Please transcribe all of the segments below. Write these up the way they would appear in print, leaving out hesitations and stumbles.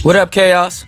What up, Chaos?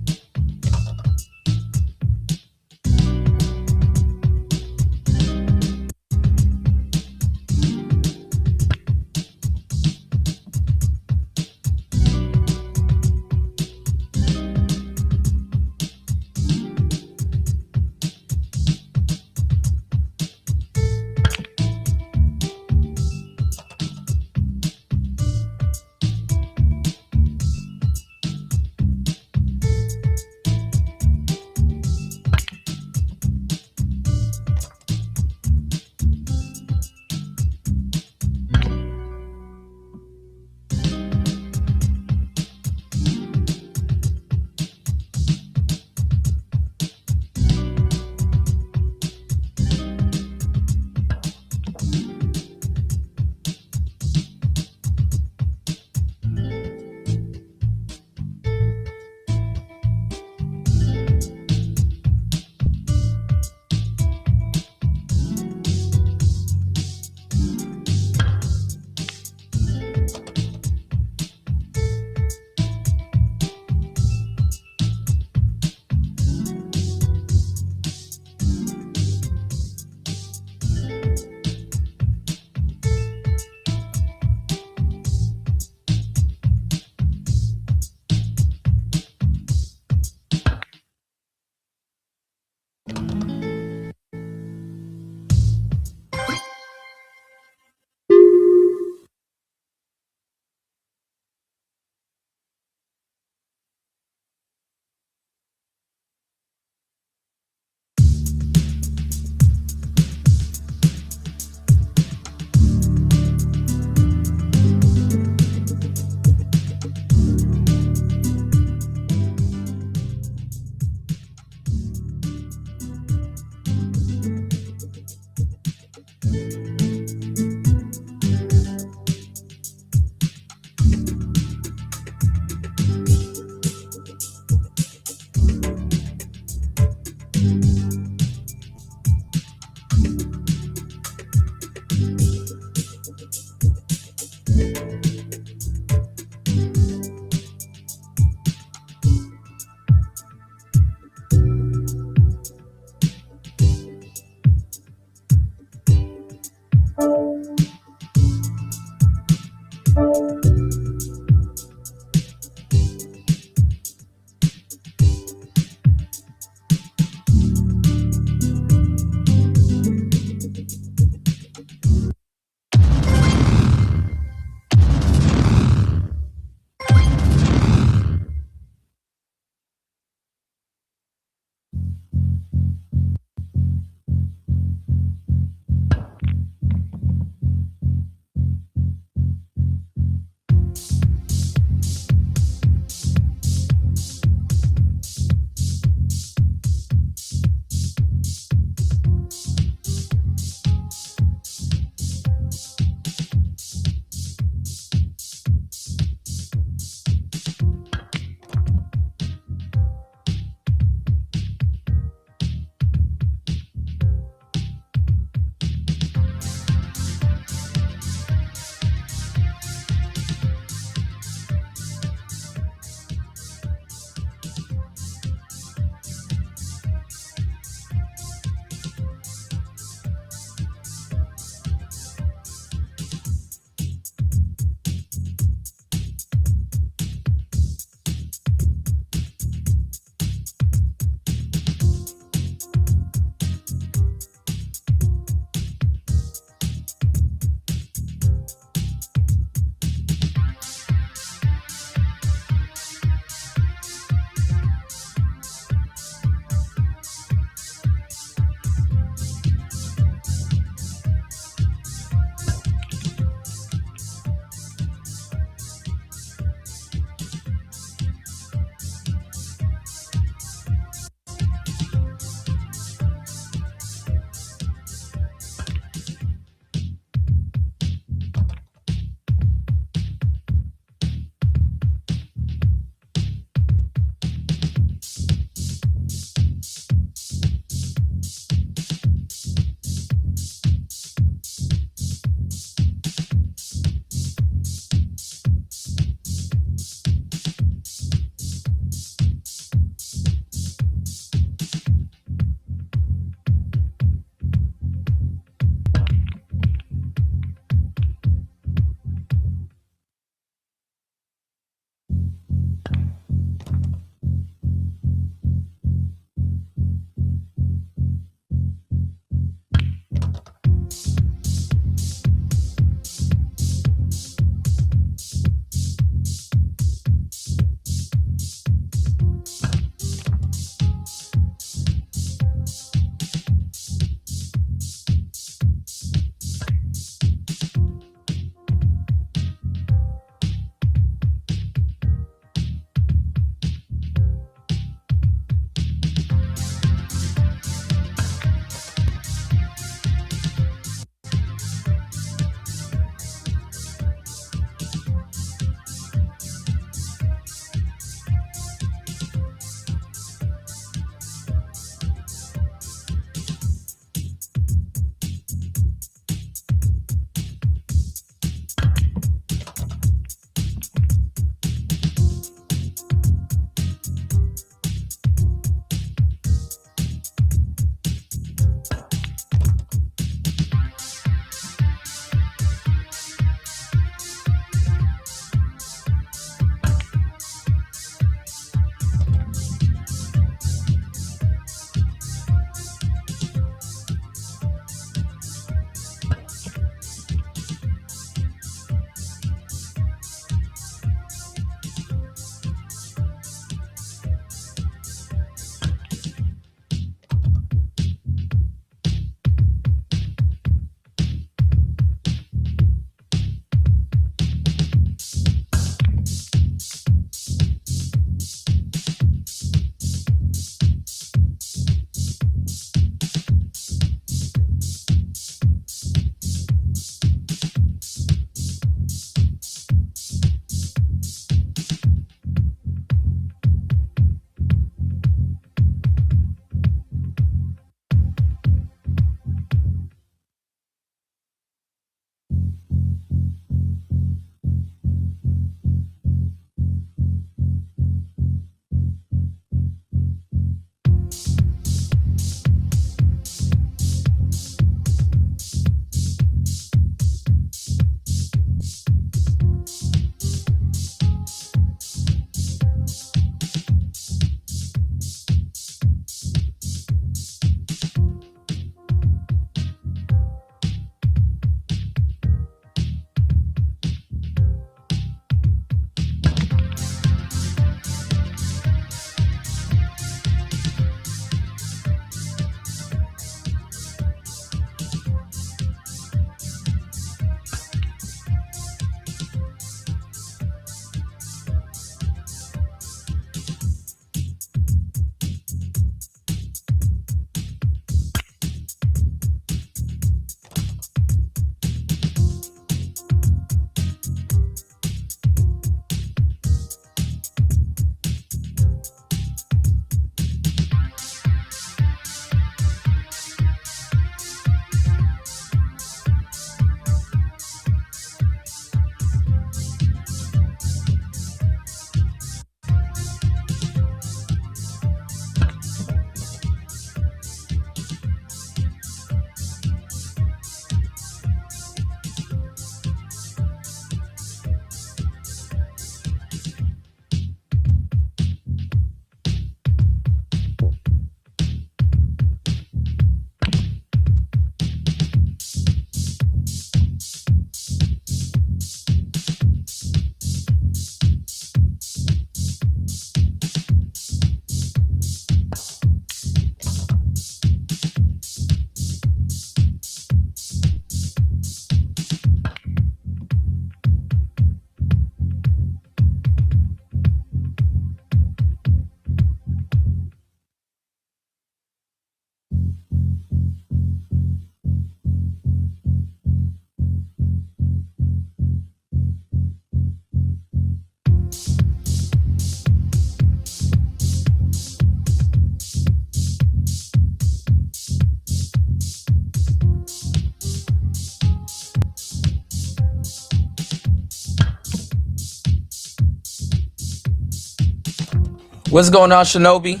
What's going on, Shinobi?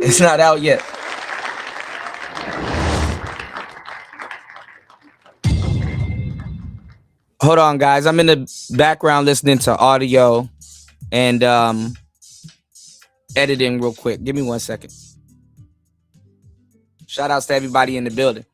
It's not out yet. Hold on, guys. I'm in the background listening to audio and editing real quick. Give me 1 second. Shout outs to everybody in the building.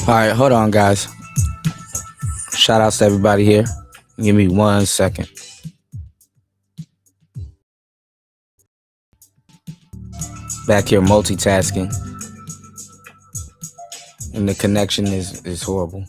All right, hold on, guys. Shout outs to everybody here. Give me 1 second. Back here multitasking. And the connection is horrible.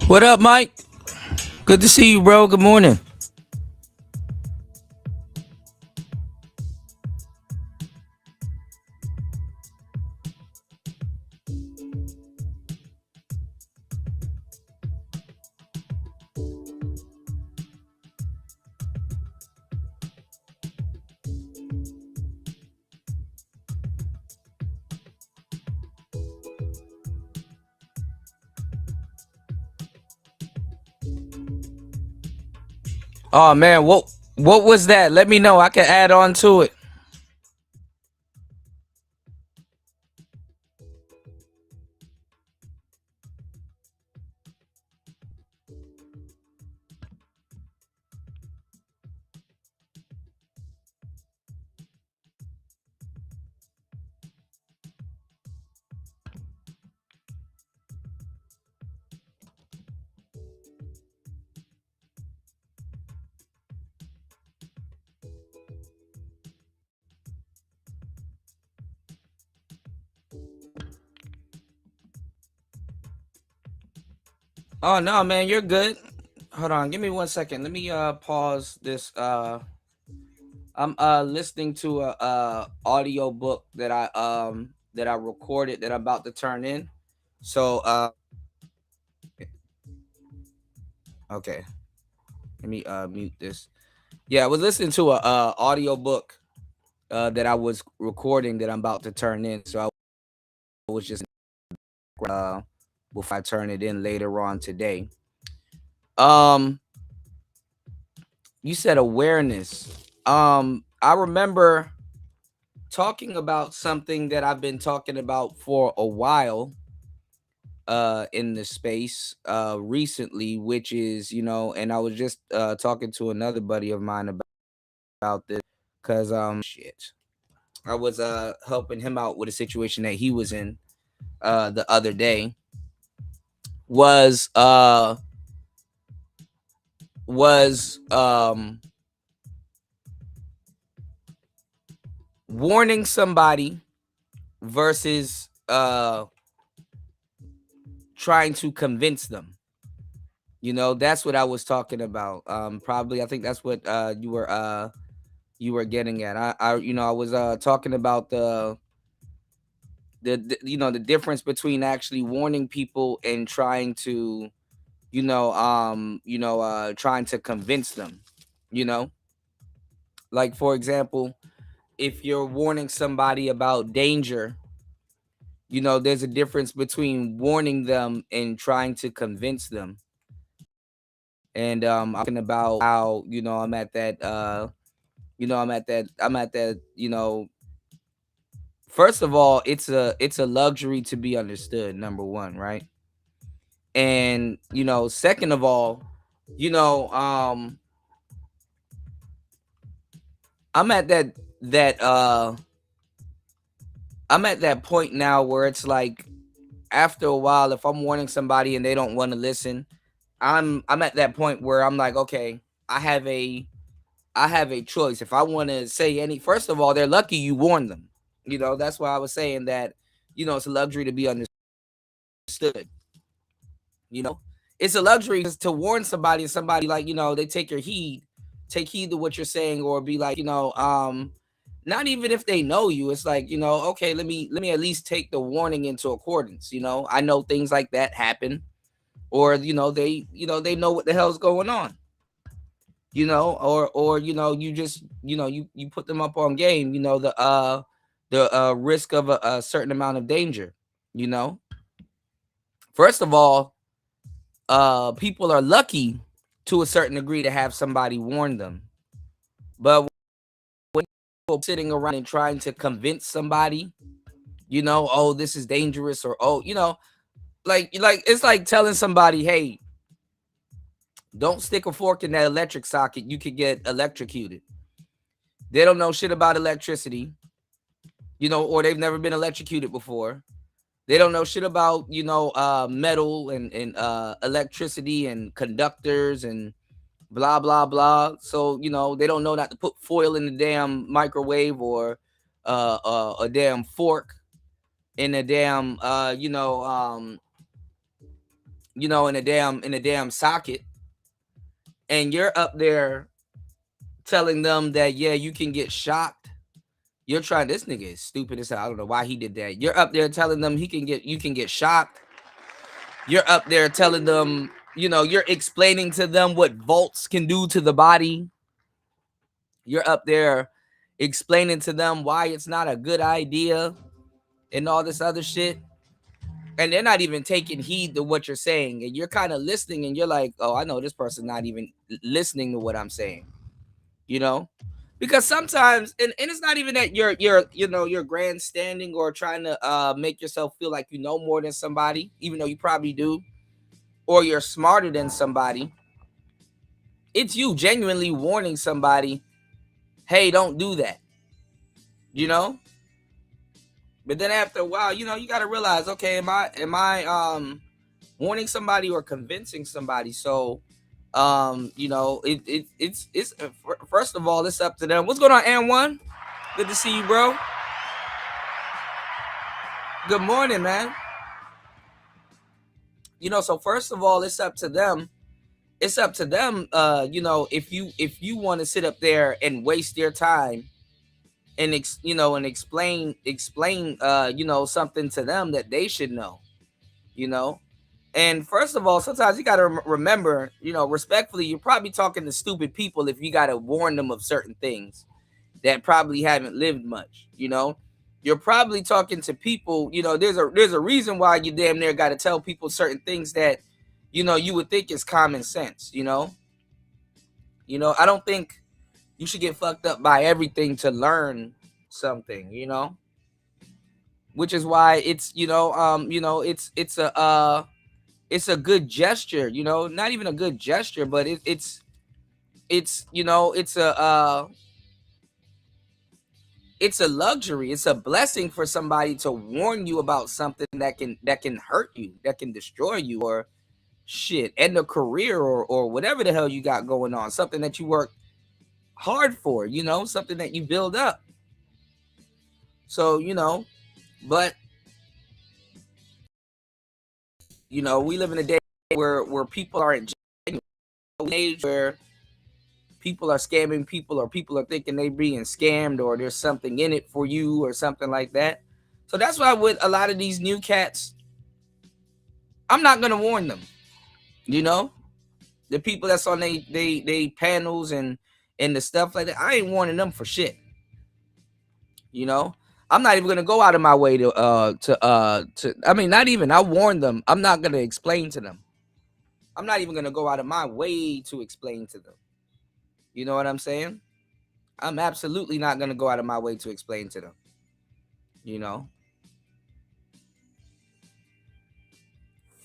What up, Mike? Good to see you, bro. Good morning. Oh man, What was that? Let me know. I can add on to it. Oh no, man, you're good. Hold on, give me 1 second. Let me pause this. I'm listening to a audio book that I recorded that I'm about to turn in. So okay. Let me mute this. Yeah, I was listening to a audio book that I was recording that I'm about to turn in. So I was just uh before I turn it in later on today. Um you said awareness. I remember talking about something that I've been talking about for a while in the space recently, which is, and I was just talking to another buddy of mine about this because shit. I was helping him out with a situation that he was in the other day was was warning somebody versus trying to convince them. That's what I was talking about. Probably I think that's what you were getting at. I was talking about the difference between actually warning people and trying to trying to convince them. you know like, for example, if you're warning somebody about danger, there's a difference between warning them and trying to convince them. And I'm talking about how I'm at that. First of all, it's a luxury to be understood, number one, right? And second of all, you know um i'm at that that I'm at that point now where it's like, after a while, if I'm warning somebody and they don't want to listen, I'm at that point where I'm like, okay, I have a choice. If I want to say any, first of all, they're lucky you warned them. That's why I was saying that, it's a luxury to be understood. You know, it's a luxury to warn somebody, and somebody, like, they take heed to what you're saying, or be like, not even if they know you, it's like, okay, let me at least take the warning into accordance. I know things like that happen, or they know what the hell's going on. Or you just you put them up on game. The risk of a certain amount of danger. You know, first of all, people are lucky to a certain degree to have somebody warn them. But when people sitting around and trying to convince somebody, oh, this is dangerous, or, oh, like it's like telling somebody, hey, don't stick a fork in that electric socket, you could get electrocuted. They don't know shit about electricity, or they've never been electrocuted before. They don't know shit about, metal and electricity and conductors and blah blah blah. So they don't know not to put foil in the damn microwave, or a damn fork in a damn in a damn socket. And you're up there telling them that, yeah, you can get shocked. You're trying. This nigga is stupid as hell. I don't know why he did that. You're up there telling them you can get shocked. You're up there telling them, you're explaining to them what volts can do to the body. You're up there explaining to them why it's not a good idea and all this other shit. And they're not even taking heed to what you're saying. And you're kind of listening, and you're like, oh, I know this person's not even listening to what I'm saying. you know, because sometimes, and it's not even that you're you're grandstanding or trying to make yourself feel like you know more than somebody, even though you probably do, or you're smarter than somebody. It's you genuinely warning somebody, hey, don't do that, you know. But then after a while, you got to realize, okay, am I warning somebody or convincing somebody? So it's first of all, it's up to them. What's going on, N1? Good to see you, bro. Good morning, man. So first of all, it's up to them. It's up to them. If you want to sit up there and waste their time and explain something to them that they should know. you know and first of all, sometimes you got to remember, respectfully, you're probably talking to stupid people if you got to warn them of certain things that probably haven't lived much. You're probably talking to people, there's a reason why you damn near got to tell people certain things that you would think is common sense. I don't think you should get fucked up by everything to learn something, which is why it's a good gesture, not even a good gesture, but it's a luxury, it's a blessing for somebody to warn you about something that can hurt you, that can destroy you, or shit, end a career, or whatever the hell you got going on, something that you work hard for, something that you build up. So, but we live in a day where people aren't genuine, an age where people are scamming people, or people are thinking they being scammed, or there's something in it for you or something like that. So that's why with a lot of these new cats, I'm not gonna warn them. The people that's on they panels and the stuff like that, I ain't warning them for shit. I'm not even gonna go out of my way to I mean, not even, I warn them, I'm not gonna explain to them. I'm not even gonna go out of my way to explain to them. You know what I'm saying? I'm absolutely not gonna go out of my way to explain to them.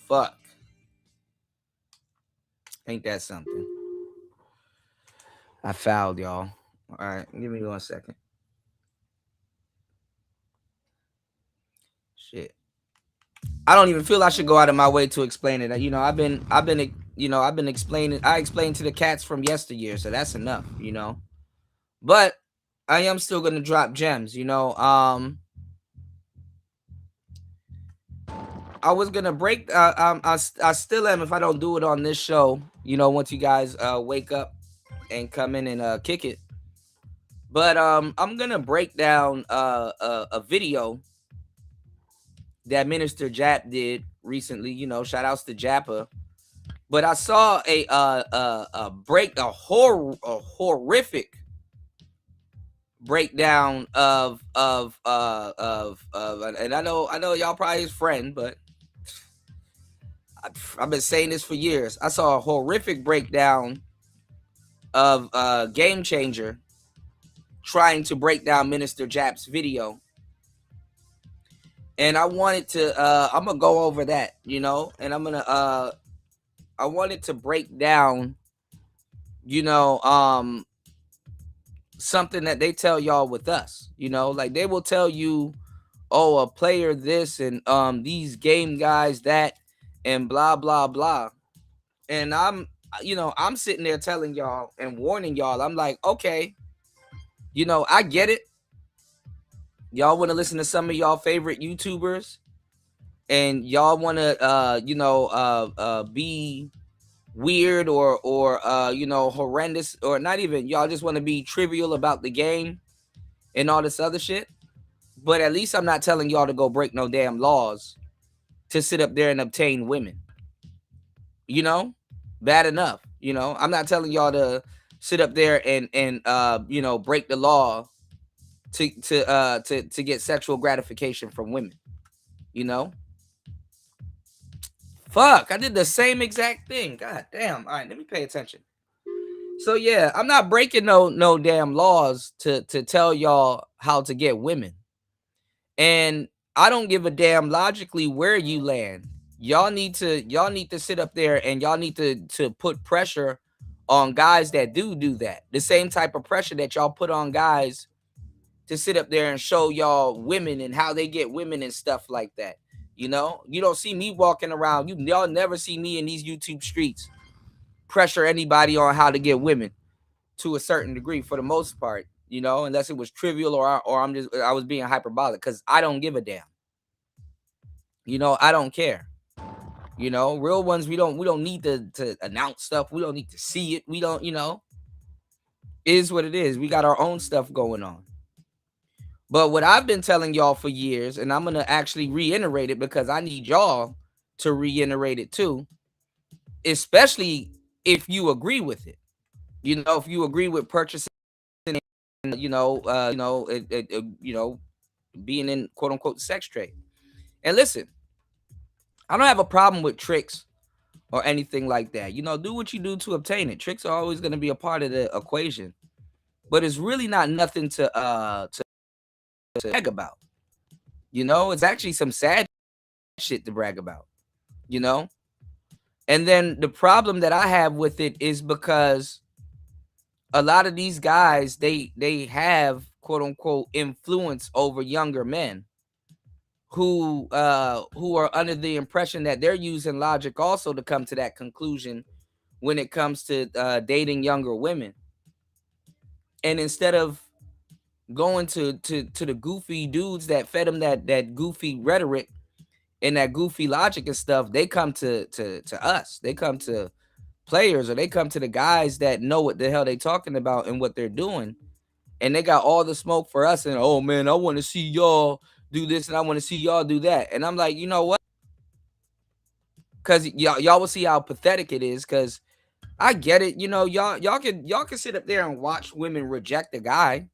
Fuck. Ain't that something? I fouled, y'all. All right, give me 1 second. Shit. I don't even feel I should go out of my way to explain it. I've been explaining. I explained to the cats from yesteryear, so that's enough. But I am still gonna drop gems. I was gonna break. I still am if I don't do it on this show. Once you guys wake up and come in and kick it. But I'm gonna break down a video that Minister Jap did recently. Shout outs to Jappa. But I saw a horrific breakdown of and I know y'all probably his friend, but I've been saying this for years. I saw a horrific breakdown of Game Changer trying to break down Minister Jap's video. And I wanted to I'm gonna go over that, and I'm gonna I wanted to break down, something that they tell y'all with us, like they will tell you, oh, a player this and these game guys that and blah blah blah. And I'm sitting there telling y'all and warning y'all. I'm like, okay, I get it. Y'all want to listen to some of y'all favorite YouTubers, and y'all want to be weird or horrendous, or not even, y'all just want to be trivial about the game and all this other shit. But at least I'm not telling y'all to go break no damn laws to sit up there and obtain women. Bad enough. I'm not telling y'all to sit up there and break the law to get sexual gratification from women. Fuck, I did the same exact thing. God damn. All right, let me pay attention. So yeah, I'm not breaking no damn laws to tell y'all how to get women. And I don't give a damn logically where you land. Y'all need to sit up there and y'all need to put pressure on guys that do that. The same type of pressure that y'all put on guys to sit up there and show y'all women and how they get women and stuff like that. You know, you don't see me walking around. Y'all never see me in these YouTube streets pressure anybody on how to get women to a certain degree for the most part, you know, unless it was trivial or I was being hyperbolic because I don't give a damn. You know, I don't care. You know, real ones we don't need to announce stuff. We don't need to see it. We don't, you know, is what it is. We got our own stuff going on. But what I've been telling y'all for years, and I'm gonna actually reiterate it because I need y'all to reiterate it too, especially if you agree with it. You know, if you agree with purchasing, you know, being in quote unquote sex trade. And listen, I don't have a problem with tricks or anything like that. You know, do what you do to obtain it. Tricks are always going to be a part of the equation, but it's really not nothing to brag about. You know, it's actually some sad shit to brag about. You know, and then the problem that I have with it is because a lot of these guys they have quote unquote influence over younger men who are under the impression that they're using logic also to come to that conclusion when it comes to dating younger women. And instead of going to the goofy dudes that fed them that goofy rhetoric and that goofy logic and stuff, they come to us. They come to players, or they come to the guys that know what the hell they talking about and what they're doing. And they got all the smoke for us. And oh man, I want to see y'all do this and I want to see y'all do that. And I'm like, you know what? Because y'all will see how pathetic it is. Because I get it. You know, y'all can sit up there and watch women reject a guy.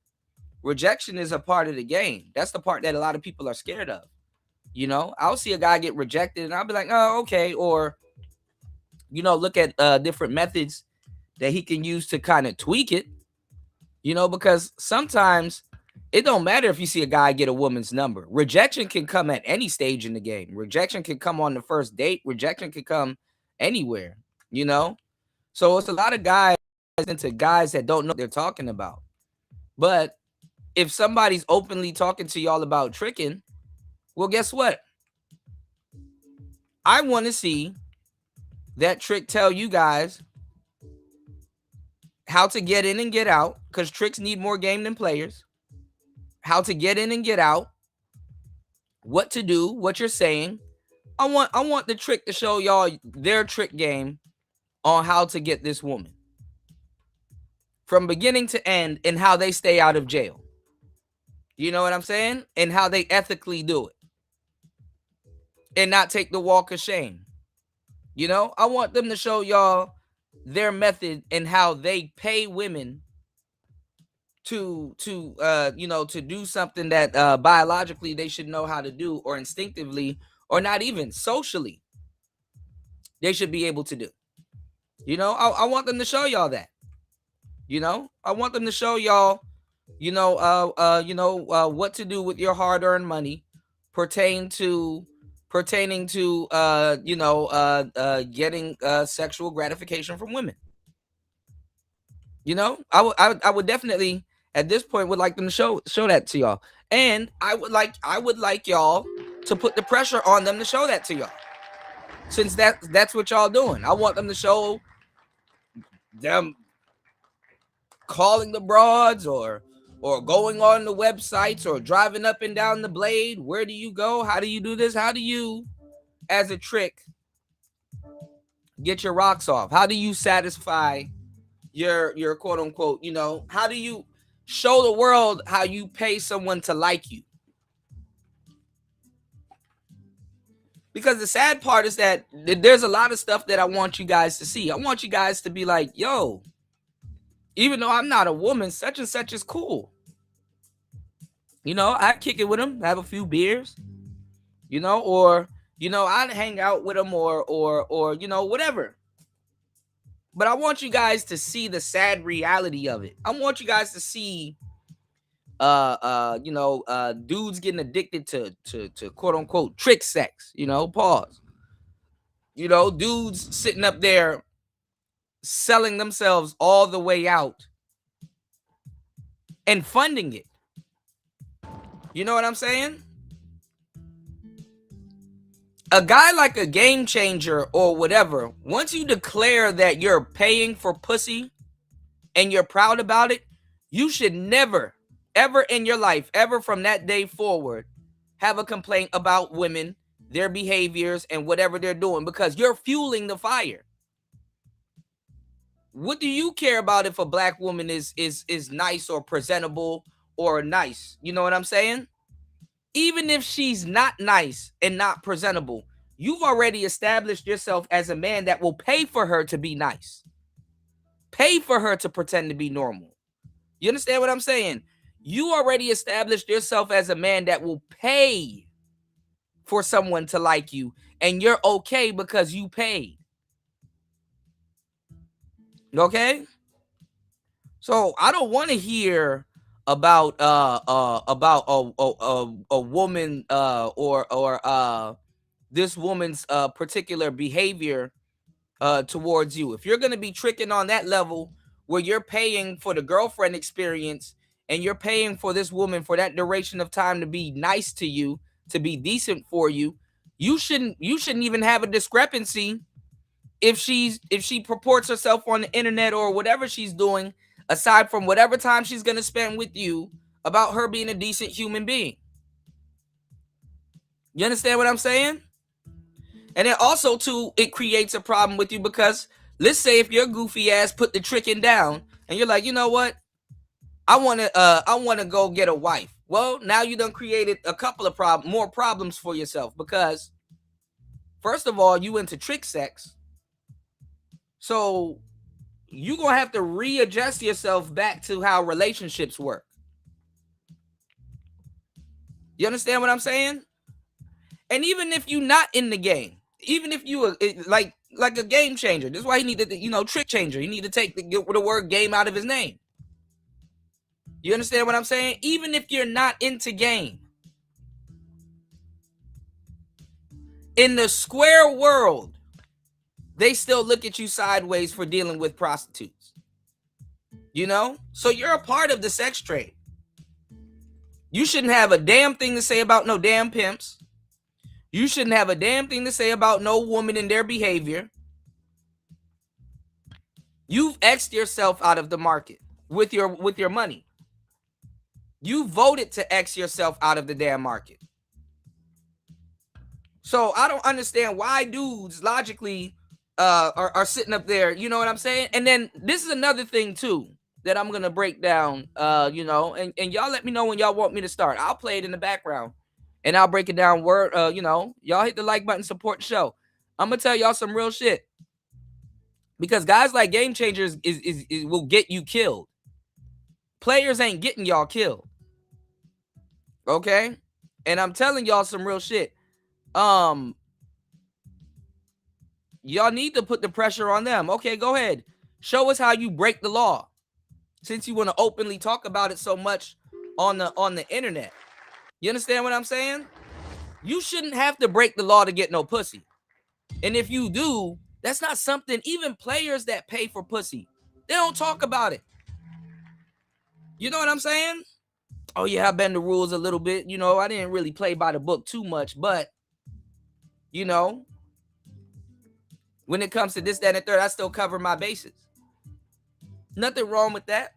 Rejection is a part of the game. That's the part that a lot of people are scared of. You know, I'll see a guy get rejected and I'll be like, oh, okay. Or, you know, look at different methods that he can use to kind of tweak it. You know, because sometimes it don't matter if you see a guy get a woman's number. Rejection can come at any stage in the game. Rejection can come on the first date. Rejection can come anywhere, you know? So it's a lot of guys into guys that don't know what they're talking about. But if somebody's openly talking to y'all about tricking, well, guess what? I want to see that trick tell you guys how to get in and get out, because tricks need more game than players. How to get in and get out, what to do, what you're saying. I want the trick to show y'all their trick game on how to get this woman from beginning to end and how they stay out of jail. You know what I'm saying? And how they ethically do it and not take the walk of shame. You know, I want them to show y'all their method and how they pay women to you know, to do something that biologically they should know how to do, or instinctively, or not even socially they should be able to do. You know, I want them to show y'all that. You know, I want them to show y'all, what to do with your hard-earned money pertaining to getting sexual gratification from women. You know, I would definitely at this point would like them to show that to y'all. And I would like y'all to put the pressure on them to show that to y'all. Since that's what y'all doing. I want them to show them calling the broads, or going on the websites, or driving up and down the blade. Where do you go? How do you do this? How do you, as a trick, get your rocks off? How do you satisfy your quote unquote, you know, how do you show the world how you pay someone to like you? Because the sad part is that there's a lot of stuff that I want you guys to see. I want you guys to be like, yo, even though I'm not a woman, such and such is cool. You know, I kick it with him, have a few beers, you know, or, you know, I'd hang out with him, or you know, whatever. But I want you guys to see the sad reality of it. I want you guys to see dudes getting addicted to quote unquote trick sex, pause. Dudes sitting up there selling themselves all the way out and funding it. You know what I'm saying? A guy like a Game Changer or whatever, once you declare that you're paying for pussy and you're proud about it, you should never, ever in your life, ever from that day forward, have a complaint about women, their behaviors, and whatever they're doing, because you're fueling the fire. What do you care about if a black woman is nice or presentable or nice? You know what I'm saying? Even if she's not nice and not presentable, you've already established yourself as a man that will pay for her to be nice. Pay for her to pretend to be normal. You understand what I'm saying? You already established yourself as a man that will pay for someone to like you, and you're okay because you paid. Okay? So I don't want to hear about a woman or this woman's particular behavior towards you. If you're going to be tricking on that level where you're paying for the girlfriend experience and you're paying for this woman for that duration of time to be nice to you, to be decent for you, you shouldn't even have a discrepancy if she purports herself on the internet or whatever she's doing, aside from whatever time she's going to spend with you, about her being a decent human being. You understand what I'm saying? And then also too, it creates a problem with you because let's say if your goofy ass put the tricking down and you're like, you know what? I want to go get a wife. Well, now you done created a couple of more problems for yourself, because first of all, you into trick sex. So you're going to have to readjust yourself back to how relationships work. You understand what I'm saying? And even if you're not in the game, even if you are like a game changer, this is why he needed the, trick changer. He needed to take the word game out of his name. You understand what I'm saying? Even if you're not into game, in the square world, they still look at you sideways for dealing with prostitutes. So you're a part of the sex trade. You shouldn't have a damn thing to say about no damn pimps. You shouldn't have a damn thing to say about no woman and their behavior. You've X'd yourself out of the market with your money. You voted to X yourself out of the damn market. So I don't understand why dudes logically are sitting up there. You know what I'm saying? And then this is another thing too that I'm gonna break down. And y'all let me know when y'all want me to start. I'll play it in the background and I'll break it down. Y'all hit the like button, support the show. I'm gonna tell y'all some real shit, because guys like Game Changers is will get you killed. Players ain't getting y'all killed. Okay? And I'm telling y'all some real shit. Y'all need to put the pressure on them. Okay, go ahead. Show us how you break the law, since you want to openly talk about it so much on the internet. You understand what I'm saying? You shouldn't have to break the law to get no pussy. And if you do, that's not something, even players that pay for pussy, they don't talk about it. You know what I'm saying? Oh yeah, I bend the rules a little bit. I didn't really play by the book too much, but when it comes to this, that, and the third, I still cover my bases. Nothing wrong with that.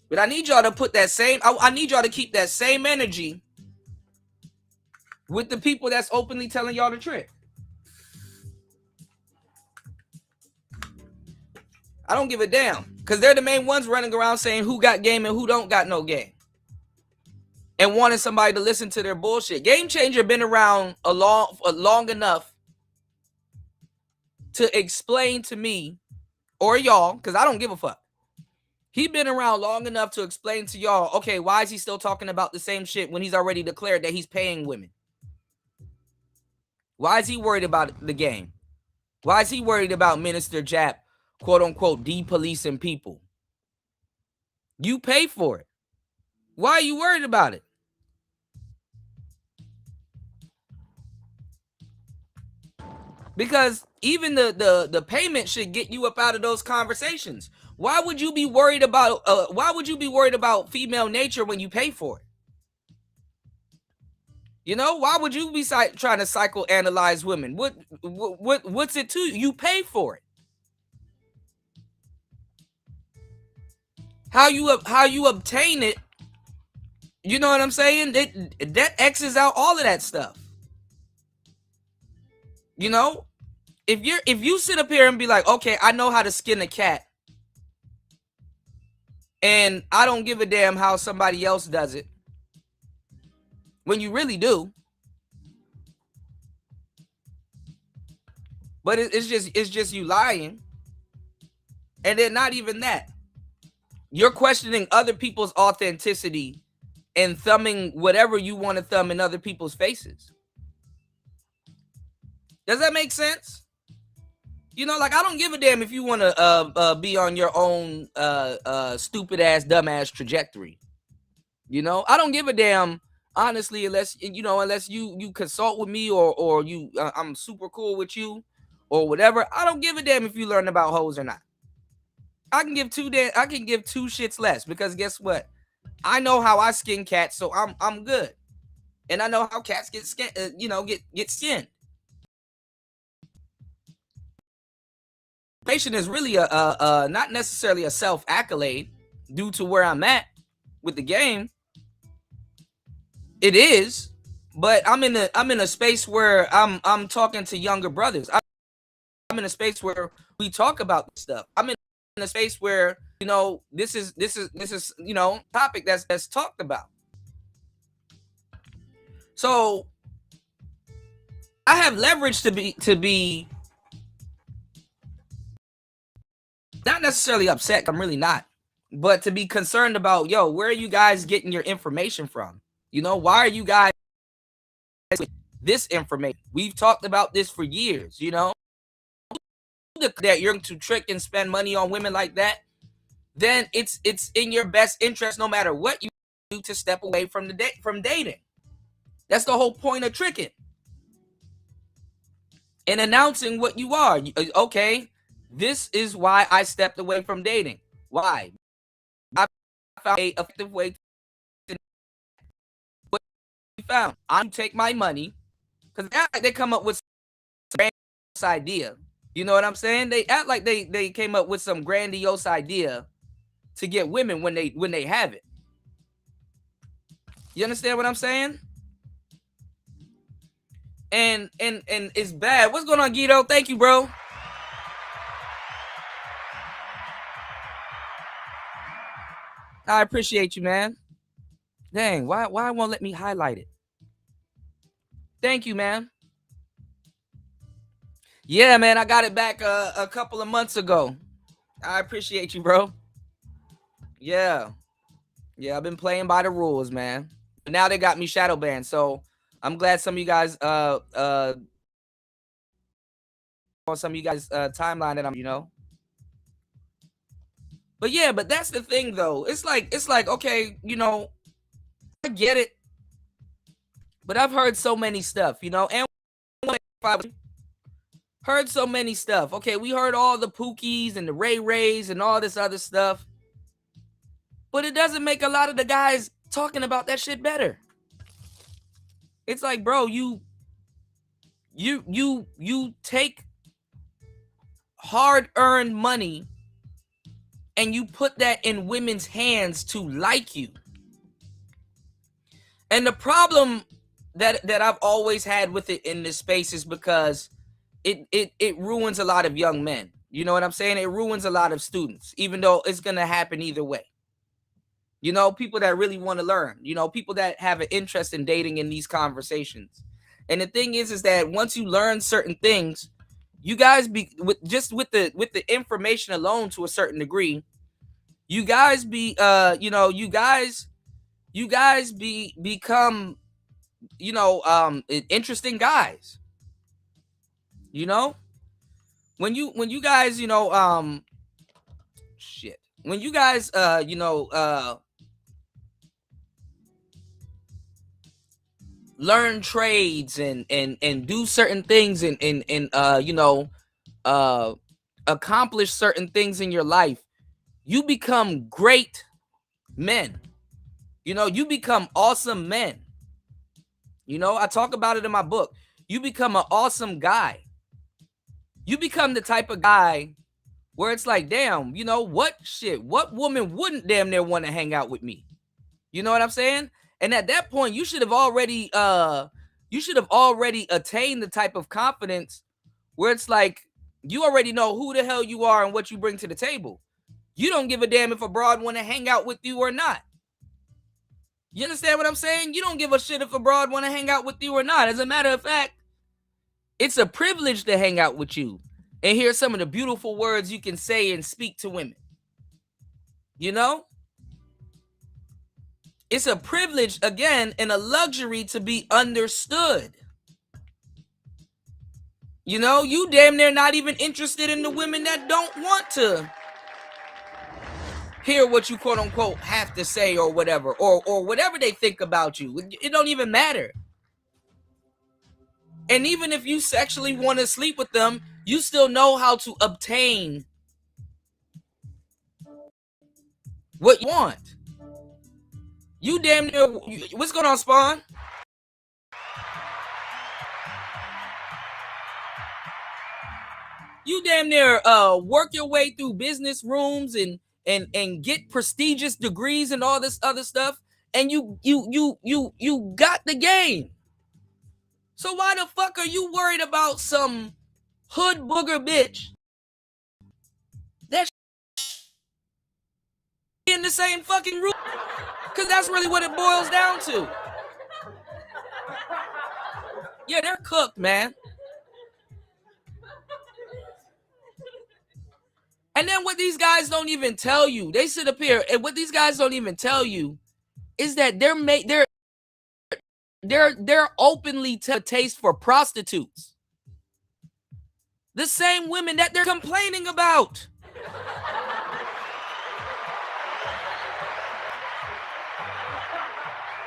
But I need y'all to put that same, I need y'all to keep that same energy with the people that's openly telling y'all the trick. I don't give a damn, because they're the main ones running around saying who got game and who don't got no game, and wanting somebody to listen to their bullshit. Game Changer been around long enough to explain to me or y'all, because I don't give a fuck. He been around long enough to explain to y'all, okay, why is he still talking about the same shit when he's already declared that he's paying women? Why is he worried about the game? Why is he worried about Minister Jap, quote unquote, depolicing people? You pay for it. Why are you worried about it? Because even the payment should get you up out of those conversations. Why would you be worried about female nature when you pay for it? You know, why would you be trying to psychoanalyze women? What's it to you? You pay for it. How you obtain it? You know what I'm saying? That X's out all of that stuff. You know, if you sit up here and be like, okay, I know how to skin a cat, and I don't give a damn how somebody else does it, when you really do. But it's just you lying. And then not even that. You're questioning other people's authenticity and thumbing whatever you want to thumb in other people's faces. Does that make sense? You know, like, I don't give a damn if you want to be on your own stupid ass, dumb ass trajectory. You know, I don't give a damn, honestly, unless you consult with me or you I'm super cool with you or whatever. I don't give a damn if you learn about hoes or not. I can give two shits less, because guess what? I know how I skin cats, so I'm good, and I know how cats get skinned. Get skinned. Patient is really a not necessarily a self accolade due to where I'm at with the game. It is, but I'm in a space where I'm talking to younger brothers. I'm in a space where we talk about stuff. I'm in a space where, you know, this is you know, topic that's talked about. So I have leverage to be not necessarily upset. I'm really not, but to be concerned about, yo, where are you guys getting your information from? You know, why are you guys with this information? We've talked about this for years. You know, that you're going to trick and spend money on women like that, then it's in your best interest, no matter what you do, to step away from dating. That's the whole point of tricking and announcing what you are. Okay, this is why I stepped away from dating. Why? I found an effective way to what you found. I'm take my money, because they come up with some grandiose idea. You know what I'm saying? They act like they came up with some grandiose idea to get women when they have it. You understand what I'm saying? And it's bad. What's going on, Guido? Thank you, bro. I appreciate you, man. Dang, why won't let me highlight it? Thank you, man. Yeah, man, I got it back a couple of months ago. I appreciate you, bro. Yeah, I've been playing by the rules, man. But now they got me shadow banned, so I'm glad some of you guys on some of you guys timeline that I'm, you know. But yeah, but that's the thing though. It's like okay, you know, I get it, but I've heard so many stuff, you know, and heard so many stuff. Okay, we heard all the Pookies and the Ray Rays and all this other stuff, but it doesn't make a lot of the guys talking about that shit better. It's like, bro, you take hard-earned money and you put that in women's hands to like you. And the problem that I've always had with it in this space is because it ruins a lot of young men. You know what I'm saying? It ruins a lot of students, even though it's going to happen either way. You know, people that really want to learn, you know, people that have an interest in dating in these conversations. And the thing is that once you learn certain things, you guys be with the information alone to a certain degree, you guys be become interesting guys. You know, when you guys, you know, when you guys, you know, learn trades and do certain things and you know, accomplish certain things in your life, you become great men. You know, you become awesome men. You know, I talk about it in my book. You become an awesome guy. You become the type of guy where it's like, damn, you know what, what woman wouldn't damn near want to hang out with me? You know what I'm saying? And at that point, you should have already attained the type of confidence where it's like, you already know who the hell you are and what you bring to the table. You don't give a damn if a broad want to hang out with you or not. You understand what I'm saying? You don't give a shit if a broad want to hang out with you or not. As a matter of fact, it's a privilege to hang out with you and hear some of the beautiful words you can say and speak to women. You know? It's a privilege, again, and a luxury to be understood. You know, you damn near not even interested in the women that don't want to hear what you quote unquote have to say or whatever, or whatever they think about you. It don't even matter. And even if you sexually want to sleep with them, you still know how to obtain what you want. You damn near, what's going on, Spawn? You damn near work your way through business rooms and get prestigious degrees and all this other stuff, and you got the game. So why the fuck are you worried about some hood booger bitch that's in the same fucking room? Because that's really what it boils down to. Yeah, they're cooked, man. And then what these guys don't even tell you, they sit up here, and what these guys don't even tell you is that they're openly to taste for prostitutes. The same women that they're complaining about.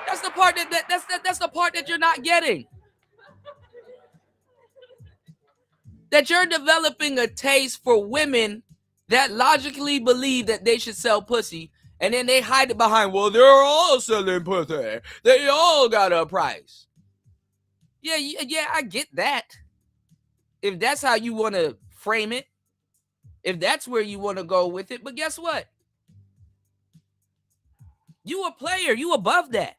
That's the part that's the part that you're not getting. That you're developing a taste for women that logically believe that they should sell pussy, and then they hide it behind, well, they're all selling pussy. They all got a price. Yeah, I get that. If that's how you want to frame it, if that's where you want to go with it, but guess what? You a player, you above that.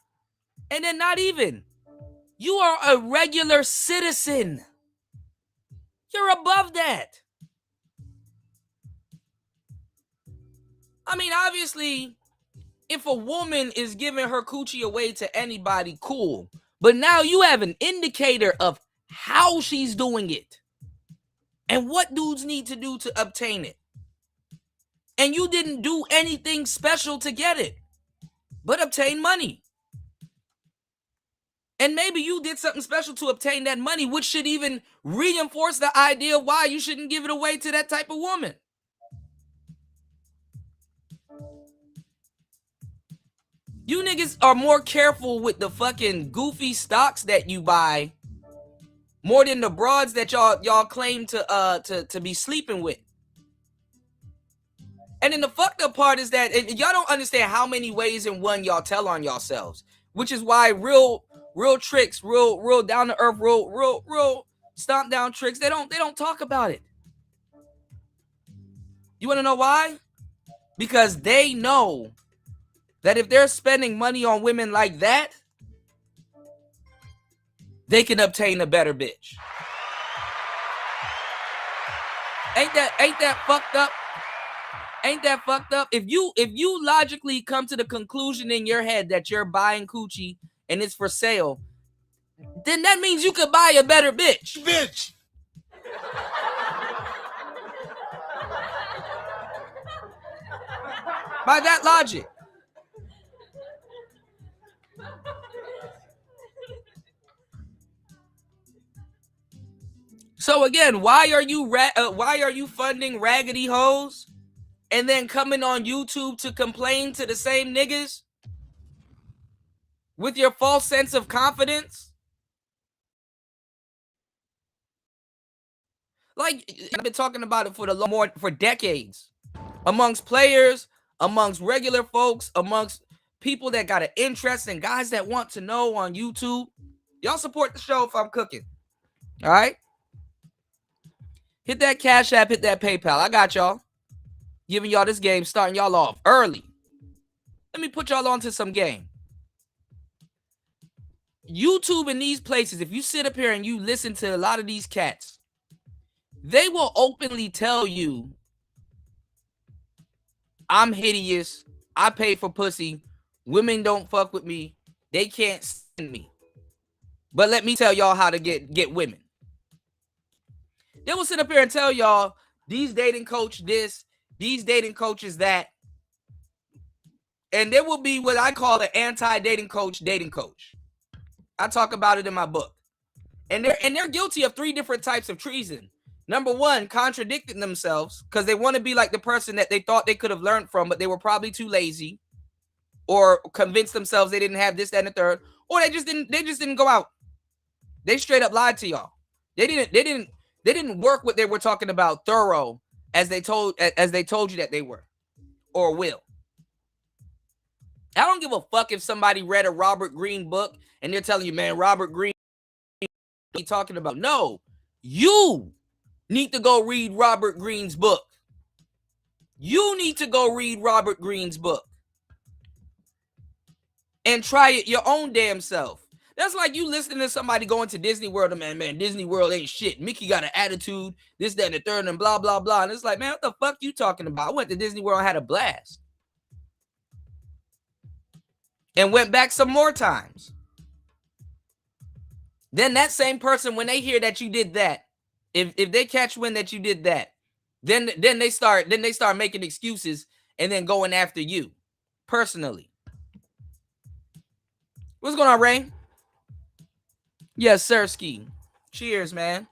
And then not even. You are a regular citizen. You're above that. I mean, obviously, if a woman is giving her coochie away to anybody, cool. But now you have an indicator of how she's doing it and what dudes need to do to obtain it. And you didn't do anything special to get it, but obtain money. And maybe you did something special to obtain that money, which should even reinforce the idea why you shouldn't give it away to that type of woman. You niggas are more careful with the fucking goofy stocks that you buy more than the broads that y'all claim to be sleeping with. And then the fucked up part is that y'all don't understand how many ways in one y'all tell on yourselves, which is why real tricks, real down to earth, real stomp down tricks, they don't talk about it. You want to know why? Because they know that if they're spending money on women like that, they can obtain a better bitch. Ain't that fucked up? Ain't that fucked up? If you logically come to the conclusion in your head that you're buying coochie and it's for sale, then that means you could buy a better bitch. Bitch. By that logic. So again, why are you funding raggedy hoes and then coming on YouTube to complain to the same niggas with your false sense of confidence? Like, I've been talking about it for decades, amongst players, amongst regular folks, amongst people that got an interest and guys that want to know on YouTube. Y'all support the show if I'm cooking. All right? Hit that Cash App, hit that PayPal. I got y'all. Giving y'all this game, starting y'all off early. Let me put y'all onto some game. YouTube in these places, if you sit up here and you listen to a lot of these cats, they will openly tell you, I'm hideous, I pay for pussy, women don't fuck with me, they can't stand me. But let me tell y'all how to get women. They will sit up here and tell y'all, these dating coach this, these dating coaches that. And there will be what I call an anti-dating coach dating coach. I talk about it in my book. And they're guilty of 3 different types of treason. Number 1, contradicting themselves because they want to be like the person that they thought they could have learned from, but they were probably too lazy or convinced themselves they didn't have this, that, and the third, or they just didn't go out. They straight up lied to y'all. They didn't work what they were talking about thorough as they told you that they were or will. I don't give a fuck if somebody read a Robert Greene book and they're telling you, man, Robert Greene talking about. No, you need to go read Robert Greene's book. You need to go read Robert Greene's book and try it your own damn self. That's like you listening to somebody going to Disney World and man, Disney World ain't shit. Mickey got an attitude, this, that, and the third, and blah, blah, blah. And it's like, man, what the fuck you talking about? I went to Disney World and had a blast. And went back some more times. Then that same person, when they hear that you did that, if they catch wind that you did that, then they start making excuses and then going after you personally. What's going on, Ray? Yes, sir, Ski. Cheers, man.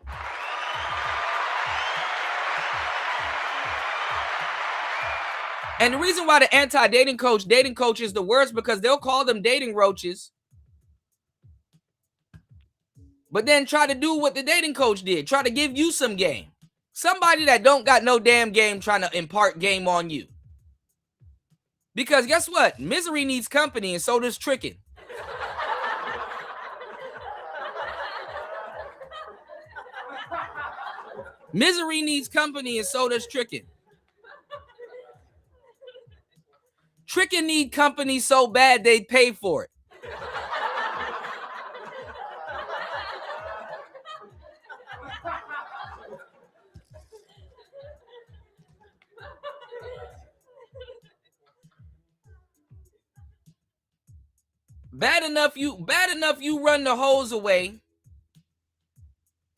And the reason why the anti-dating coach is the worst because they'll call them dating roaches, but then try to do what the dating coach did. Try to give you some game. Somebody that don't got no damn game trying to impart game on you. Because guess what? Misery needs company and so does tricking. Misery needs company and so does tricking. Tricking need company so bad they'd pay for it. Bad enough you run the hoes away,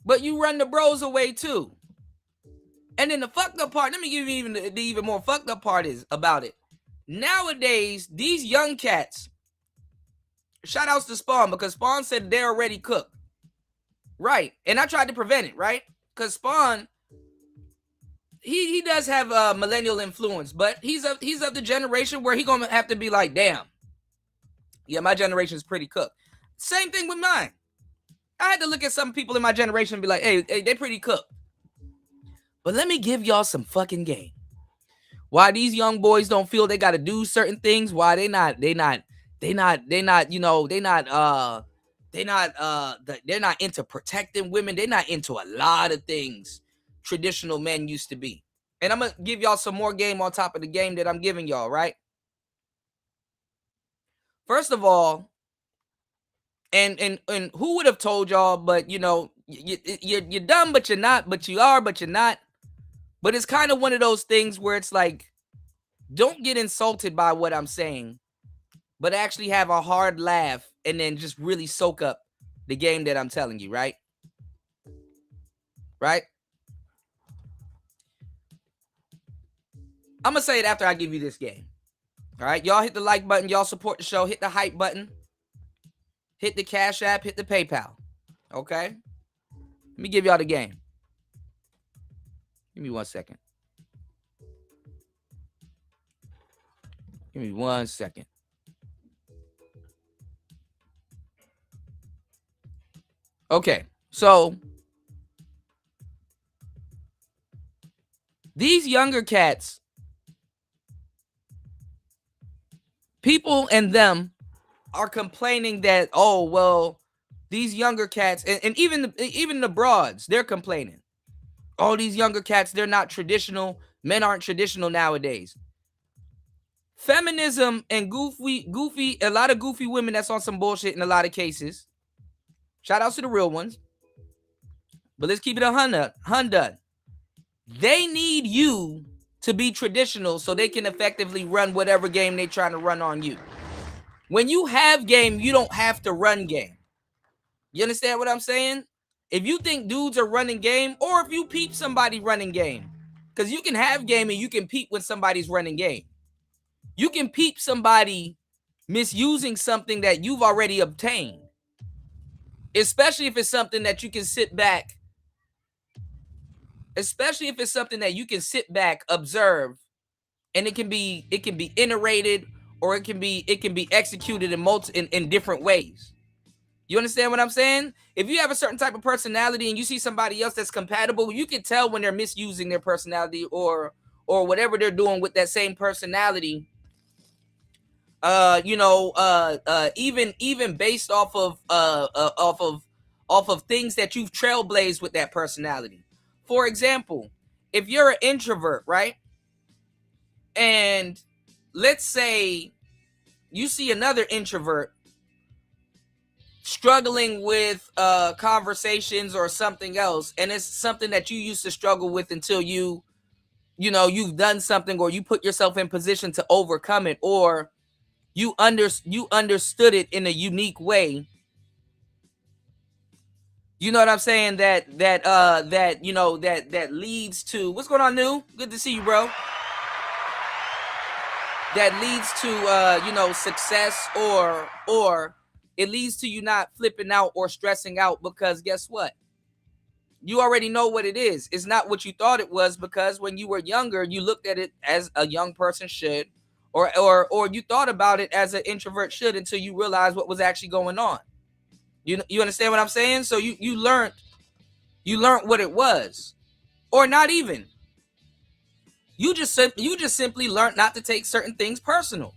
but you run the bros away too. And then the fucked up part, let me give you the even more fucked up part is about it. Nowadays, these young cats, shout outs to Spawn because Spawn said they're already cooked. Right. And I tried to prevent it, right? Because Spawn, he does have a millennial influence, but he's of the generation where he gonna have to be like, damn, yeah, my generation is pretty cooked. Same thing with mine. I had to look at some people in my generation and be like, hey, they pretty cooked. But let me give y'all some fucking game. Why these young boys don't feel they got to do certain things? Why they're not into protecting women. They're not into a lot of things traditional men used to be. And I'm going to give y'all some more game on top of the game that I'm giving y'all, right? First of all, and who would have told y'all, but you're dumb, but you're not, but you are, but you're not. But it's kind of one of those things where it's like, don't get insulted by what I'm saying, but actually have a hard laugh and then just really soak up the game that I'm telling you, right? Right? I'm going to say it after I give you this game. All right? Y'all hit the like button. Y'all support the show. Hit the hype button. Hit the Cash App. Hit the PayPal. Okay? Let me give y'all the game. Give me 1 second. Give me 1 second. Okay, so these younger cats, people and them are complaining that, oh, well, these younger cats, and even the broads, they're complaining. All these younger cats, they're not traditional. Men aren't traditional nowadays. Feminism and goofy, a lot of goofy women that's on some bullshit in a lot of cases. Shout outs to the real ones. But let's keep it 100. They need you to be traditional so they can effectively run whatever game they're trying to run on you. When you have game, you don't have to run game. You understand what I'm saying? If you think dudes are running game, or if you peep somebody running game, because you can have game and you can peep when somebody's running game. You can peep somebody misusing something that you've already obtained, especially if it's something that you can sit back, observe, and it can be iterated, or it can be executed in different ways. You understand what I'm saying? If you have a certain type of personality and you see somebody else that's compatible, you can tell when they're misusing their personality or whatever they're doing with that same personality. Even based off of things that you've trailblazed with that personality. For example, if you're an introvert, right? And let's say you see another introvert struggling with conversations or something else, and it's something that you used to struggle with until you've done something, or you put yourself in position to overcome it, or you understood it in a unique way. You know what I'm saying? That leads to, what's going on, New? Good to see you, bro. That leads to success, or it leads to you not flipping out or stressing out, because guess what? You already know what it is. It's not what you thought it was, because when you were younger, you looked at it as a young person should, or you thought about it as an introvert should, until you realized what was actually going on. You understand what I'm saying? So you learned what it was, or not even. You just simply learned not to take certain things personal.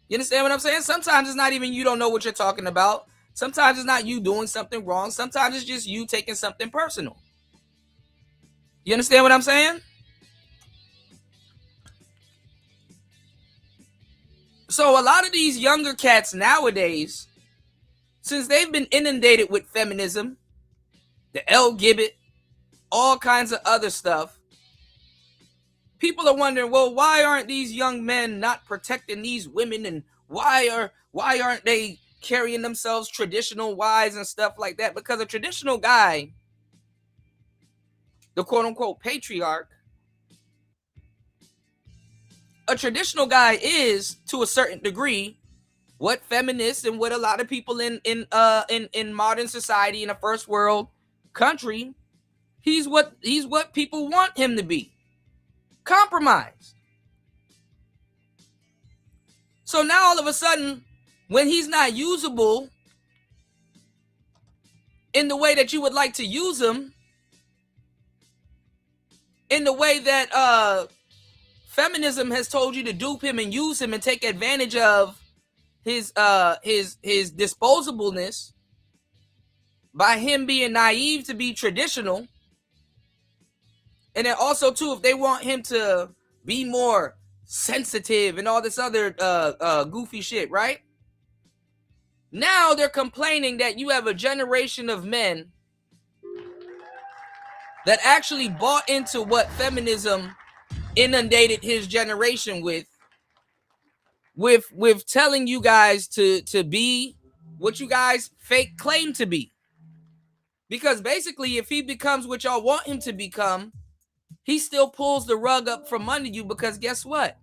You understand what I'm saying? Sometimes it's not even you don't know what you're talking about. Sometimes it's not you doing something wrong. Sometimes it's just you taking something personal. You understand what I'm saying? So a lot of these younger cats nowadays, since they've been inundated with feminism, the LGBT, all kinds of other stuff, people are wondering, well, why aren't these young men not protecting these women, and why aren't they carrying themselves traditional wise and stuff like that? Because a traditional guy, the quote unquote patriarch, a traditional guy is, to a certain degree, what feminists and what a lot of people in modern society, in a first world country, he's what people want him to be. Compromised. So now all of a sudden, when he's not usable in the way that you would like to use him, in the way that feminism has told you to dupe him and use him and take advantage of his disposableness, by him being naive to be traditional. And then also too, if they want him to be more sensitive and all this other goofy shit, right? Now they're complaining that you have a generation of men that actually bought into what feminism inundated his generation with telling you guys to be what you guys fake claim to be. Because basically, if he becomes what y'all want him to become, he still pulls the rug up from under you, because guess what?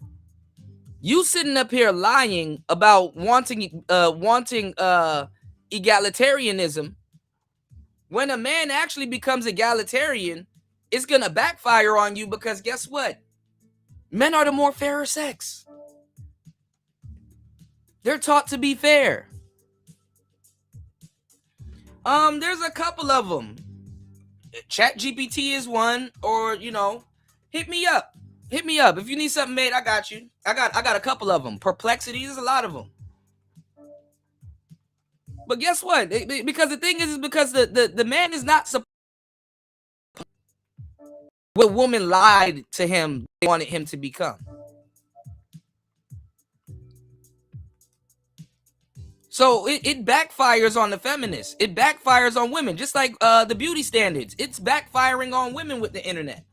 You sitting up here lying about wanting egalitarianism. When a man actually becomes egalitarian, it's going to backfire on you because guess what? Men are the more fairer sex. They're taught to be fair. There's a couple of them. ChatGPT is one, or hit me up. Hit me up if you need something made. I got you. I got a couple of them. Perplexity, there's a lot of them. But guess what? Because the thing is because the man is not supposed. What woman lied to him, they wanted him to become. So it backfires on the feminists. It backfires on women, just like the beauty standards. It's backfiring on women with the internet.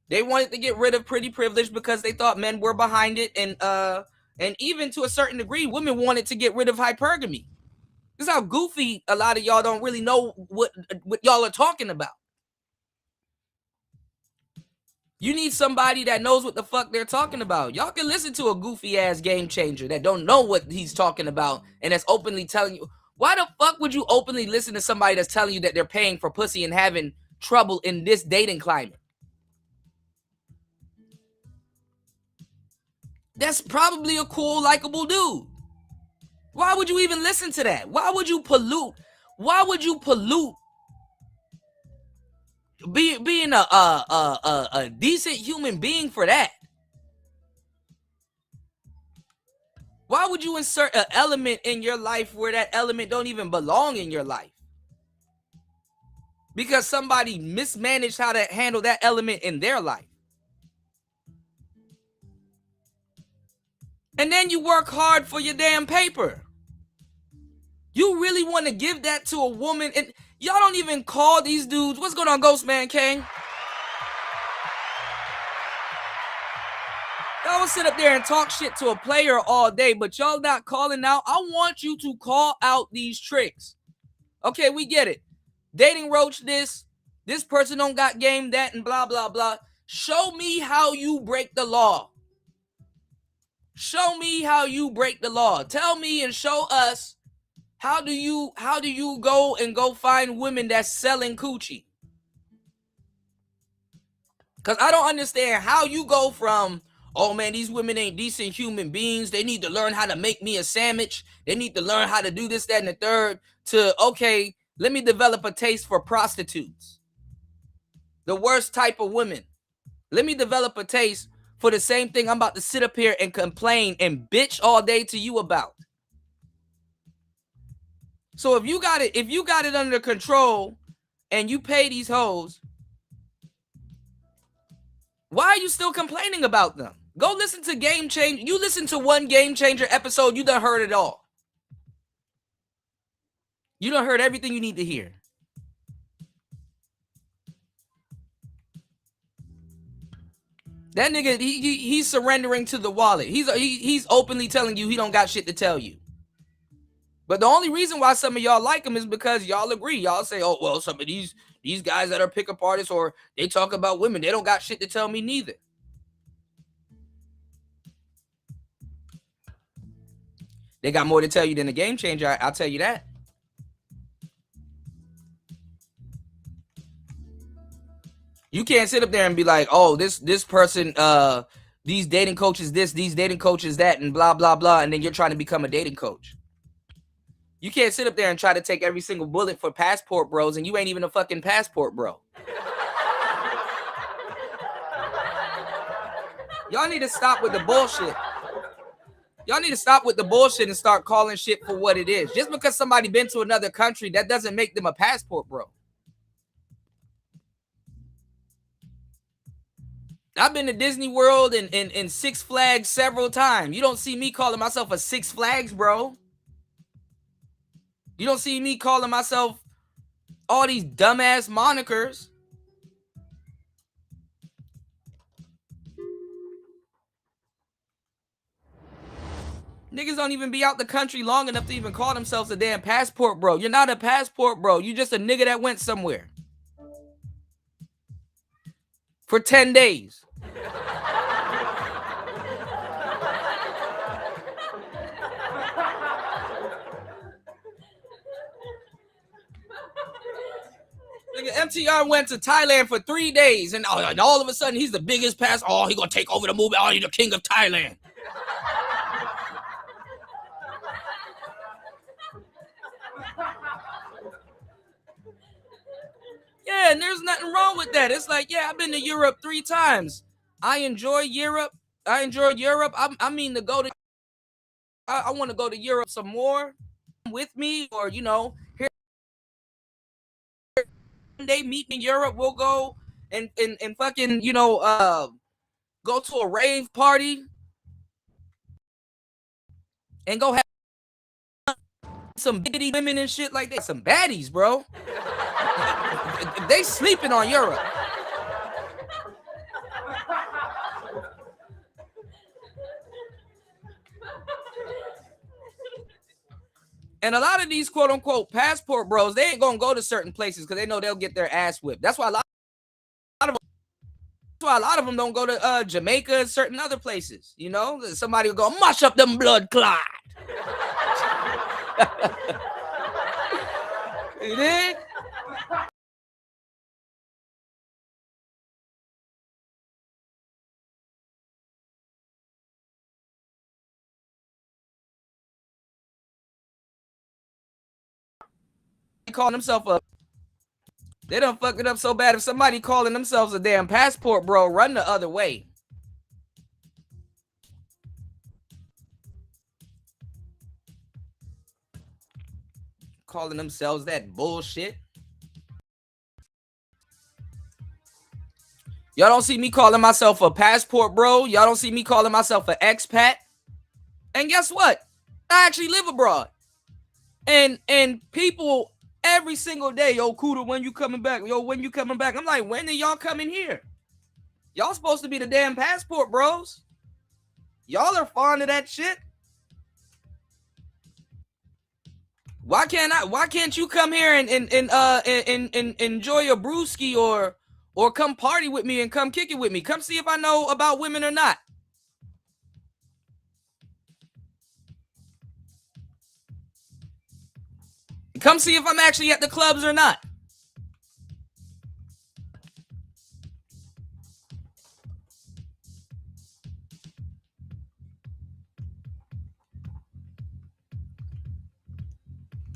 They wanted to get rid of pretty privilege because they thought men were behind it, and even to a certain degree, women wanted to get rid of hypergamy. This is how goofy a lot of y'all don't really know what y'all are talking about. You need somebody that knows what the fuck they're talking about. Y'all can listen to a goofy ass game changer that don't know what he's talking about and that's openly telling you. Why the fuck would you openly listen to somebody that's telling you that they're paying for pussy and having trouble in this dating climate? That's probably a cool, likable dude. Why would you even listen to that? Why would you pollute? Why would you pollute being a decent human being for that? Why would you insert an element in your life where that element don't even belong in your life? Because somebody mismanaged how to handle that element in their life. And then you work hard for your damn paper. You really want to give that to a woman? And y'all don't even call these dudes. What's going on, Ghostman King? Y'all will sit up there and talk shit to a player all day, but y'all not calling out. I want you to call out these tricks. Okay, we get it. Dating Roach this person don't got game that and blah, blah, blah. Show me how you break the law. Show me how you break the law. Tell me and show us how do you go find women that's selling coochie? Because I don't understand how you go from, oh man, these women ain't decent human beings. They need to learn how to make me a sandwich. They need to learn how to do this, that, and the third. To, okay, let me develop a taste for prostitutes. The worst type of women. Let me develop a taste for the same thing I'm about to sit up here and complain and bitch all day to you about. So if you got it under control and you pay these hoes, why are you still complaining about them? Go listen to Game Changer. You listen to one Game Changer episode, you done heard it all. You done heard everything you need to hear. That nigga, he's surrendering to the wallet. He's openly telling you he don't got shit to tell you. But the only reason why some of y'all like him is because y'all agree. Y'all say, oh, well, some of these guys that are pickup artists or they talk about women, they don't got shit to tell me neither. They got more to tell you than a Game Changer, I'll tell you that. You can't sit up there and be like, oh, this person, these dating coaches this, these dating coaches that, and blah, blah, blah, and then you're trying to become a dating coach. You can't sit up there and try to take every single bullet for passport bros, and you ain't even a fucking passport bro. Y'all need to stop with the bullshit. Y'all need to stop with the bullshit and start calling shit for what it is. Just because somebody been to another country, that doesn't make them a passport bro. I've been to Disney World and Six Flags several times. You don't see me calling myself a Six Flags bro. You don't see me calling myself all these dumbass monikers. Niggas don't even be out the country long enough to even call themselves a damn passport bro. You're not a passport bro. You're just a nigga that went somewhere for 10 days. FTR went to Thailand for 3 days, and all of a sudden he's the biggest pass. Oh, he gonna take over the movie. Oh, he's the king of Thailand. Yeah, and there's nothing wrong with that. It's like, yeah, I've been to Europe 3 times. I enjoy Europe. I mean, to go to. I want to go to Europe some more. With me, or here they meet me in Europe. We'll go and fucking go to a rave party and go have some bitty women and shit like that. Some baddies, bro. They sleeping on Europe. And a lot of these quote unquote passport bros, they ain't gonna go to certain places because they know they'll get their ass whipped. That's why a lot of them don't go to Jamaica and certain other places. Somebody will go mush up them blood clot. You dig? Calling themselves up. They done fuck it up so bad. If somebody calling themselves a damn passport bro, run the other way. Calling themselves that bullshit. Y'all don't see me calling myself a passport bro. Y'all don't see me calling myself an expat. And guess what? I actually live abroad. And people every single day, yo, Kuda, when you coming back? Yo, when you coming back? I'm like, when are y'all coming here? Y'all supposed to be the damn passport bros. Y'all are fond of that shit. Why can't you come here and enjoy a brewski or come party with me and come kick it with me? Come see if I know about women or not. Come see if I'm actually at the clubs or not.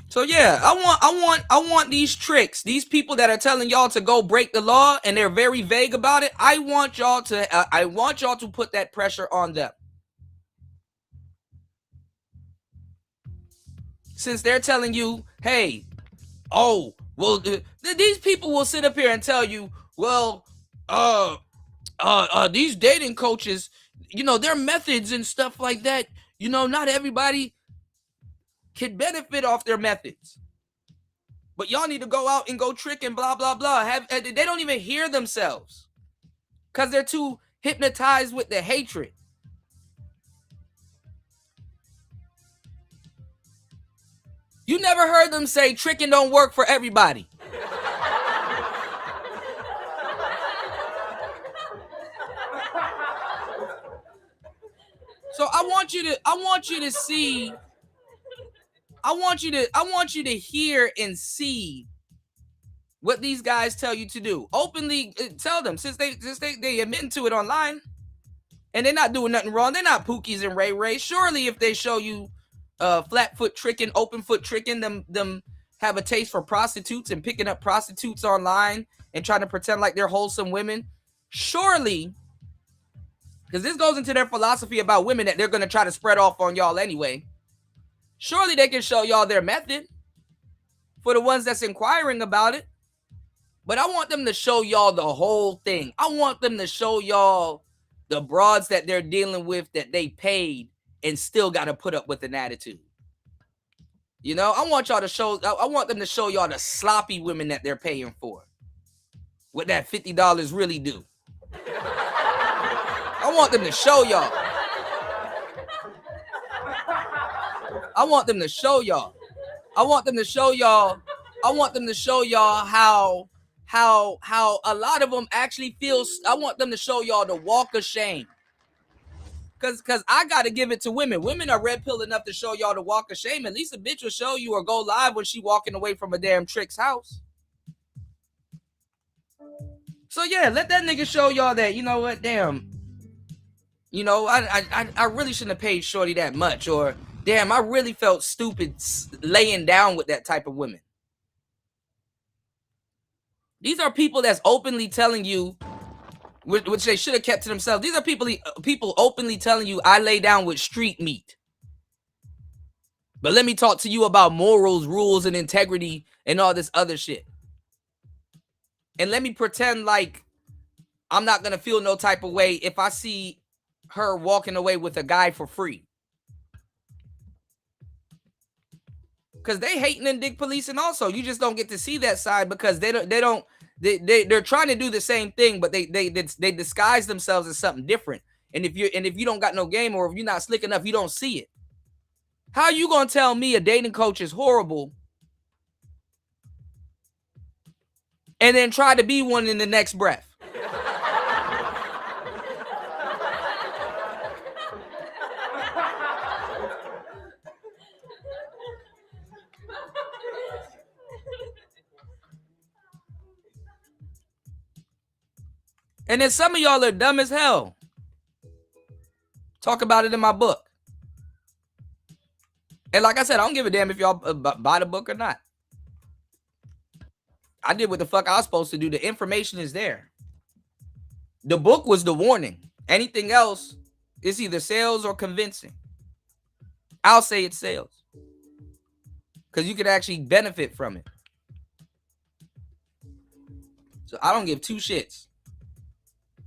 So yeah, I want these tricks. These people that are telling y'all to go break the law and they're very vague about it. I want y'all to put that pressure on them. Since they're telling you, hey, oh, well, these people will sit up here and tell you, well, these dating coaches, their methods and stuff like that, not everybody can benefit off their methods. But y'all need to go out and go trick and blah, blah, blah. They don't even hear themselves because they're too hypnotized with the hatred. You never heard them say tricking don't work for everybody. So I want you to see. I want you to hear and see what these guys tell you to do. Openly tell them, since they admit to it online, and they're not doing nothing wrong. They're not Pookies and Ray Ray. Surely, if they show you flat foot tricking, open foot tricking, them have a taste for prostitutes and picking up prostitutes online and trying to pretend like they're wholesome women. Surely, because this goes into their philosophy about women that they're going to try to spread off on y'all anyway. Surely they can show y'all their method for the ones that's inquiring about it. But I want them to show y'all the whole thing. I want them to show y'all the broads that they're dealing with that they paid and still got to put up with an attitude. I want them to show y'all the sloppy women that they're paying for. What that $50 really do. I want them to show y'all. I want them to show y'all how a lot of them actually feel. I want them to show y'all the walk of shame. Cause I gotta give it to women. Women are red pill enough to show y'all the walk of shame. At least a bitch will show you or go live when she walking away from a damn trick's house. So yeah, let that nigga show y'all that, you know what, damn, you know, I really shouldn't have paid Shorty that much, or damn, I really felt stupid laying down with that type of women. These are people that's openly telling you, which they should have kept to themselves. These are people openly telling you, I lay down with street meat. But let me talk to you about morals, rules, and integrity and all this other shit. And let me pretend like I'm not going to feel no type of way if I see her walking away with a guy for free. Because they hating and dick policing also. You just don't get to see that side because they're trying to do the same thing, but they disguise themselves as something different. And if you don't got no game, or if you're not slick enough, you don't see it. How are you gonna tell me a dating coach is horrible and then try to be one in the next breath? And then some of y'all are dumb as hell. Talk about it in my book. And like I said, I don't give a damn if y'all buy the book or not. I did what the fuck I was supposed to do. The information is there. The book was the warning. Anything else is either sales or convincing. I'll say it's sales. Because you could actually benefit from it. So I don't give two shits.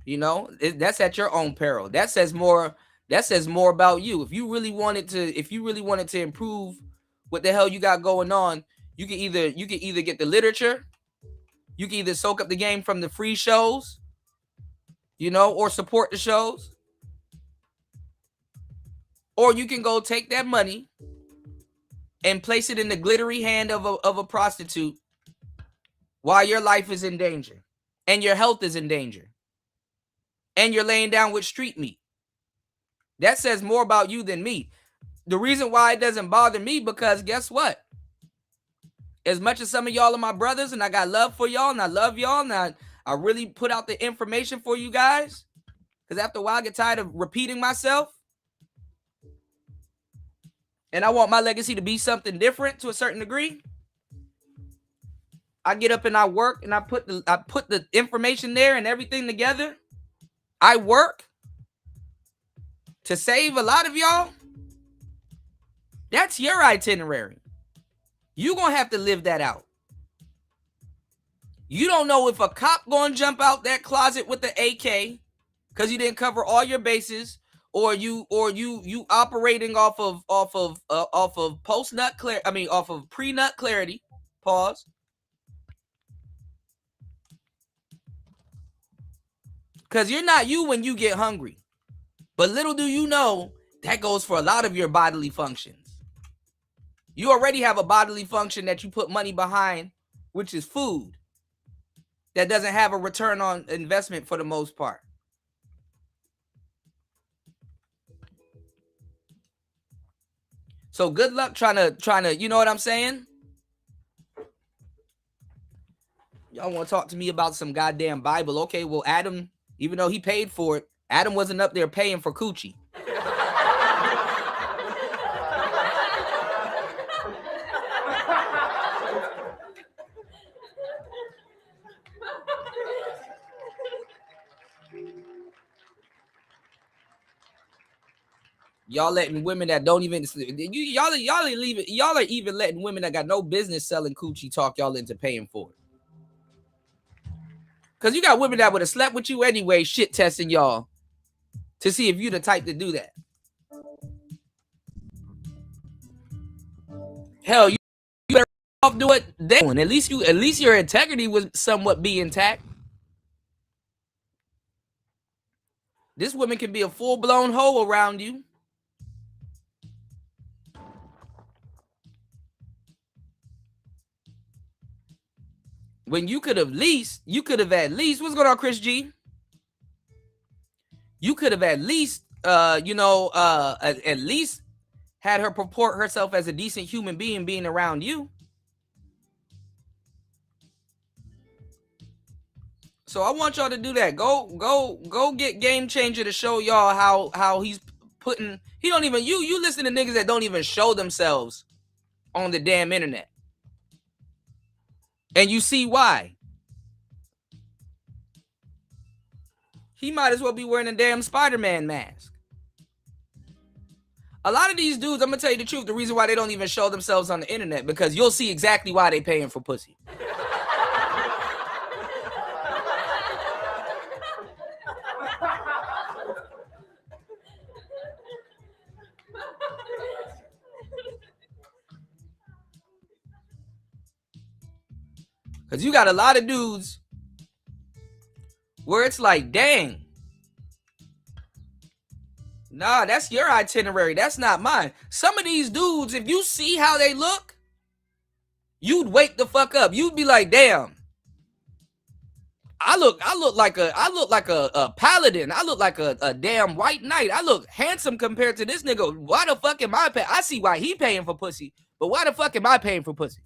You know, that's at your own peril. That says more about you. If you really wanted to improve what the hell you got going on, you can either get the literature, you can either soak up the game from the free shows, you know, or support the shows, or you can go take that money and place it in the glittery hand of a prostitute while your life is in danger and your health is in danger and you're laying down with street meat. That says more about you than me. The reason why it doesn't bother me, because guess what? As much as some of y'all are my brothers and I got love for y'all and I love y'all and I really put out the information for you guys, because after a while I get tired of repeating myself and I want my legacy to be something different to a certain degree. I get up and I work and I put the information there and everything together. I work to save a lot of y'all. That's your itinerary. You're going to have to live that out. You don't know if a cop going to jump out that closet with the AK because you didn't cover all your bases, or you operating off of post-nut clarity. I mean, off of pre-nut clarity. Pause. Because you're not you when you get hungry. But little do you know, that goes for a lot of your bodily functions. You already have a bodily function that you put money behind, which is food, that doesn't have a return on investment for the most part. So good luck trying to, you know what I'm saying? Y'all want to talk to me about some goddamn Bible? Okay, well, Adam, even though he paid for it, Adam wasn't up there paying for coochie. Y'all letting women that don't even y'all are even letting women that got no business selling coochie talk y'all into paying for it. Because you got women that would have slept with you anyway, shit testing y'all to see if you the type to do that. Hell, you better off do it then. At least your integrity would somewhat be intact. This woman can be a full-blown hoe around you. When you could have at least, what's going on, Chris G? You could have at least, at least had her purport herself as a decent human being around you. So I want y'all to do that. Go get Game Changer to show y'all how he's putting. He don't even you listen to niggas that don't even show themselves on the damn internet, and you see why. He might as well be wearing a damn Spider-Man mask. A lot of these dudes, I'm gonna tell you the truth, the reason why they don't even show themselves on the internet, because you'll see exactly why they paying for pussy. Because you got a lot of dudes where it's like, dang, nah, that's your itinerary. That's not mine. Some of these dudes, if you see how they look, you'd wake the fuck up. You'd be like, damn, I look like a paladin. I look like a damn white knight. I look handsome compared to this nigga. Why the fuck am I paying? I see why he paying for pussy, but why the fuck am I paying for pussy?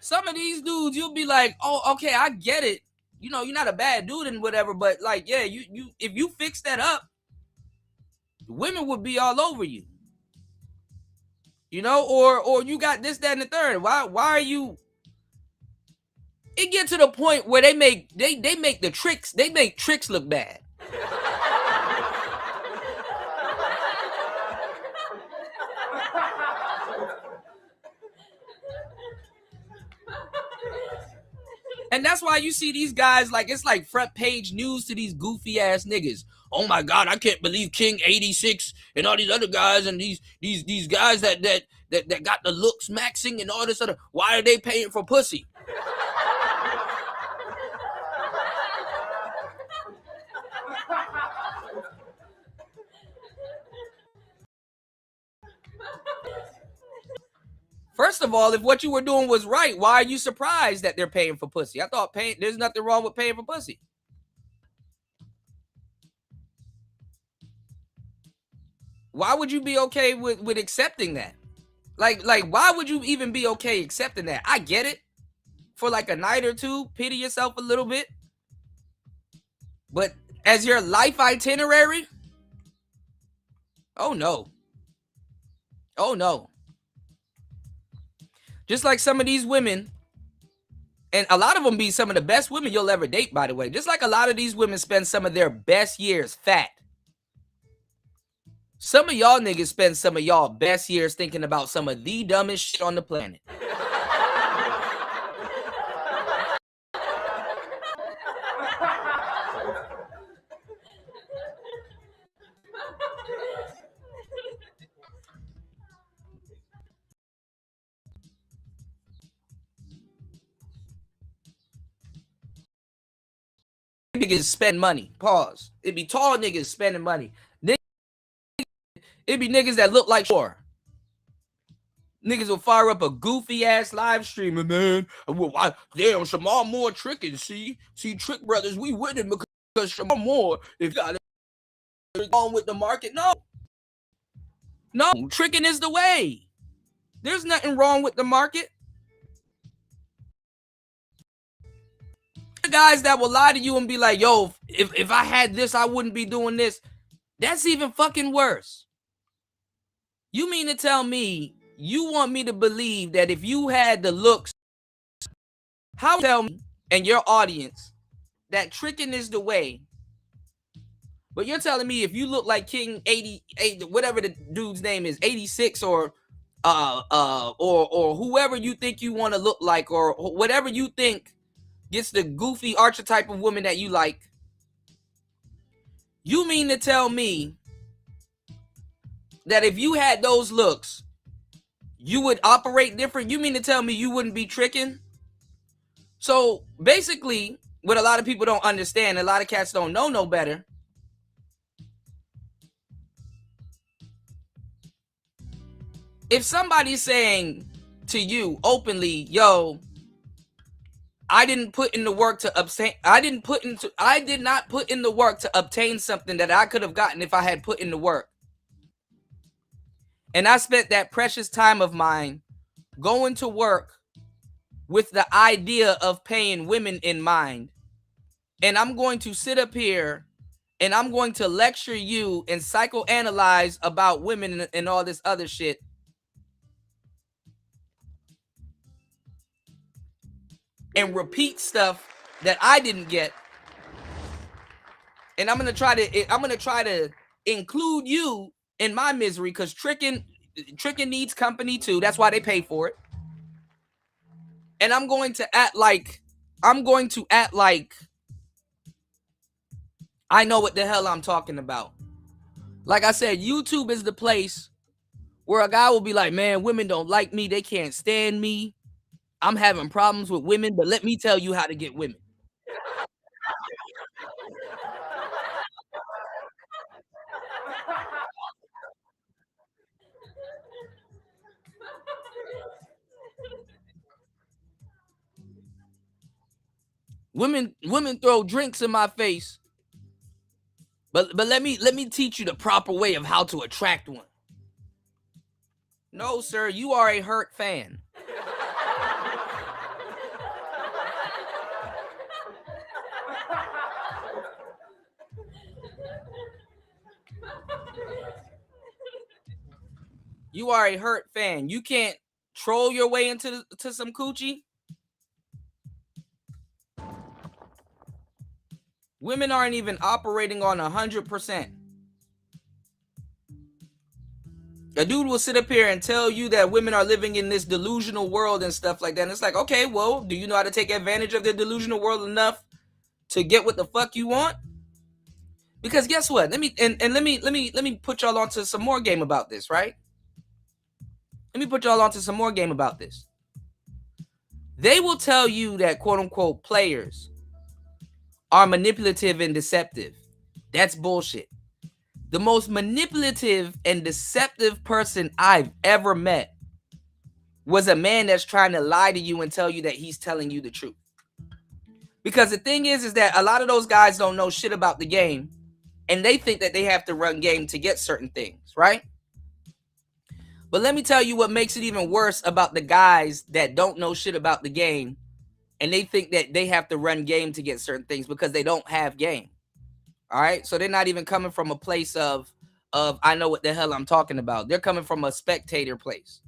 Some of these dudes, you'll be like, oh, okay, I get it. You know, you're not a bad dude and whatever, but like, yeah, you if you fix that up, women would be all over you. You know, or you got this, that, and the third. Why are you? It gets to the point where they make the tricks, they make tricks look bad. And that's why you see these guys, like, it's like front page news to these goofy ass niggas. Oh my God, I can't believe King 86 and all these other guys and these guys that got the looks maxing and all this other. Why are they paying for pussy? First of all, if what you were doing was right, why are you surprised that they're paying for pussy? I thought there's nothing wrong with paying for pussy. Why would you be okay with accepting that? Like, why would you even be okay accepting that? I get it. For like a night or two, pity yourself a little bit. But as your life itinerary? Oh no. Oh no. Just like some of these women, and a lot of them be some of the best women you'll ever date, by the way. Just like a lot of these women spend some of their best years fat. Some of y'all niggas spend some of y'all best years thinking about some of the dumbest shit on the planet. Niggas spend money. Pause. It be tall niggas spending money. It be niggas that look like sure. Niggas will fire up a goofy ass live stream, and man, damn, Shamar Moore tricking. See, Trick Brothers, we winning because Shamar Moore, if got on with the market, no, tricking is the way. There's nothing wrong with the market. The guys that will lie to you and be like, yo, if I had this, I wouldn't be doing this. That's even fucking worse. You mean to tell me you want me to believe that if you had the looks, how tell me and your audience that tricking is the way? But you're telling me if you look like King 88, whatever the dude's name is, 86 or whoever you think you want to look like, or whatever you think gets the goofy archetype of woman that you like, you mean to tell me that if you had those looks, you would operate different? You mean to tell me you wouldn't be tricking? So basically, what a lot of people don't understand, a lot of cats don't know no better. If somebody's saying to you openly, yo, I didn't put in the work to obtain. I did not put in the work to obtain something that I could have gotten if I had put in the work. And I spent that precious time of mine going to work with the idea of paying women in mind. And I'm going to sit up here and I'm going to lecture you and psychoanalyze about women and all this other shit. And repeat stuff that I didn't get. And I'm gonna try to include you in my misery, because tricking needs company too. That's why they pay for it. And I'm going to act like I know what the hell I'm talking about. Like I said, YouTube is the place where a guy will be like, man, women don't like me. They can't stand me. I'm having problems with women, but let me tell you how to get women. Women throw drinks in my face. But let me teach you the proper way of how to attract one. No, sir, you are a hurt fan. You are a hurt fan. You can't troll your way into some coochie. Women aren't even operating on 100%. A dude will sit up here and tell you that women are living in this delusional world and stuff like that. And it's like, okay, well, do you know how to take advantage of the delusional world enough to get what the fuck you want? Because guess what? Let me put y'all onto some more game about this, right? Let me put y'all onto some more game about this. They will tell you that quote unquote players are manipulative and deceptive. That's bullshit. The most manipulative and deceptive person I've ever met was a man that's trying to lie to you and tell you that he's telling you the truth. Because the thing is that a lot of those guys don't know shit about the game, and they think that they have to run game to get certain things, right? But let me tell you what makes it even worse about the guys that don't know shit about the game, and they think that they have to run game to get certain things because they don't have game. All right, so they're not even coming from a place of I know what the hell I'm talking about. They're coming from a spectator place,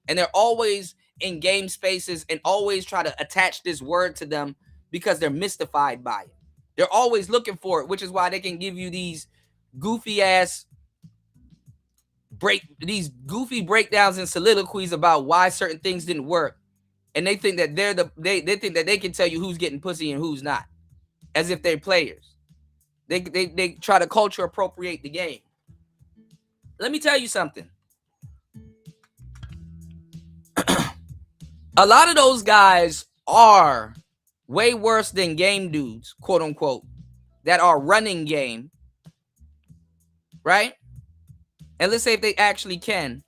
and they're always in game spaces and always try to attach this word to them because they're mystified by it. They're always looking for it, which is why they can give you these goofy breakdowns and soliloquies about why certain things didn't work, and they think that they think that they can tell you who's getting pussy and who's not, as if they're players. They try to culture appropriate the game. Let me tell you something. A lot of those guys are way worse than game dudes, quote unquote, that are running game, right? And let's say if they actually can.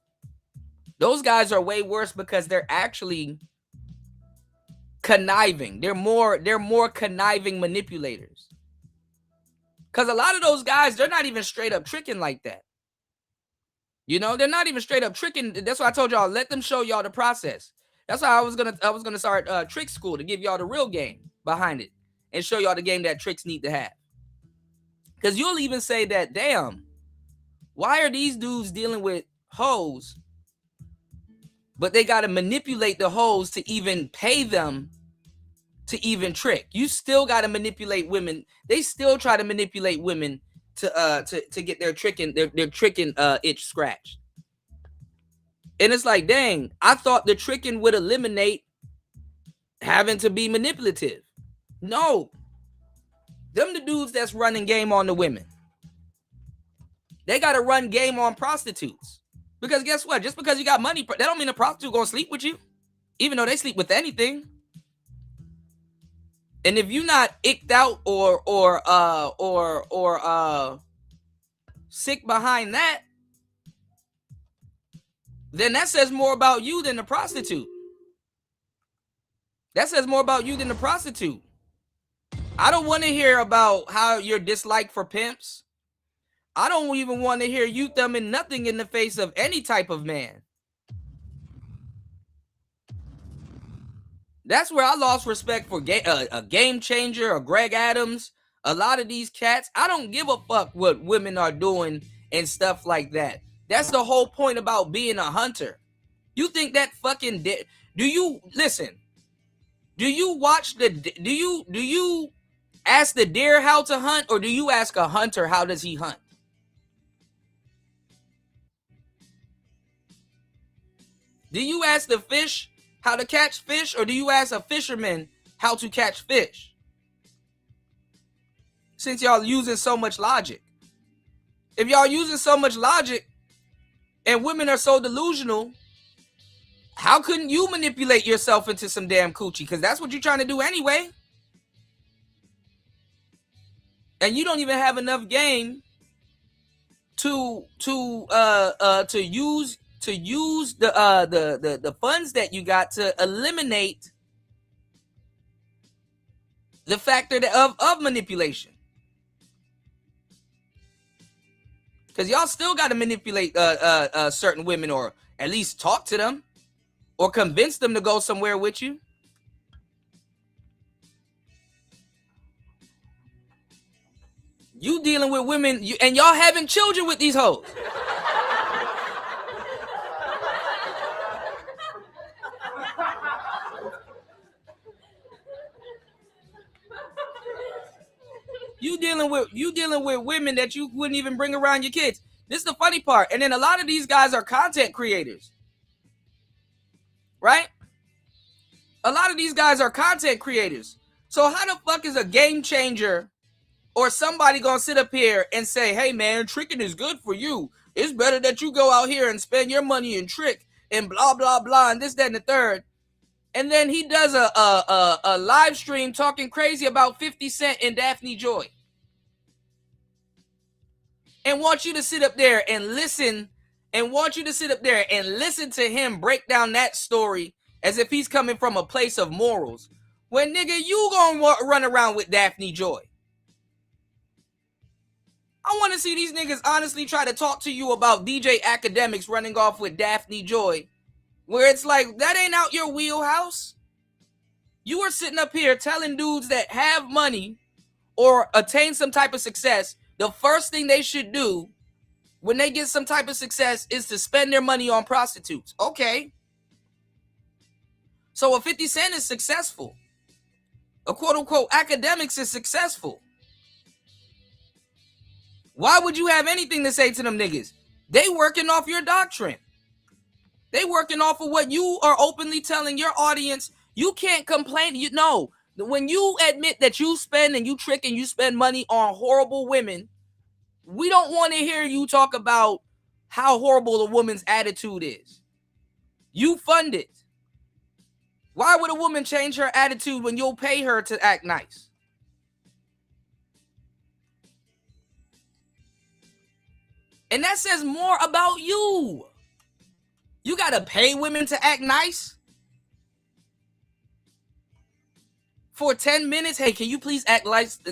Those guys are way worse because they're actually conniving. They're more conniving manipulators. Because a lot of those guys, they're not even straight up tricking like that. You know, they're not even straight up tricking. That's why I told y'all, let them show y'all the process. That's why I was gonna start trick school to give y'all the real game behind it and show y'all the game that tricks need to have. Because you'll even say that, damn, why are these dudes dealing with hoes, but they got to manipulate the hoes to even pay them to even trick? You still got to manipulate women. They still try to manipulate women to get their tricking itch scratched. And it's like, dang, I thought the tricking would eliminate having to be manipulative. No. Them the dudes that's running game on the women. They got to run game on prostitutes. Because guess what? Just because you got money, that don't mean a prostitute gonna sleep with you. Even though they sleep with anything. And if you're not icked out or sick behind that, then that says more about you than the prostitute. That says more about you than the prostitute. I don't want to hear about how you're disliked for pimps. I don't even want to hear you thumbing nothing in the face of any type of man. That's where I lost respect for a Game Changer, or Greg Adams. A lot of these cats, I don't give a fuck what women are doing and stuff like that. That's the whole point about being a hunter. You think that fucking do you listen? Do you watch the do you ask the deer how to hunt, or do you ask a hunter how does he hunt? Do you ask the fish how to catch fish, or do you ask a fisherman how to catch fish? Since y'all using so much logic. If y'all using so much logic and women are so delusional, how couldn't you manipulate yourself into some damn coochie? Because that's what you're trying to do anyway. And you don't even have enough game to use the funds that you got to eliminate the factor of manipulation. Because y'all still got to manipulate certain women, or at least talk to them, or convince them to go somewhere with you. You dealing with women, and y'all having children with these hoes. You dealing with women that you wouldn't even bring around your kids. This is the funny part. And then a lot of these guys are content creators. Right? A lot of these guys are content creators. So how the fuck is a Game Changer or somebody gonna sit up here and say, hey man, tricking is good for you. It's better that you go out here and spend your money and trick and blah blah blah and this, that, and the third. And then he does a live stream talking crazy about 50 Cent and Daphne Joy. And want you to sit up there and listen, to him break down that story as if he's coming from a place of morals. When nigga, you gonna run around with Daphne Joy. I want to see these niggas honestly try to talk to you about DJ Academics running off with Daphne Joy, where it's like, that ain't out your wheelhouse. You are sitting up here telling dudes that have money or attain some type of success, the first thing they should do when they get some type of success is to spend their money on prostitutes. Okay. So a 50 Cent is successful. A quote-unquote Academics is successful. Why would you have anything to say to them niggas? They working off your doctrine. They working off of what you are openly telling your audience. You can't complain. You know, when you admit that you spend and you trick and you spend money on horrible women, we don't want to hear you talk about how horrible a woman's attitude is. You fund it. Why would a woman change her attitude when you'll pay her to act nice? And that says more about you. You got to pay women to act nice? For 10 minutes? Hey, can you please act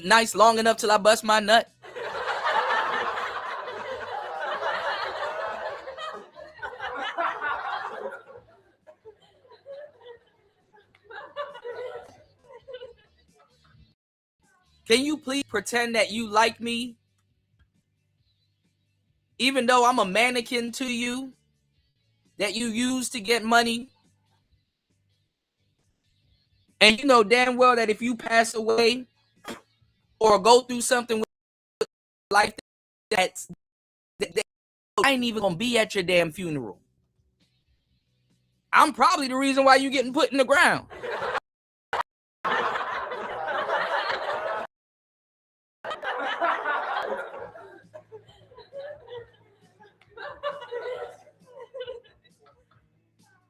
nice long enough till I bust my nut? Can you please pretend that you like me? Even though I'm a mannequin to you that you use to get money. And you know damn well that if you pass away or go through something with life that I ain't even gonna be at your damn funeral. I'm probably the reason why you getting put in the ground.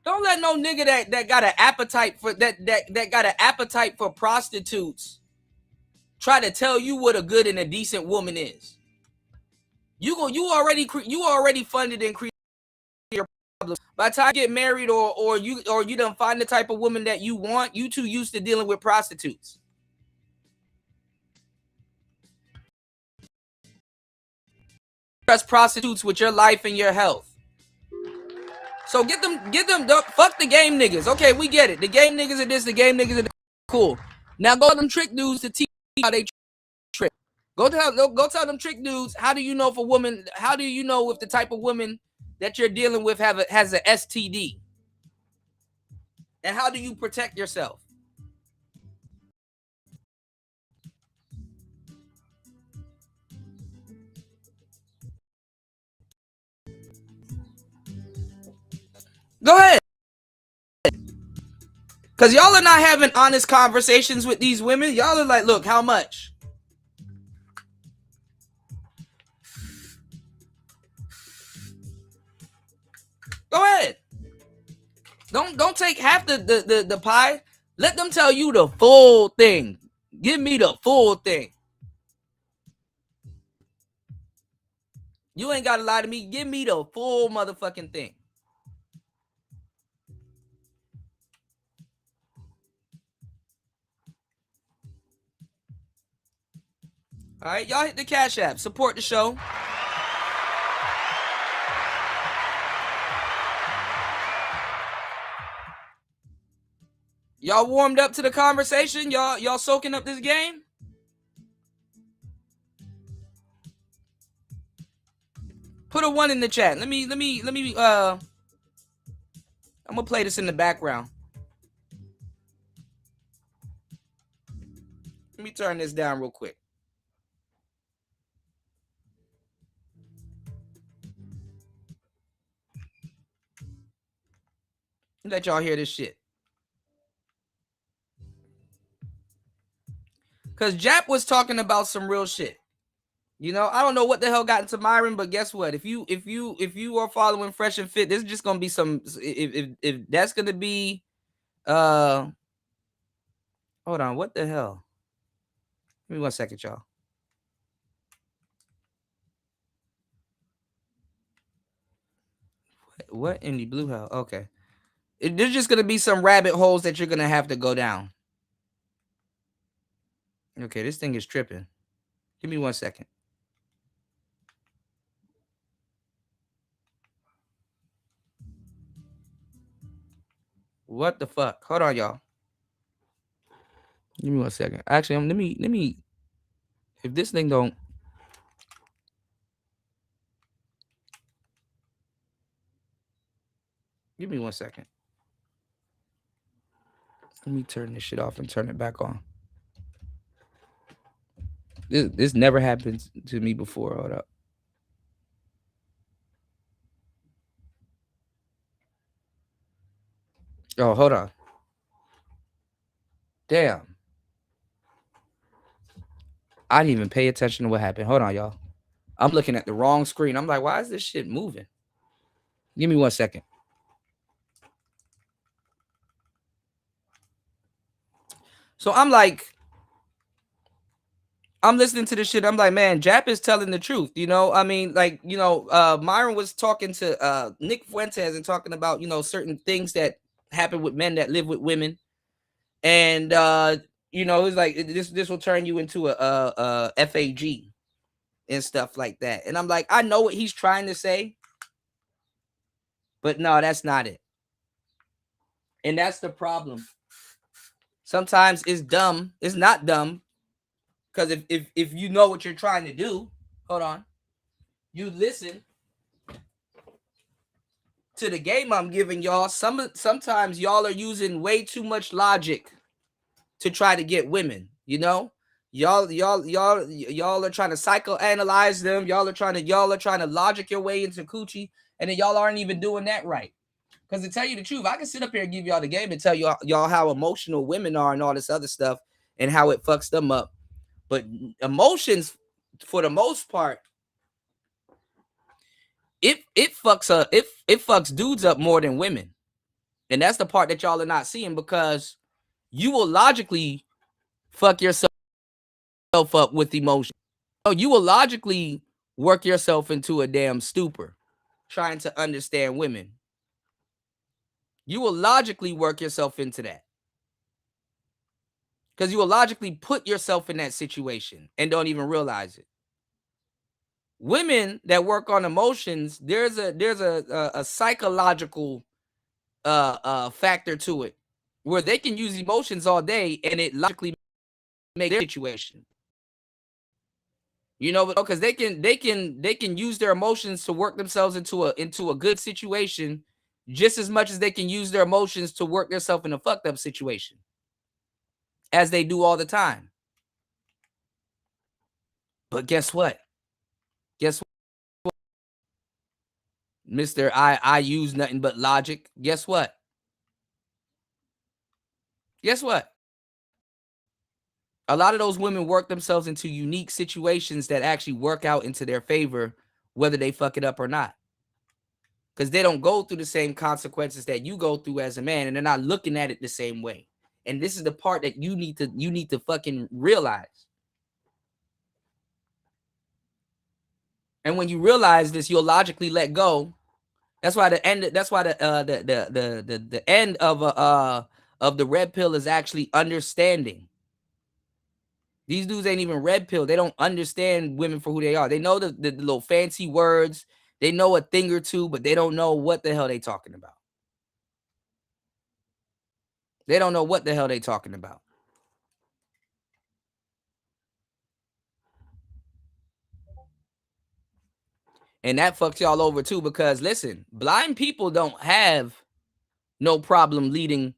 Don't let no nigga that got an appetite for that got an appetite for prostitutes try to tell you what a good and a decent woman is. You already funded and created your By the time you get married or you don't find the type of woman that you want, you too used to dealing with prostitutes. Trust prostitutes with your life and your health. So get them, fuck the game niggas. Okay, we get it. The game niggas are this, the game niggas are that. Cool. Now go to them trick dudes to teach how they trick. Go tell them trick dudes, how do you know if a woman, how do you know if the type of woman that you're dealing with has an STD? And how do you protect yourself? Go ahead. Because y'all are not having honest conversations with these women. Y'all are like, look, how much? Go ahead. Don't take half the pie. Let them tell you the full thing. Give me the full thing. You ain't got to lie to me. Give me the full motherfucking thing. All right, y'all hit the Cash App. Support the show. Y'all warmed up to the conversation? Y'all soaking up this game? Put a 1 in the chat. Let me I'm gonna play this in the background. Let me turn this down real quick. Let y'all hear this shit. Cause Jap was talking about some real shit. You know, I don't know what the hell got into Myron, but guess what? If you are following Fresh and Fit, this is just gonna be some. If that's gonna be, hold on, what the hell? Give me 1 second, y'all. What in the blue hell? Okay, there's just gonna be some rabbit holes that you're gonna have to go down. Okay, this thing is tripping. Give me 1 second. What the fuck? Hold on, y'all. Give me 1 second. Actually, let me. If this thing don't. Give me 1 second. Let me turn this shit off and turn it back on. This never happened to me before. Hold up. Oh, hold on. Damn. I didn't even pay attention to what happened. Hold on, y'all. I'm looking at the wrong screen. I'm like, why is this shit moving? Give me 1 second. So I'm like, I'm listening to this shit. I'm like, man, Jap is telling the truth. You know, I mean, like, you know, Myron was talking to Nick Fuentes and talking about, you know, certain things that happen with men that live with women. And, you know, it's like, this will turn you into a FAG and stuff like that. And I'm like, I know what he's trying to say, but no, that's not it. And that's the problem. Sometimes it's dumb. It's not dumb. Because if you know what you're trying to do, hold on, you listen to the game I'm giving y'all. Sometimes y'all are using way too much logic to try to get women. You know, y'all are trying to psychoanalyze them. Y'all are trying to logic your way into coochie, and then y'all aren't even doing that right. Because to tell you the truth, I can sit up here and give y'all the game and tell y'all how emotional women are and all this other stuff and how it fucks them up. But emotions, for the most part, it fucks dudes up more than women. And that's the part that y'all are not seeing, because you will logically fuck yourself up with emotion. You will logically work yourself into a damn stupor trying to understand women. You will logically work yourself into that. Because you will logically put yourself in that situation and don't even realize it. Women that work on emotions, there's a psychological factor to it, where they can use emotions all day and it logically makes their situation. You know, because they can use their emotions to work themselves into a good situation just as much as they can use their emotions to work themselves in a fucked up situation, as they do all the time. But guess what? Guess what? Mr. I use nothing but logic. Guess what? Guess what? A lot of those women work themselves into unique situations that actually work out into their favor, whether they fuck it up or not. Because they don't go through the same consequences that you go through as a man, and they're not looking at it the same way. And this is the part that you need to fucking realize. And when you realize this, you'll logically let go. That's why the end of the red pill is actually understanding. These dudes ain't even red pill. They don't understand women for who they are. They know the little fancy words. They know a thing or two, but they don't know what the hell they talking about. They don't know what the hell they talking about. And that fucks y'all over too, because listen, blind people don't have no problem leading.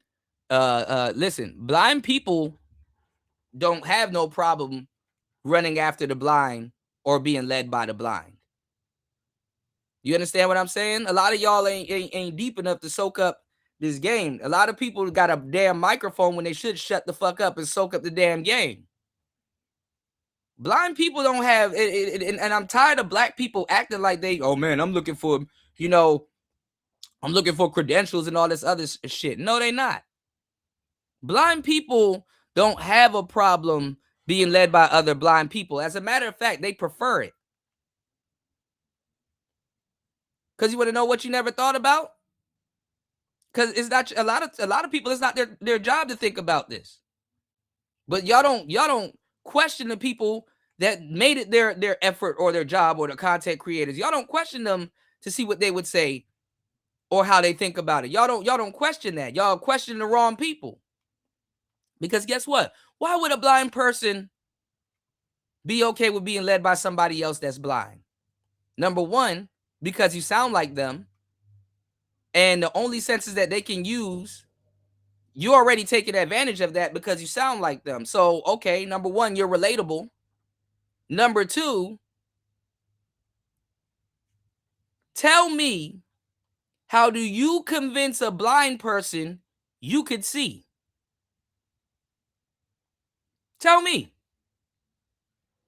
Listen, blind people don't have no problem running after the blind or being led by the blind. You understand what I'm saying? A lot of y'all ain't deep enough to soak up this game. A lot of people got a damn microphone when they should shut the fuck up and soak up the damn game. Blind people don't have it, and I'm tired of black people acting like they, oh man, I'm looking for, I'm looking for credentials and all this other shit. No, they not. Blind people don't have a problem being led by other blind people. As a matter of fact, they prefer it. Because you want to know what you never thought about? Because it's not a lot of people, it's not their job to think about this. But y'all don't question the people that made it their effort or their job, or the content creators. Y'all don't question them to see what they would say or how they think about it. Y'all don't question that. Y'all question the wrong people. Because guess what? Why would a blind person be okay with being led by somebody else that's blind? Number one, because you sound like them. And the only senses that they can use, you're already taking advantage of that because you sound like them. So, okay, number one, you're relatable. Number two, tell me, how do you convince a blind person you could see? Tell me.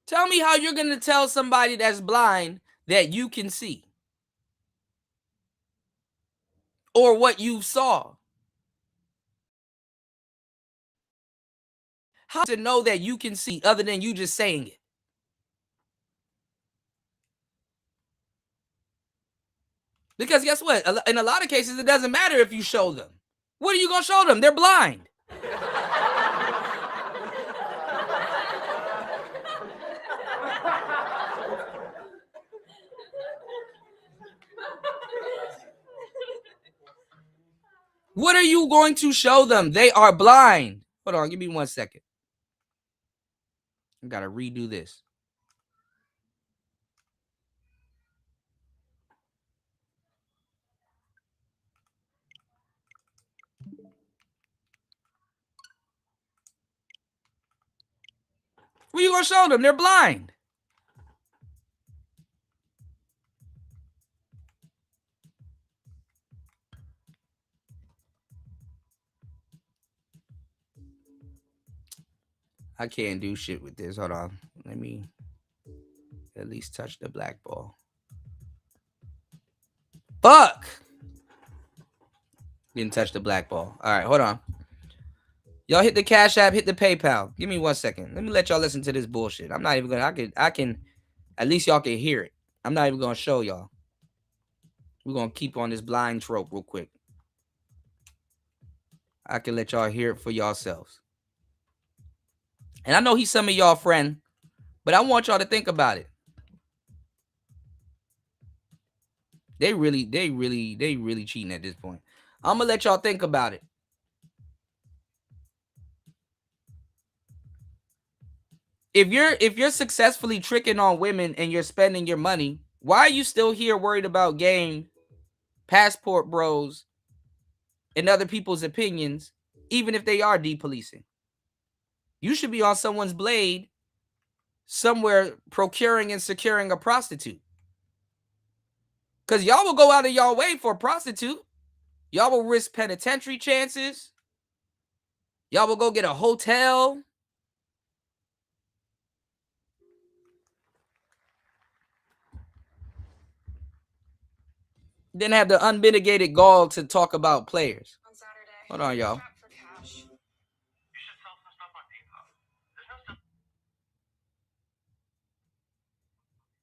Tell me how you're going to tell somebody that's blind that you can see, or what you saw. How to know that you can see other than you just saying it? Because guess what? In a lot of cases, it doesn't matter if you show them. What are you going to show them? They're blind. What are you going to show them? They are blind. Hold on, give me 1 second. I got to redo this. What are you going to show them? They're blind. I can't do shit with this. Hold on. Let me at least touch the black ball. Fuck! Didn't touch the black ball. All right, hold on. Y'all hit the Cash App, hit the PayPal. Give me 1 second. Let me let y'all listen to this bullshit. I'm not even gonna, I can, at least y'all can hear it. I'm not even gonna show y'all. We're gonna keep on this blind trope real quick. I can let y'all hear it for yourselves. And I know he's some of y'all friend, but I want y'all to think about it. They really cheating at this point. I'm gonna let y'all think about it. If you're successfully tricking on women and you're spending your money, why are you still here worried about game, passport bros, and other people's opinions, even if they are depolicing? You should be on someone's blade somewhere procuring and securing a prostitute. Because y'all will go out of y'all way for a prostitute. Y'all will risk penitentiary chances. Y'all will go get a hotel. Then have the unmitigated gall to talk about players. Hold on, y'all.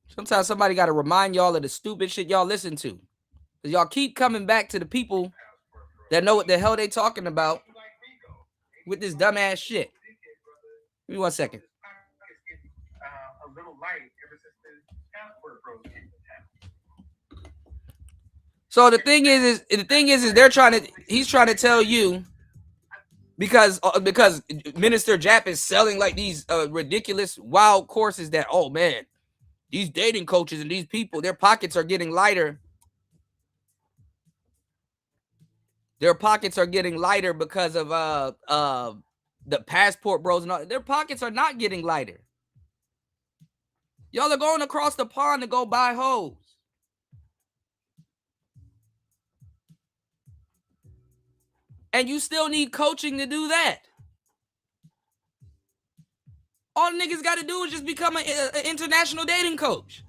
Sometimes somebody got to remind y'all of the stupid shit y'all listen to. Because y'all keep coming back to the people that know what the hell they talking about with this dumbass shit. Give me 1 second. A little light ever since the passport bros came to town. So the thing is he's trying to tell you because Minister Jap is selling like these ridiculous wild courses that, oh man, these dating coaches and these people, their pockets are getting lighter. Their pockets are getting lighter because of the passport bros and all. Their pockets are not getting lighter. Y'all are going across the pond to go buy hoes. And you still need coaching to do that. All the niggas got to do is just become an international dating coach.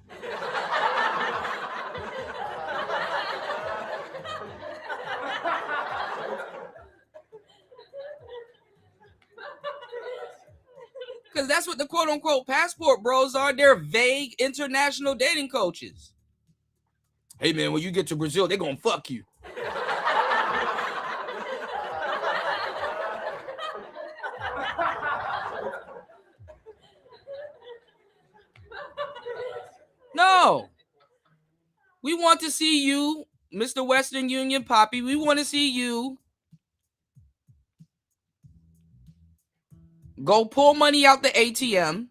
Because that's what the quote-unquote passport bros are. They're vague international dating coaches. Hey, man, when you get to Brazil, they're going to fuck you. No. We want to see you, Mr. Western Union Poppy. We want to see you go pull money out the ATM.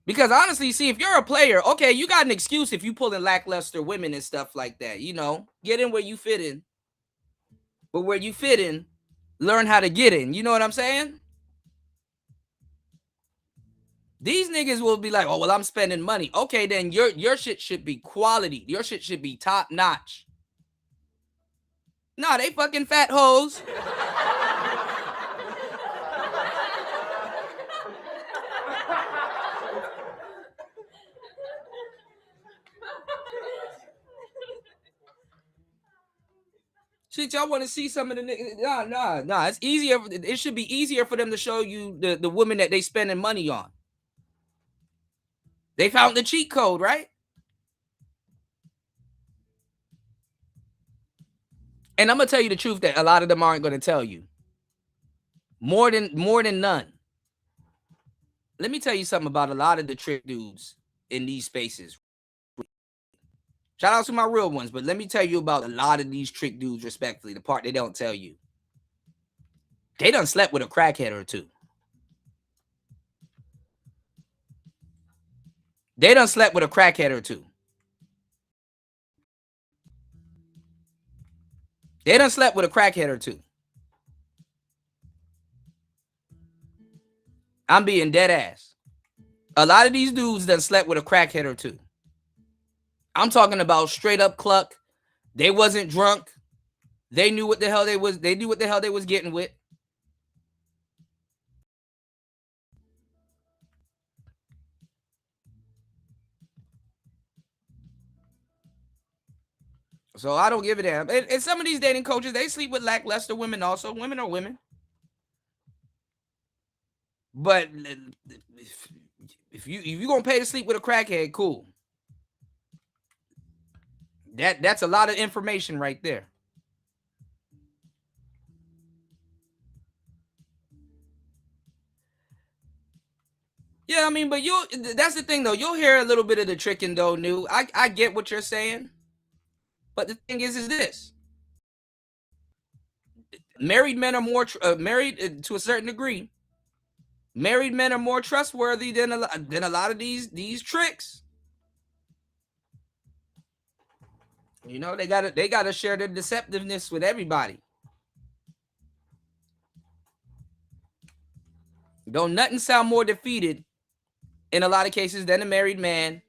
Because honestly, see, if you're a player, okay, you got an excuse if you pulling lackluster women and stuff like that. You know, get in where you fit in. But where you fit in, learn how to get in. You know what I'm saying? These niggas will be like, oh, well, I'm spending money. Okay, then your shit should be quality. Your shit should be top notch. Nah, they fucking fat hoes. Shit, y'all want to see some of the niggas? Nah. It's easier. It should be easier for them to show you the women that they spending money on. They found the cheat code, right? And I'm gonna tell you the truth that a lot of them aren't gonna tell you. More than none. Let me tell you something about a lot of the trick dudes in these spaces. Shout out to my real ones, but let me tell you about a lot of these trick dudes respectfully, the part they don't tell you. They done slept with a crackhead or two. They done slept with a crackhead or two. They done slept with a crackhead or two. I'm being dead ass. A lot of these dudes done slept with a crackhead or two. I'm talking about straight up cluck. They wasn't drunk. They knew what the hell they knew what the hell they was getting with. So I don't give a damn. And some of these dating coaches, they sleep with lackluster women also. Women are women. But if you're gonna pay to sleep with a crackhead, cool. That's a lot of information right there. Yeah, I mean, but that's the thing though. You'll hear a little bit of the tricking though, New. I get what you're saying. But the thing is this. Married men are more married to a certain degree. Married men are more trustworthy than a lot of these tricks. You know, they gotta share their deceptiveness with everybody. Don't nothing sound more defeated in a lot of cases than a married man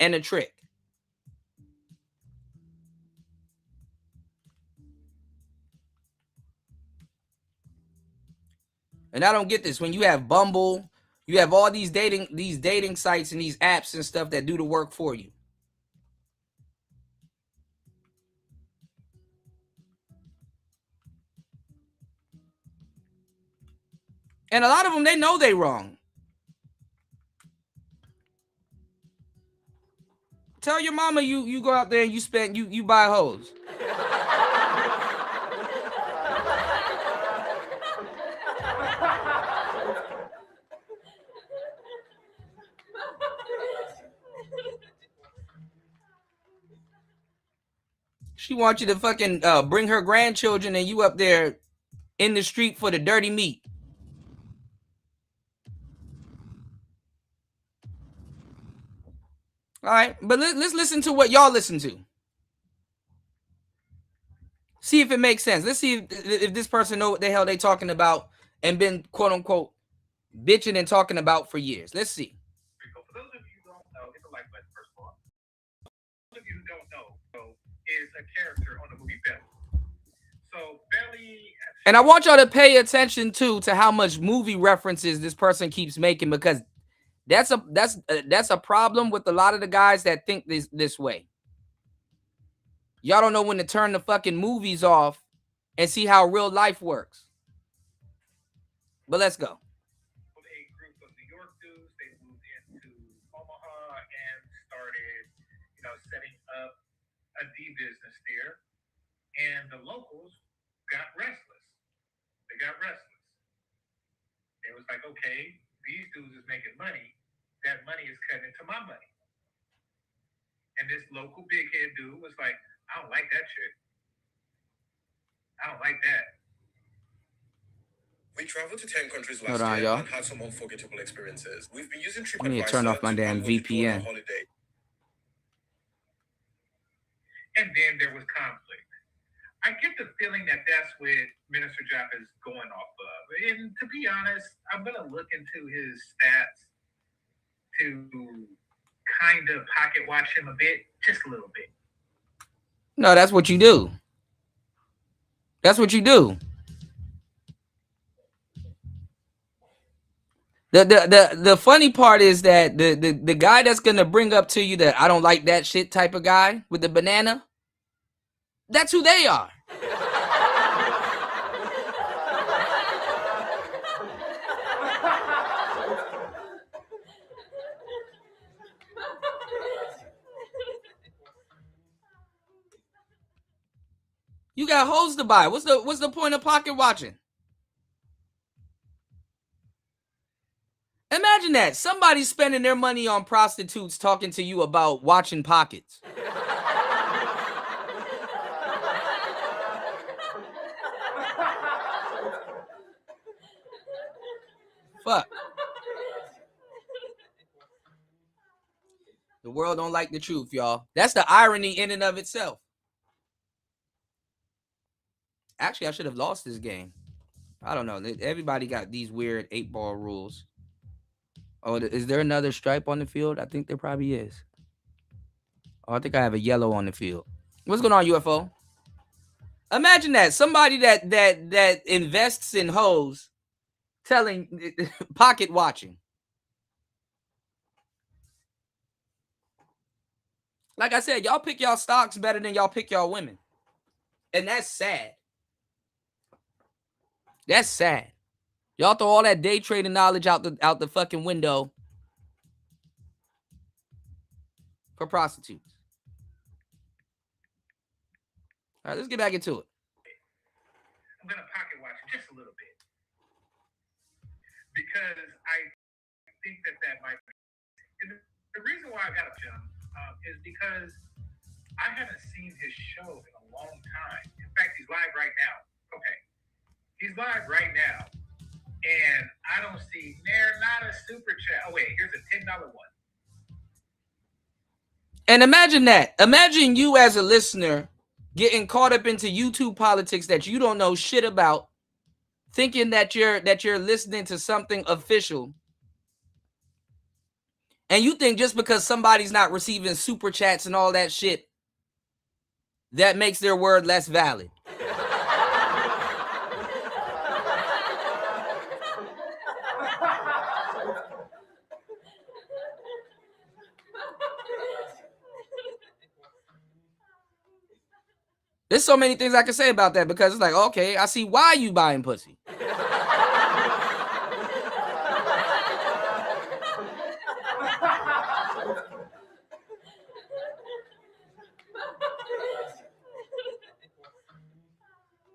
and a trick. And I don't get this. When you have Bumble, you have all these dating sites and these apps and stuff that do the work for you. And a lot of them, they know they wrong. Tell your mama you go out there and you buy hoes. She wants you to fucking bring her grandchildren and you up there in the street for the dirty meat. All right, but let's listen to what y'all listen to. See if it makes sense. Let's see if this person know what the hell they talking about and been quote unquote bitching and talking about for years. Let's see. For those of you who don't know, hit the like button first of all. For those of you who don't know, is a character on the movie Belly. So Belly, and I want y'all to pay attention to how much movie references this person keeps making, because that's a problem with a lot of the guys that think this way. Y'all don't know when to turn the fucking movies off and see how real life works. But let's go. A group of New York dudes, they moved into Omaha and started, setting up a D business there. And the locals got restless. They got restless. It was like, okay, these dudes is making money. That money is cutting into my money. And this local big head dude was like, I don't like that shit. I don't like that. We traveled to 10 countries last year and had some unforgettable experiences. We've been using TripAdvisor. I need to turn off my damn VPN. Holiday. And then there was conflict. I get the feeling that that's what Minister Joppa is going off of. And to be honest, I'm going to look into his stats to kind of pocket watch him a bit, just a little bit. No, that's what you do. That's what you do. The funny part is that the guy that's gonna bring up to you that I don't like that shit type of guy with the banana, that's who they are. You got hoes to buy. What's the point of pocket watching? Imagine that. Somebody's spending their money on prostitutes talking to you about watching pockets. Fuck. The world don't like the truth, y'all. That's the irony in and of itself. Actually, I should have lost this game. I don't know. Everybody got these weird 8-ball rules. Oh, is there another stripe on the field? I think there probably is. Oh, I think I have a yellow on the field. What's going on, UFO? Imagine that. Somebody that invests in hoes telling pocket watching. Like I said, y'all pick y'all stocks better than y'all pick y'all women. And that's sad. That's sad. Y'all throw all that day trading knowledge out the fucking window for prostitutes. All right, let's get back into it. I'm going to pocket watch just a little bit. Because I think that why I got him is because I haven't seen his show in a long time. In fact, he's live right now. Okay, he's live right now, and I don't see not a super chat. Oh wait, here's a $10 one. And imagine that. Imagine you as a listener getting caught up into YouTube politics that you don't know shit about, thinking that you're listening to something official. And you think just because somebody's not receiving super chats and all that shit, that makes their word less valid. There's so many things I can say about that because it's like, okay, I see why you buying pussy.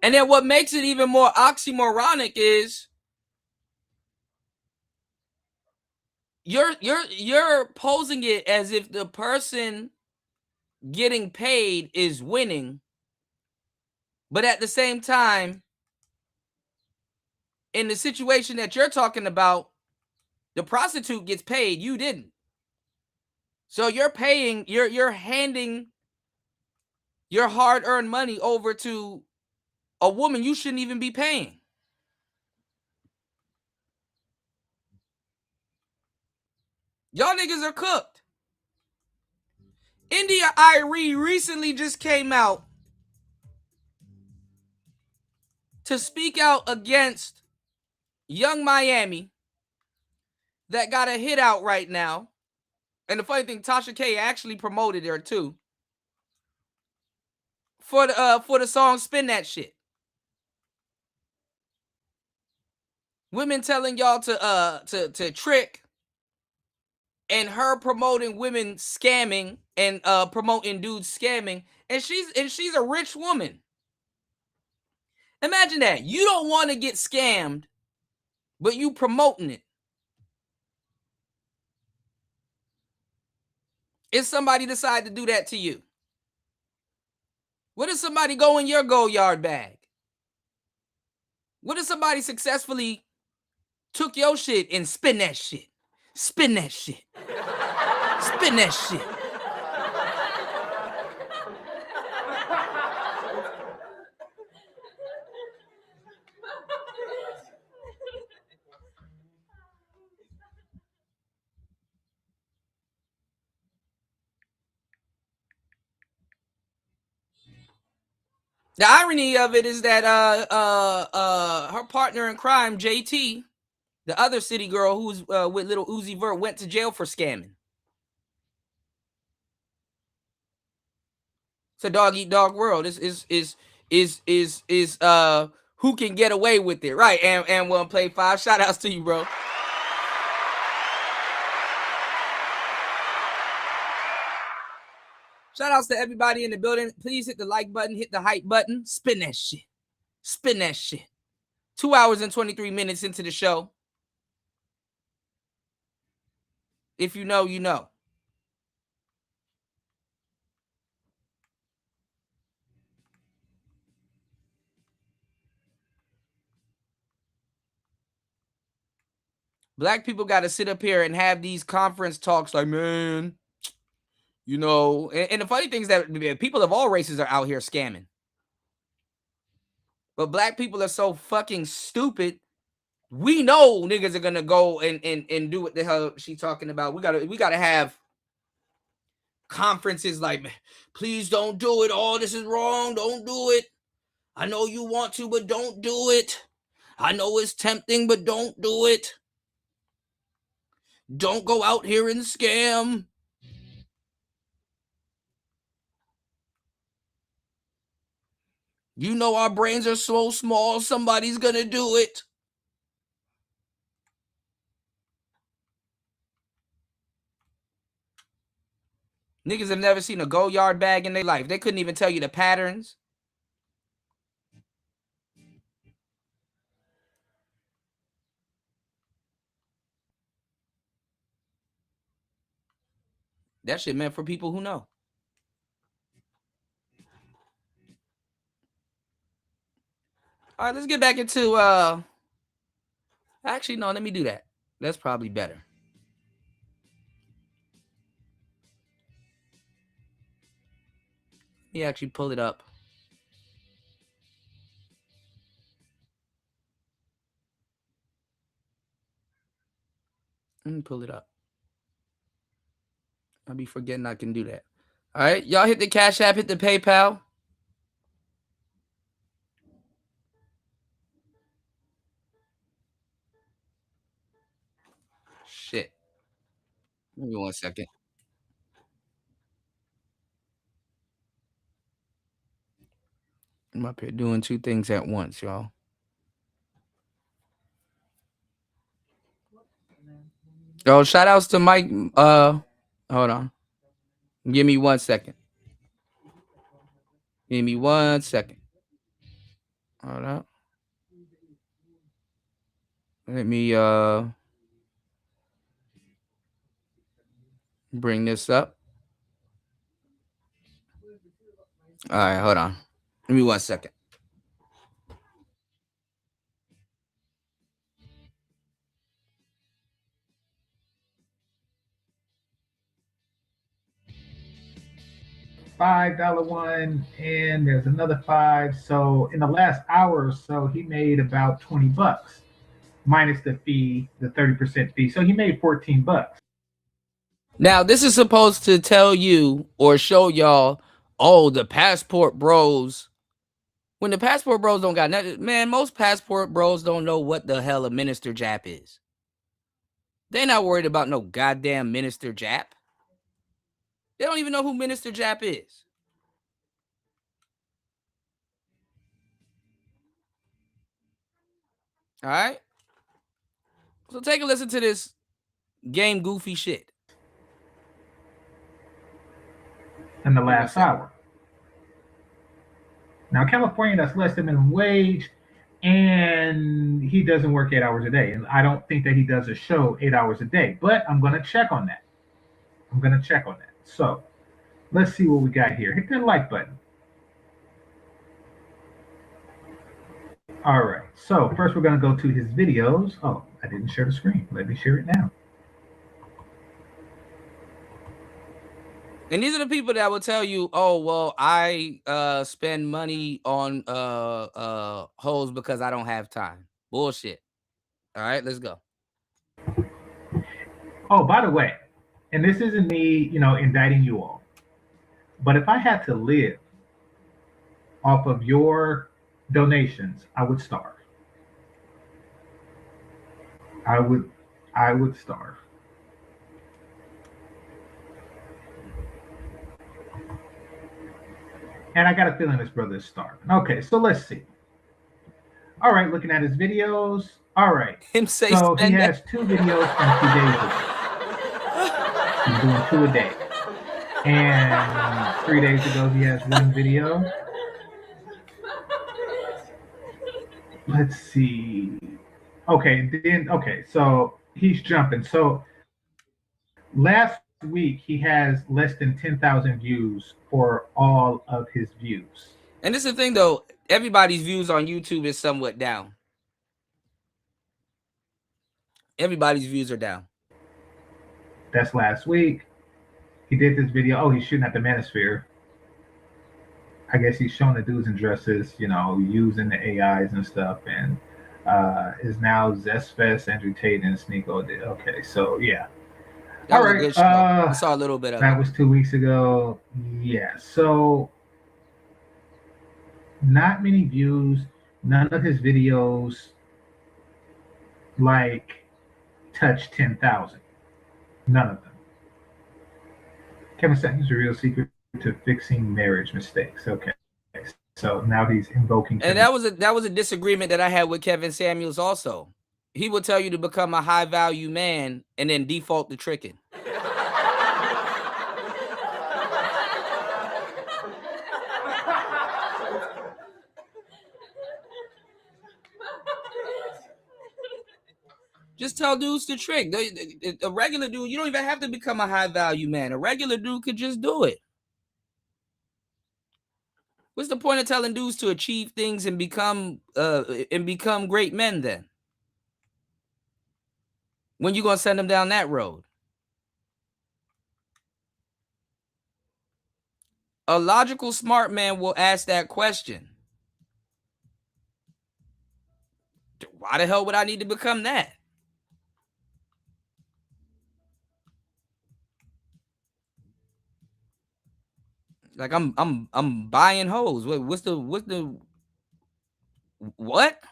And then what makes it even more oxymoronic is you're posing it as if the person getting paid is winning, but at the same time, in the situation that you're talking about, the prostitute gets paid, you didn't. So you're paying, you're handing your hard-earned money over to a woman you shouldn't even be paying. Y'all niggas are cooked. India.Arie recently just came out to speak out against Young Miami that got a hit out right now. And the funny thing, Tasha K actually promoted her too. For the song Spin That Shit. Women telling y'all to trick, and her promoting women scamming and promoting dudes scamming, and she's a rich woman. Imagine that. You don't want to get scammed, but you promoting it. If somebody decide to do that to you, what if somebody go in your Goyard bag? What if somebody successfully took your shit and spin that shit? Spin that shit. Spin that shit. The irony of it is that her partner in crime, JT, the other city girl who's with Little Uzi Vert, went to jail for scamming. It's a dog eat dog world. Is who can get away with it, right? And we'll play 5 shout outs to you, bro. Shout outs to everybody in the building. Please hit the like button, hit the hype button, spin that shit. Spin that shit. 2 hours and 23 minutes into the show. If you know, you know. Black people got to sit up here and have these conference talks like, man, you know, and the funny thing is that people of all races are out here scamming. But black people are so fucking stupid. We know niggas are gonna go and do what the hell she talking about. We gotta have conferences like, please don't do it. Oh, this is wrong. Don't do it. I know you want to, but don't do it. I know it's tempting, but don't do it. Don't go out here and scam. You know our brains are so small, somebody's gonna do it. Niggas have never seen a Goyard bag in their life. They couldn't even tell you the patterns. That shit meant for people who know. All right, let's get back into actually no, let me do that. That's probably better. Let me actually pull it up. Let me pull it up. I'll be forgetting I can do that. All right, y'all hit the Cash App, hit the PayPal. Shit. Give me 1 second. I'm up here doing 2 things at once, y'all. Oh, shout outs to Mike. Hold on. Give me 1 second. Give me 1 second. Hold up. Let me bring this up. All right, hold on. Give me 1 second. $5 one, and there's another 5. So in the last hour or so, he made about $20 minus the fee, the 30% fee. So he made $14. Now, this is supposed to tell you or show y'all, oh, the Passport Bros. When the Passport Bros don't got nothing, man, most Passport Bros don't know what the hell a Minister Jap is. They not worried about no goddamn Minister Jap. They don't even know who Minister Jap is. All right? So take a listen to this game goofy shit. In the last hour. Now, California, that's less than minimum wage, and he doesn't work 8 hours a day. And I don't think that he does a show 8 hours a day, but I'm going to check on that. So let's see what we got here. Hit that like button. All right. So first we're going to go to his videos. Oh, I didn't share the screen. Let me share it now. And these are the people that will tell you, oh, well, I spend money on hoes because I don't have time. Bullshit. All right, let's go. Oh, by the way, and this isn't me, indicting you all, but if I had to live off of your donations, I would starve. I would starve. And I got a feeling this brother is starving. Okay, so let's see. All right, looking at his videos. All right. Him say so he spend has 2 videos from 2 days ago. He's doing 2 a day. And 3 days ago, he has 1 video. Let's see. Okay, so he's jumping. So last week, he has less than 10,000 views for all of his views. And this is the thing, though. Everybody's views on YouTube is somewhat down. Everybody's views are down. That's last week. He did this video. Oh, he's shooting at the Manosphere. I guess he's showing the dudes in dresses, using the AIs and stuff, and is now Zestfest, Andrew Tate, and Sneeko did. Okay, so yeah. That was a good show. I saw a little bit of it. That was 2 weeks ago. Yeah, so not many views. None of his videos touch 10,000. None of them. Kevin Samuels, a real secret to fixing marriage mistakes. Okay, so now he's invoking. And that was a disagreement that I had with Kevin Samuels. Also, he would tell you to become a high value man and then default to tricking. Just tell dudes to trick. A regular dude, you don't even have to become a high value man. A regular dude could just do it. What's the point of telling dudes to achieve things and become great men then? When you gonna send them down that road? A logical, smart man will ask that question. Why the hell would I need to become that? Like I'm buying hoes. What's the what?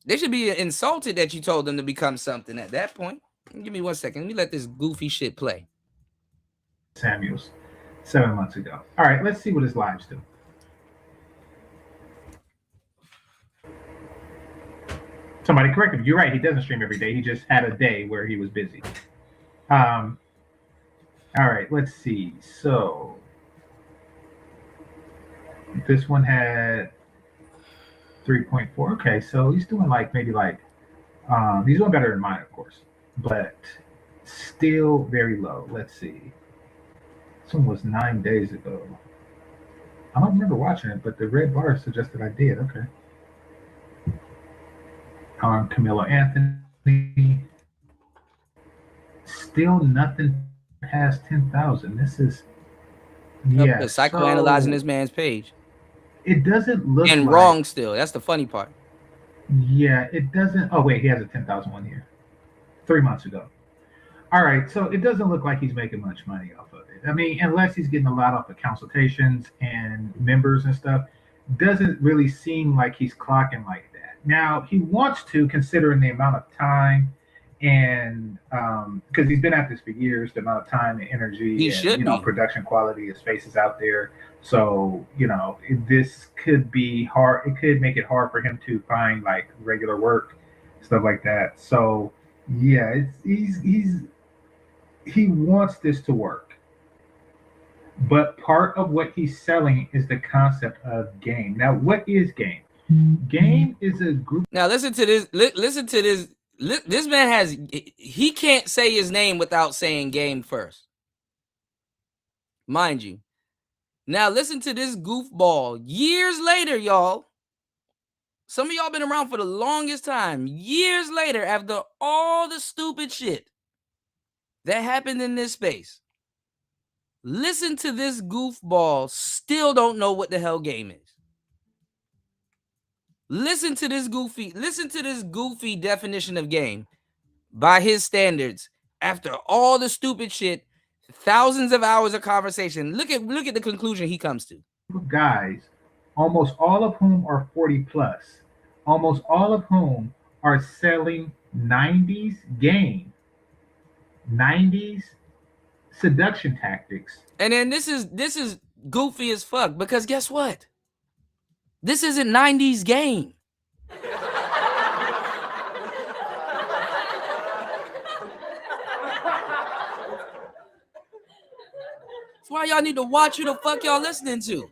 They should be insulted that you told them to become something at that point. Give me 1 second. Let me let this goofy shit play. Samuels 7 months ago. All right, let's see what his lives do. Somebody correct him. You're right. He doesn't stream every day. He just had a day where he was busy. All right, let's see. So this one had 3.4. Okay, so he's doing maybe he's doing better than mine, of course, but still very low. Let's see. This one was 9 days ago. I don't remember watching it, but the red bar suggested I did. Okay. Camilo Anthony. Still nothing past 10,000. This is psychoanalyzing this man's page. It doesn't look and wrong still. That's the funny part. Yeah, it doesn't. Oh wait, he has a 10,000 one here, 3 months ago. All right, so it doesn't look like he's making much money off of it. I mean, unless he's getting a lot off of consultations and members and stuff, doesn't really seem like he's clocking like that. Now he wants to, considering the amount of time and because he's been at this for years, the amount of time and energy and production quality, his face is out there. So this could be hard. It could make it hard for him to find regular work, stuff like that. So yeah, he wants this to work, but part of what he's selling is the concept of game. Now, what is game? Game is a group. Now listen to this. Listen to this. This man he can't say his name without saying game first. Mind you. Now listen to this goofball. Years later, y'all. Some of y'all been around for the longest time. Years later, after all the stupid shit that happened in this space. Listen to this goofball. Still don't know what the hell game is. Listen to this goofy definition of game by his standards. After all the stupid shit, thousands of hours of conversation, look at the conclusion he comes to. Guys, almost all of whom are 40 plus, almost all of whom are selling 90s game, 90s seduction tactics. And then this is goofy as fuck, because guess what? This isn't 90s game. That's why y'all need to watch who the fuck y'all listening to.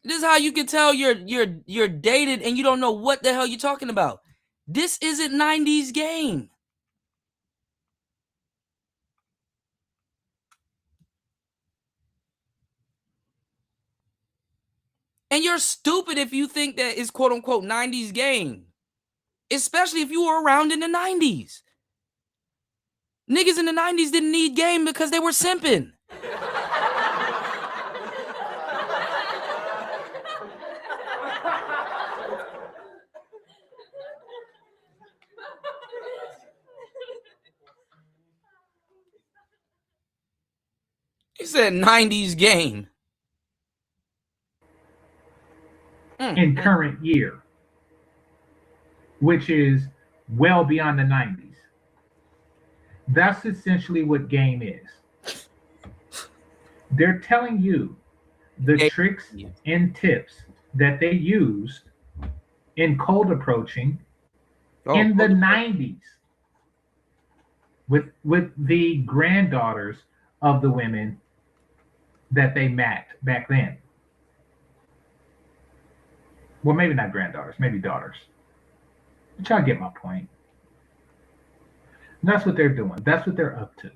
This is how you can tell you're dated and you don't know what the hell you're talking about. This isn't 90s game. And you're stupid if you think that it's quote unquote 90s game. Especially if you were around in the 90s. Niggas in the 90s didn't need game because they were simping. He said 90s game. In current year, which is well beyond the 90s. That's essentially what game is. They're telling you the tricks and tips that they used in cold approaching in the 90s with the granddaughters of the women that they met back then. Well, maybe not granddaughters, maybe daughters. But y'all get my point. And that's what they're doing. That's what they're up to.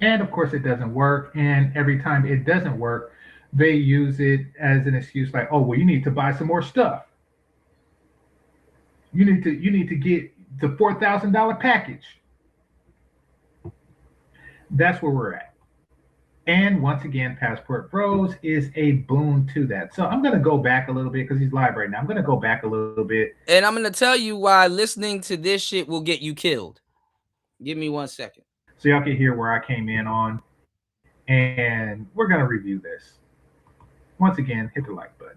And of course, it doesn't work. And every time it doesn't work, they use it as an excuse, like, "Oh, well, you need to buy some more stuff. You need to get the $4,000 package." That's where we're at. And once again, Passport Bros is a boon to that. So I'm going to go back a little bit because he's live right now. I'm going to go back a little bit. And I'm going to tell you why listening to this shit will get you killed. Give me 1 second. So y'all can hear where I came in on. And we're going to review this. Once again, hit the like button.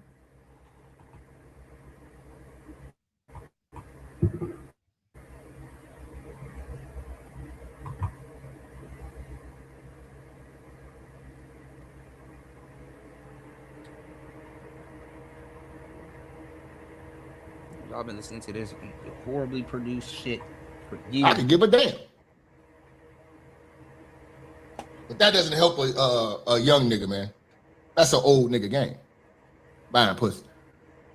Y'all been listening to this horribly produced shit for years. I can give a damn. But that doesn't help a young nigga, man. That's an old nigga game. Buying pussy.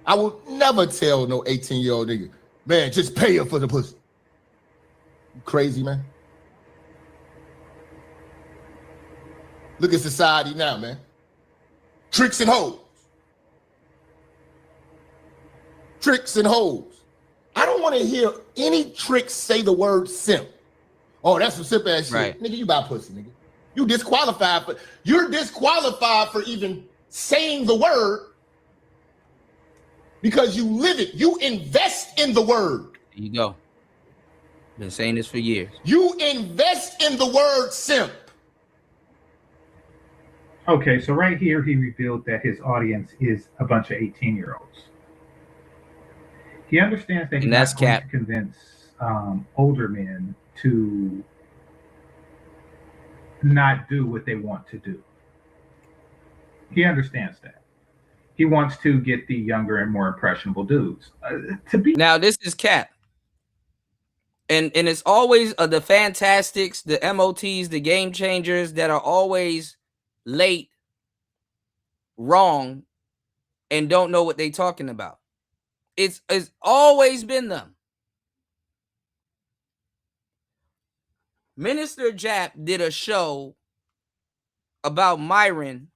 I will never tell no 18-year-old nigga, man, just pay her for the pussy. You crazy, man. Look at society now, man. Tricks and hoes. Tricks and hoes. I don't want to hear any tricks say the word simp. Oh, that's some simp ass shit. Right. Nigga, you buy pussy, nigga. You're disqualified for even saying the word because you live it. You invest in the word. There you go. Been saying this for years. You invest in the word simp. Okay, so right here, he revealed that his audience is a bunch of 18-year-olds. He understands that he's that's not going cap. to convince older men to not do what they want to do. He understands that. He wants to get the younger and more impressionable dudes. Now, this is cap. And it's always the Fantastics, the MOTs, the Game Changers that are always late, wrong, and don't know what they're talking about. It's always been them. Minister Jap did a show about Myron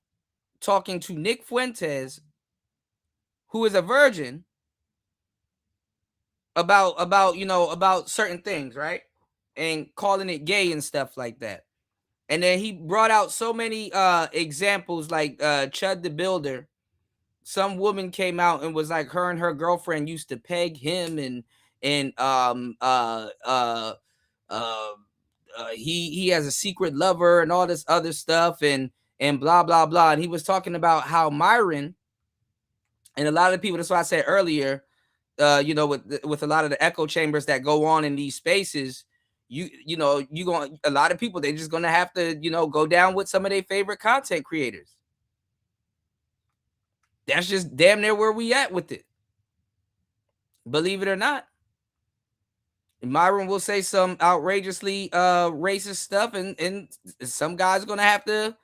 talking to Nick Fuentes, who is a virgin, about certain things, right? And calling it gay and stuff like that. And then he brought out so many examples, like Chud the Builder. Some woman came out and was like, her and her girlfriend used to peg him, and he has a secret lover and all this other stuff, and blah blah blah. And he was talking about how Myron and a lot of people, that's why I said earlier, with a lot of the echo chambers that go on in these spaces, a lot of people, they're just gonna have to go down with some of their favorite content creators. That's just damn near where we at with it. Believe it or not. Myron will say some outrageously racist stuff, and some guys are gonna have to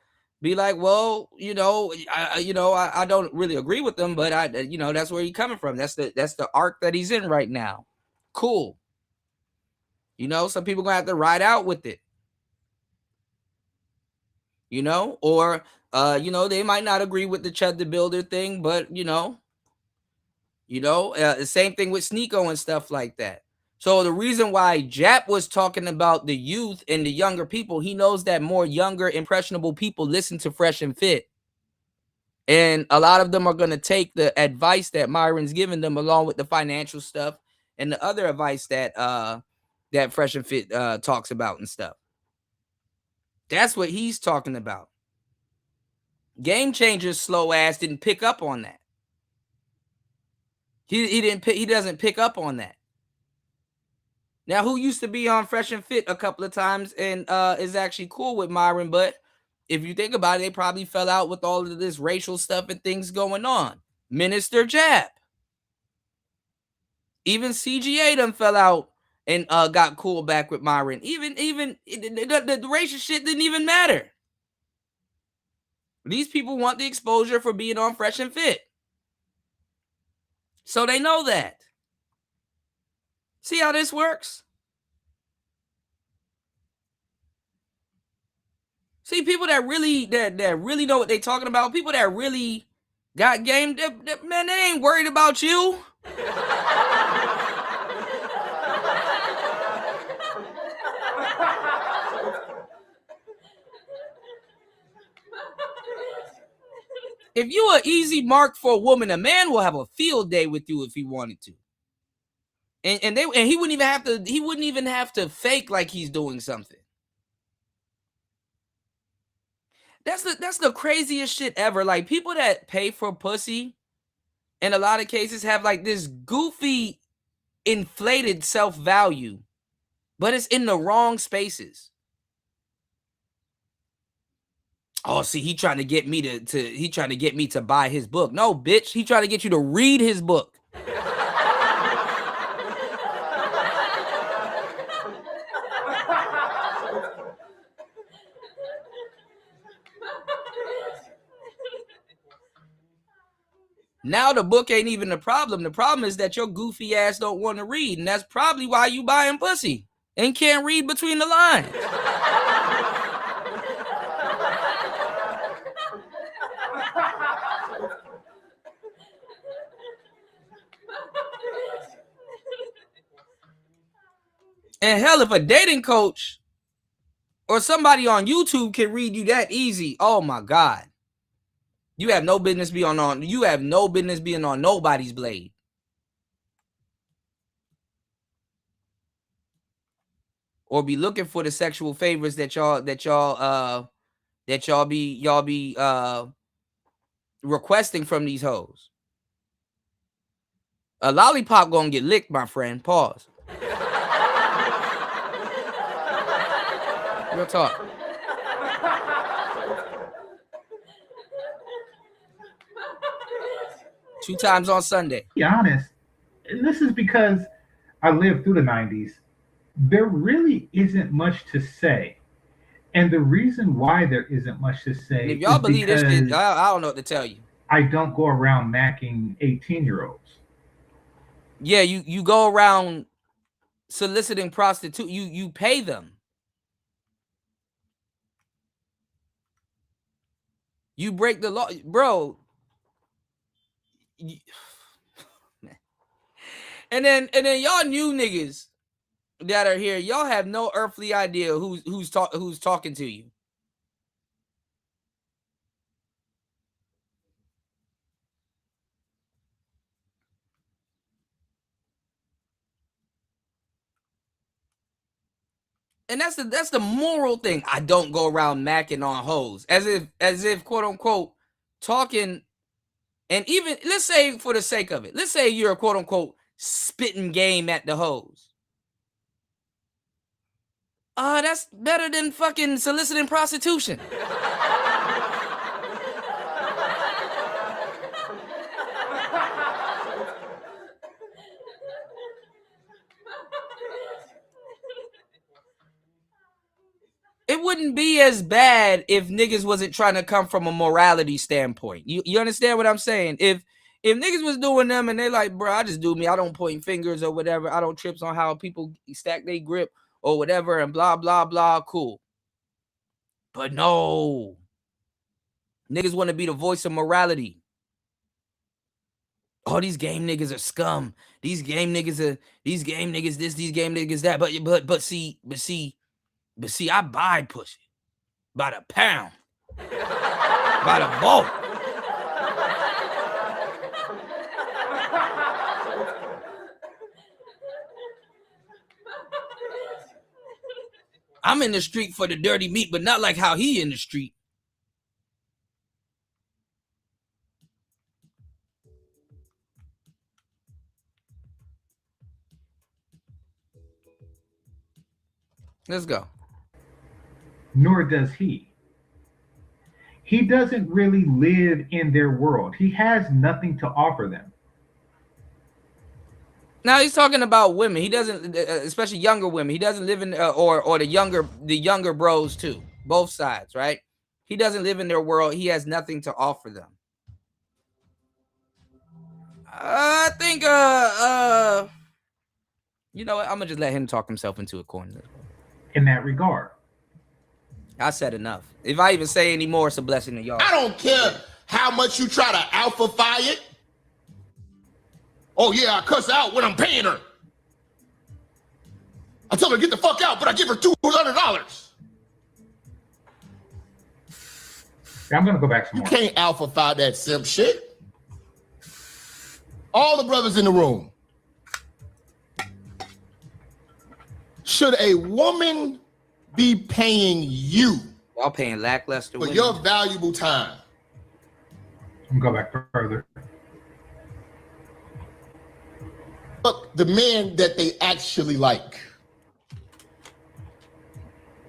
be like, well, I don't really agree with them, but that's where he's coming from. That's the arc that he's in right now. Cool. Some people gonna have to ride out with it. Or they might not agree with the Chud the Builder thing, but the same thing with Sneeko and stuff like that. So the reason why Jap was talking about the youth and the younger people, he knows that more younger, impressionable people listen to Fresh and Fit. And a lot of them are going to take the advice that Myron's giving them, along with the financial stuff and the other advice that Fresh and Fit talks about and stuff. That's what he's talking about. Game Changers slow ass didn't pick up on that. He doesn't pick up on that. Now, who used to be on Fresh and Fit a couple of times and is actually cool with Myron, but if you think about it, they probably fell out with all of this racial stuff and things going on. Minister Jap. Even CGA done fell out and got cool back with Myron. Even the racial shit didn't even matter. These people want the exposure for being on Fresh and Fit. So they know that. See how this works? See, people that really know what they're talking about, people that really got game, man, they ain't worried about you. If you an easy mark for a woman, a man will have a field day with you if he wanted to. And he wouldn't even have to fake like he's doing something. That's the craziest shit ever. Like, people that pay for pussy in a lot of cases have like this goofy inflated self-value, but it's in the wrong spaces. Oh, see, he trying to get me to buy his book. No, bitch, he trying to get you to read his book. Now the book ain't even the problem. The problem is that your goofy ass don't want to read, and that's probably why you buying pussy and can't read between the lines. And hell, if a dating coach or somebody on YouTube can read you that easy, oh my God. You have no business being on nobody's blade. Or be looking for the sexual favors that y'all be requesting from these hoes. A lollipop gonna get licked, my friend. Pause. Real talk. Two times on Sunday. To be honest, and this is because I lived through the 90s, there really isn't much to say. And the reason why there isn't much to say, and if y'all believe this shit, I don't know what to tell you. I don't go around macking 18-year-olds. Yeah, you go around soliciting prostitutes. You pay them. You break the law, bro. And then y'all new niggas that are here, y'all have no earthly idea who's talking to you. And that's the moral thing. I don't go around macking on hoes as if quote unquote talking. And even, let's say for the sake of it, let's say you're a quote unquote spitting game at the hoes. That's better than fucking soliciting prostitution. It wouldn't be as bad if niggas wasn't trying to come from a morality standpoint. You understand what I'm saying? If niggas was doing them and they like, bro, I just do me. I don't point fingers or whatever. I don't trips on how people stack their grip or whatever and blah, blah, blah. Cool. But no. Niggas want to be the voice of morality. Oh, these game niggas are scum. These game niggas this, these game niggas that. But see, I buy pussy by the pound, by the bulk. I'm in the street for the dirty meat, but not like how he in the street. Let's go. Nor does he. He doesn't really live in their world. He has nothing to offer them. Now he's talking about women. He doesn't, especially younger women. He doesn't live in or the younger bros too. Both sides, right? He doesn't live in their world. He has nothing to offer them. I think you know what? I'm gonna just let him talk himself into a corner. In that regard, I said enough. If I even say any more, it's a blessing to y'all. I don't care how much you try to alpha-fy it. Oh yeah, I cuss out when I'm paying her. I tell her to get the fuck out, but I give her $200. I'm gonna go back some You more. can't alpha-fy that simp shit. All the brothers in the room. Should a woman be paying you Y'all paying lackluster for women. your valuable time? I'm gonna go back further. Fuck the men that they actually like.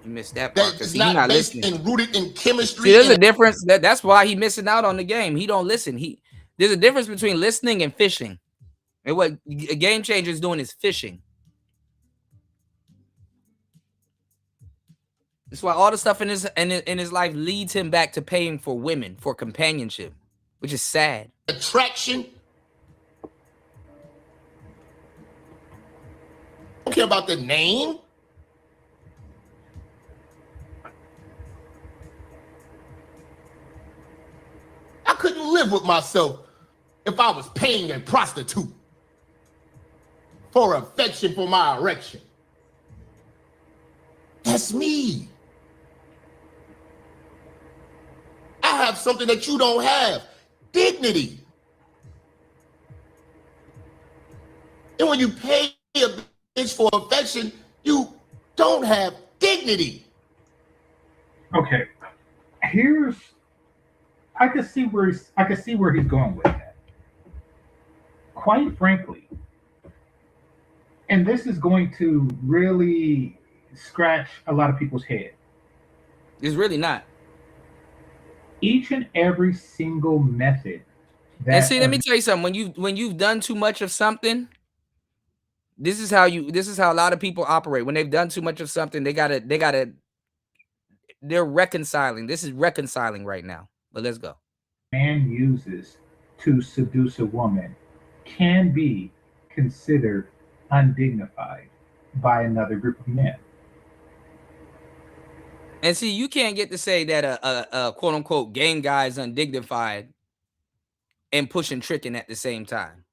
You missed that part. That is See, he not based listening. and rooted in chemistry. See, there's a and difference. That's why he missing out on the game. He don't listen. There's a difference between listening and fishing. And what a Game Changer is doing is fishing. That's why all the stuff in his life leads him back to paying for women, for companionship, which is sad. attraction. Don't care about the name. I couldn't live with myself if I was paying a prostitute for affection for my erection. That's me. I have something that you don't have. Dignity. And when you pay a bitch for affection, you don't have dignity. Okay, I can see where he's going with that. Quite frankly, and this is going to really scratch a lot of people's head. It's really not. Each and every single method that And see, let me tell you something. When you've done too much of something, this is how a lot of people operate. When they've done too much of something, they're reconciling. This is reconciling right now. But let's go. man uses to seduce a woman can be considered undignified by another group of men. And see, you can't get to say that a quote unquote game guy is undignified and pushing tricking at the same time.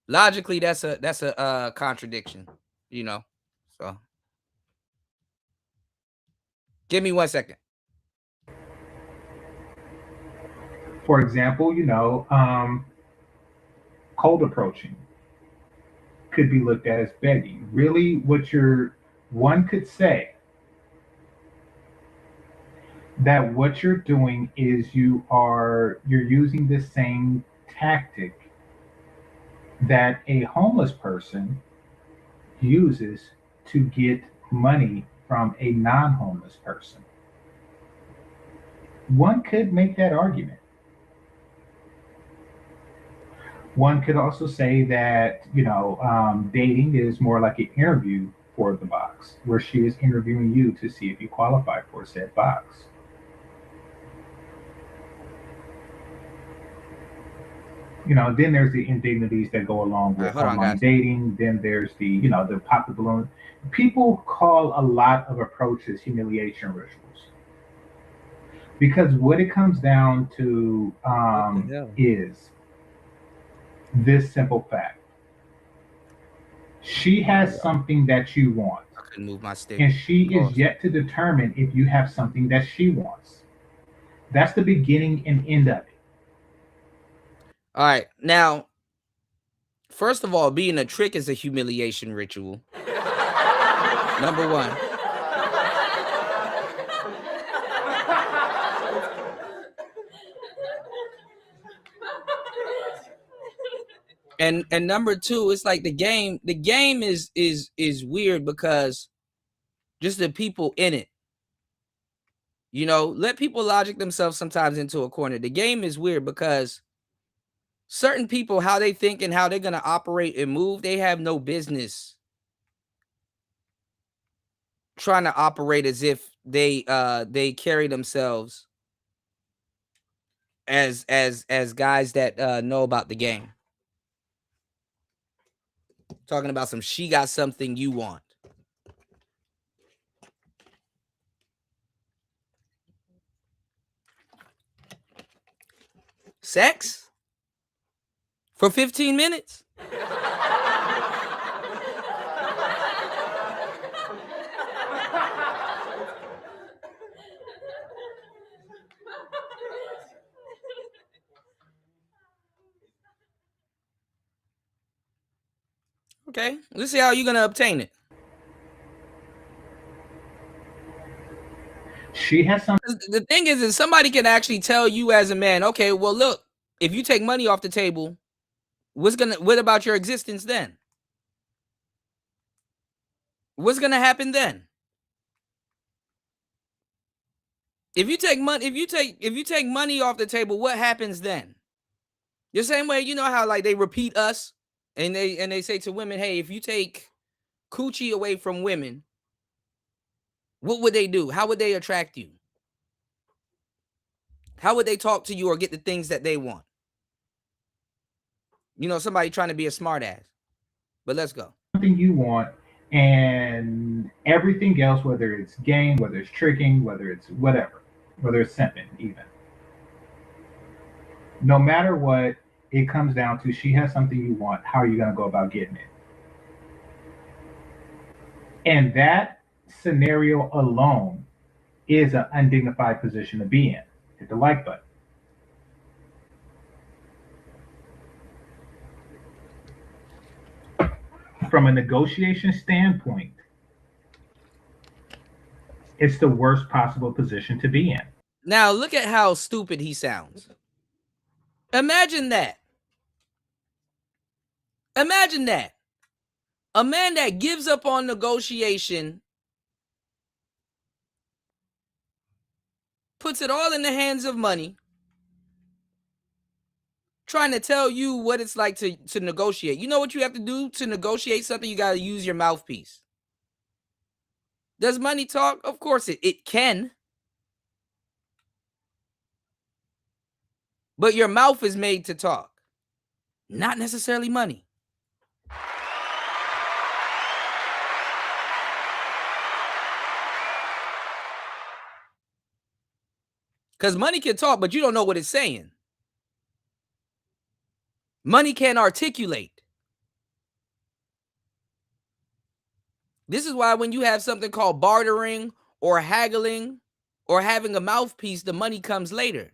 Logically, that's a contradiction, you know. So give me 1 second. For example, cold approaching could be looked at as begging. Really, one could say that what you're doing is you're using the same tactic that a homeless person uses to get money from a non-homeless person. One could make that argument. One could also say that, dating is more like an interview for the box, where she is interviewing you to see if you qualify for said box. Then there's the indignities that go along with online dating. Then there's the pop the balloon. People call a lot of approaches humiliation rituals. Because what it comes down to is this simple fact. She has something that you want. I couldn't move my stick. And she is yet to determine if you have something that she wants. That's the beginning and end of it. All right. Now, first of all, being a trick is a humiliation ritual. Number one. And number two, it's like the game is weird because just the people in it. Let people logic themselves sometimes into a corner. The game is weird because certain people, how they think and how they're going to operate and move, they have no business trying to operate as if they carry themselves as guys that know about the game. Talking about some she got something you want. Sex? For 15 minutes? Okay, let's see how you're gonna obtain it. She has some. The thing is somebody can actually tell you as a man, okay, well, look, if you take money off the table, what about your existence then? What's gonna happen then? If you take money off the table, what happens then? The same way, you know how like they repeat us and they say to women, hey, if you take coochie away from women, what would they do? How would they attract you? How would they talk to you or get the things that they want? You know, somebody trying to be a smart ass. But let's go. Something you want, and everything else, whether it's game, whether it's tricking, whether it's whatever, whether it's simping even. No matter what, it comes down to she has something you want. How are you going to go about getting it? And that scenario alone is an undignified position to be in. Hit the like button. From a negotiation standpoint, it's the worst possible position to be in. Now, look at how stupid he sounds. Imagine that. Imagine that. A man that gives up on negotiation, puts it all in the hands of money, trying to tell you what it's like to negotiate. You know what you have to do to negotiate something? You got to use your mouthpiece. Does money talk? Of course it can. But your mouth is made to talk, not necessarily money. Because money can talk, but you don't know what it's saying. Money can articulate. This is why when you have something called bartering or haggling or having a mouthpiece, the money comes later.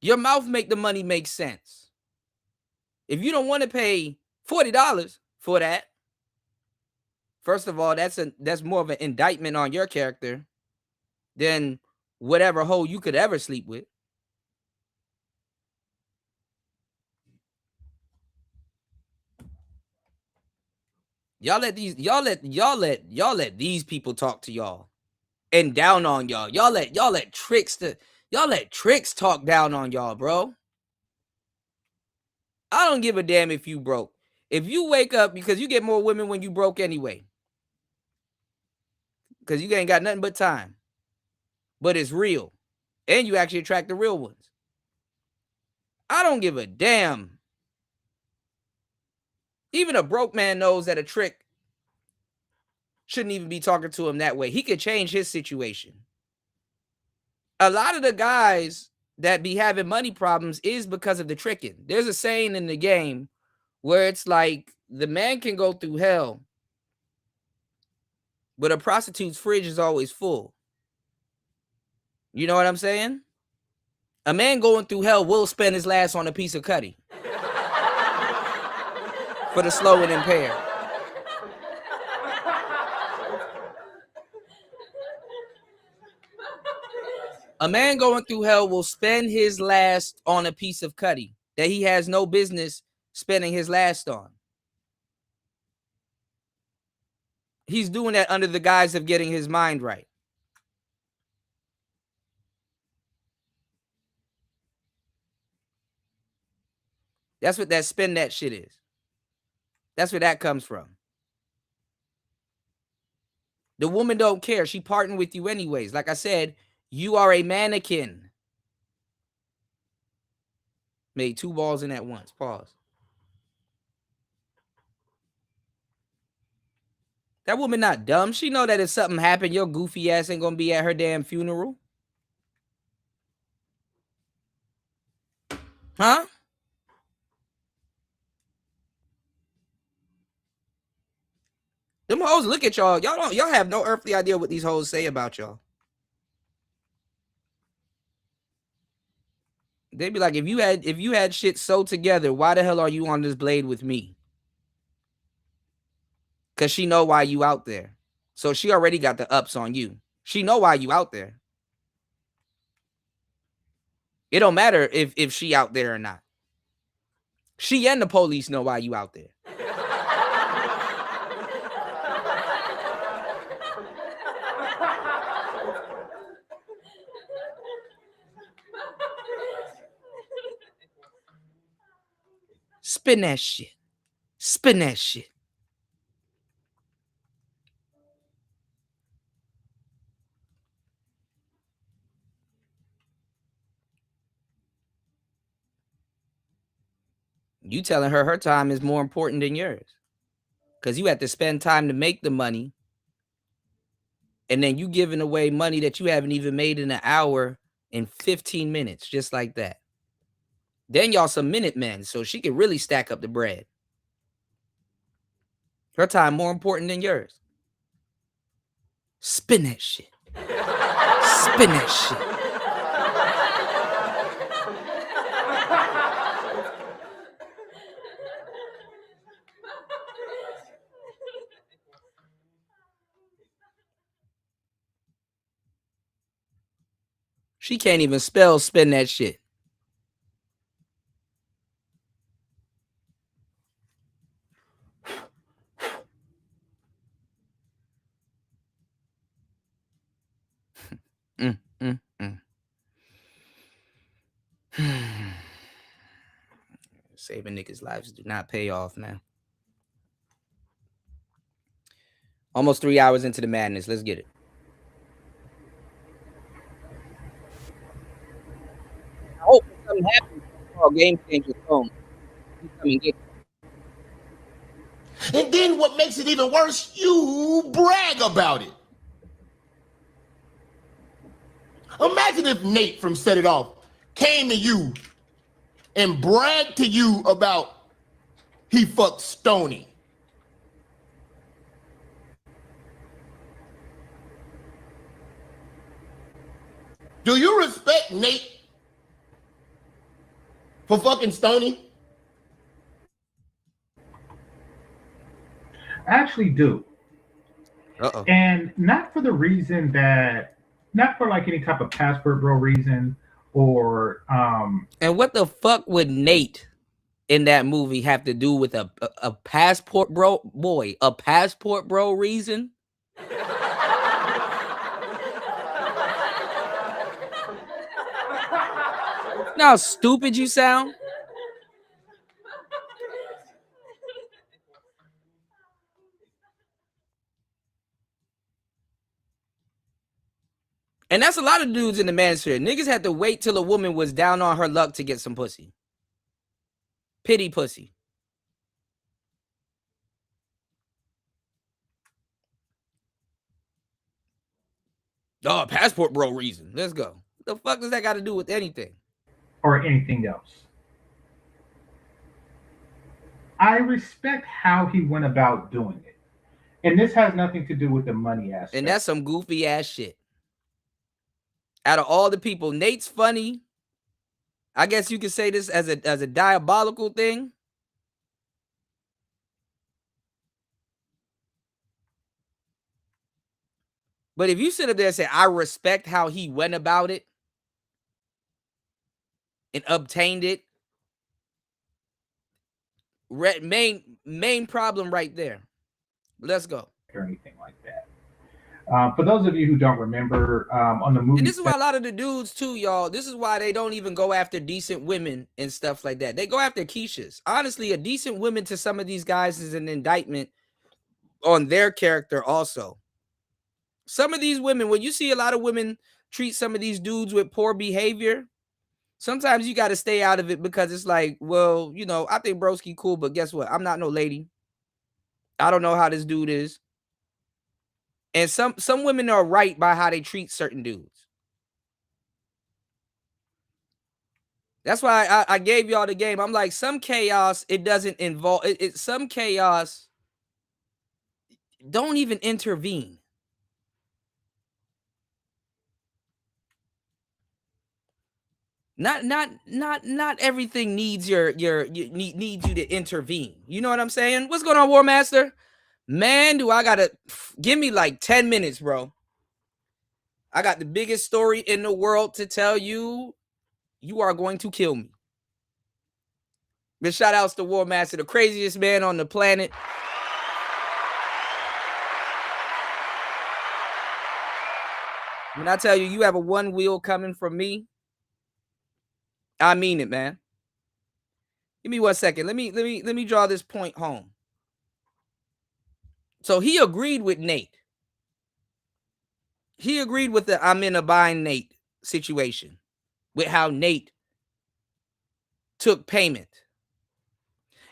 Your mouth make the money make sense. If you don't want to pay $40 for that, first of all, that's more of an indictment on your character than whatever hoe you could ever sleep with. Y'all let these people talk to y'all and down on y'all. Y'all let tricks talk down on y'all, bro. I don't give a damn if you broke. If you wake up, because you get more women when you broke anyway. Because you ain't got nothing but time. But it's real. And you actually attract the real ones. I don't give a damn. Even a broke man knows that a trick shouldn't even be talking to him that way. He could change his situation. A lot of the guys that be having money problems is because of the tricking. There's a saying in the game where it's like the man can go through hell, but a prostitute's fridge is always full. You know what I'm saying? A man going through hell will spend his last on a piece of cutty for the slow and impaired. A man going through hell will spend his last on a piece of cutty that he has no business spending his last on. He's doing that under the guise of getting his mind right. That's what that spend that shit is. That's where that comes from. The woman don't care. She parting with you anyways. Like I said, You are a mannequin. Made 2 balls in at once. Pause. That woman not dumb. She know that if something happened, your goofy ass ain't gonna be at her damn funeral. Huh? Them hoes look at y'all. Y'all have no earthly idea what these hoes say about y'all. They be like, if you had shit so together, why the hell are you on this blade with me? Cause she know why you out there. So she already got the ups on you. She know why you out there. It don't matter if she out there or not. She and the police know why you out there. Spin that shit. Spin that shit. You telling her time is more important than yours. Because you have to spend time to make the money. And then you giving away money that you haven't even made in an hour in 15 minutes. Just like that. Then y'all some minute men. So she can really stack up the bread. Her time more important than yours. Spin that shit. Spin that shit. She can't even spell spin that shit. Saving niggas' lives do not pay off, man. Almost 3 hours into the madness. Let's get it. I hope something happens. Oh, Game Changer's phone. And then what makes it even worse, you brag about it. Imagine if Nate from Set It Off came to you and bragged to you about he fucked Stoney. Do you respect Nate for fucking Stoney? I actually do. Uh-oh. And not for the reason that, not for like any type of passport bro reason or And what the fuck would Nate in that movie have to do with a passport bro? Boy, a passport bro reason? Know how stupid you sound? And that's a lot of dudes in the manosphere. Niggas had to wait till a woman was down on her luck to get some pussy. Pity pussy. Oh, passport bro reason. Let's go. What the fuck does that got to do with anything? Or anything else. I respect how he went about doing it. And this has nothing to do with the money aspect. And that's some goofy ass shit. Out of all the people, Nate's funny. I guess you could say this as a diabolical thing. But if you sit up there and say, I respect how he went about it and obtained it, main problem right there. Let's go. Or anything like that. For those of you who don't remember, on the movie, and this is why a lot of the dudes too, y'all. This is why they don't even go after decent women and stuff like that. They go after Keishas. Honestly, a decent woman to some of these guys is an indictment on their character also. Some of these women, when you see a lot of women treat some of these dudes with poor behavior, sometimes you got to stay out of it because it's like, well, you know, I think broski cool, but guess what? I'm not no lady. I don't know how this dude is. And some women are right by how they treat certain dudes. That's why I gave y'all the game. I'm like, some chaos, it doesn't involve it. Some chaos, don't even intervene. Not everything needs needs you to intervene. You know what I'm saying? What's going on, War Master? Man, do I gotta give me like 10 minutes, bro. I got the biggest story in the world to tell you. You are going to kill me. But shout outs to War Master, the craziest man on the planet. When I tell you, you have a one wheel coming from me, I mean it, man. Give me 1 second. Let me draw this point home. So he agreed with Nate. He agreed with the I'm in a bind Nate situation with how Nate took payment.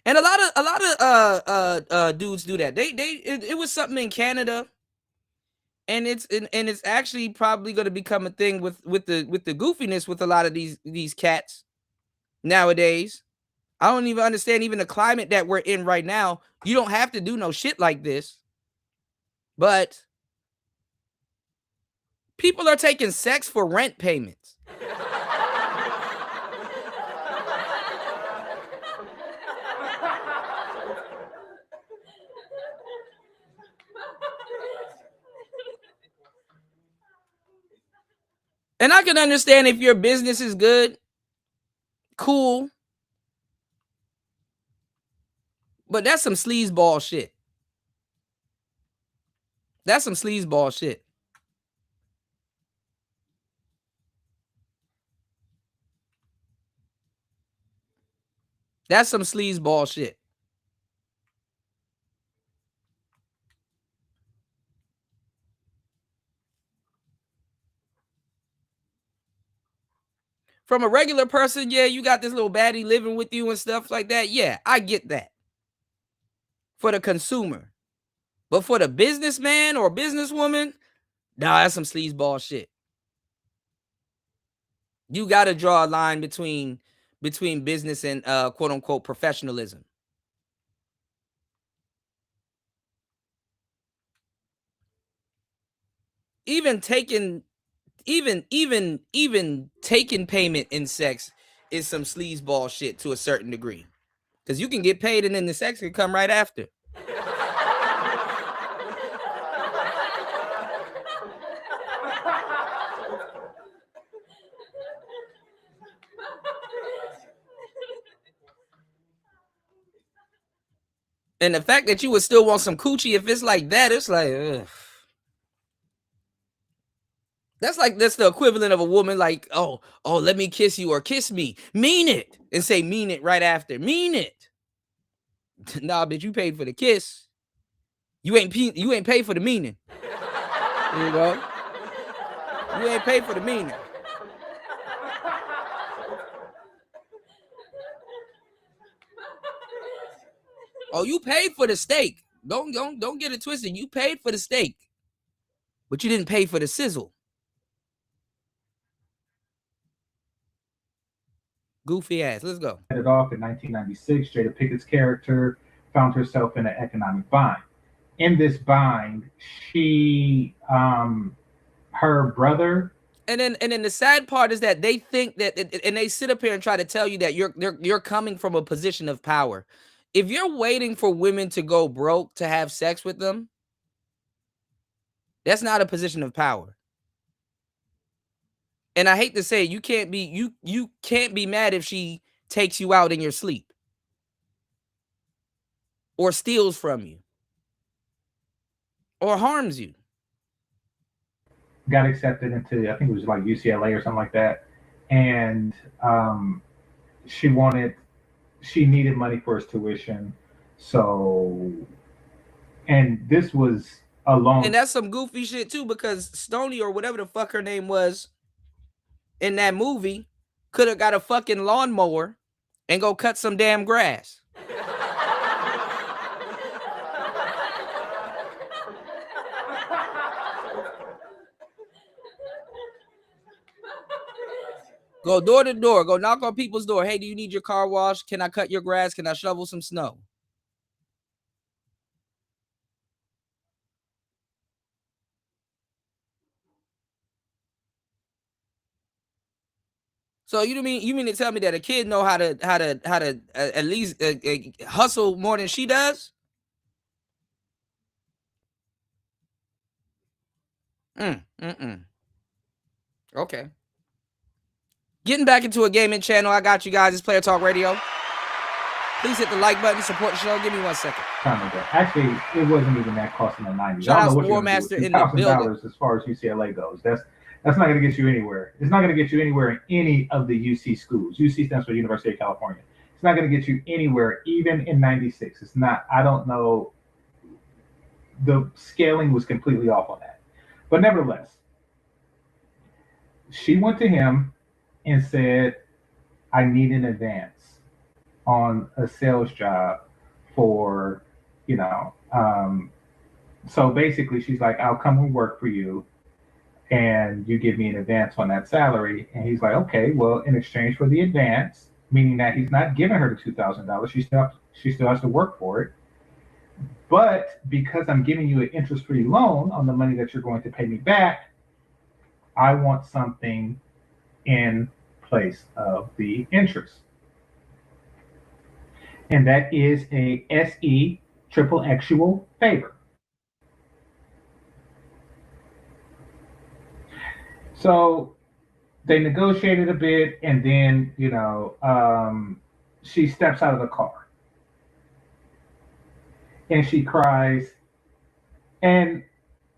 And a lot of dudes do that. It was something in Canada, and it's actually probably going to become a thing with the goofiness with a lot of these cats nowadays. I don't even understand even the climate that we're in right now. You don't have to do no shit like this, but people are taking sex for rent payments. And I can understand if your business is good, cool. But that's some sleazeball shit. That's some sleazeball shit. That's some sleazeball shit. From a regular person, yeah, you got this little baddie living with you and stuff like that. Yeah, I get that. For the consumer. But for the businessman or businesswoman, nah, that's some sleazeball shit. You got to draw a line between business and quote unquote professionalism. Even taking payment in sex is some sleazeball shit to a certain degree. Because you can get paid and then the sex can come right after. And the fact that you would still want some coochie if it's like that, it's like, ugh. That's the equivalent of a woman like, oh, let me kiss you or kiss me. Mean it. And say mean it right after. Mean it. Nah, bitch, you paid for the kiss. You ain't paid for the meaning. There you go. You ain't paid for the meaning. Oh, you paid for the steak. Don't get it twisted. You paid for the steak. But you didn't pay for the sizzle. Goofy ass. Let's go. It off in 1996. Jada Pickett's character found herself in an economic bind. In this bind, she, her brother. And then the sad part is that they think that, and they sit up here and try to tell you that you're coming from a position of power. If you're waiting for women to go broke to have sex with them, that's not a position of power. And I hate to say it, you can't be mad if she takes you out in your sleep or steals from you or harms you. Got accepted into, I think it was like UCLA or something like that. And she needed money for his tuition. So, and this was alone. And that's some goofy shit too, because Stoney or whatever the fuck her name was in that movie could have got a fucking lawnmower and go cut some damn grass. Go door to door. Go knock on people's door. Hey, do you need your car washed? Can I cut your grass? Can I shovel some snow? So you mean to tell me that a kid know how to at least hustle more than she does? Okay. Getting back into a gaming channel. I got you guys. It's Player Talk Radio. Please hit the like button, support the show. Give me 1 second. Actually, it wasn't even that cost in the 90s. Shout out to Warmaster in the building. As far as UCLA goes, that's not going to get you anywhere. It's not going to get you anywhere in any of the UC schools. UC stands for University of California. It's not going to get you anywhere, even in 96. It's not. I don't know. The scaling was completely off on that. But nevertheless, she went to him and said, I need an advance on a sales job for, so basically she's like, I'll come and work for you and you give me an advance on that salary. And he's like, okay, well, in exchange for the advance, meaning that he's not giving her the $2,000, she still has to work for it. But because I'm giving you an interest-free loan on the money that you're going to pay me back, I want something in place of the interest. And that is a SE triple actual favor. So they negotiated a bit, and then, she steps out of the car. And she cries. And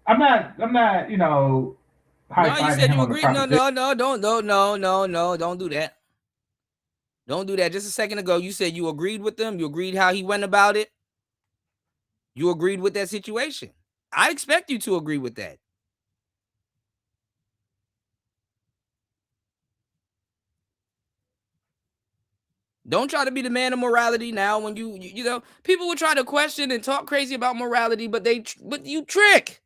I'm not, high-fiving No, you said him you on the agreed. No, proposition. don't do that. Don't do that. Just a second ago, you said you agreed with them. You agreed how he went about it. You agreed with that situation. I expect you to agree with that. Don't try to be the man of morality now when people will try to question and talk crazy about morality, but you trick.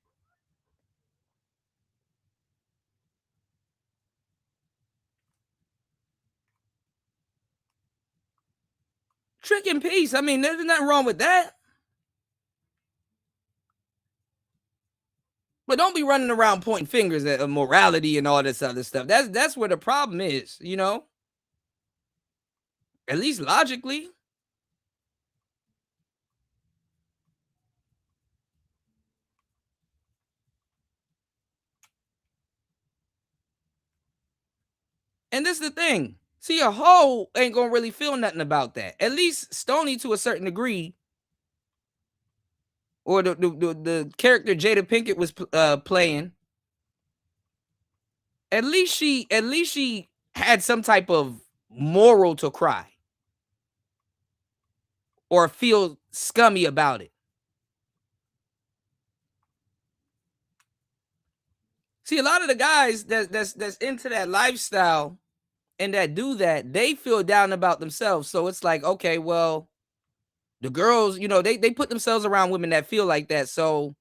Trick and peace. I mean, there's nothing wrong with that. But don't be running around pointing fingers at morality and all this other stuff. That's where the problem is, At least logically. And this is the thing. See, a hoe ain't gonna really feel nothing about that. At least Stoney, to a certain degree, or the character Jada Pinkett was playing. At least she had some type of moral to cry or feel scummy about it. See, a lot of the guys that's into that lifestyle and that do that, they feel down about themselves. So it's like, okay, well, the girls, they put themselves around women that feel like that. So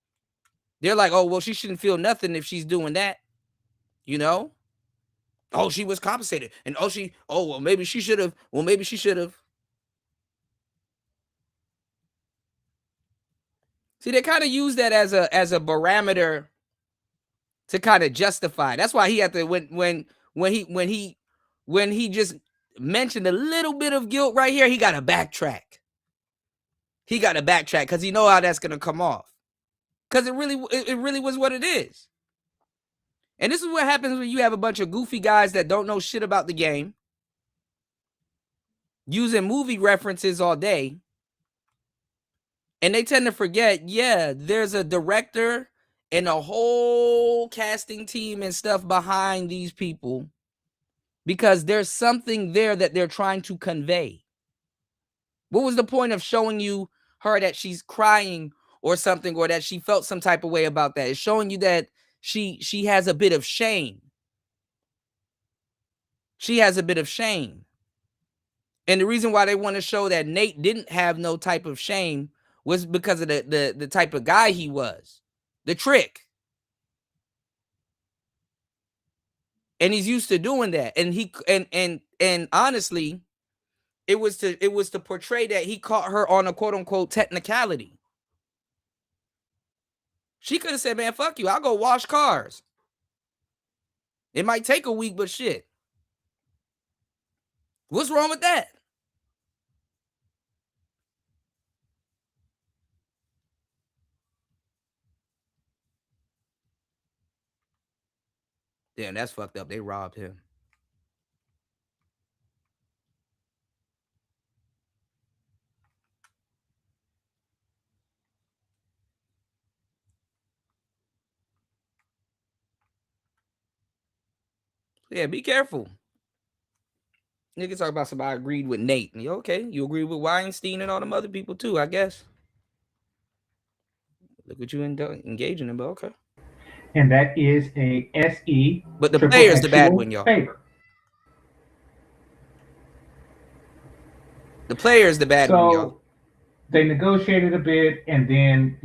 they're like, oh, well, she shouldn't feel nothing if she's doing that. Oh, she was compensated. And well, maybe she should have. Well, maybe she should have. See, they kind of use that as a barometer to kind of justify. That's why he had to when he just mentioned a little bit of guilt right here, he got to backtrack. He got to backtrack because he know how that's gonna come off. Because it really was what it is. And this is what happens when you have a bunch of goofy guys that don't know shit about the game, using movie references all day. And they tend to forget, there's a director and a whole casting team and stuff behind these people because there's something there that they're trying to convey. What was the point of showing you her that she's crying or something, or that she felt some type of way about that. It's showing you that she has a bit of shame. She has a bit of shame. And the reason why they want to show that Nate didn't have no type of shame was because of the type of guy he was. The trick. And he's used to doing that. And honestly, it was to portray that he caught her on a quote unquote technicality. She could have said, man, fuck you. I'll go wash cars. It might take a week, but shit. What's wrong with that? Damn, that's fucked up. They robbed him. Yeah, be careful. Niggas talk about somebody agreed with Nate. You okay? You agree with Weinstein and all them other people too, I guess. Look at you engaging in, but okay. And that is a SE. But the player's the bad one, y'all. Favor. The player's the bad one, y'all. They negotiated a bit, and then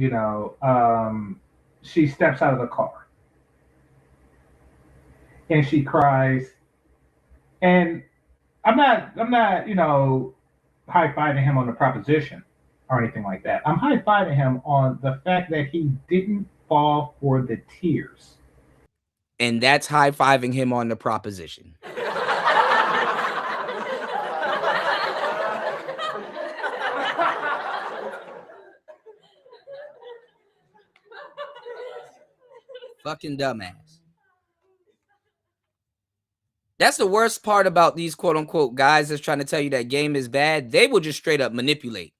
she steps out of the car, and she cries. And I'm not high-fiving him on the proposition or anything like that. I'm high-fiving him on the fact that he didn't fall for the tears. And that's high-fiving him on the proposition. Fucking dumbass. That's the worst part about these quote unquote guys that's trying to tell you that game is bad. They will just straight up manipulate.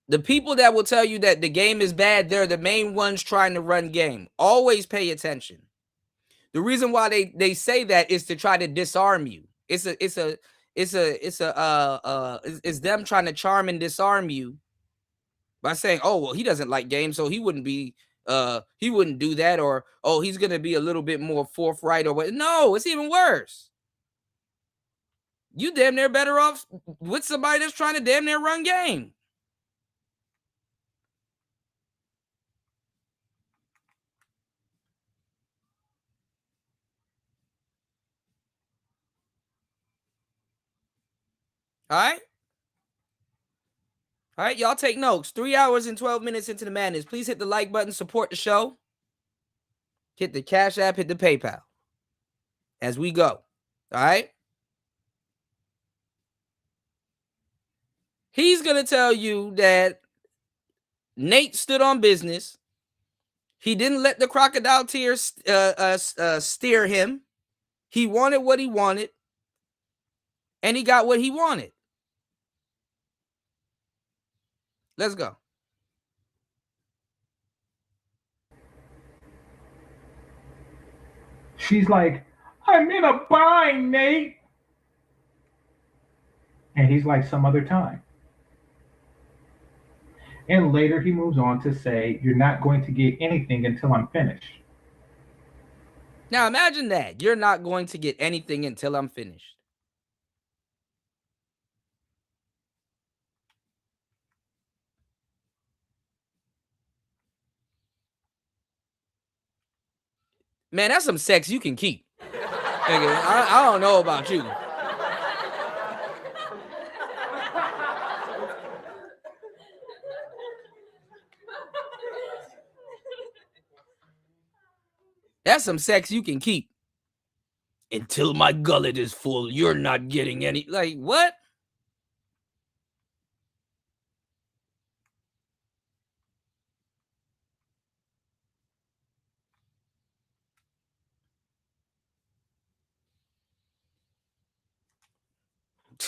The people that will tell you that the game is bad, they're the main ones trying to run game. Always pay attention. The reason why they say that is to try to disarm you. It's them trying to charm and disarm you by saying, oh, well, he doesn't like games, so he wouldn't do that, or oh, he's gonna be a little bit more forthright or what. No, it's even worse. You damn near better off with somebody that's trying to damn near run game. All right. All right, y'all take notes. 3 hours and 12 minutes into the madness. Please hit the like button, support the show. Hit the Cash App, hit the PayPal as we go. All right. He's going to tell you that Nate stood on business. He didn't let the crocodile tears steer him. He wanted what he wanted, and he got what he wanted. Let's go. She's like, I'm in a bind, Nate. And he's like, some other time. And later he moves on to say, you're not going to get anything until I'm finished. Now imagine that. You're not going to get anything until I'm finished. Man, that's some sex you can keep. I don't know about you. That's some sex you can keep. Until my gullet is full, you're not getting any. Like, what?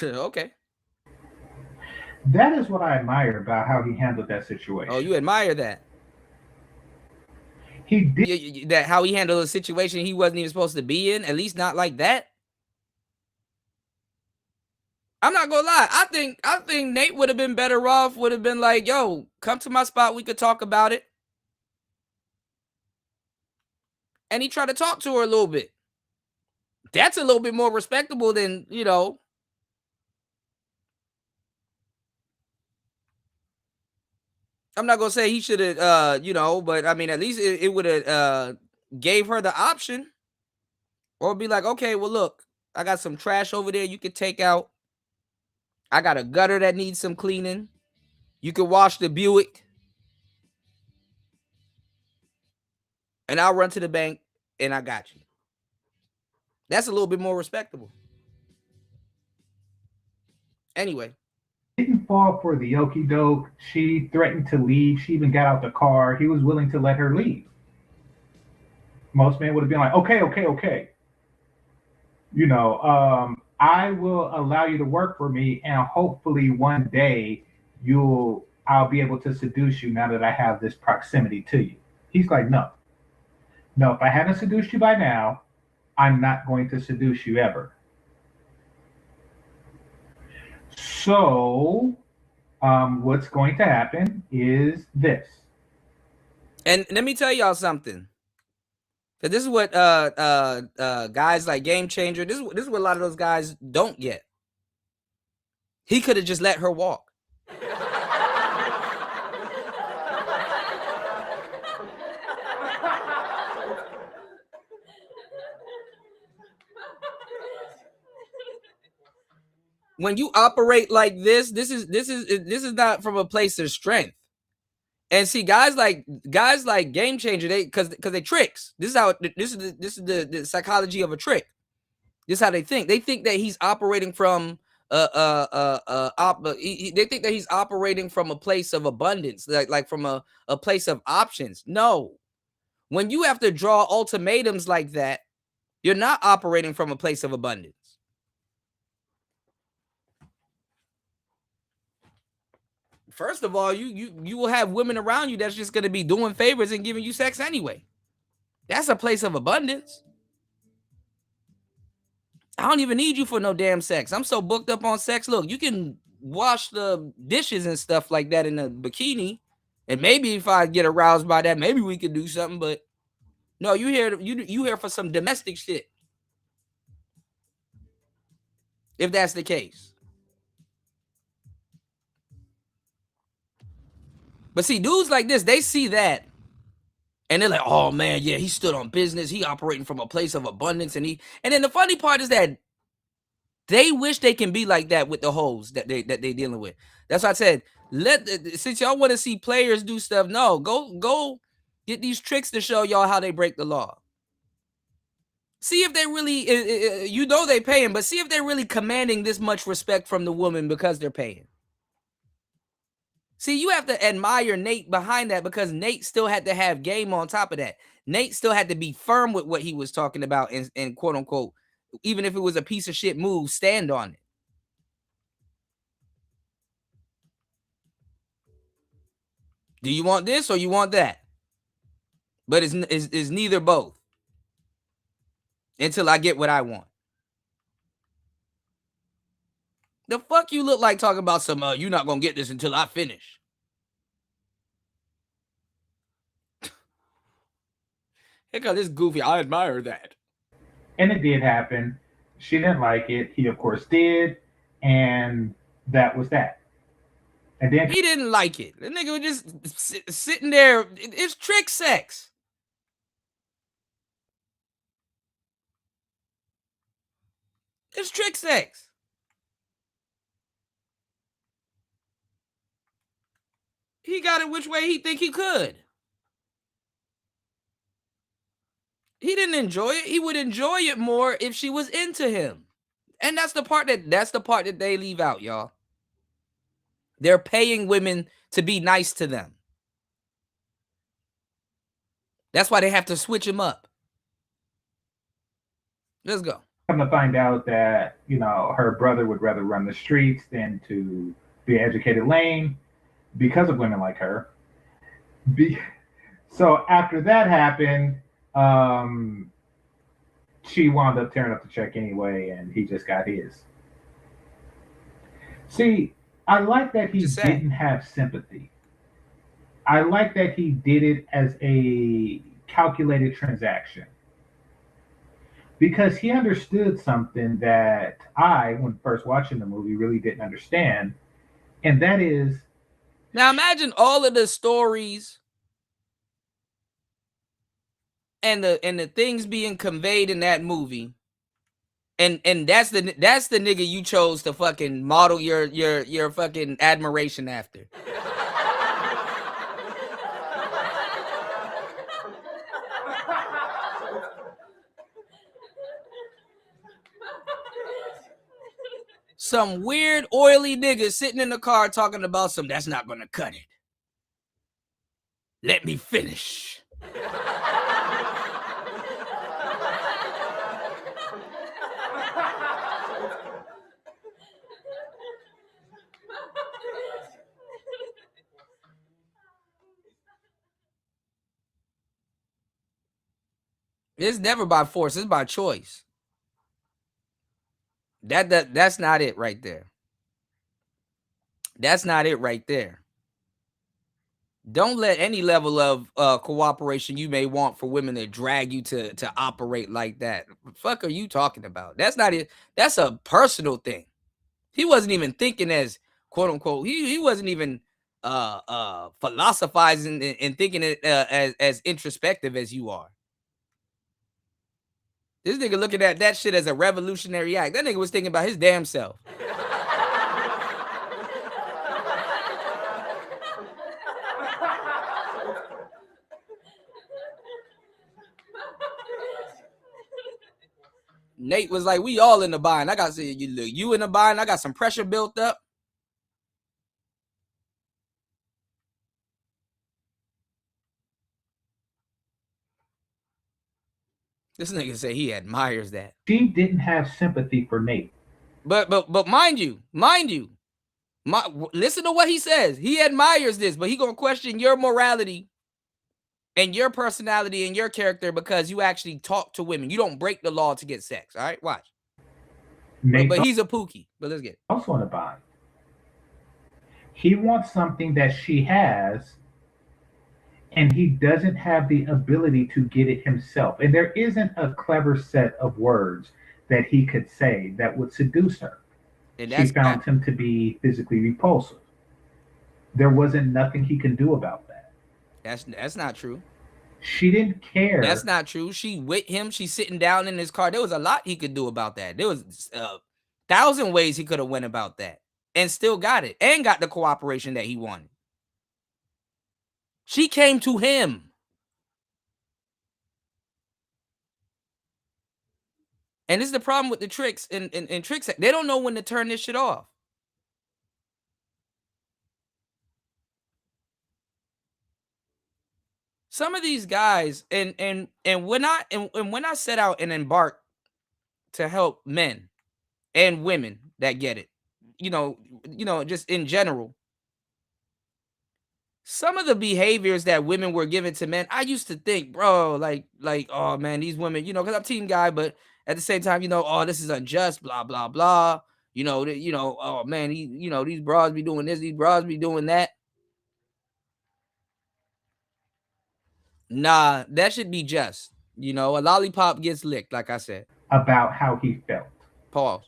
Okay. That is what I admire about how he handled that situation. Oh, you admire that? He did that how he handled a situation he wasn't even supposed to be in, at least not like that. I'm not gonna lie. I think Nate would have been better off. Would have been like, yo, come to my spot. We could talk about it. And he tried to talk to her a little bit. That's a little bit more respectable than, you know. I'm not gonna say he should have, you know, but I mean, at least it would have gave her the option, or be like, okay, well, look, I got some trash over there you could take out. I got a gutter that needs some cleaning. You could wash the Buick, and I'll run to the bank, and I got you. That's a little bit more respectable. Anyway. Didn't fall for the okie doke. She threatened to leave. She even got out the car. He was willing to let her leave. Most men would have been like, okay. You know, I will allow you to work for me, and hopefully one day I'll be able to seduce you now that I have this proximity to you. He's like, no, if I haven't seduced you by now, I'm not going to seduce you ever. So what's going to happen is this. And let me tell y'all something. This is what guys like Game Changer, this is what a lot of those guys don't get. He could have just let her walk. When you operate like this is not from a place of strength. And see, guys like Game Changer, because they tricks. This is the psychology of a trick. This is how they think. They think that he's operating from they think that he's operating from a place of abundance, like from a place of options. No. When you have to draw ultimatums like that, you're not operating from a place of abundance. First of all, you will have women around you that's just going to be doing favors and giving you sex anyway. That's a place of abundance. I don't even need you for no damn sex. I'm so booked up on sex. Look, you can wash the dishes and stuff like that in a bikini, and maybe if I get aroused by that, maybe we could do something. But no, you here for some domestic shit. If that's the case. But see, dudes like this, they see that, and they're like, "Oh man, yeah, he stood on business. He operating from a place of abundance." And then the funny part is that they wish they can be like that with the hoes that they dealing with. That's why I said, since y'all want to see players do stuff, no, go get these tricks to show y'all how they break the law. See if they really, you know, they paying, but see if they're really commanding this much respect from the woman because they're paying. See, you have to admire Nate behind that, because Nate still had to have game on top of that. Nate still had to be firm with what he was talking about and quote unquote, even if it was a piece of shit move, stand on it. Do you want this or you want that? But it's neither both. Until I get what I want. The fuck you look like talking about some, you're not going to get this until I finish. Heck, this goofy. I admire that. And it did happen. She didn't like it. He, of course, did. And that was that. And then he didn't like it. The nigga was just sitting there. It's trick sex. It's trick sex. He got it which way he think he could. He didn't enjoy it. He would enjoy it more if she was into him. And that's the part that they leave out, y'all. They're paying women to be nice to them. That's why they have to switch him up. Let's go. Come to find out that, you know, her brother would rather run the streets than to be an educated lane because of women like her. So after that happened, she wound up tearing up the check anyway, and he just got his. See, I like that he Just saying. didn't have sympathy. I like that he did it as a calculated transaction because he understood something that I, when first watching the movie, really didn't understand, and that is Now imagine all of the stories and the things being conveyed in that movie. And that's the nigga you chose to fucking model your fucking admiration after. Some weird oily nigga sitting in the car talking about some that's not gonna cut it. Let me finish. It's never by force, it's by choice. That's not it right there. That's not it right there. Don't let any level of cooperation you may want for women to drag you to operate like that. What the fuck are you talking about? That's not it. That's a personal thing. He wasn't even thinking as quote unquote. He wasn't even philosophizing and thinking it as introspective as you are. This nigga looking at that shit as a revolutionary act. That nigga was thinking about his damn self. Nate was like, we all in the bind. I got to say, you in the bind. I got some pressure built up. This nigga say he admires that. she didn't have sympathy for Nate. But mind you, listen to what he says. He admires this, but he gonna question your morality and your personality and your character because you actually talk to women. You don't break the law to get sex. All right, watch. But he's a pookie. But let's get it. Also in a bind. He wants something that she has, and he doesn't have the ability to get it himself. And there isn't a clever set of words that he could say that would seduce her. And She found him to be physically repulsive. There wasn't nothing he could do about that. That's not true. She didn't care. That's not true. She with him. She's sitting down in his car. There was a lot he could do about that. There was 1,000 ways he could have went about that and still got it and got the cooperation that he wanted. She came to him. And this is the problem with the tricks and tricks. They don't know when to turn this shit off. Some of these guys, and when I set out and embark to help men and women that get it, you know, just in general, some of the behaviors that women were given to men, I used to think, bro, like, oh man, these women, because I'm a team guy, but at the same time, oh, this is unjust, blah, blah, blah. Oh man, these bras be doing this, these bras be doing that. Nah, that should be just. A lollipop gets licked, like I said. About how he felt. Pause.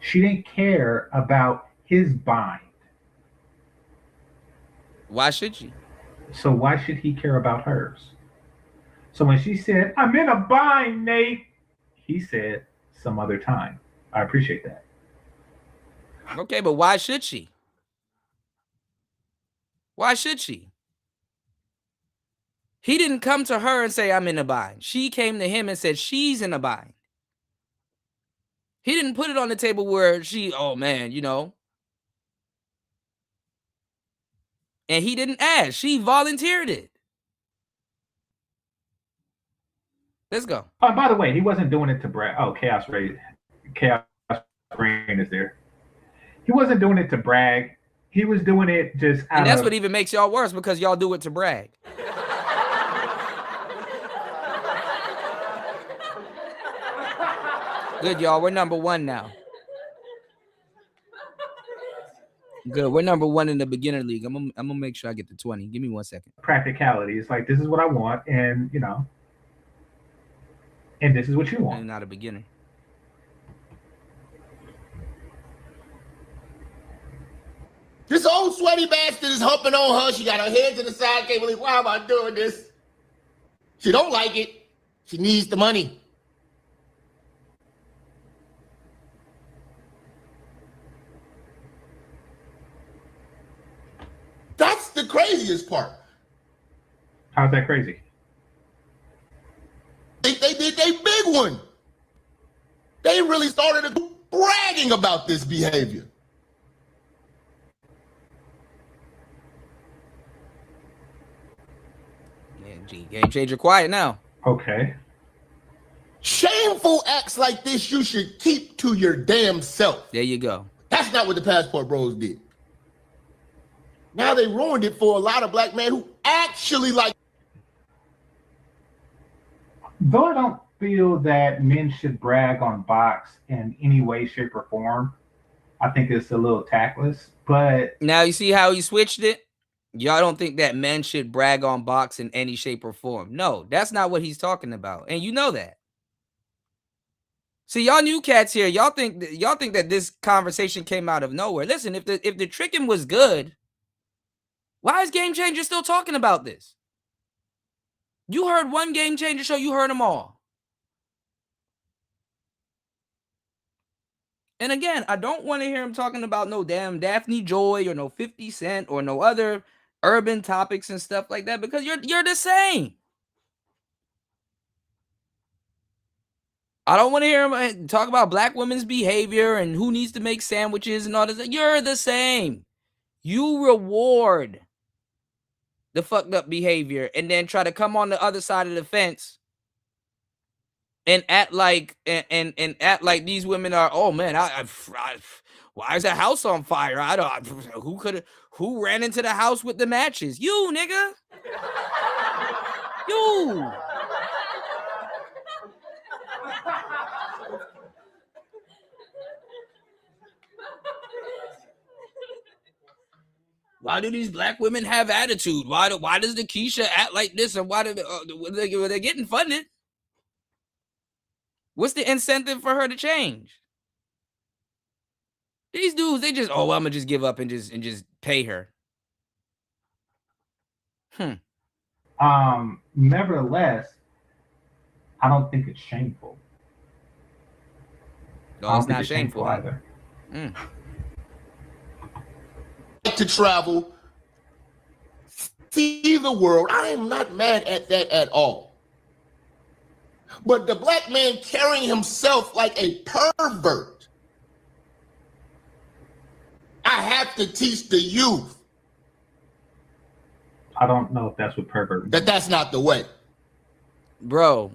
She didn't care about his bind. Why should she? So why should he care about hers? So when she said, I'm in a bind, Nate, he said, some other time. I appreciate that. Okay, but why should she? Why should she? He didn't come to her and say, I'm in a bind. She came to him and said, she's in a bind. He didn't put it on the table where oh man, And he didn't ask. She volunteered it. Let's go. Oh, by the way, he wasn't doing it to brag. Oh, Chaos Rain is there. He wasn't doing it to brag. He was doing it just And that's what even makes y'all worse because y'all do it to brag. Good, y'all. We're number 1 now. Good. We're number 1 in the beginner league. I'm gonna make sure I get to 20. Give me 1 second. Practicality. It's like, this is what I want, and and this is what you I'm want. not a beginner. This old sweaty bastard is humping on her. She got her head to the side. Can't believe, why am I doing this? She don't like it. She needs the money. That's the craziest part. How's that crazy? They did their big one. They really started bragging about this behavior. Yeah, G, game changer quiet now. Okay. Shameful acts like this you should keep to your damn self. There you go. That's not what the Passport Bros did. Now they ruined it for a lot of black men who actually like. Though I don't feel that men should brag on box in any way, shape, or form, I think it's a little tactless. But Now you see how he switched it? Y'all don't think that men should brag on box in any shape or form. No, that's not what he's talking about. And you know that. See, y'all new cats here, y'all think that this conversation came out of nowhere. Listen, if the tricking was good, why is Game Changer still talking about this? You heard one Game Changer show, you heard them all. And again, I don't want to hear him talking about no damn Daphne Joy or no 50 Cent or no other urban topics and stuff like that, because you're the same. I don't want to hear him talk about black women's behavior and who needs to make sandwiches and all this. You're the same. You reward the fucked up behavior and then try to come on the other side of the fence and act like and act like these women are, oh man, why is that house on fire? I don't, who ran into the house with the matches? You, nigga. You. Why do these black women have attitude? Why does the Keisha act like this? And why they're getting funded? What's the incentive for her to change? These dudes, they just, oh, well, I'm gonna just give up and just pay her. Nevertheless, I don't think it's shameful. No, it's not shameful either. To travel, see the world. I am not mad at that at all. But the black man carrying himself like a pervert, I have to teach the youth. I don't know if that's what pervert means. That's not the way. Bro,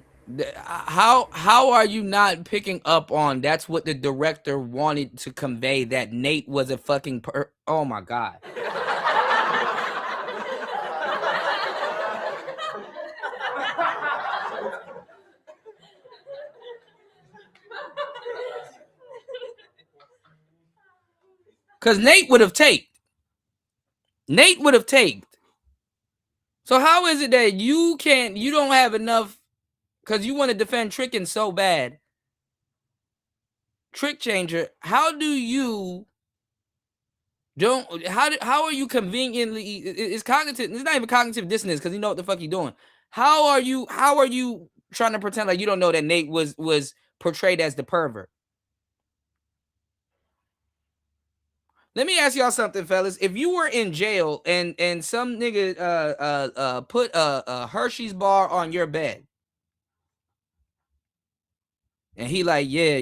how are you not picking up on that's what the director wanted to convey, that Nate was a fucking oh my God. Because Nate would have taped. Nate would have taped. So how is it that you don't have enough, because you want to defend tricking so bad? Trick Changer, how are you conveniently, it's cognitive, it's not even cognitive dissonance because you know what the fuck you're doing. How are you trying to pretend like you don't know that Nate was portrayed as the pervert? Let me ask y'all something, fellas. If you were in jail and some nigga put a Hershey's bar on your bed, and he like, yeah,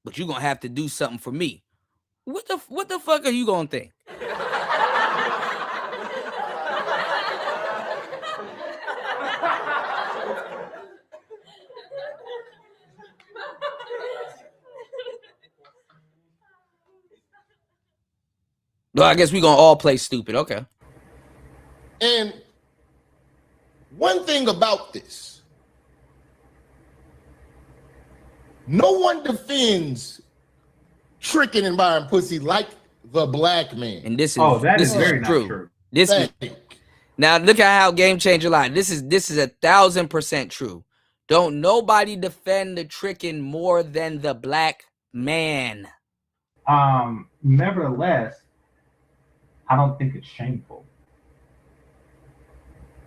but you gonna have to do something for me. What the fuck are you gonna think? Well, I guess we gonna all play stupid. Okay. And one thing about this, no one defends tricking and buying pussy like the black man. And this is that this is very true. not true. This is now look at how Game Changer lied. This is 1,000% true. Don't nobody defend the tricking more than the black man. Nevertheless, I don't think it's shameful.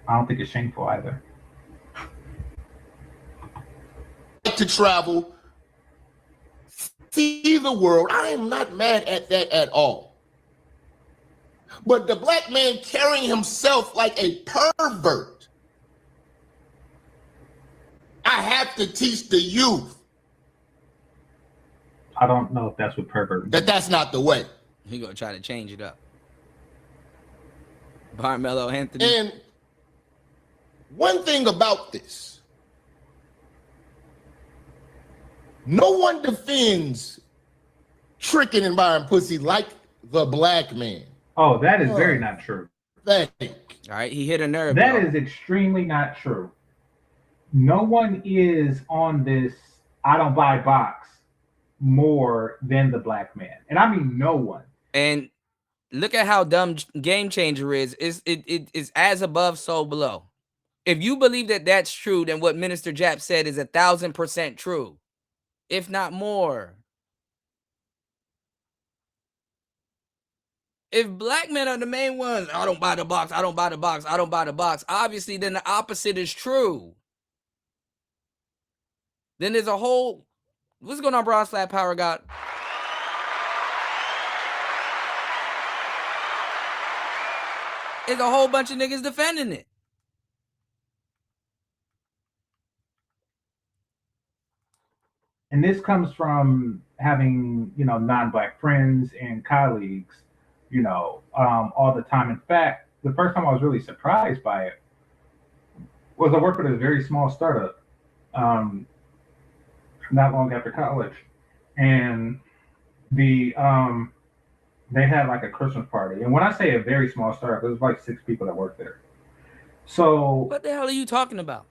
I don't think it's shameful either. To travel, see the world. I am not mad at that at all. But the black man carrying himself like a pervert, I have to teach the youth I don't know if that's what pervert means. that's not the way. He gonna try to change it up. Barmello Anthony. And one thing about this, no one defends tricking and buying pussy like the black man. Oh, that is very not true. Thank. All right, he hit a nerve. That y'all. is extremely not true. No one is on this I don't buy box more than the black man. And I mean no one. And look at how dumb Game Changer is. It is as above, so below. If you believe that that's true, then what Minister Jap said is 1,000% true, if not more. If black men are the main ones, I don't buy the box, I don't buy the box, I don't buy the box, obviously then the opposite is true. Then there's a whole, what's going on, Bronze Flat Power God? There's a whole bunch of niggas defending it. And this comes from having, non-black friends and colleagues, all the time. In fact, the first time I was really surprised by it was I worked with a very small startup not long after college. And they had like a Christmas party. And when I say a very small startup, there was like 6 people that worked there. So what the hell are you talking about?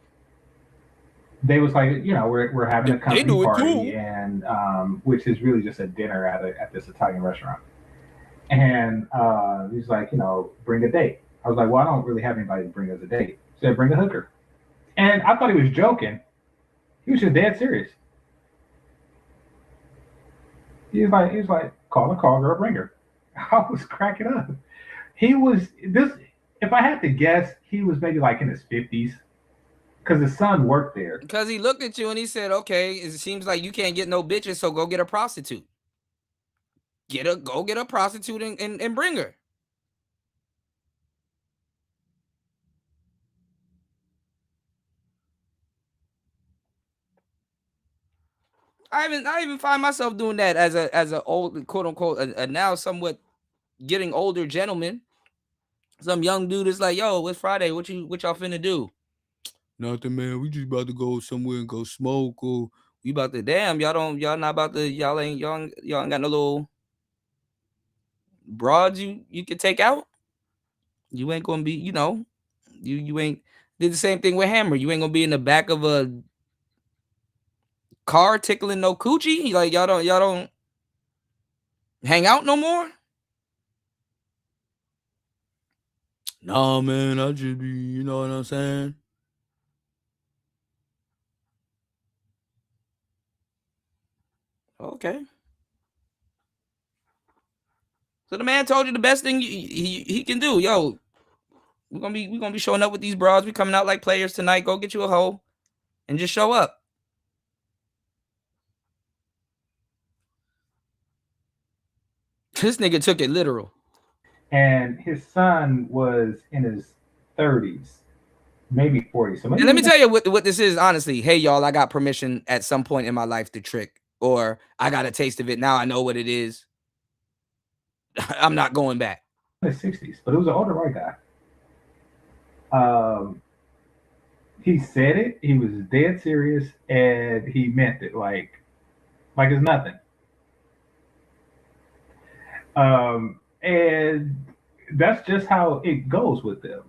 They was like, we're having a company do it party, too. and which is really just a dinner at this Italian restaurant. And he's like, bring a date. I was like, well, I don't really have anybody to bring as a date. He said, bring a hooker. And I thought he was joking. He was just dead serious. He was like, call a call girl, bring her. I was cracking up. He was this. If I had to guess, he was maybe like in his 50s. Because his son worked there. Because he looked at you and he said, okay, it seems like you can't get no bitches, so go get a prostitute. Go get a prostitute and bring her. I even find myself doing that as a old, quote unquote, a now somewhat getting older gentleman. Some young dude is like, yo, it's Friday. What y'all finna do? Nothing, man. We just about to go somewhere and go smoke, or we about to y'all ain't got no little broads you can take out. You ain't gonna be, you ain't did the same thing with Hammer. You ain't gonna be in the back of a car tickling no coochie. Like y'all don't hang out no more. No, man, I just be, you know what I'm saying? Okay. So the man told you the best thing he can do. Yo, we're gonna be showing up with these bras. We coming out like players tonight. Go get you a hoe and just show up. This nigga took it literal. And his son was in his 30s, maybe 40s. So maybe and let me tell you what this is, honestly. Hey, y'all, I got permission at some point in my life to trick, or I got a taste of it. Now I know what it is. I'm not going back. In his 60s, but it was an older white guy. He said it. He was dead serious, and he meant it like it's nothing. And that's just how it goes with them.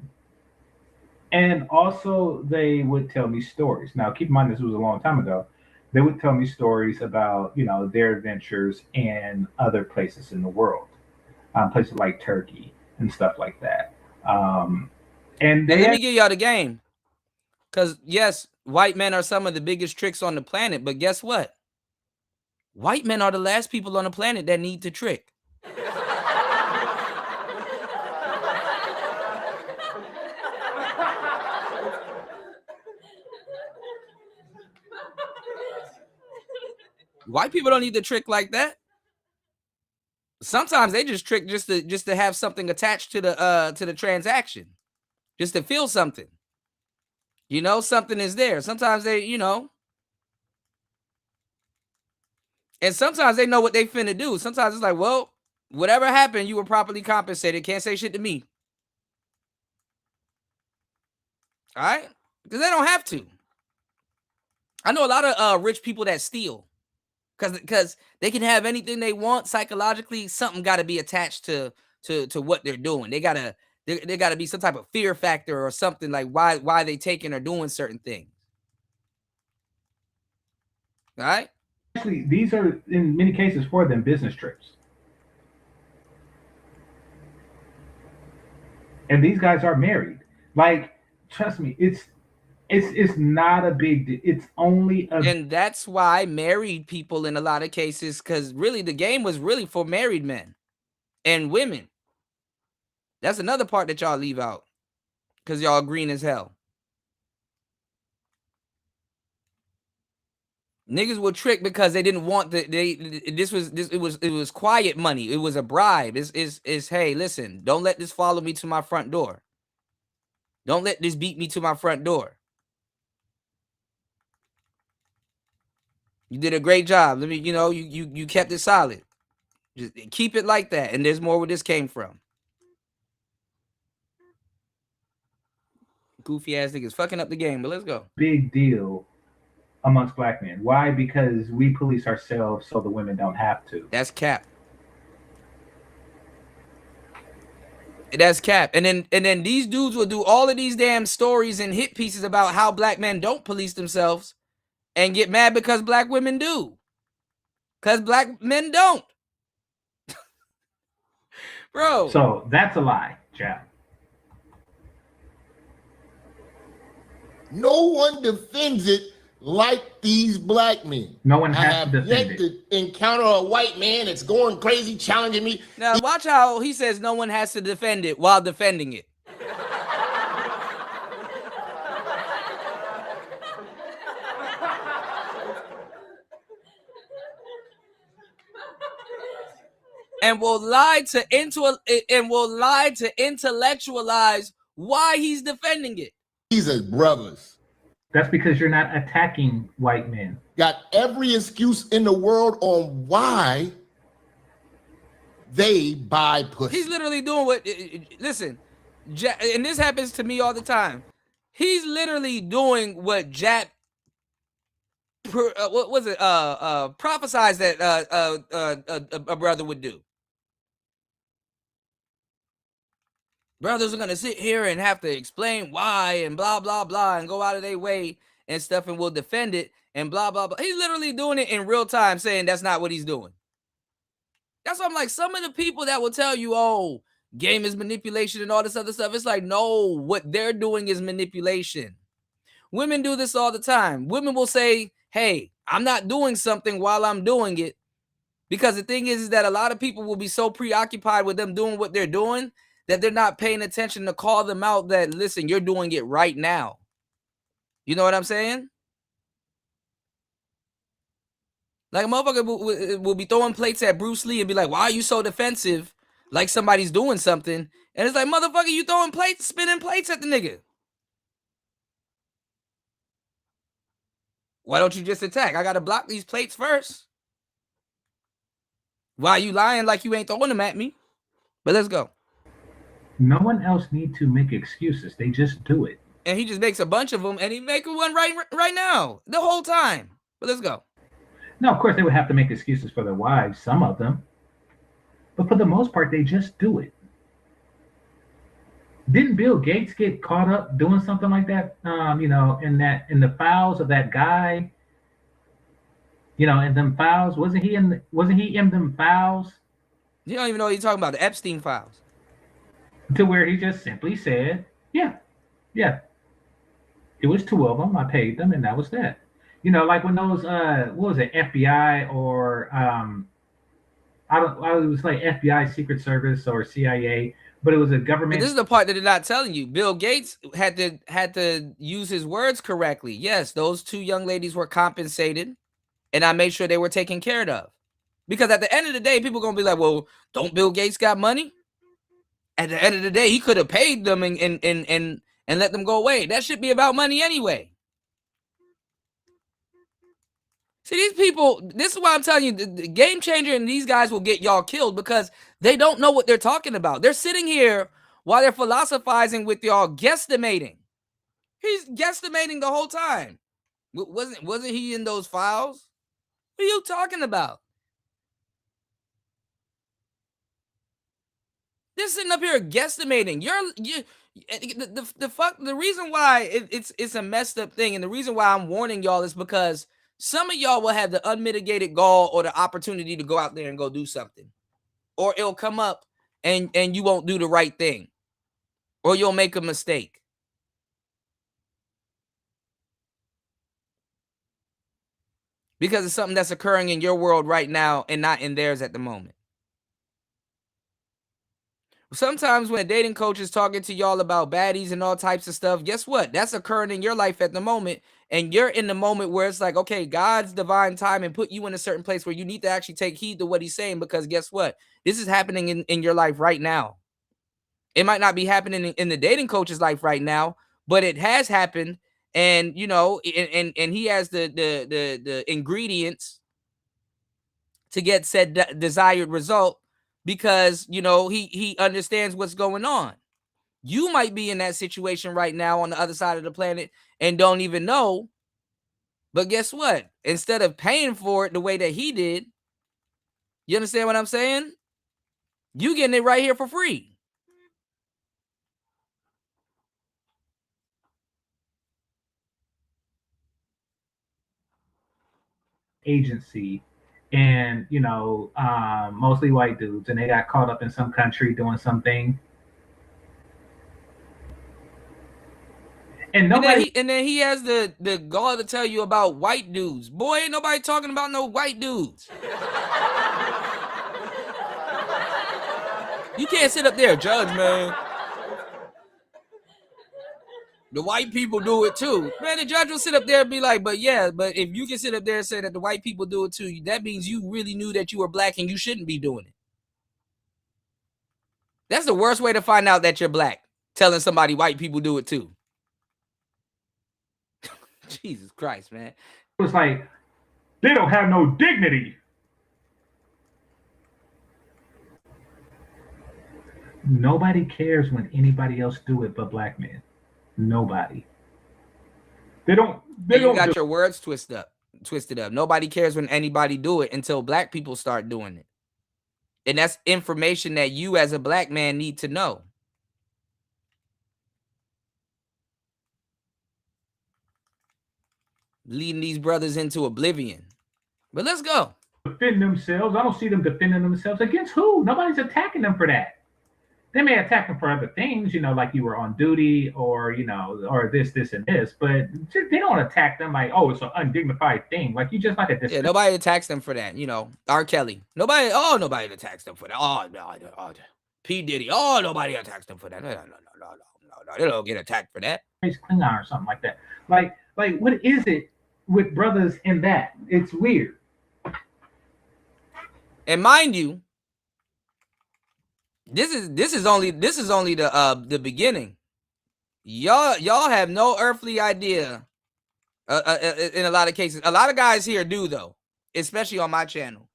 And also, they would tell me stories. Now, keep in mind, this was a long time ago. They would tell me stories about, their adventures in other places in the world. places like Turkey and stuff like that. And And they let me give y'all the game. Because, yes, white men are some of the biggest tricks on the planet, but guess what? White men are the last people on the planet that need to trick. White people don't need to trick like that. Sometimes they just trick just to have something attached to the transaction, just to feel something. You know, something is there. Sometimes they, you know, and sometimes they know what they finna do. Sometimes it's like, well, whatever happened, you were properly compensated. Can't say shit to me. All right, because they don't have to. I know a lot of rich people that steal. Because they can have anything they want psychologically, something got to be attached to what they're doing. They gotta be some type of fear factor or something, like why they taking or doing certain things. All right. Actually, these are in many cases for them business trips, and these guys are married. Like, trust me, it's not a big deal. It's only a And that's why married people in a lot of cases, because really the game was really for married men and women. That's another part that y'all leave out because y'all green as hell. Niggas will trick because they didn't want it was quiet money. It was a bribe. It's hey, listen, don't let this follow me to my front door. Don't let this beat me to my front door. You did a great job. Let me, you know, you kept it solid. Just keep it like that. And there's more where this came from. Goofy ass niggas fucking up the game, but let's go. big deal amongst black men. Why? Because we police ourselves so the women don't have to. That's cap. That's cap. And then these dudes will do all of these damn stories and hit pieces about how black men don't police themselves and get mad because black women do. Because black men don't. Bro. So that's a lie, Jap. No one defends it like these black men. No one I has have to defend yet it. to encounter a white man that's going crazy, challenging me. Now watch how he says no one has to defend it while defending it. And will lie to intellectualize why he's defending it. These are brothers. That's because you're not attacking white men. Got every excuse in the world on why they buy pussy. He's literally doing what, listen, and this happens to me all the time. He's literally doing what Jap, what was it, prophesied that a brother would do. Brothers are going to sit here and have to explain why and blah, blah, blah, and go out of their way and stuff, and will defend it and blah, blah, blah. He's literally doing it in real time, saying that's not what he's doing. That's why I'm like, some of the people that will tell you, oh, game is manipulation and all this other stuff. It's like, no, what they're doing is manipulation. Women do this all the time. Women will say, hey, I'm not doing something while I'm doing it. Because the thing is that a lot of people will be so preoccupied with them doing what they're doing that they're not paying attention to call them out that, listen, you're doing it right now. You know what I'm saying? Like a motherfucker will be throwing plates at Bruce Lee and be like, why are you so defensive? Like somebody's doing something. And it's like, motherfucker, you throwing plates, spinning plates at the nigga. Why don't you just attack? I got to block these plates first. Why are you lying like you ain't throwing them at me? But let's go. No one else need to make excuses. They just do it. And he just makes a bunch of them, and he make one right now, the whole time. But let's go. Now, of course, they would have to make excuses for their wives, some of them. But for the most part, they just do it. Didn't Bill Gates get caught up doing something like that? In the files of that guy. In them files, wasn't he in them files? You don't even know what you're talking about. The Epstein files. To where he just simply said, yeah, yeah. It was 2 of them. I paid them, and that was that. You know, like when those what was it, FBI or it was like FBI, Secret Service or CIA, but it was a But government. this is the part that they're not telling you. Bill Gates had to use his words correctly. Yes, those 2 young ladies were compensated, and I made sure they were taken care of. Because at the end of the day, people are gonna be like, well, don't Bill Gates got money? At the end of the day, he could have paid them and let them go away. That should be about money anyway. See, these people, this is why I'm telling you, the Game Changer and these guys will get y'all killed because they don't know what they're talking about. They're sitting here while they're philosophizing with y'all, guesstimating. He's guesstimating the whole time. Wasn't he in those files? What are you talking about? They're sitting up here guesstimating. The reason why it's a messed up thing, and the reason why I'm warning y'all is because some of y'all will have the unmitigated gall or the opportunity to go out there and go do something, or it'll come up and you won't do the right thing, or you'll make a mistake. Because it's something that's occurring in your world right now and not in theirs at the moment. Sometimes when a dating coach is talking to y'all about baddies and all types of stuff, guess what? That's occurring in your life at the moment. And you're in the moment where it's like, okay, God's divine time and put you in a certain place where you need to actually take heed to what he's saying, because guess what? This is happening in your life right now. It might not be happening in the dating coach's life right now, but it has happened. And, you know, and he has the ingredients to get said desired result, because, you know, he understands what's going on. You might be in that situation right now on the other side of the planet and don't even know. But guess what? Instead of paying for it the way that he did, you understand what I'm saying? You getting it right here for free. Agency, and you know, mostly white dudes, and they got caught up in some country doing something, and nobody. And then he has the gall to tell you about white dudes. Boy, ain't nobody talking about no white dudes. You can't sit up there, judge, man. The white people do it too. Man, the judge will sit up there and be like, but if you can sit up there and say that the white people do it too, that means you really knew that you were black and you shouldn't be doing it. That's the worst way to find out that you're black, telling somebody white people do it too. Jesus Christ, man. It was like, they don't have no dignity. Nobody cares when anybody else do it but black men. Nobody. They don't. You got your words twisted up. Nobody cares when anybody do it until black people start doing it. And that's information that you as a black man need to know. Leading these brothers into oblivion. But let's go. Defend themselves. I don't see them defending themselves against who? Nobody's attacking them for that. They may attack them for other things, you know, like you were on duty or, you know, or this, and this, but they don't attack them like, oh, it's an undignified thing. Like you just like a. Yeah, nobody attacks them for that. You know, R. Kelly. Nobody attacks them for that. Oh, no. P. Diddy. Oh, nobody attacks them for that. No. They don't get attacked for that. Klingon or something like that. Like what is it with brothers in that? It's weird. And mind you, this is only the beginning. Y'all have no earthly idea. In a lot of cases, a lot of guys here do though, especially on my channel,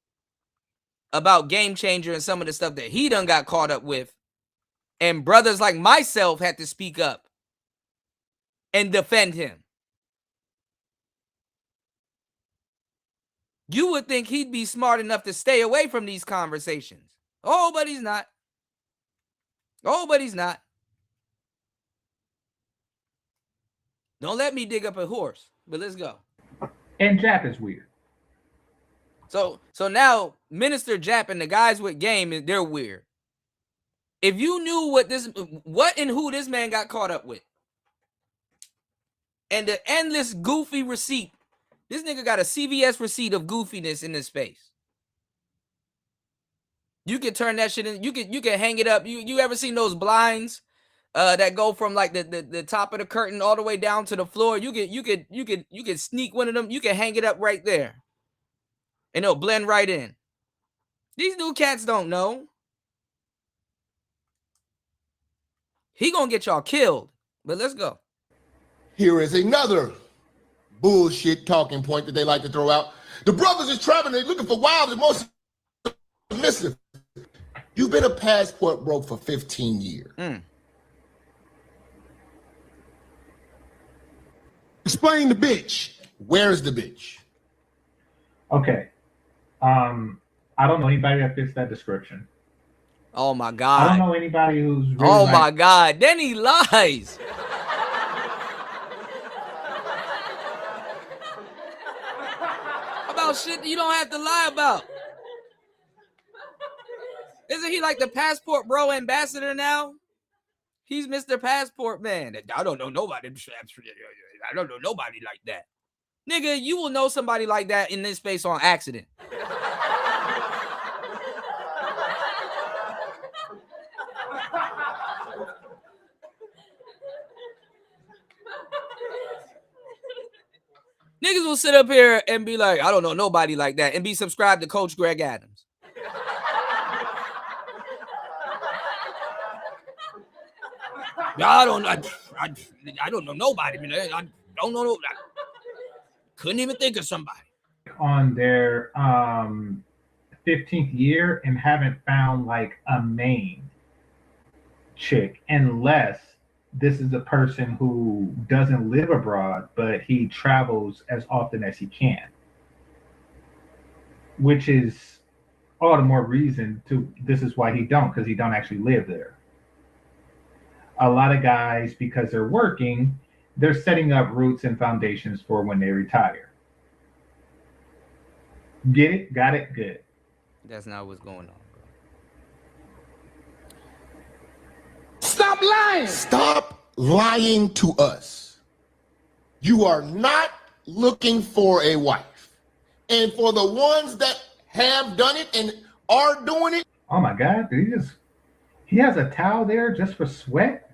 about Game Changer and some of the stuff that he done got caught up with, and brothers like myself had to speak up and defend him. You would think he'd be smart enough to stay away from these conversations. Oh, but he's not. Don't let me dig up a horse, but let's go. And Jap is weird. So now Minister Jap and the guys with game, they're weird. If you knew what and who this man got caught up with, and the endless goofy receipt, this nigga got a CVS receipt of goofiness in this space. You can turn that shit in. You can hang it up. You ever seen those blinds that go from like the top of the curtain all the way down to the floor? You could sneak one of them. You can hang it up right there, and it'll blend right in. These new cats don't know. He gonna get y'all killed. But let's go. Here is another bullshit talking point that they like to throw out. The brothers is traveling, they're looking for wild and most submissive. You've been a passport bro for 15 years. Explain the bitch. Where's the bitch? Okay. I don't know anybody that fits that description. Oh my I God. don't know anybody who's really Oh like, my God. Then he lies. About shit you don't have to lie about. Isn't he like the passport bro ambassador now? He's Mr. Passport Man. I don't know nobody. I don't know nobody like that. Nigga, you will know somebody like that in this space on accident. Niggas will sit up here and be like, I don't know nobody like that, and be subscribed to Coach Greg Adams. I don't know nobody. I don't know. I couldn't even think of somebody. on their 15th year and haven't found like a main chick, unless this is a person who doesn't live abroad, but he travels as often as he can, which is all the more reason to, this is why he don't, because he don't actually live there. A lot of guys, because they're working, they're setting up roots and foundations for when they retire. Get it? Got it? Good. That's not what's going on, bro. Stop lying. Stop lying to us. You are not looking for a wife. And for the ones that have done it and are doing it. Oh my God, did he has a towel there just for sweat?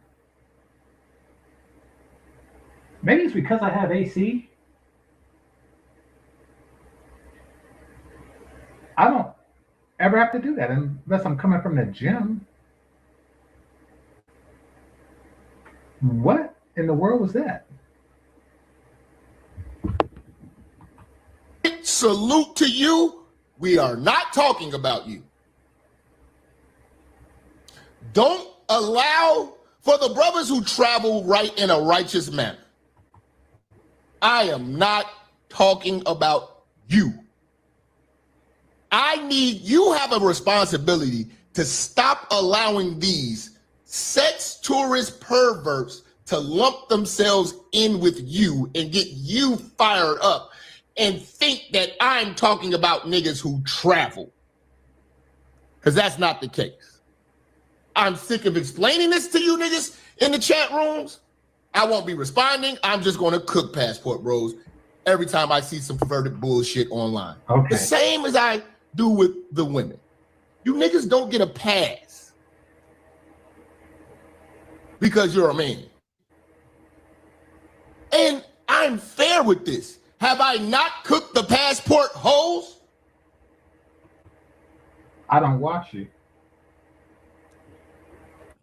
Maybe it's because I have AC. I don't ever have to do that unless I'm coming from the gym. What in the world was that? Salute to you. We are not talking about you. Don't allow for the brothers who travel right in a righteous manner. I am not talking about you. You have a responsibility to stop allowing these sex tourist perverts to lump themselves in with you and get you fired up and think that I'm talking about niggas who travel. Because that's not the case. I'm sick of explaining this to you niggas in the chat rooms. I won't be responding. I'm just going to cook Passport Bros every time I see some perverted bullshit online. Okay. The same as I do with the women. You niggas don't get a pass because you're a man. And I'm fair with this. Have I not cooked the passport hoes? I don't watch you.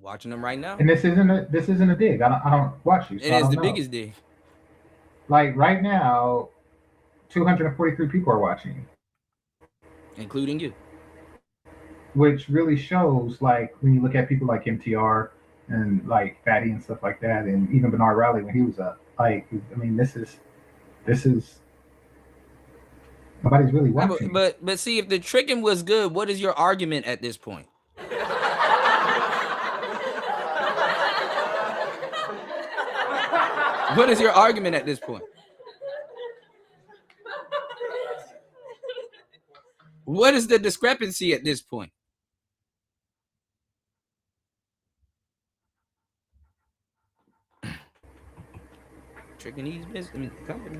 Watching them right now. And this isn't a dig. I don't watch you. So It is the biggest dig. Like right now, 243 people are watching, including you. Which really shows, like, when you look at people like MTR and like Fatty and stuff like that, and even Bernard Rowley when he was up. Like, I mean, this is nobody's really watching. But see, if the tricking was good, what is your argument at this point? What is your argument at this point? What is the discrepancy at this point? Tricking these business, I mean, company.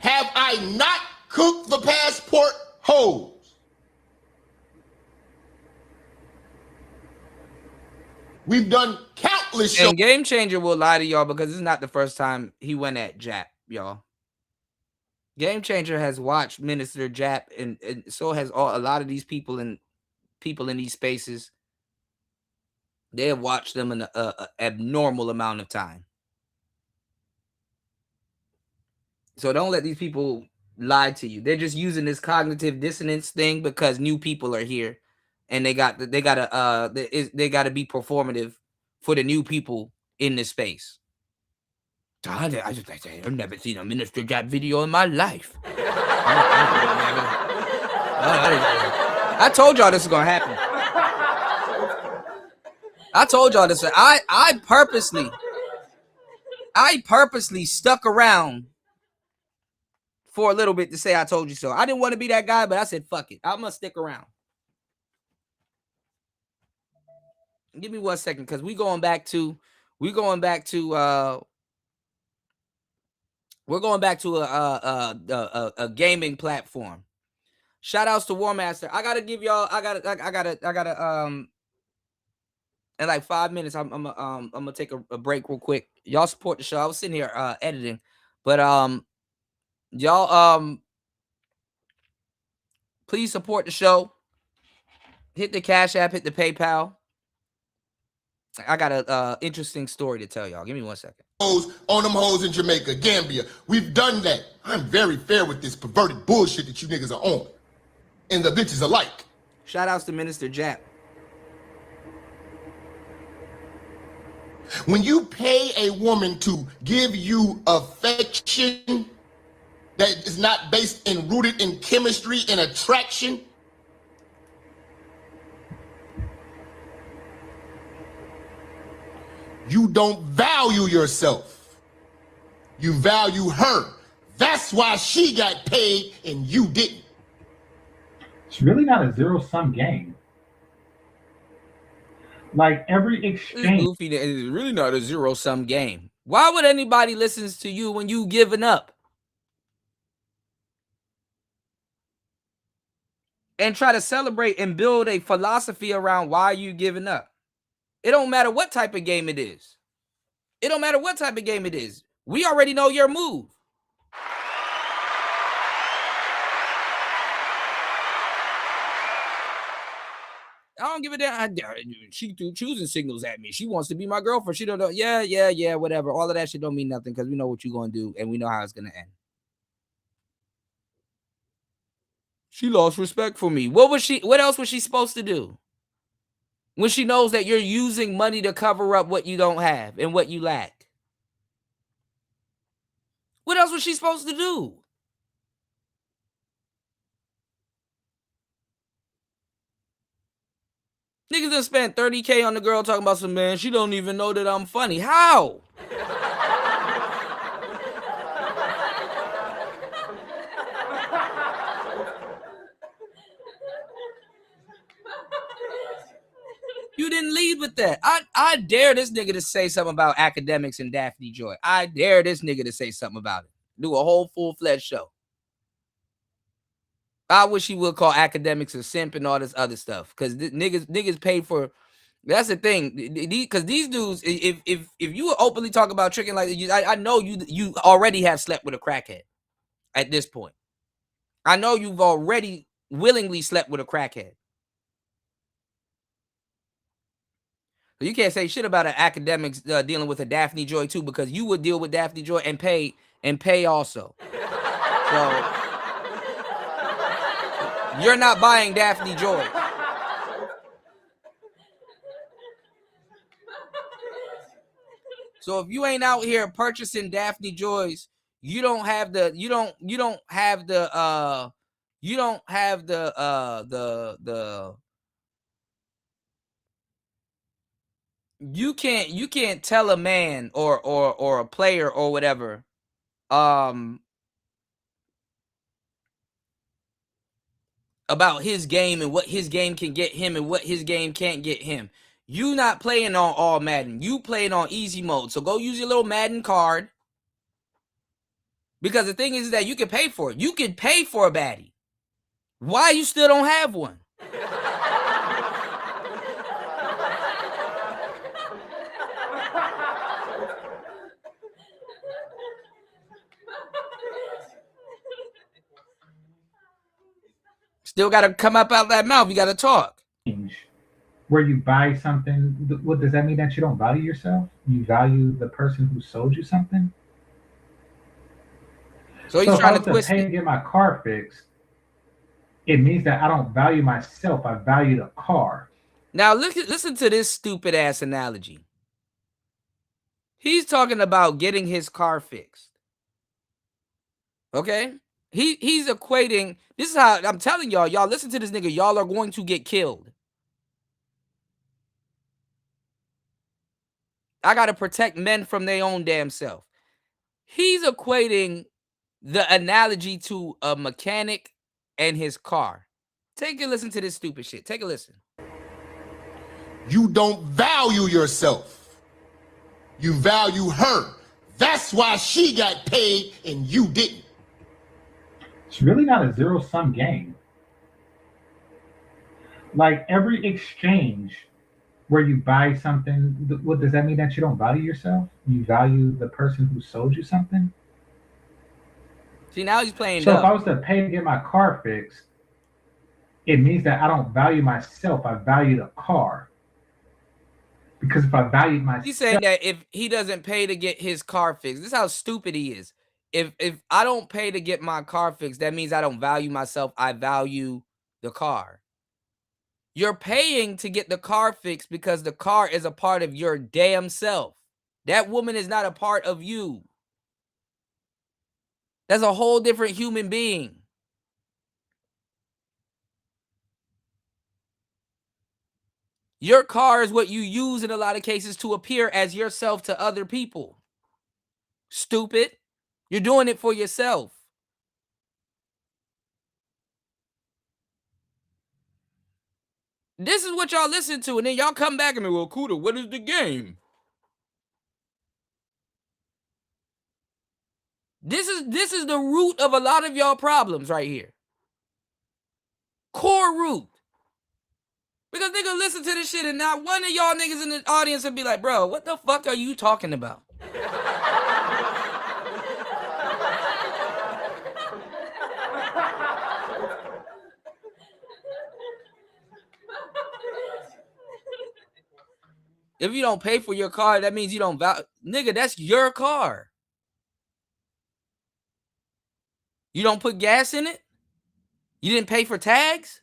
Have I not cooked the passport hoes? We've done countless shows. And Game Changer will lie to y'all because it's not the first time he went at Jap, y'all. Game Changer has watched Minister Jap, and so has a lot of these people in these spaces. They have watched them in an abnormal amount of time. So don't let these people lie to you. They're just using this cognitive dissonance thing because new people are here, and they gotta be performative for the new people in this space. I've never seen a Minister Jap video in my life. I told y'all this is gonna happen. I told y'all this. I purposely stuck around for a little bit to say I told you so. I didn't want to be that guy, but I said, fuck it. I'm going to stick around. Give me 1 second, because we're going back to a gaming platform. Shout outs to War Master. I gotta give y'all, I gotta in like 5 minutes, I'm gonna take a break real quick. Y'all support the show. I was sitting here editing, but y'all please support the show. Hit the Cash App, hit the PayPal. I got a interesting story to tell y'all. Give me 1 second. On them hoes in Jamaica, Gambia. We've done that. I'm very fair with this perverted bullshit that you niggas are on. And the bitches alike. Shout outs to Minister Jap. When you pay a woman to give you affection that is not based and rooted in chemistry and attraction, you don't value yourself. You value her. That's why she got paid and you didn't. It's really not a zero-sum game. Like every exchange. Goofy, it's really not a zero-sum game. Why would anybody listen to you when you giving up? And try to celebrate and build a philosophy around why you giving up. It don't matter what type of game it is. It don't matter what type of game it is. We already know your move. I don't give a damn. She threw choosing signals at me. She wants to be my girlfriend. She don't know. Yeah, whatever. All of that shit don't mean nothing because we know what you're going to do and we know how it's going to end. She lost respect for me. What else was she supposed to do? When she knows that you're using money to cover up what you don't have and what you lack. What else was she supposed to do? Niggas done spent $30K on the girl talking about some, man, she don't even know that I'm funny. How? You didn't lead with that. I dare this nigga to say something about academics and Daphne Joy. I dare this nigga to say something about it. Do a whole full-fledged show. I wish he would call academics a simp and all this other stuff. Because niggas pay for. That's the thing. Because these dudes, if you openly talk about tricking like this, I know you already have slept with a crackhead at this point. I know you've already willingly slept with a crackhead. So you can't say shit about an academics dealing with a Daphne Joy too, because you would deal with Daphne Joy and pay also. So you're not buying Daphne Joy. So if you ain't out here purchasing Daphne Joys, you don't have the you can't tell a man or a player or whatever about his game and what his game can get him and what his game can't get him. You not playing on all Madden. You playing on easy mode. So go use your little Madden card. Because the thing is that you can pay for it. You can pay for a baddie. Why you still don't have one? Still got to come up out that mouth. You got to talk. Where you buy something, what does that mean? That you don't value yourself? You value the person who sold you something? So he's trying to twist it. To get my car fixed, it means that I don't value myself. I value the car. Now listen to this stupid ass analogy. He's talking about getting his car fixed. Okay? He's equating, this is how I'm telling y'all, listen to this nigga, y'all are going to get killed. I got to protect men from their own damn self. He's equating the analogy to a mechanic and his car. Take a listen to this stupid shit. Take a listen. You don't value yourself. You value her. That's why she got paid and you didn't. It's really not a zero-sum game. Like every exchange where you buy something, what does that mean? That you don't value yourself? You value the person who sold you something? See, now he's playing So dumb. if I was to pay to get my car fixed, it means that I don't value myself. I value the car. Because if I valued myself... He's saying that if he doesn't pay to get his car fixed, this is how stupid he is. If I don't pay to get my car fixed, that means I don't value myself. I value the car. You're paying to get the car fixed because the car is a part of your damn self. That woman is not a part of you. That's a whole different human being. Your car is what you use in a lot of cases to appear as yourself to other people. Stupid. You're doing it for yourself. This is what y'all listen to, and then y'all come back and be, well, Kuda, what is the game? This is the root of a lot of y'all problems right here. Core root. Because nigga listen to this shit and not one of y'all niggas in the audience would be like, bro, what the fuck are you talking about? If you don't pay for your car, that means you don't value. Nigga, that's your car. You don't put gas in it? You didn't pay for tags?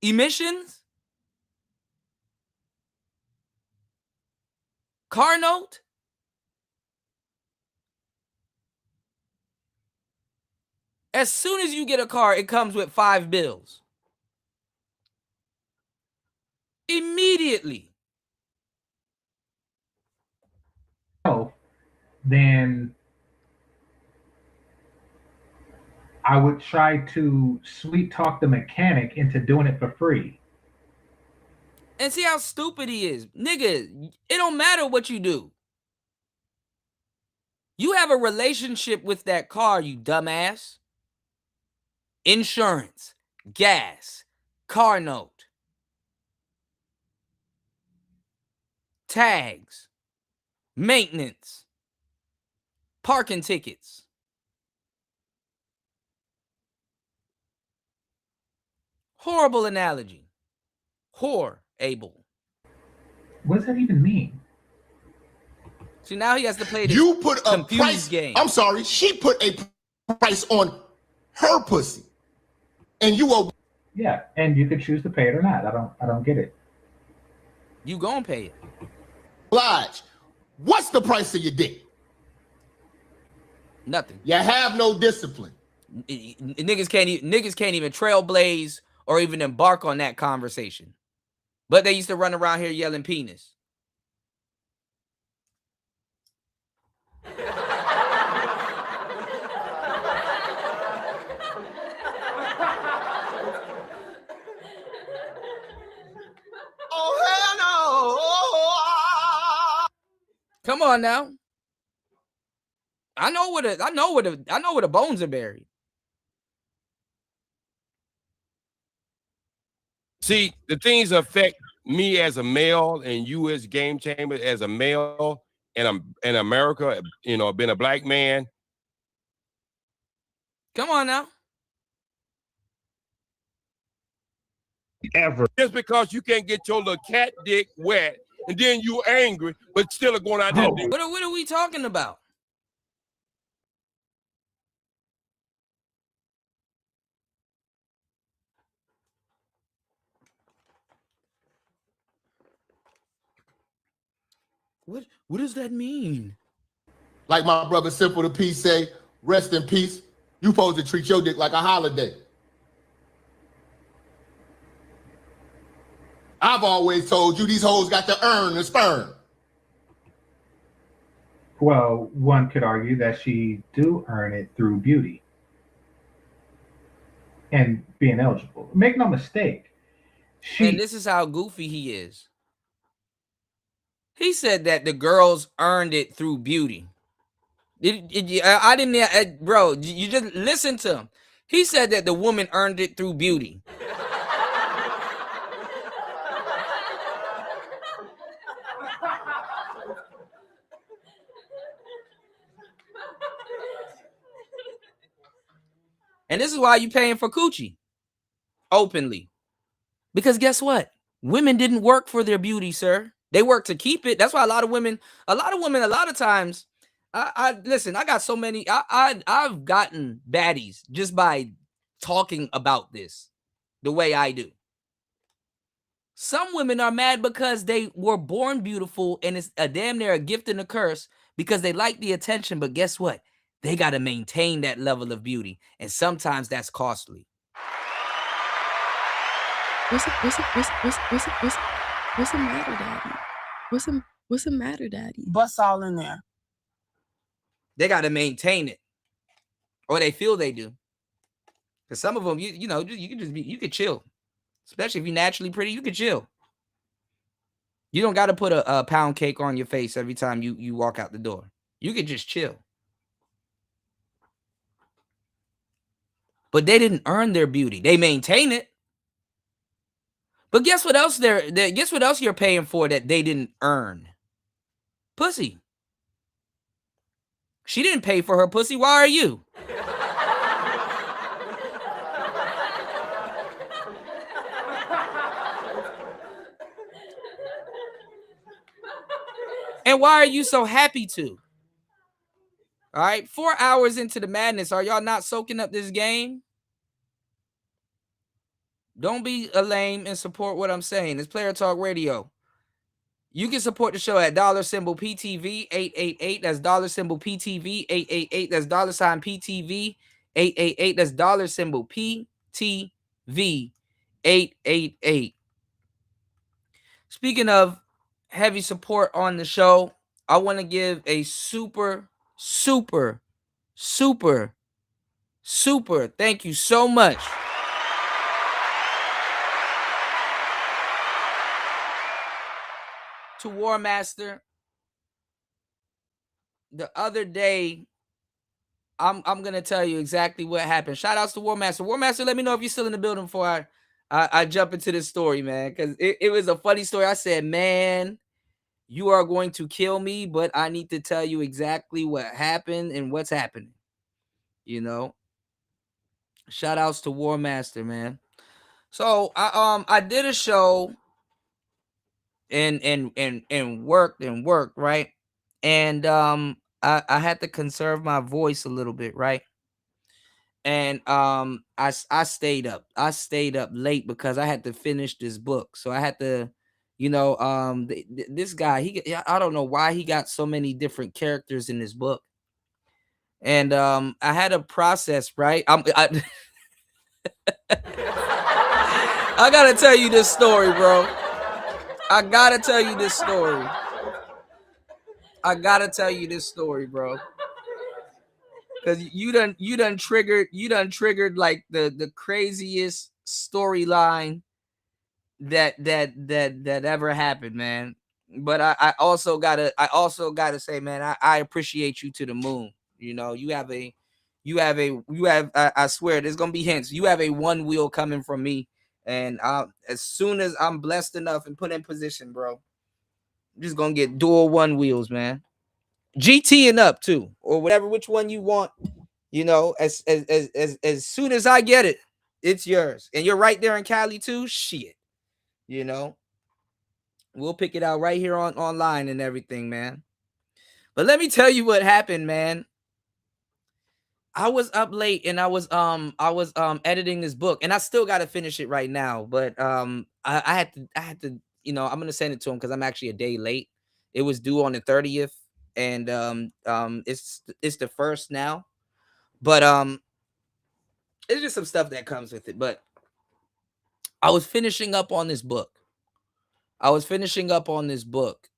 Emissions? Car note? As soon as you get a car, it comes with 5 bills. Immediately. Then I would try to sweet talk the mechanic into doing it for free. And see how stupid he is. Nigga, it don't matter what you do. You have a relationship with that car, you dumbass. Insurance, gas, car note, tags, maintenance, parking tickets. Horrible analogy. Horrible. What does that even mean? See, now he has to play this You put a confused price game. I'm sorry, she put a price on her pussy. And you are... Yeah, and you could choose to pay it or not. I don't get it. You gonna pay it. obliged. What's the price of your dick? Nothing. You have no discipline. Niggas can't even trailblaze or even embark on that conversation. But they used to run around here yelling penis. Come on now. I know where the bones are buried. See, the things affect me as a male and you as Game Chamber as a male and in America, you know, being a black man. Come on now. Ever. Just because you can't get your little cat dick wet and then you angry, but still are going out there. What are we talking about? What does that mean? Like my brother Simple the Peace say, rest in peace. You supposed to treat your dick like a holiday. I've always told you these hoes got to earn the sperm. Well, one could argue that she do earn it through beauty and being eligible. Make no mistake. And this is how goofy he is. He said that the girls earned it through beauty. I didn't, bro. You just listen to him. He said that the woman earned it through beauty. And this is why you paying for coochie openly. Because guess what? Women didn't work for their beauty, sir. They work to keep it. That's why a lot of times, listen, I got so many, I've gotten baddies just by talking about this the way I do. Some women are mad because they were born beautiful and it's a damn near a gift and a curse because they like the attention. But guess what? They got to maintain that level of beauty. And sometimes that's costly. What's the matter, Daddy? What's the matter, Daddy? Bust all in there. They got to maintain it, or they feel they do. Because some of them, you could chill, especially if you're naturally pretty. You could chill. You don't got to put a pound cake on your face every time you walk out the door. You could just chill. But they didn't earn their beauty. They maintain it. But guess what else guess what else you're paying for that they didn't earn? Pussy. She didn't pay for her pussy. Why are you? And why are you so happy to? All right, 4 hours into the madness. Are y'all not soaking up this game? Don't be a lame and support what I'm saying. It's Player Talk Radio. You can support the show at $PTV 888. That's $PTV 888. That's $PTV 888. That's $PTV 888. Speaking of heavy support on the show, I want to give a super thank you so much to War Master. The other day, I'm gonna tell you exactly what happened. Shout outs to War Master. War Master, let me know if you're still in the building before I jump into this story, man. Because it was a funny story. I said, man, you are going to kill me, but I need to tell you exactly what happened and what's happening. You know. Shout outs to War Master, man. So I did a show and worked, right? And I had to conserve my voice a little bit, right? And I stayed up. I stayed up late because I had to finish this book. So I had to, this guy, I don't know why he got so many different characters in this book. And I had a process, right? I gotta tell you this story, bro. I gotta tell you this story, bro. Because you done triggered like the craziest storyline that ever happened, man. But I also gotta say, man, I appreciate you to the moon. You know, I swear there's gonna be hints. You have a one wheel coming from me, and as soon as I'm blessed enough and put in position, bro, I'm just gonna get dual one wheels, man. GT and up too, or whatever, which one you want. You know, as soon as I get it, it's yours, and you're right there in Cali too. Shit, you know, we'll pick it out right here on online and everything, man. But let me tell you what happened, man. I was up late and I was editing this book, and I still got to finish it right now. But I had to, you know, I'm gonna send it to him because I'm actually a day late. It was due on the 30th, and it's the first now. But it's just some stuff that comes with it. But I was finishing up on this book.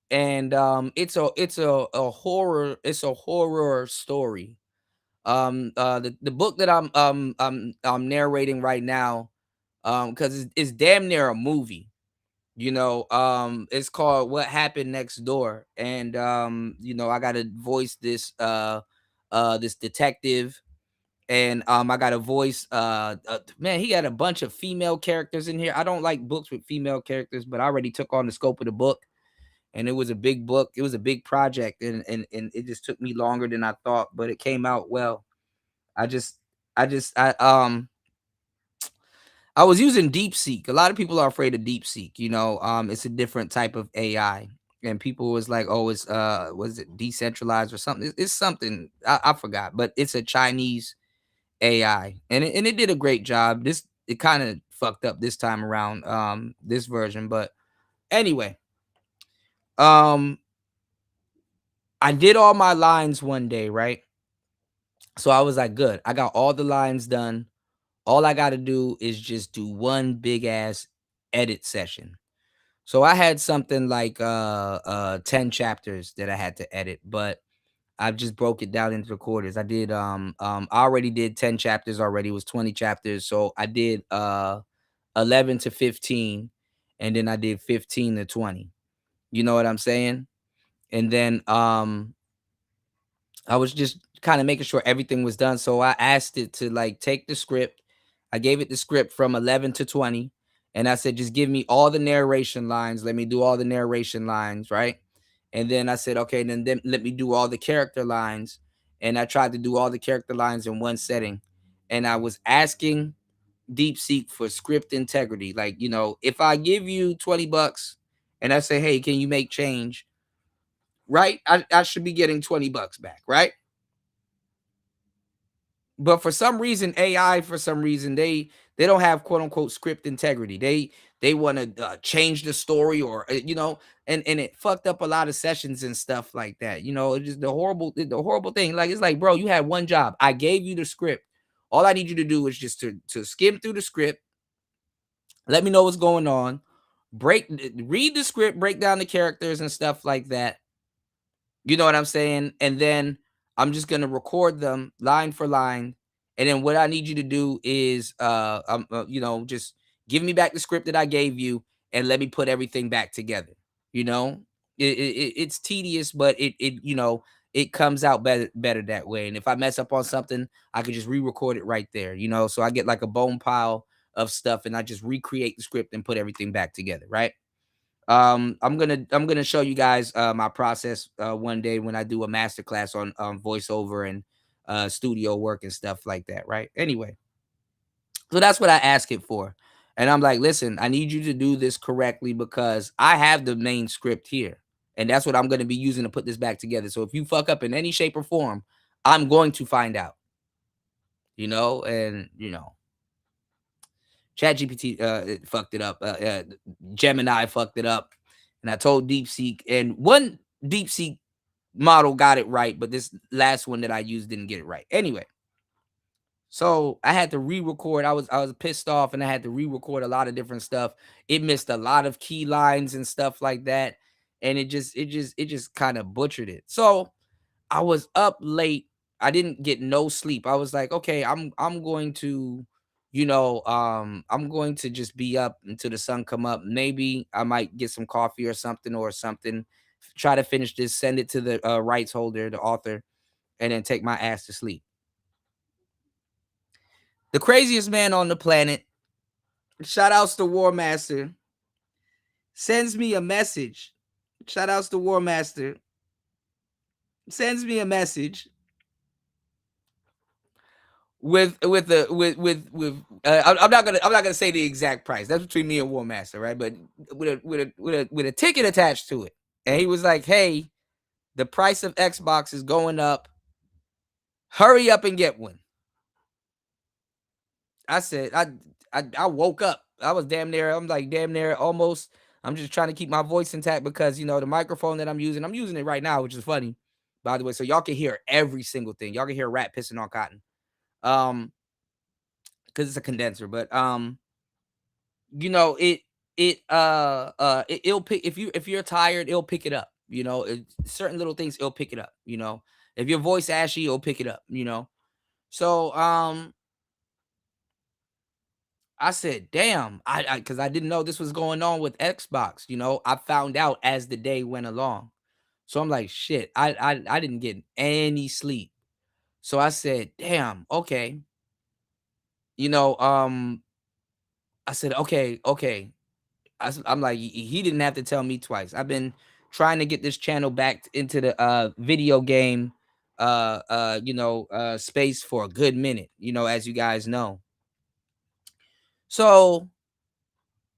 And it's a horror story. The book that I'm narrating right now, because it's damn near a movie. You know, it's called What Happened Next Door, and you know, I gotta voice this detective, and I got a voice man, he had a bunch of female characters in here. I don't like books with female characters, but I already took on the scope of the book, and it was a big book. It was a big project, and it just took me longer than I thought, but it came out well. I just I just I was using DeepSeek. A lot of people are afraid of DeepSeek, you know. It's a different type of AI. And people was like, oh, it's was it decentralized or something? It's something I forgot, but it's a Chinese AI, and it did a great job. It kind of fucked up this time around, this version, but anyway, um, I did all my lines one day, right? So I was like, good, I got all the lines done. All I got to do is just do one big ass edit session. So I had something like 10 chapters that I had to edit, but I've just broke it down into quarters. I already did 10 chapters already. It was 20 chapters. So I did 11 to 15, and then I did 15 to 20. You know what I'm saying? And then I was just kind of making sure everything was done. So I asked it to like take the script. I gave it the script from 11 to 20. And I said, just give me all the narration lines. Let me do all the narration lines, right? And then I said, okay, then let me do all the character lines. And I tried to do all the character lines in one setting. And I was asking DeepSeek for script integrity. Like, you know, if I give you $20 and I say, hey, can you make change? Right? I should be getting $20 back, right? But for some reason, AI, for some reason, they don't have quote unquote script integrity. They want to change the story, or you know, and it fucked up a lot of sessions and stuff like that. You know, it's just the horrible thing. Like, it's like, bro, you had one job. I gave you the script. All I need you to do is just to skim through the script. Let me know what's going on. Read the script, break down the characters and stuff like that. You know what I'm saying? And then I'm just gonna record them line for line. And then what I need you to do is, you know, just give me back the script that I gave you, and let me put everything back together. You know, it's tedious, but you know, it comes out better that way. And if I mess up on something, I could just re-record it right there. You know, so I get like a bone pile of stuff, and I just recreate the script and put everything back together. Right. I'm gonna show you guys my process one day when I do a masterclass on voiceover and studio work and stuff like that, right? Anyway, so that's what I ask it for. And I'm like, listen, I need you to do this correctly because I have the main script here. And that's what I'm going to be using to put this back together. So if you fuck up in any shape or form, I'm going to find out. You know, and you know, ChatGPT it fucked it up. Gemini fucked it up. And I told DeepSeek, and one DeepSeek model got it right, but this last one that I used didn't get it right. Anyway, so I had to re-record. I was pissed off, and I had to re-record a lot of different stuff. It missed a lot of key lines and stuff like that, and it just kind of butchered it. So I was up late. I didn't get no sleep. I was like, okay, I'm going to you know, I'm going to just be up until the sun come up. Maybe I might get some coffee or something, try to finish this, send it to the rights holder, the author, and then take my ass to sleep. The craziest man on the planet, shout outs to War Master, sends me a message. Shout outs to War Master. Sends me a message with I'm not gonna say the exact price. That's between me and War Master, right? But with a ticket attached to it. And he was like, "Hey, the price of Xbox is going up. Hurry up and get one." I said, I woke up. I was damn near almost. I'm just trying to keep my voice intact because, you know, the microphone that I'm using it right now, which is funny, by the way. So y'all can hear every single thing. Y'all can hear a rat pissing on cotton. Because it's a condenser. But you know, it'll pick if you're tired, it'll pick it up. You know, certain little things, it'll pick it up. You know, if your voice ashy, it'll pick it up. You know, so I said, damn, because I didn't know this was going on with Xbox. You know, I found out as the day went along. So I'm like, shit, I didn't get any sleep. So I said, damn, okay. You know, I said, okay. I'm like, he didn't have to tell me twice. I've been trying to get this channel back into the video game space for a good minute, you know, as you guys know. So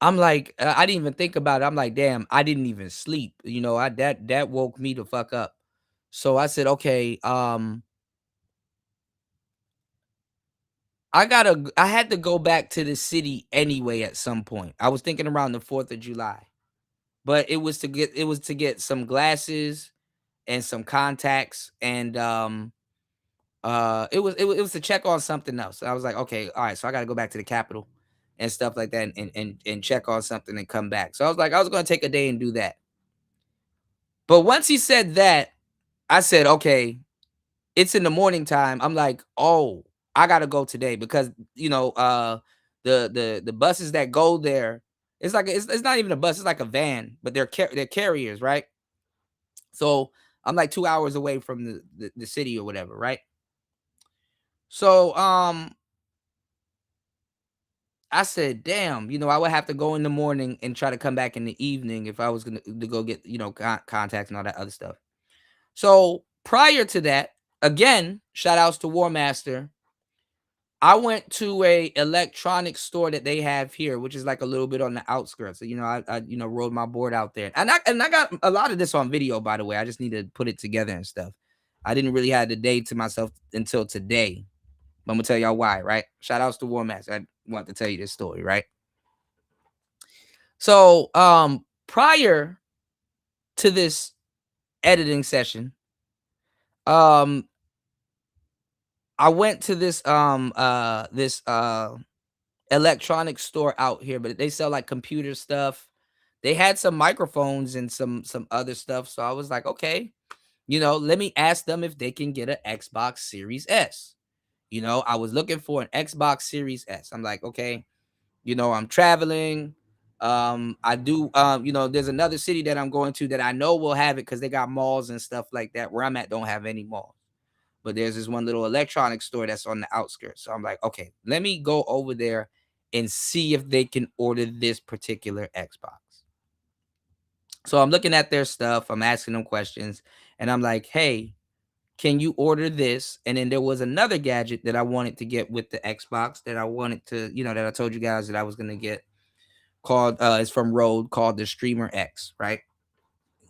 I'm like, I didn't even think about it. I'm like, damn, I didn't even sleep. You know, that woke me the fuck up. So I said, okay, I had to go back to the city anyway at some point. I was thinking around the 4th of July. But it was to get some glasses and some contacts, and it was to check on something else. I was like, okay, all right, so I got to go back to the Capitol and stuff like that, and check on something and come back. So I was like, I was going to take a day and do that. But once he said that, I said, okay, it's in the morning time. I'm like, oh, I got to go today because, you know, the buses that go there, it's like it's not even a bus, it's like a van, but they're carriers, right? So I'm like 2 hours away from the city or whatever, right? So I said, damn, you know, I would have to go in the morning and try to come back in the evening if I was gonna to go get, you know, contacts and all that other stuff. So prior to that, again, shout outs to War Master. I went to a electronics store that they have here, which is like a little bit on the outskirts. So, you know, I you know, rode my board out there. And I got a lot of this on video, by the way. I just need to put it together and stuff. I didn't really have the day to myself until today. But I'm gonna tell y'all why, right? Shout outs to War Master. I want to tell you this story, right? So prior to this editing session, I went to this electronic store out here, but they sell like computer stuff. They had some microphones and some other stuff. So I was like, okay, you know, let me ask them if they can get an Xbox Series S. You know, I was looking for an Xbox Series S. I'm like, okay, you know, I'm traveling. I do you know, there's another city that I'm going to that I know will have it because they got malls and stuff like that. Where I'm at don't have any malls. But there's this one little electronics store that's on the outskirts. So I'm like, okay, let me go over there and see if they can order this particular Xbox. So I'm looking at their stuff. I'm asking them questions. And I'm like, hey, can you order this? And then there was another gadget that I wanted to get with the Xbox that I wanted to, you know, that I told you guys that I was going to get called, it's from Rode, called the Streamer X, right?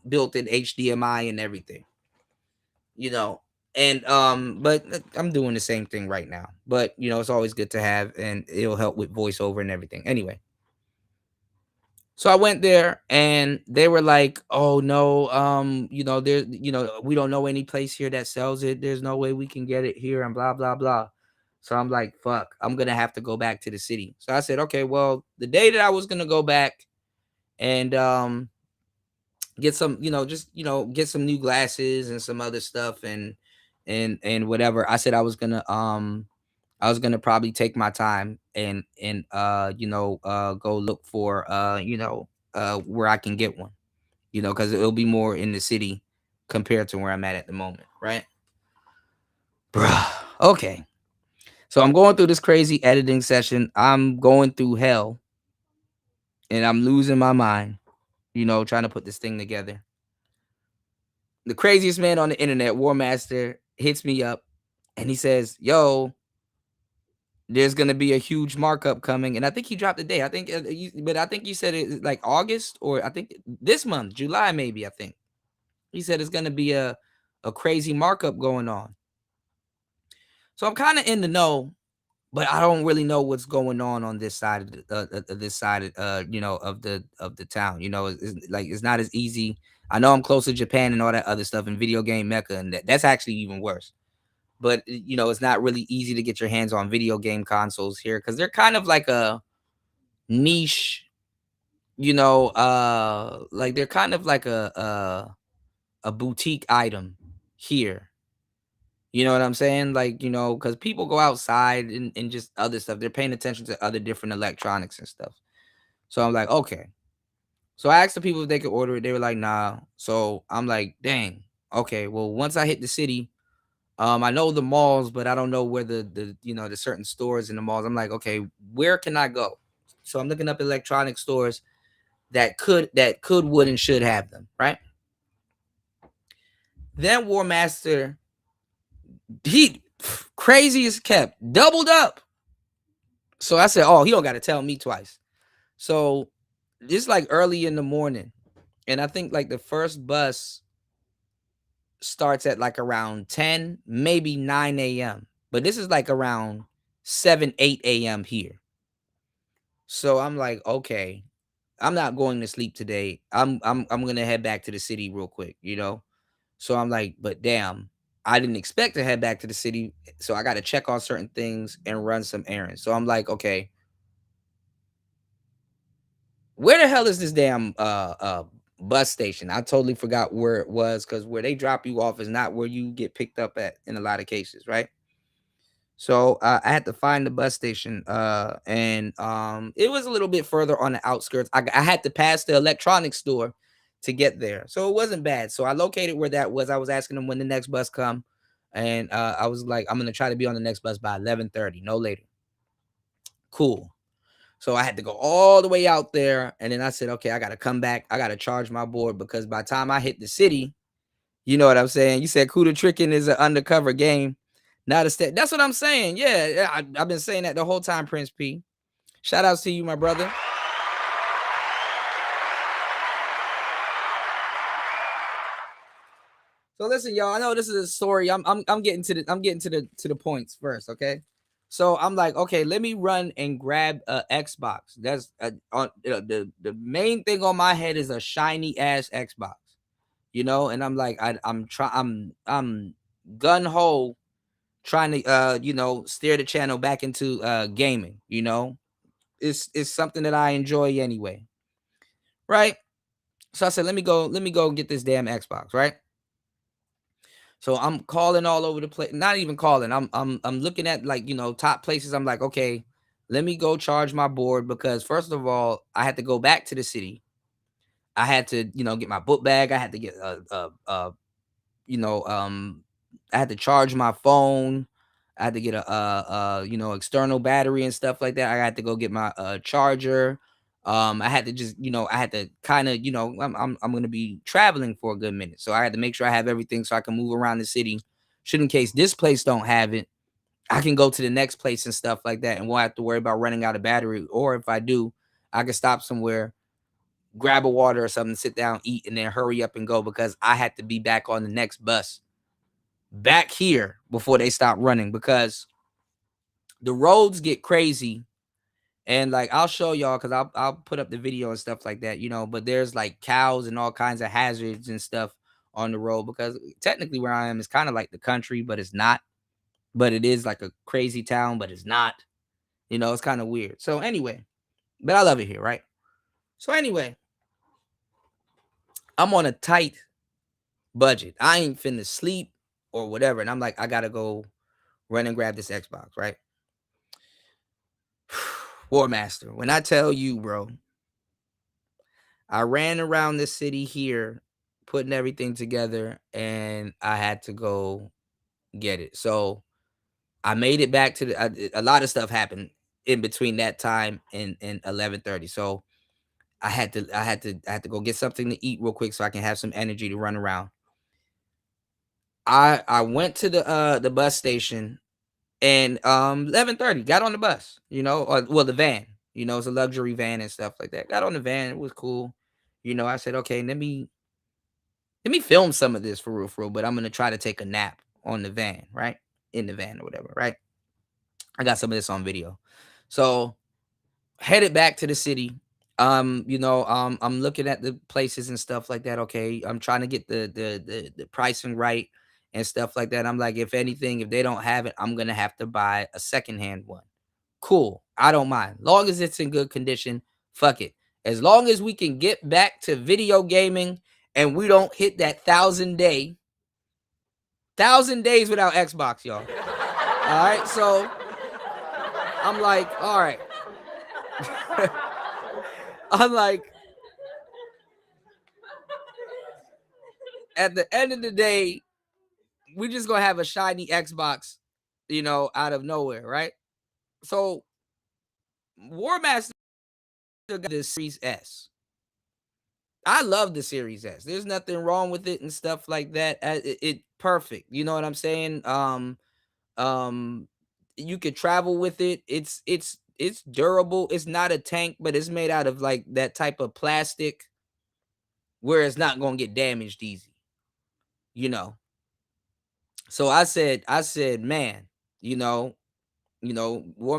Built in HDMI and everything, you know. And but I'm doing the same thing right now, but you know, it's always good to have, and it'll help with voiceover and everything. Anyway, so I went there and they were like, oh no, you know, there, you know, we don't know any place here that sells it. There's no way we can get it here and blah blah blah. So I'm like, fuck, I'm gonna have to go back to the city. So I said, okay, well, the day that I was gonna go back and get some, you know, just, you know, get some new glasses and some other stuff and whatever. I said I was gonna I was gonna probably take my time and go look for where I can get one, because it'll be more in the city compared to where I'm at the moment, right? Bruh. Okay. So I'm going through this crazy editing session. I'm going through hell and I'm losing my mind, trying to put this thing together. The craziest man on the internet, War Master, hits me up and he says, yo, there's going to be a huge markup coming. And I think he dropped the day. I think, but I think you said it like August, or I think this month, July, maybe. I think he said it's going to be a crazy markup going on. So I'm kind of in the know, but I don't really know what's going on this side of the town. It's not as easy. I know I'm close to Japan and all that other stuff and video game mecca, and that's actually even worse. But it's not really easy to get your hands on video game consoles here because they're kind of like a niche, like they're kind of like a boutique item here. You know what I'm saying? Like, because people go outside and just other stuff. They're paying attention to other different electronics and stuff. So I'm like, okay. So I asked the people if they could order it. They were like, nah. So I'm like, dang. Okay. Well, once I hit the city, I know the malls, but I don't know where the certain stores in the malls. I'm like, okay, where can I go? So I'm looking up electronic stores that could, would, and should have them, right? Then War Master, he crazy as kept, doubled up. So I said, oh, he don't got to tell me twice. So it's like early in the morning. And I think like the first bus starts at like around 10, maybe 9 a.m. But this is like around 7, 8 a.m. here. So I'm like, okay, I'm not going to sleep today. I'm gonna head back to the city real quick, So I'm like, but damn, I didn't expect to head back to the city. So I got to check on certain things and run some errands. So I'm like, okay, where the hell is this damn bus station? I totally forgot where it was, because where they drop you off is not where you get picked up at in a lot of cases, right? So I had to find the bus station, and it was a little bit further on the outskirts. I had to pass the electronics store to get there, so it wasn't bad. So I located where that was. I was asking them when the next bus come, and I was like, I'm gonna try to be on the next bus by 11:30, no later. Cool. So I had to go all the way out there, and then I said, okay, I gotta come back. I gotta charge my board, because by the time I hit the city, you know what I'm saying? You said Kuda Tricking is an undercover game, not a step. That's what I'm saying. Yeah, I've been saying that the whole time, Prince P. Shout outs to you, my brother. So listen, y'all. I know this is a story. I'm getting to the points first, okay? So I'm like, okay, let me run and grab a Xbox. That's on the main thing on my head is a shiny ass Xbox, And I'm like, I'm gun ho trying to steer the channel back into gaming. It's something that I enjoy anyway, right? So I said, let me go get this damn Xbox, right? So I'm calling all over the place. Not even calling. I'm looking at like top places. I'm like, okay, let me go charge my board, because first of all, I had to go back to the city. I had to get my book bag. I had to get I had to charge my phone. I had to get a external battery and stuff like that. I had to go get my charger. I had to just, I had to kind of, I'm going to be traveling for a good minute. So I had to make sure I have everything so I can move around the city. Should in case this place don't have it, I can go to the next place and stuff like that, and won't have to worry about running out of battery. Or if I do, I can stop somewhere, grab a water or something, sit down, eat, and then hurry up and go, because I had to be back on the next bus back here before they stop running, because the roads get crazy. And like, I'll show y'all, because I'll put up the video and stuff like that, but there's like cows and all kinds of hazards and stuff on the road, because technically where I am is kind of like the country, but it's not. But it is like a crazy town, but it's not. It's kind of weird. So anyway, but I love it here, right? So anyway, I'm on a tight budget. I ain't finna sleep or whatever. And I'm like, I gotta go run and grab this Xbox, right? War Master, when I tell you, bro, I ran around the city here, putting everything together, and I had to go get it. So I made it back to a lot of stuff happened in between that time and 11:30. So I had to go get something to eat real quick so I can have some energy to run around. I went to the bus station and 11:30 got on the bus, or the van. It's a luxury van and stuff like that. Got on the van, it was cool. I said, okay, let me film some of this for real, but I'm gonna try to take a nap on the van, right? In the van or whatever, right? I got some of this on video. So headed back to the city. I'm looking at the places and stuff like that. Okay. I'm trying to get the pricing right and stuff like that. I'm like, if anything, if they don't have it, I'm gonna have to buy a secondhand one. Cool. I don't mind. Long as it's in good condition, fuck it. As long as we can get back to video gaming and we don't hit that 1,000 days without Xbox, y'all. All right. So I'm like, all right. I'm like, at the end of the day, we're just gonna have a shiny Xbox, out of nowhere, right? So War Master got the Series S. I love the Series S. There's nothing wrong with it and stuff like that. It perfect. You know what I'm saying? You could travel with it. It's durable. It's not a tank, but it's made out of like that type of plastic where it's not gonna get damaged easy. So I said, man, War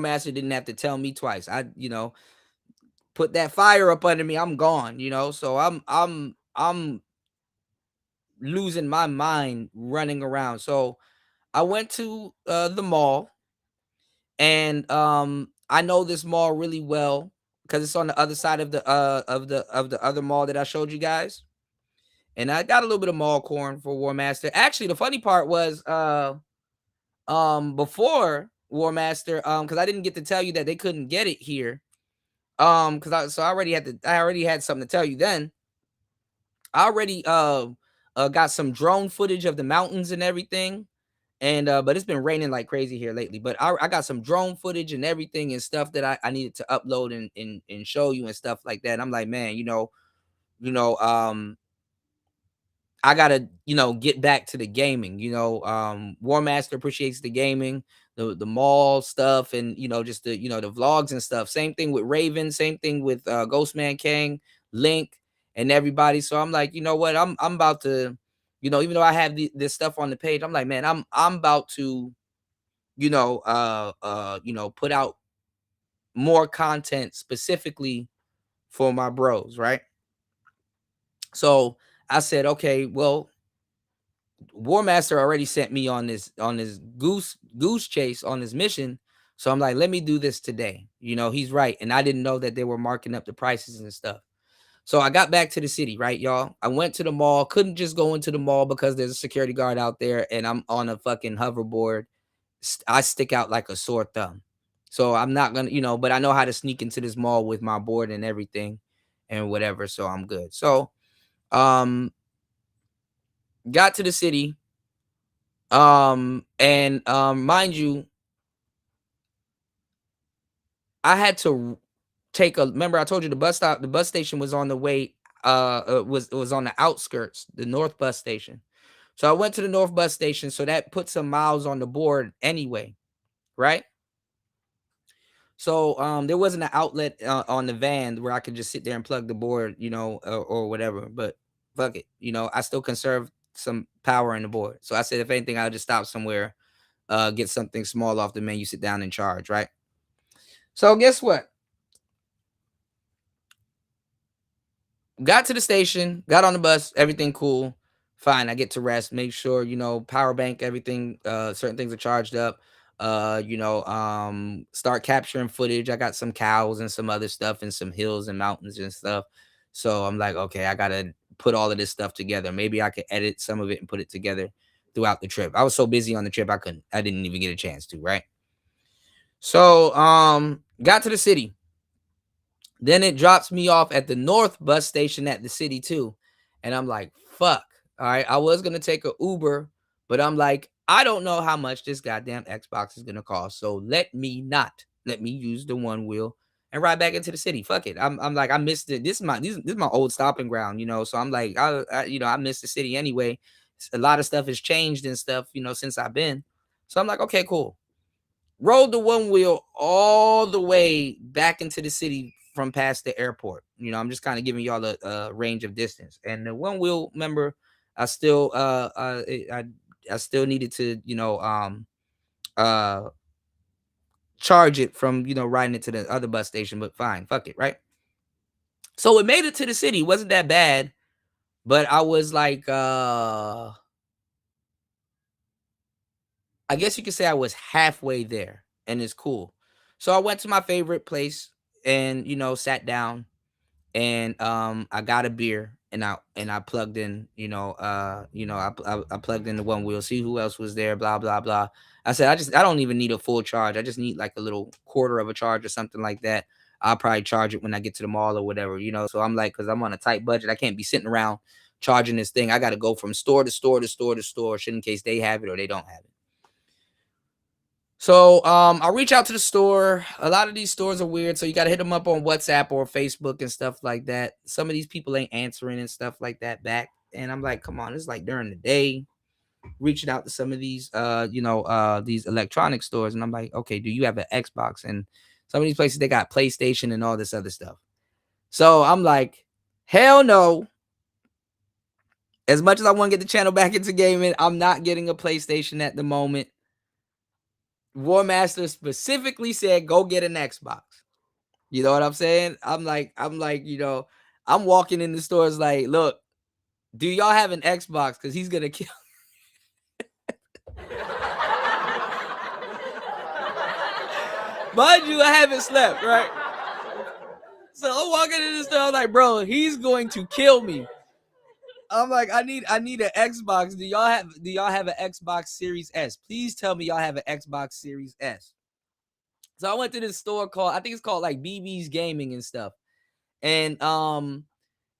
Master didn't have to tell me twice. I, put that fire up under me, I'm gone, so I'm losing my mind running around. So I went to the mall, and I know this mall really well because it's on the other side of the other mall that I showed you guys. And I got a little bit of mall corn for War Master. Actually, the funny part was before War Master, because I didn't get to tell you that they couldn't get it here. Because I already had something to tell you then. I already got some drone footage of the mountains and everything. And but it's been raining like crazy here lately. But I got some drone footage and everything and stuff that I needed to upload and show you and stuff like that. And I'm like, man, I gotta, get back to the gaming. War Master appreciates the gaming, the mall stuff, and just the the vlogs and stuff. Same thing with Raven, same thing with Ghostman Kang, Link, and everybody. So I'm like, you know what? I'm about to, even though I have this stuff on the page, I'm like, man, I'm about to, put out more content specifically for my bros, right? So I said, okay, well, War Master already sent me on this goose chase on this mission. So I'm like, let me do this today. He's right. And I didn't know that they were marking up the prices and stuff. So I got back to the city, right, y'all? I went to the mall, couldn't just go into the mall because there's a security guard out there and I'm on a fucking hoverboard. I stick out like a sore thumb. So I'm not gonna, but I know how to sneak into this mall with my board and everything and whatever. So I'm good. So got to the city. And mind you, I had to remember I told you the bus station was on the way, was on the outskirts, the north bus station. So I went to the north bus station, so that put some miles on the board anyway, right? So there wasn't an outlet on the van where I could just sit there and plug the board, or whatever. But fuck it, I still conserve some power in the board. So I said, if anything, I'll just stop somewhere, get something small off the menu, sit down and charge, right? So guess what? Got to the station, got on the bus, everything cool, fine. I get to rest, make sure, power bank, everything, certain things are charged up. Start capturing footage. I got some cows and some other stuff and some hills and mountains and stuff. So I'm like, okay, I gotta put all of this stuff together. Maybe I could edit some of it and put it together throughout the trip. I was so busy on the trip, I didn't even get a chance to, right? So got to the city. Then it drops me off at the north bus station at the city too. And I'm like, fuck. All right. I was gonna take a Uber, but I'm like, I don't know how much this goddamn Xbox is gonna cost. So let me use the one wheel and ride back into the city. Fuck it. I'm like, I missed it. This is my old stopping ground, you know. So I'm like, I missed the city anyway. A lot of stuff has changed and stuff, you know, since I've been. So I'm like, okay, cool. Rode the one wheel all the way back into the city from past the airport. You know, I'm just kind of giving y'all a range of distance. And the one wheel, remember, I still I still needed to, you know, charge it from, you know, riding it to the other bus station, but fine, fuck it, right? So it made it to the city. It wasn't that bad, but I was like, I guess you could say I was halfway there, and it's cool. So I went to my favorite place and, you know, sat down, and I got a beer, and I plugged in, I plugged in the one wheel, see who else was there, blah blah blah. I said I don't even need a full charge. I just need like a little quarter of a charge or something like that. I'll probably charge it when I get to the mall or whatever, you know. So I'm like, because I'm on a tight budget, I can't be sitting around charging this thing. I got to go from store to store to store to store, shit, in case they have it or they don't have it. So I reach out to the store. A lot of these stores are weird, so you got to hit them up on WhatsApp or Facebook and stuff like that. Some of these people ain't answering and stuff like that back, and I'm like, come on, it's like during the day. Reaching out to some of these these electronic stores, and I'm like, okay, do you have an Xbox? And some of these places, they got PlayStation and all this other stuff. So I'm like, hell no. As much as I want to get the channel back into gaming, I'm not getting a PlayStation at the moment. War Master specifically said, go get an Xbox. You know what I'm saying? I'm like, you know, I'm walking in the stores like, look, do y'all have an Xbox? Because he's gonna kill. Mind you, I haven't slept, right? So I'm walking in the store, I'm like, bro, he's going to kill me. I'm like, I need an Xbox. Do y'all have an Xbox Series S? Please tell me y'all have an Xbox Series S. So I went to this store called, I think it's called like BB's Gaming and stuff. And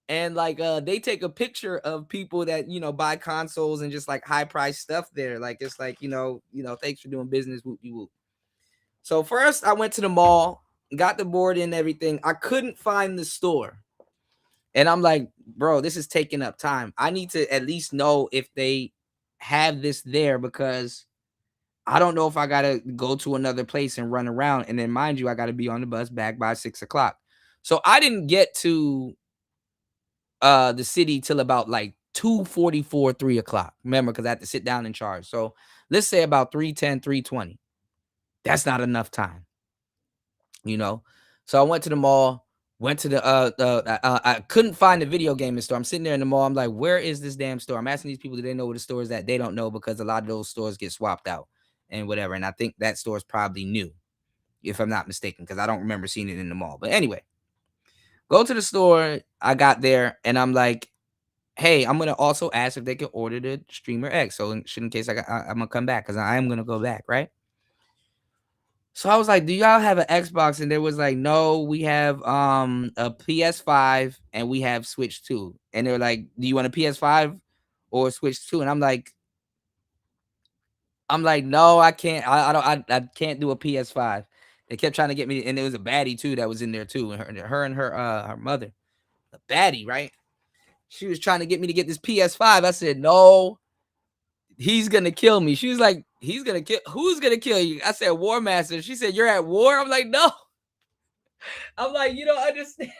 they take a picture of people that, you know, buy consoles and just like high price stuff there. Like it's like, you know, thanks for doing business, whoop-de-whoop. So first I went to the mall, got the board and everything. I couldn't find the store. And I'm like, bro, this is taking up time. I need to at least know if they have this there, because I don't know if I got to go to another place and run around. And then mind you, I got to be on the bus back by 6 o'clock. So I didn't get to the city till about like 2:44, 3 o'clock. Remember, because I had to sit down and charge. So let's say about 3:10, 3:20. That's not enough time, you know? So I went to the mall, went to I couldn't find the video gaming store. I'm sitting there in the mall. I'm like, where is this damn store? I'm asking these people, do they know where the store is at? They don't know, because a lot of those stores get swapped out and whatever. And I think that store is probably new, if I'm not mistaken, because I don't remember seeing it in the mall. But anyway, go to the store. I got there and I'm like, hey, I'm going to also ask if they can order the Streamer X. So in case I'm going to come back, because I am going to go back, right? So I was like, do y'all have an Xbox? And there was like, no, we have a PS5 and we have Switch 2. And they're like, do you want a PS5 or Switch 2? And I'm like, no, I can't. I can't do a PS5. They kept trying to get me, and there was a baddie too that was in there too, and her mother, a baddie, right? She was trying to get me to get this PS5. I said, no, he's gonna kill me. She was like, he's gonna kill. Who's gonna kill you? I said, War Master. She said, you're at war. I'm like, no. I'm like, you don't understand.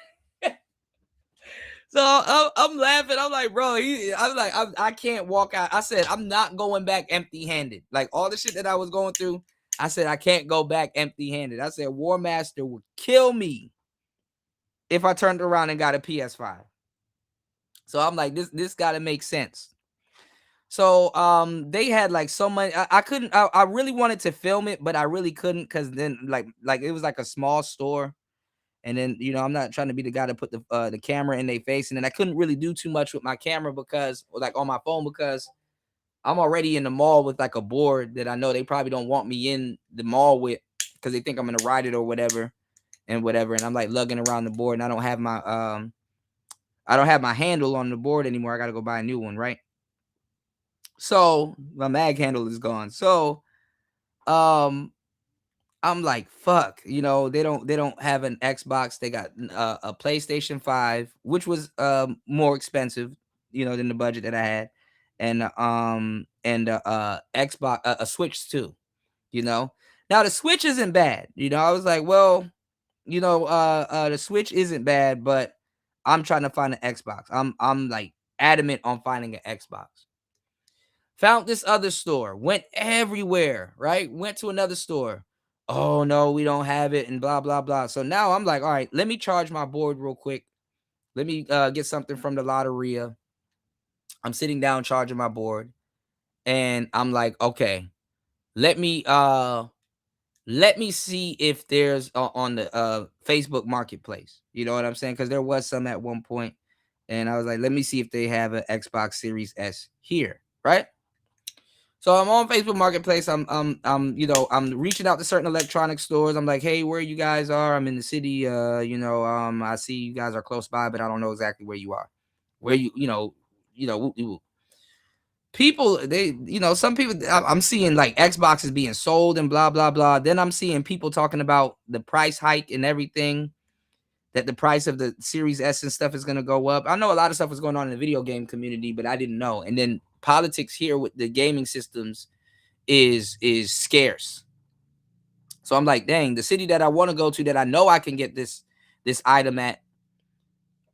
So I'm laughing. I'm like, bro, I can't walk out. I said, I'm not going back empty-handed. Like all the shit that I was going through, I said, I can't go back empty-handed. I said, War Master would kill me if I turned around and got a PS5. So I'm like, this got to make sense. So they had like so many. I couldn't. I really wanted to film it, but I really couldn't, because then like it was like a small store. And then, you know, I'm not trying to be the guy to put the camera in their face. And then I couldn't really do too much with my camera, because, or like on my phone, because I'm already in the mall with like a board that I know they probably don't want me in the mall with because they think I'm gonna ride it or whatever. And I'm like lugging around the board, and I don't have my handle on the board anymore. I gotta go buy a new one, right? So my mag handle is gone. So I'm like, fuck, they don't have an Xbox. They got a PlayStation 5, which was more expensive, than the budget that I had, and Xbox, a Switch too, Now the Switch isn't bad, I was like, well, the Switch isn't bad, but I'm trying to find an Xbox. I'm like adamant on finding an Xbox. Found this other store, went everywhere, right? Went to another store. Oh no, we don't have it, and blah blah blah. So now I'm like, all right, let me charge my board real quick. Let me get something from the Lotteria. I'm sitting down charging my board, and I'm like, okay, let me see if there's on the Facebook Marketplace. You know what I'm saying? Because there was some at one point, and I was like, let me see if they have an Xbox Series S here, right? So I'm on Facebook Marketplace. I'm reaching out to certain electronic stores. I'm like, hey, where you guys are? I'm in the city. I see you guys are close by, but I don't know exactly where you are. Where people, some people, I'm seeing like Xboxes being sold and blah blah blah. Then I'm seeing people talking about the price hike and everything, that the price of the Series S and stuff is going to go up. I know a lot of stuff was going on in the video game community, but I didn't know. And then politics here with the gaming systems is scarce. So I'm like, dang, the city that I want to go to, that I know I can get this item at,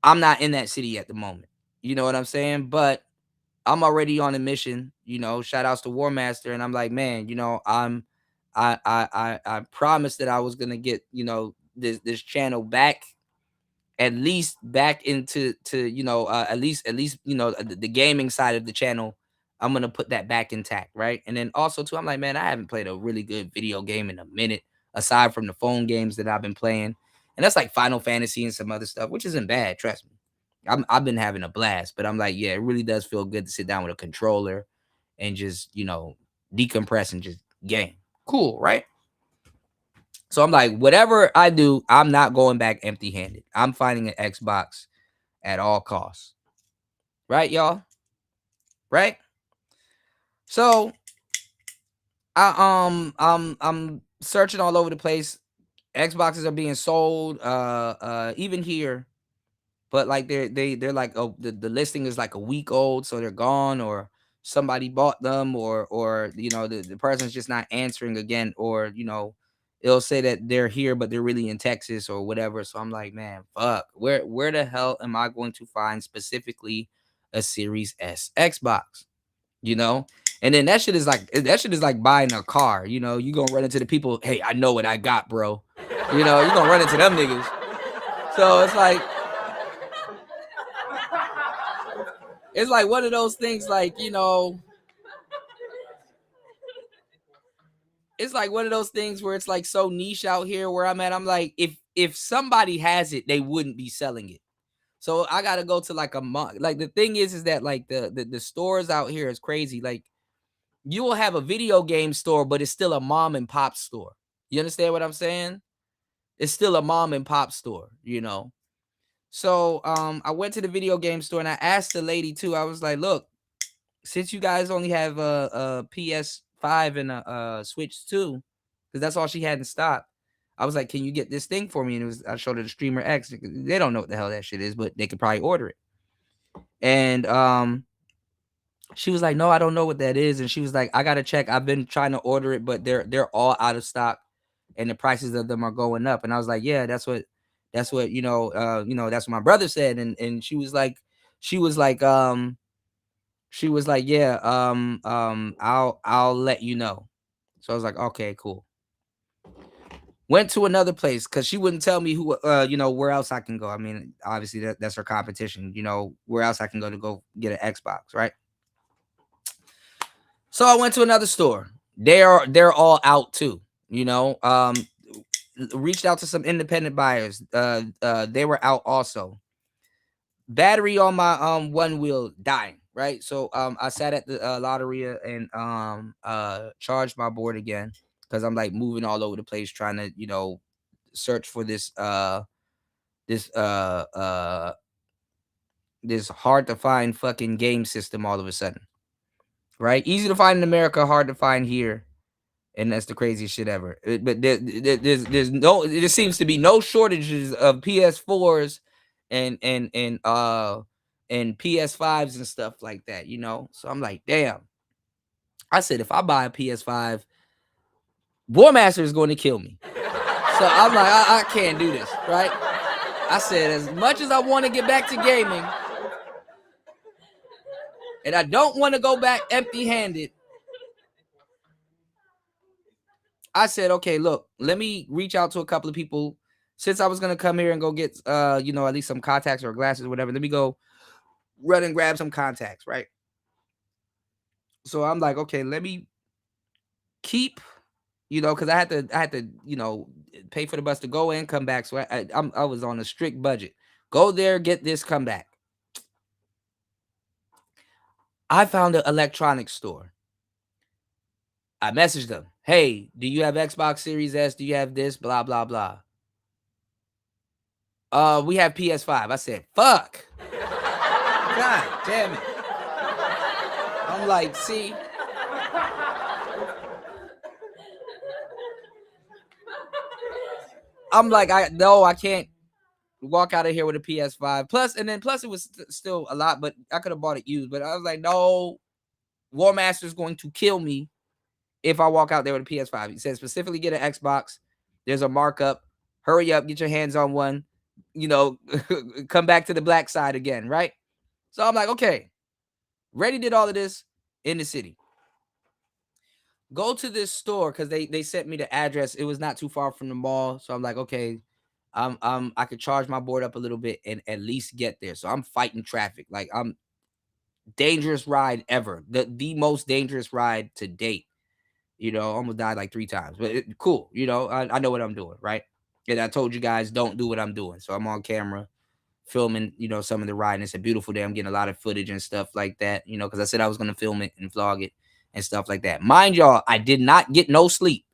I'm not in that city at the moment. You know what I'm saying? But I'm already on a mission, shout outs to War Master. And I'm like, man, I promised that I was going to get, this channel back, at least back into at least the gaming side of the channel. I'm gonna put that back intact, right? And then also too, I'm like, man, I haven't played a really good video game in a minute, aside from the phone games that I've been playing, and that's like Final Fantasy and some other stuff, which isn't bad, trust me. I've been having a blast, but I'm like, yeah, it really does feel good to sit down with a controller and just decompress and just game. Cool, right? So I'm like, whatever I do, I'm not going back empty-handed. I'm finding an Xbox at all costs. Right, y'all? Right? So I'm searching all over the place. Xboxes are being sold even here. But like they're like, oh, the listing is like a week old, so they're gone, or somebody bought them, or the person's just not answering again, or it'll say that they're here but they're really in Texas or whatever. So I'm like, man, fuck, where the hell am I going to find specifically a Series S Xbox? And then that shit is like buying a car. You gonna run into the people, hey, I know what I got, bro. You gonna run into them niggas. So it's like one of those things, like, it's like one of those things where it's like so niche out here where I'm at. I'm like, if somebody has it, they wouldn't be selling it. So I gotta go to like a month. Like the thing is that like the stores out here is crazy. Like you will have a video game store, but it's still a mom and pop store. You understand what I'm saying? It's still a mom and pop store, So I went to the video game store and I asked the lady too. I was like, look, since you guys only have a PS5 and a Switch 2, because that's all she had in stock, I was like, can you get this thing for me? And I showed her the Streamer X. They don't know what the hell that shit is, but they could probably order it. And she was like, no, I don't know what that is. And she was like, I gotta check. I've been trying to order it, but they're all out of stock, and the prices of them are going up. And I was like, yeah, that's what that's what my brother said. And she was like, yeah, I'll let you know. So I was like, okay, cool. Went to another place because she wouldn't tell me who, where else I can go. I mean, obviously that's her competition. Where else I can go to go get an Xbox, right? So I went to another store. They're all out too. Reached out to some independent buyers. They were out also. Battery on my one wheel dying. Right, so I sat at the Lotteria and charged my board again. because I'm like moving all over the place trying to, you know, search for this this hard to find fucking game system all of a sudden. Right? Easy to find in America, hard to find here. And that's the craziest shit ever. But there seems to be no shortages of PS4s and PS5s and stuff like that, you know. So I'm like, damn. I said, if I buy a PS5, War Master is going to kill me. So I'm like, I can't do this, right? I said, as much as I want to get back to gaming, and I don't want to go back empty-handed, I said, okay, look, let me reach out to a couple of people. Since I was going to come here and go get, you know, at least some contacts or glasses or whatever, let me go run and grab some contacts, right? So I'm like, okay, let me keep, you know, because I had to, you know, pay for the bus to go and come back. So I was on a strict budget. Go there, get this, come back. I found an electronics store. I messaged them. Hey, do you have Xbox Series S? Do you have this? Blah, blah, blah. We have PS5. I said, fuck. God damn it. I'm like, see. I'm like, I can't walk out of here with a PS5. Plus it was still a lot, but I could have bought it used. But I was like, no, War Master is going to kill me if I walk out there with a PS5. He said specifically get an Xbox. There's a markup. Hurry up, get your hands on one. You know, come back to the black side again, right? So I'm like, okay. Ready did all of this in the city. Go to this store because they sent me the address. It was not too far from the mall. So I'm like, okay, I could charge my board up a little bit and at least get there. So I'm fighting traffic. Like, I'm dangerous ride ever. The most dangerous ride to date. You know, almost died like 3 times. But cool. You know, I know what I'm doing, right? And I told you guys don't do what I'm doing. So I'm on camera filming, you know, some of the ride. And it's a beautiful day. I'm getting a lot of footage and stuff like that, you know, because I said I was going to film it and vlog it and stuff like that. Mind y'all, I did not get no sleep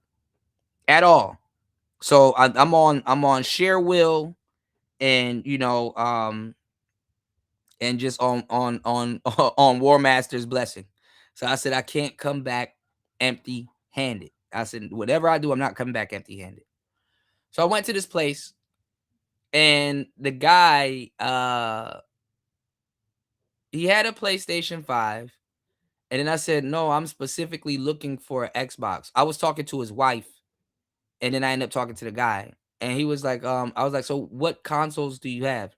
at all. So I'm on share will and, you know, and just on War Master's blessing. So I said, I can't come back empty handed. I said, whatever I do, I'm not coming back empty handed. So I went to this place and the guy, he had a PlayStation 5. And then I said, no, I'm specifically looking for an Xbox. I was talking to his wife. And then I ended up talking to the guy. And he was like, I was like, so what consoles do you have?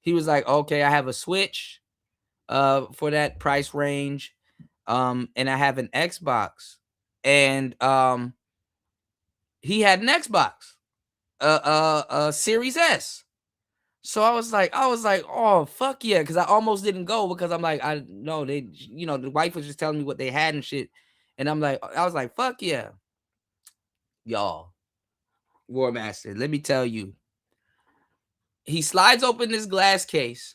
He was like, okay, I have a Switch for that price range. And I have an Xbox. And he had an Xbox, a Series S. So I was like, oh, fuck yeah. Because I almost didn't go because I'm like, I know they, you know, the wife was just telling me what they had and shit. And I'm like, I was like, fuck yeah. Y'all, War Master, let me tell you. He slides open this glass case.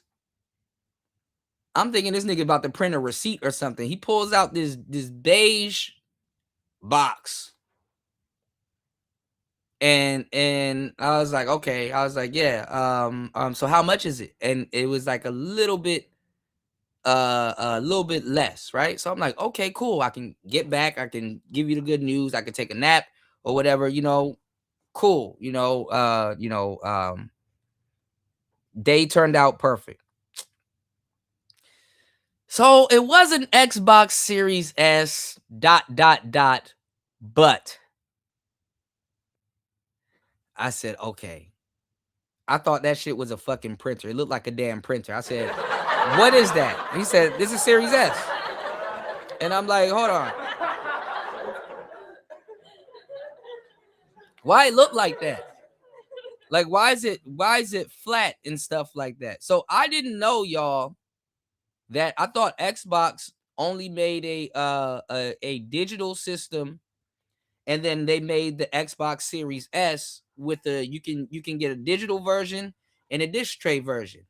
I'm thinking this nigga about to print a receipt or something. He pulls out this beige box. And I was like, okay. I was like, yeah. So how much is it? And it was like a little bit less, right? So I'm like, okay, cool. I can get back. I can give you the good news. I can take a nap or whatever, you know. Cool. Day turned out perfect. So it was an Xbox Series S ... but I said, okay. I thought that shit was a fucking printer. It looked like a damn printer. I said, what is that? He said, this is Series S. And I'm like, hold on. Why it look like that? Like, why is it flat and stuff like that? So I didn't know, y'all, that I thought Xbox only made a digital system, and then they made the Xbox Series S with you can get a digital version and a disc tray version.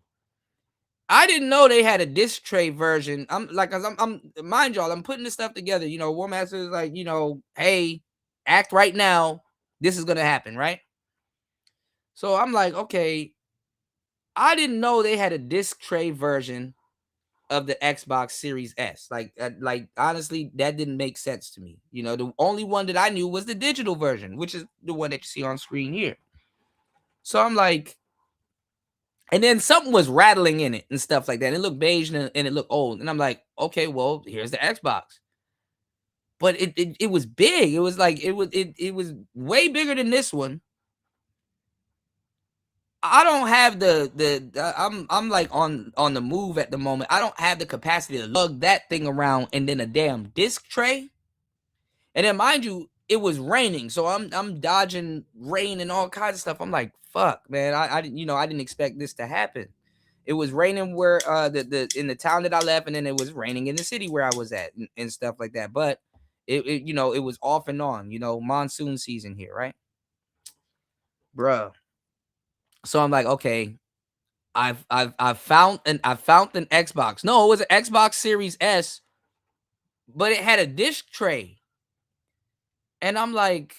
I didn't know they had a disc tray version. I'm like, I'm mind y'all, I'm putting this stuff together. You know, War Master is like, you know, hey, act right now, this is gonna happen, right? So I'm like, okay, I didn't know they had a disc tray version of the Xbox Series S. Like honestly, that didn't make sense to me. You know, the only one that I knew was the digital version, which is the one that you see on screen here. So I'm like, and then something was rattling in it and stuff like that. And it looked beige and it looked old. And I'm like, okay, well, here's the Xbox. But it was big. It was like it was way bigger than this one. I don't have I'm like on the move at the moment. I don't have the capacity to lug that thing around and then a damn disc tray. And then mind you, it was raining, so I'm dodging rain and all kinds of stuff. I'm like, fuck, man. I didn't expect this to happen. It was raining where in the town that I left, and then it was raining in the city where I was at and stuff like that. But it was off and on, monsoon season here, right? Bruh. So I'm like, okay, I've found an Xbox. No, it was an Xbox Series S, but it had a disc tray. And I'm like,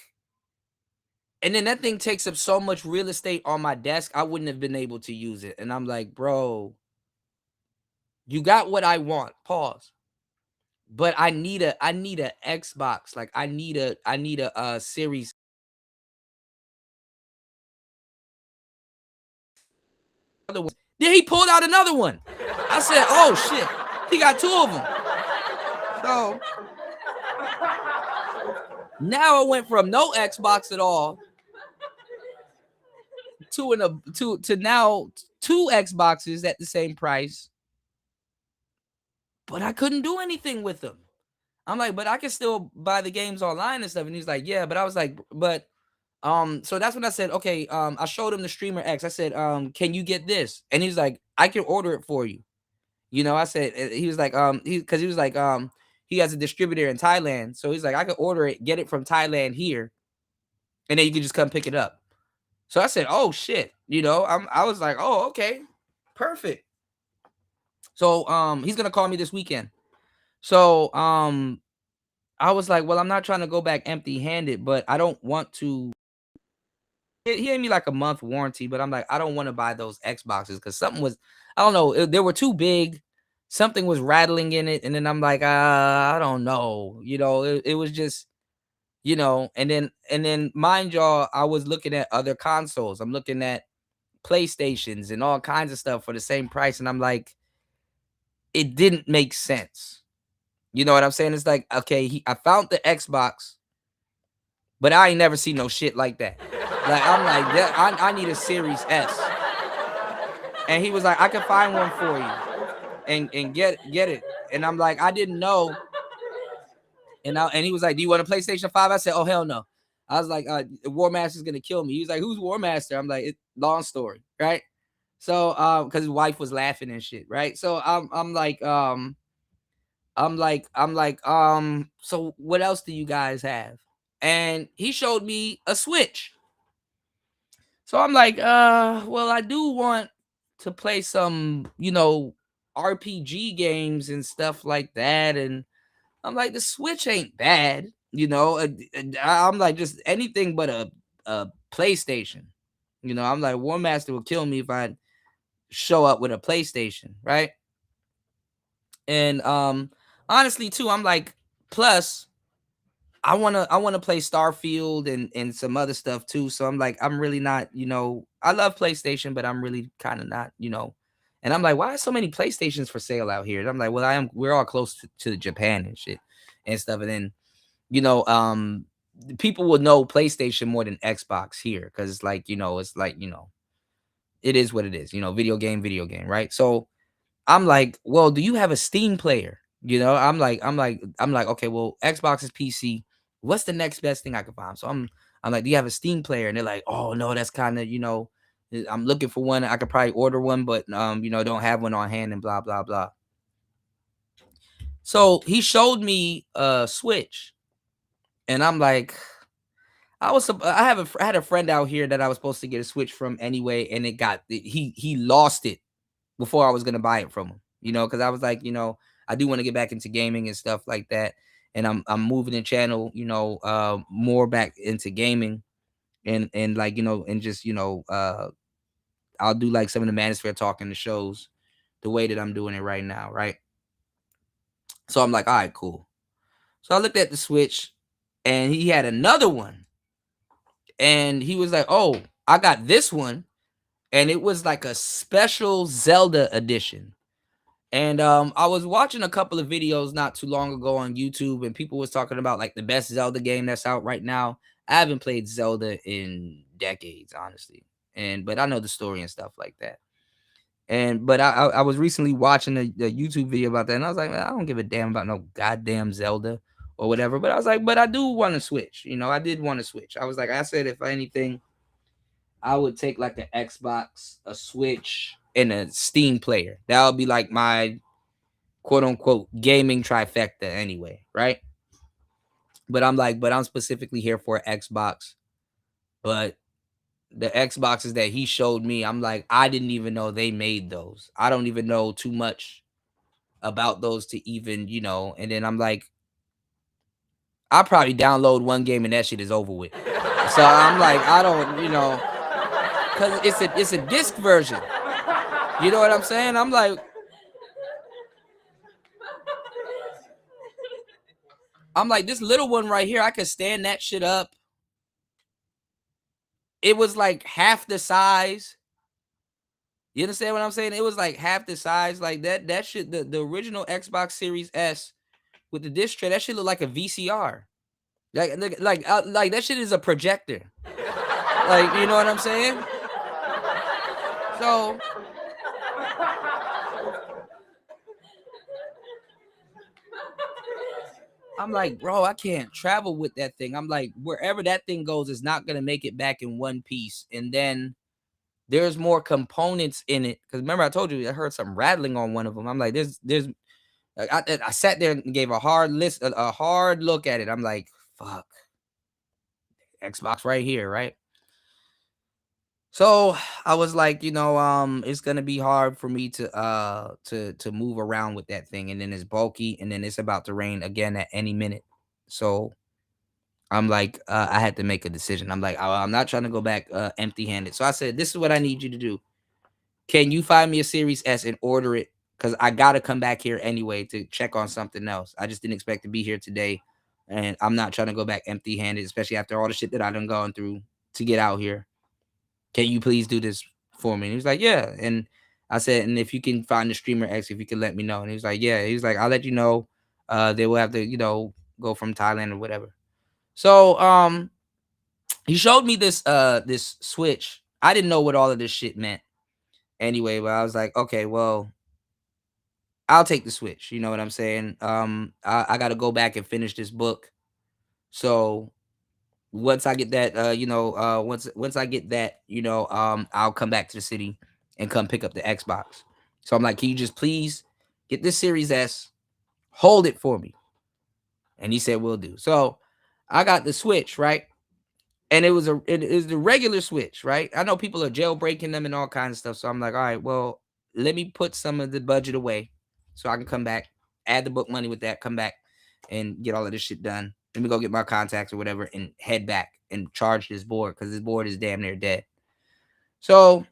and then that thing takes up so much real estate on my desk, I wouldn't have been able to use it. And I'm like, bro, you got what I want. Pause. But I need a Xbox. Like I need a Series. Other one. Then he pulled out another one. I said, oh shit, he got two of them. So now I went from no Xbox at all to now two Xboxes at the same price. But I couldn't do anything with them. I'm like, but I can still buy the games online and stuff. And he's like, yeah, but I was like, but so that's when I said, okay, I showed him the Streamer X. I said, can you get this? And he's like, I can order it for you. I said, he was like, he was like, he has a distributor in Thailand. So he's like, I could order it, get it from Thailand here, and then you can just come pick it up. So I said, oh shit, I was like, oh, okay, perfect. So he's gonna call me this weekend. So I was like, well, I'm not trying to go back empty-handed, but I don't want to. He gave me like a month warranty, but I'm like, I don't want to buy those Xboxes because something was, I don't know, they were too big. Something was rattling in it, and then I'm like, I don't know, it was just, and then mind y'all, I was looking at other consoles. I'm looking at PlayStations and all kinds of stuff for the same price, and I'm like, it didn't make sense. You know what I'm saying? It's like, okay, I found the Xbox, but I ain't never seen no shit like that. Like, I'm like, yeah, I need a Series S. And he was like, I can find one for you and get it. And I'm like, I didn't know. And he was like, do you want a PlayStation 5? I said, oh, hell no. I was like, War Master's going to kill me. He was like, who's War Master? I'm like, long story, right? So, because his wife was laughing and shit, right? So I'm like, so what else do you guys have? And he showed me a Switch. So I'm like, well, I do want to play some, RPG games and stuff like that. And I'm like, the Switch ain't bad, I'm like, just anything but a PlayStation. I'm like, War Master would kill me if I show up with a PlayStation, right? And honestly, too, I'm like, plus, I wanna play Starfield and some other stuff too. So I'm like, I'm really not, I love PlayStation, but I'm really kind of not, And I'm like, why are so many PlayStations for sale out here? And I'm like, well, we're all close to Japan and shit and stuff. And then, people will know PlayStation more than Xbox here because it's like, it is what it is, video game, right? So I'm like, well, do you have a Steam player? I'm like, okay, well, Xbox is PC. What's the next best thing I can find? So I'm like, do you have a Steam player? And they're like, oh no, that's kind of, I'm looking for one. I could probably order one, but don't have one on hand and blah blah blah. So he showed me a Switch, and I'm like, I had a friend out here that I was supposed to get a Switch from anyway, and he lost it before I was gonna buy it from him. Because I was like, I do want to get back into gaming and stuff like that. and I'm moving the channel, more back into gaming, and like, and just, I'll do like some of the Manosphere talking the shows the way that I'm doing it right now, right? So I'm like, all right, cool. So I looked at the Switch, and he had another one, and he was like, oh, I got this one, and it was like a special Zelda edition. And I was watching a couple of videos not too long ago on YouTube, and people was talking about like the best Zelda game that's out right now. I haven't played Zelda in decades, honestly, but I know the story and stuff like that. But I was recently watching a YouTube video about that, and I was like, man, I don't give a damn about no goddamn Zelda or whatever. But I was like, but I do want to switch. I did want to switch. I was like, I said, if anything, I would take like an Xbox, a Switch, and a Steam player. That would be like my quote unquote gaming trifecta anyway, right? But I'm like, but I'm specifically here for an Xbox. But the Xboxes that he showed me, I'm like, I didn't even know they made those. I don't even know too much about those to even, and then I'm like, I'll probably download one game and that shit is over with. So I'm like, I don't, because it's a disc version. You know what I'm saying? I'm like, this little one right here, I could stand that shit up. It was like half the size. You understand what I'm saying? It was like half the size. Like that shit, the original Xbox Series S with the disc tray, that shit look like a VCR. Like that shit is a projector. Like, you know what I'm saying? So I'm like, bro, I can't travel with that thing. I'm like, wherever that thing goes, it's not gonna make it back in one piece. And then there's more components in it. Because remember, I told you I heard something rattling on one of them. I'm like, I sat there and gave a hard look at it. I'm like, fuck, Xbox right here, right? So I was like, it's gonna be hard for me to move around with that thing, and then it's bulky, and then it's about to rain again at any minute. So I'm like, I had to make a decision. I'm like, I'm not trying to go back empty-handed. So I said, this is what I need you to do. Can you find me a Series S and order it? Because I gotta come back here anyway to check on something else. I just didn't expect to be here today, and I'm not trying to go back empty-handed, especially after all the shit that I done gone through to get out here. Can you please do this for me? And he was like, yeah. And I said, and if you can find the Streamer X, if you can let me know. And he was like, yeah. He was like, I'll let you know. They will have to, go from Thailand or whatever. So he showed me this Switch. I didn't know what all of this shit meant anyway, but I was like, okay, well, I'll take the Switch. You know what I'm saying? I got to go back and finish this book. So once I get that, once I get that, I'll come back to the city and come pick up the Xbox. So I'm like, can you just please get this Series S, hold it for me? And he said, will do. So I got the Switch, right? And it is the regular Switch, right? I know people are jailbreaking them and all kinds of stuff. So I'm like, all right, well, let me put some of the budget away so I can come back, add the book money with that, come back and get all of this shit done. Let me go get my contacts or whatever and head back and charge this board because this board is damn near dead. So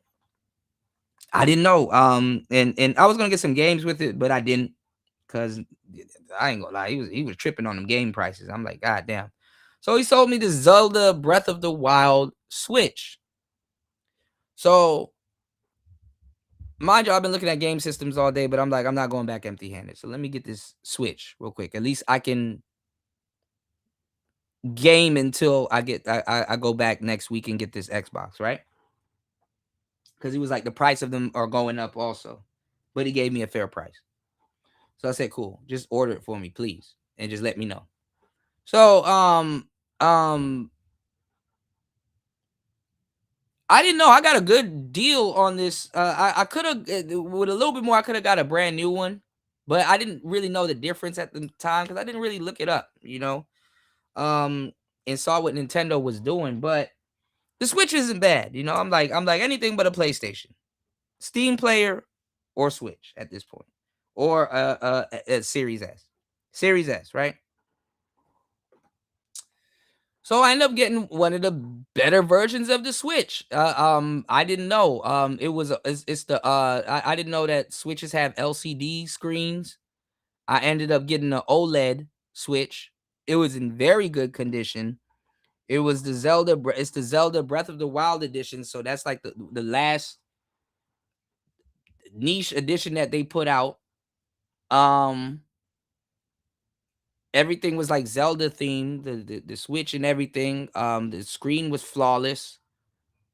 I didn't know. And I was gonna get some games with it, but I didn't because I ain't gonna lie, he was tripping on them game prices. I'm like, God damn. So he sold me the Zelda Breath of the Wild Switch. So mind you, I've been looking at game systems all day, but I'm like, I'm not going back empty-handed. So let me get this Switch real quick. At least I can game until I go back next week and get this Xbox, right? Because he was like, the price of them are going up also, but he gave me a fair price. So I said, cool, just order it for me, please, and just let me know. So I didn't know I got a good deal on this. I could have, with a little bit more, I could have got a brand new one, but I didn't really know the difference at the time because I didn't really look it up, and saw what Nintendo was doing. But the Switch isn't bad, I'm like anything but a PlayStation, Steam player, or Switch at this point, or a Series S, right? So I ended up getting one of the better versions of the Switch. I didn't know. It's the I didn't know that Switches have LCD screens. I ended up getting an OLED Switch. It was in very good condition. It was the it's the Zelda Breath of the Wild edition. So that's like the last niche edition that they put out. Everything was like Zelda themed, the Switch and everything. The screen was flawless.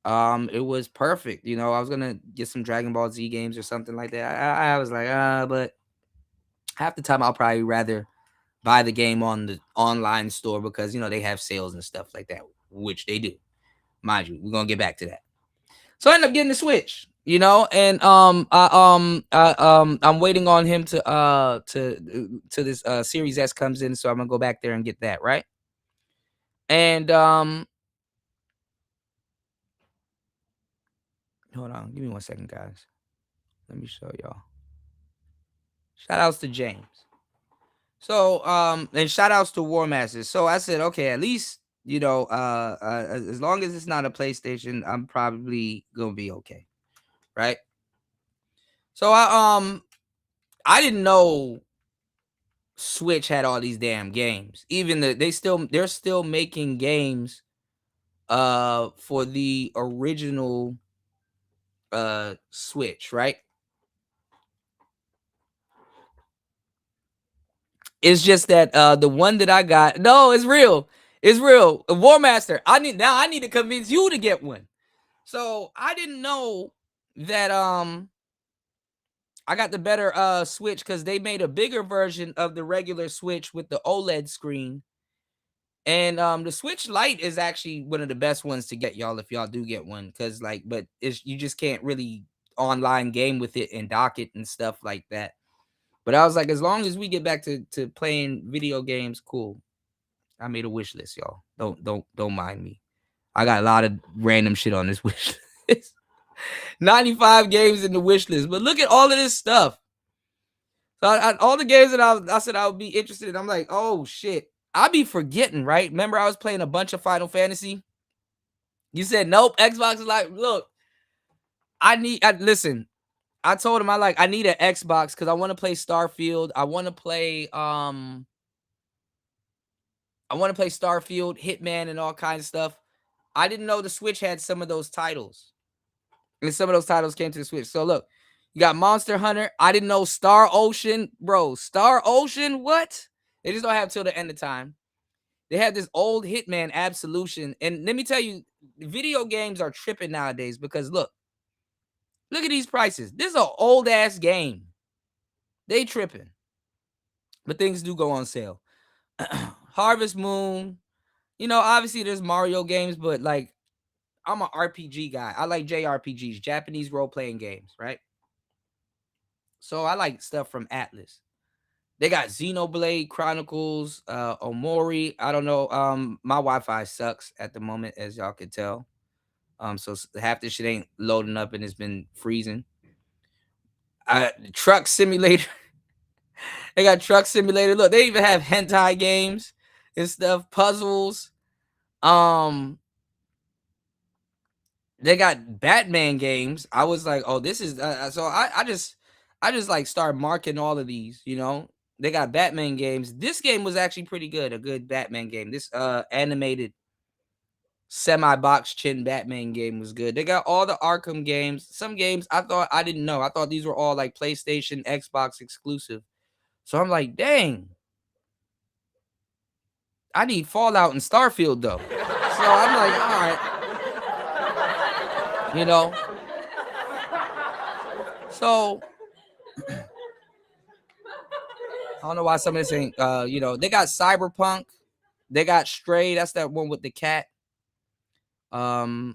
It was perfect. You know, I was gonna get some Dragon Ball Z games or something like that. I was like, but half the time I'll probably rather buy the game on the online store because you know they have sales and stuff like that, which they do. Mind you, we're gonna get back to that. So I ended up getting the Switch, you know, and I'm waiting on him to this Series S comes in, so I'm gonna go back there and get that, right? And hold on, give me 1 second, guys. Let me show y'all. Shout outs to James. So and shout outs to War Masters. So I said, okay, at least you know, as long as it's not a PlayStation, I'm probably gonna be okay, right? So I didn't know Switch had all these damn games. Even they're still making games for the original Switch, right? It's just that the one that I got, no, it's real. It's real. War Master. I need to convince you to get one. So I didn't know that I got the better Switch because they made a bigger version of the regular Switch with the OLED screen. And the Switch Lite is actually one of the best ones to get, y'all, if y'all do get one. Cause but you just can't really online game with it and dock it and stuff like that. But I was like, as long as we get back to playing video games, cool. I made a wish list, y'all. Don't mind me. I got a lot of random shit on this wish list. 95 games in the wish list. But look at all of this stuff. So all the games that I said I would be interested in, I'm like, oh shit. I be forgetting, right? Remember I was playing a bunch of Final Fantasy? You said nope. Xbox is like, look, listen. I told him I need an Xbox because I want to play Starfield. I want to play Starfield, Hitman, and all kinds of stuff. I didn't know the Switch had some of those titles. And some of those titles came to the Switch. So look, you got Monster Hunter. I didn't know Star Ocean. Bro, Star Ocean? What? They just don't have till the end of time. They have this old Hitman Absolution. And let me tell you, video games are tripping nowadays because look at these prices. This is an old ass game. They tripping. But things do go on sale. Harvest Moon. You know, obviously there's Mario games, but like I'm an RPG guy. I like JRPGs, Japanese role-playing games, right? So I like stuff from Atlas. They got Xenoblade Chronicles, Omori. I don't know. My Wi-Fi sucks at the moment, as y'all can tell. So half this shit ain't loading up and it's been freezing. Truck Simulator. They got Truck Simulator. Look, they even have hentai games and stuff, puzzles. They got Batman games. I was like, oh, this is so I just like start marking all of these, you know. They got Batman games. This game was actually pretty good, a good Batman game. This animated semi-box chin Batman game was good. They got all the Arkham games. Some games I didn't know. I thought these were all like PlayStation, Xbox exclusive. So I'm like, dang. I need Fallout and Starfield though. So I'm like, all right. You know. So I don't know why some of this ain't you know, they got Cyberpunk, they got Stray, that's that one with the cat. They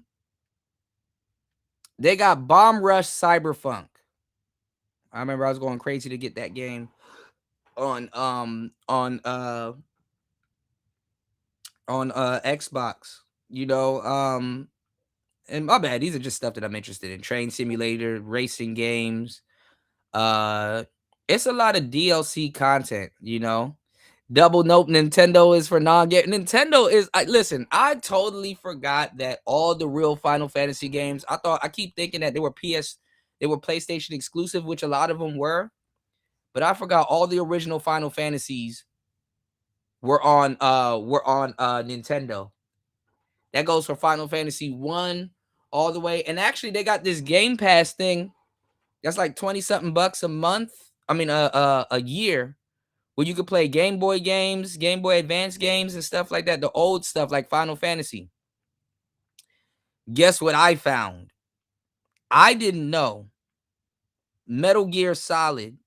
got Bomb Rush Cyberpunk. I remember I was going crazy to get that game on Xbox, you know. And my bad, these are just stuff that I'm interested in. Train simulator, racing games. It's a lot of DLC content, you know. Double nope. Nintendo is for non-game. Nintendo is. Listen. I totally forgot that all the real Final Fantasy games. I keep thinking that they were PlayStation exclusive, which a lot of them were. But I forgot all the original Final Fantasies were on Nintendo. That goes for Final Fantasy 1 all the way. And actually, they got this Game Pass thing. That's like 20-something bucks a month. I mean, a year, where you could play Game Boy games, Game Boy Advance games, and stuff like that. The old stuff like Final Fantasy. Guess what I found? I didn't know Metal Gear Solid.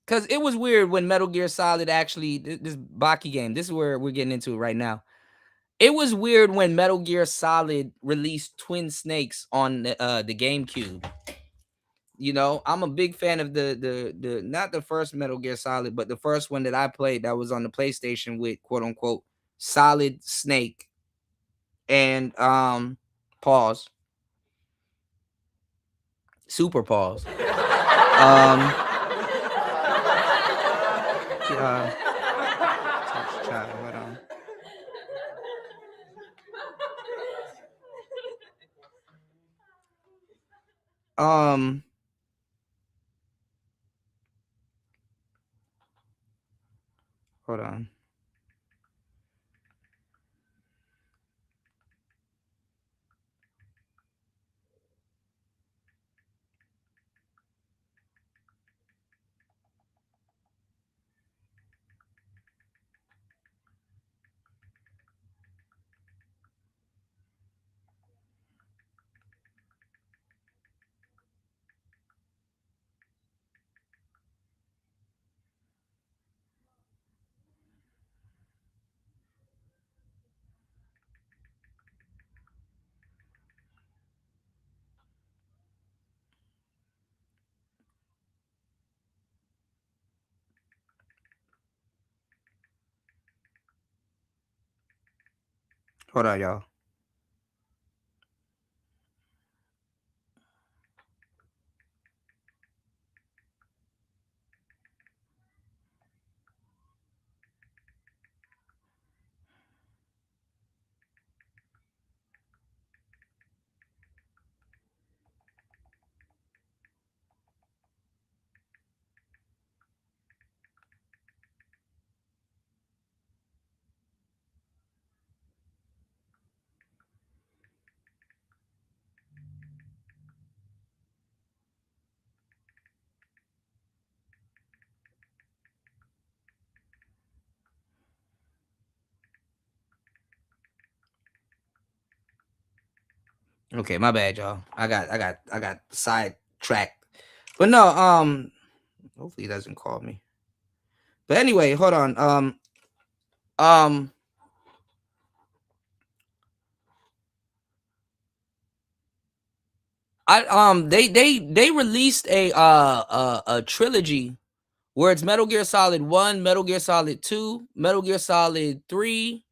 Because it was weird when Metal Gear Solid actually, this Baki game, this is where we're getting into it right now. It was weird when Metal Gear Solid released Twin Snakes on the GameCube. You know, I'm a big fan of the not the first Metal Gear Solid, but the first one that I played that was on the PlayStation with quote unquote Solid Snake and pause. Super pause. Hold on. Hold on. Hold on, y'all. Okay, my bad, y'all. I got sidetracked. But no, hopefully he doesn't call me. But anyway, hold on. They released a trilogy where it's Metal Gear Solid 1, Metal Gear Solid 2, Metal Gear Solid 3,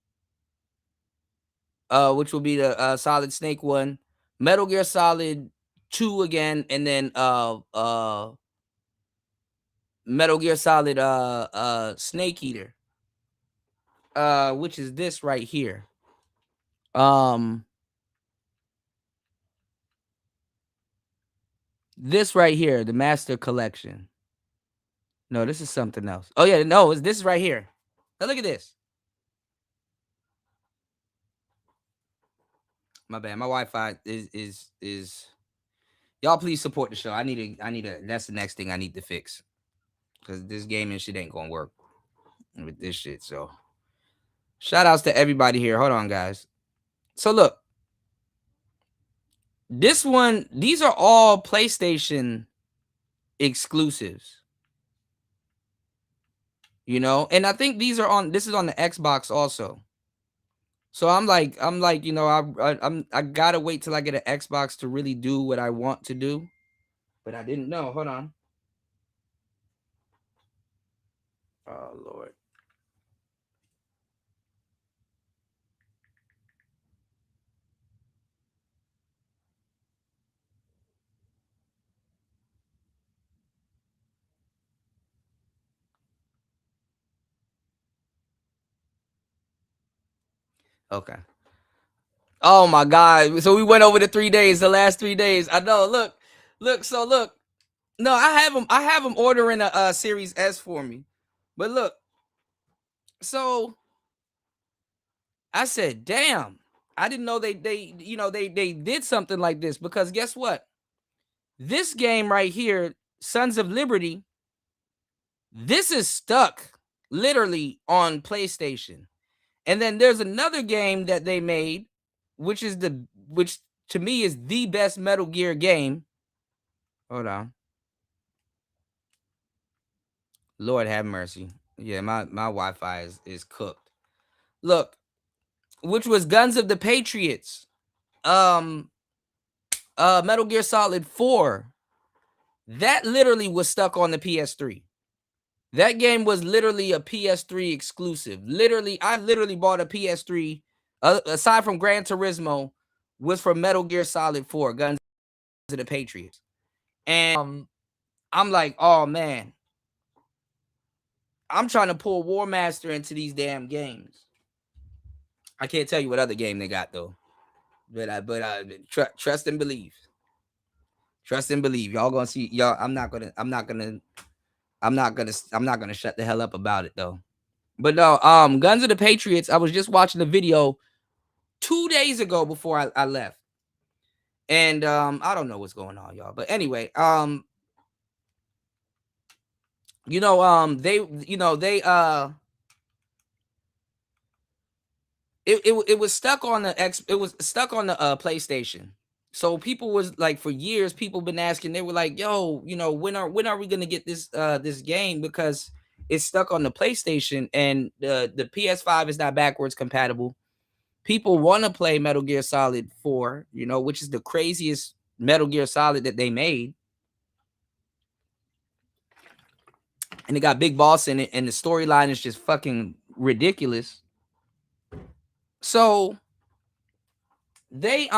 which will be the Solid Snake one, Metal Gear Solid 2 again, and then Metal Gear Solid Snake Eater. Which is this right here. This right here, the Master Collection. No, this is something else. Oh yeah, no, this is right here. Now look at this. My bad. My Wi-Fi is. Y'all please support the show. I need a. That's the next thing I need to fix, because this gaming shit ain't gonna work with this shit. So, shout outs to everybody here. Hold on, guys. So look, this one. These are all PlayStation exclusives. You know, and I think these are on. This is on the Xbox also. So I'm like, you know, I gotta wait till I get an Xbox to really do what I want to do. But I didn't know. Hold on. Oh Lord. Okay. Oh my God. So we went over the 3 days, the last 3 days. I know. Look. So look. No, I have him ordering a Series S for me. But look. So I said, damn. I didn't know they did something like this, because guess what? This game right here, Sons of Liberty, this is stuck literally on PlayStation. And then there's another game that they made, which to me is the best Metal Gear game. Hold on. Lord have mercy. Yeah, my Wi-Fi is cooked. Look, which was Guns of the Patriots. Metal Gear Solid 4. That literally was stuck on the PS3. That game was literally a PS3 exclusive. I literally bought a PS3, aside from Gran Turismo, was for Metal Gear Solid 4, Guns of the Patriots. And I'm like, oh man, I'm trying to pull War Master into these damn games. I can't tell you what other game they got though, but trust and believe. Trust and believe. Y'all gonna see. Y'all, I'm not gonna shut the hell up about it though. But no, Guns of the Patriots. I was just watching the video 2 days ago before I left, and I don't know what's going on, y'all. But anyway, it was stuck on the PlayStation. So people was like, for years, people been asking. They were like, "Yo, when are we gonna get this game, because it's stuck on the PlayStation and the PS5 is not backwards compatible." People want to play Metal Gear Solid 4, which is the craziest Metal Gear Solid that they made, and it got Big Boss in it, and the storyline is just fucking ridiculous. So they're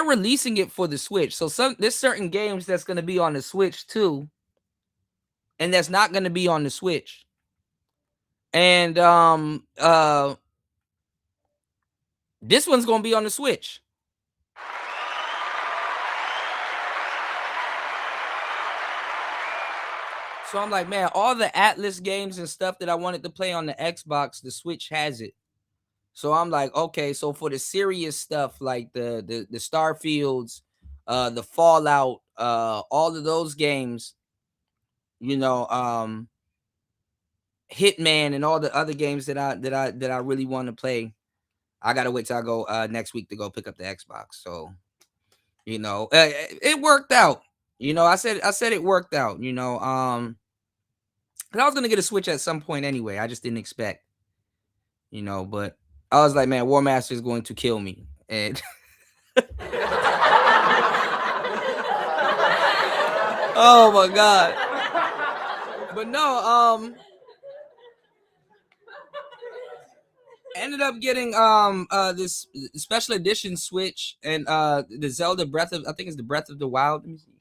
releasing it for the Switch. So there's certain games that's going to be on the Switch too, and that's not going to be on the Switch. And this one's going to be on the Switch. So I'm like, man, all the Atlas games and stuff that I wanted to play on the Xbox, the Switch has it. So I'm like, okay, so for the serious stuff like the Starfields, the Fallout, all of those games, Hitman and all the other games that I really want to play, I gotta wait till I go next week to go pick up the Xbox. So, it worked out. I said it worked out. Because I was gonna get a Switch at some point anyway. I just didn't expect, but I was like, man, War Master is going to kill me. And oh my God. But no, ended up getting this special edition Switch and the Zelda I think it's the Breath of the Wild. Let me see.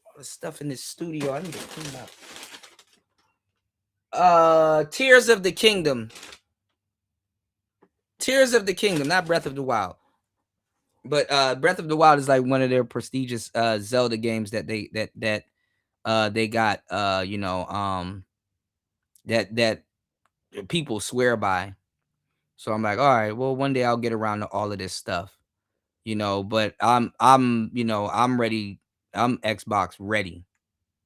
All the stuff in this studio, I need to clean up. Tears of the Kingdom, not Breath of the Wild, but Breath of the Wild is like one of their prestigious Zelda games that they got, that people swear by. So I'm like, all right, well, one day I'll get around to all of this stuff, but I'm ready. I'm Xbox ready.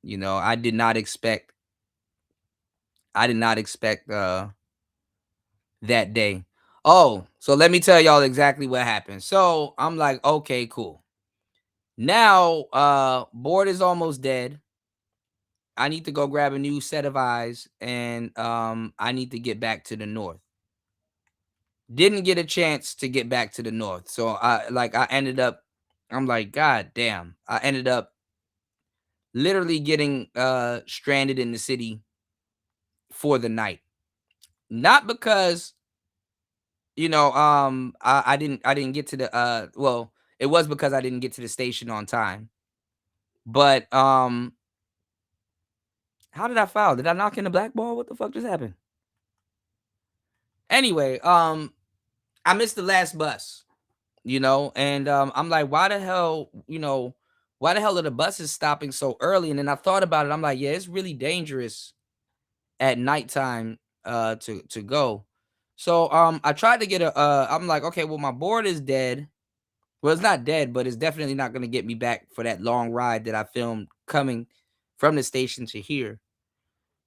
I did not expect that day. Oh, so let me tell y'all exactly what happened. So I'm like, okay, cool. Now, board is almost dead. I need to go grab a new set of eyes, and I need to get back to the north. Didn't get a chance to get back to the north. So I ended up, I'm like, God damn. I ended up literally getting stranded in the city for the night. Not because I didn't get to the well, it was because I didn't get to the station on time. But How did I foul? Did I knock in the black ball? What the fuck just happened? Anyway, I missed the last bus, you know, and I'm like, why the hell, you know, why the hell are the buses stopping so early? And then I thought about it. I'm like, yeah, it's really dangerous at nighttime to go. So I tried to get I'm like, okay, well, my board is dead. Well, it's not dead, but it's definitely not gonna get me back for that long ride that I filmed coming from the station to here.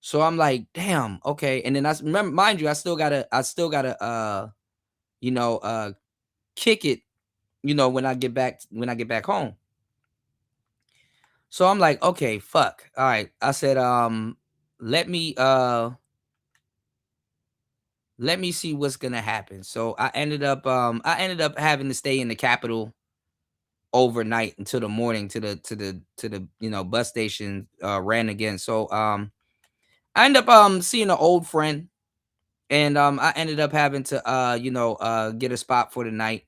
So I'm like, damn, okay. And then I remember, mind you, I still gotta you know, kick it, you know, when I get back home. So I'm like, okay, fuck. All right. I said, let me see what's gonna happen. So I ended up having to stay in the Capitol overnight until the morning to the you know, bus station ran again. So I ended up seeing an old friend, and I ended up having to you know, get a spot for the night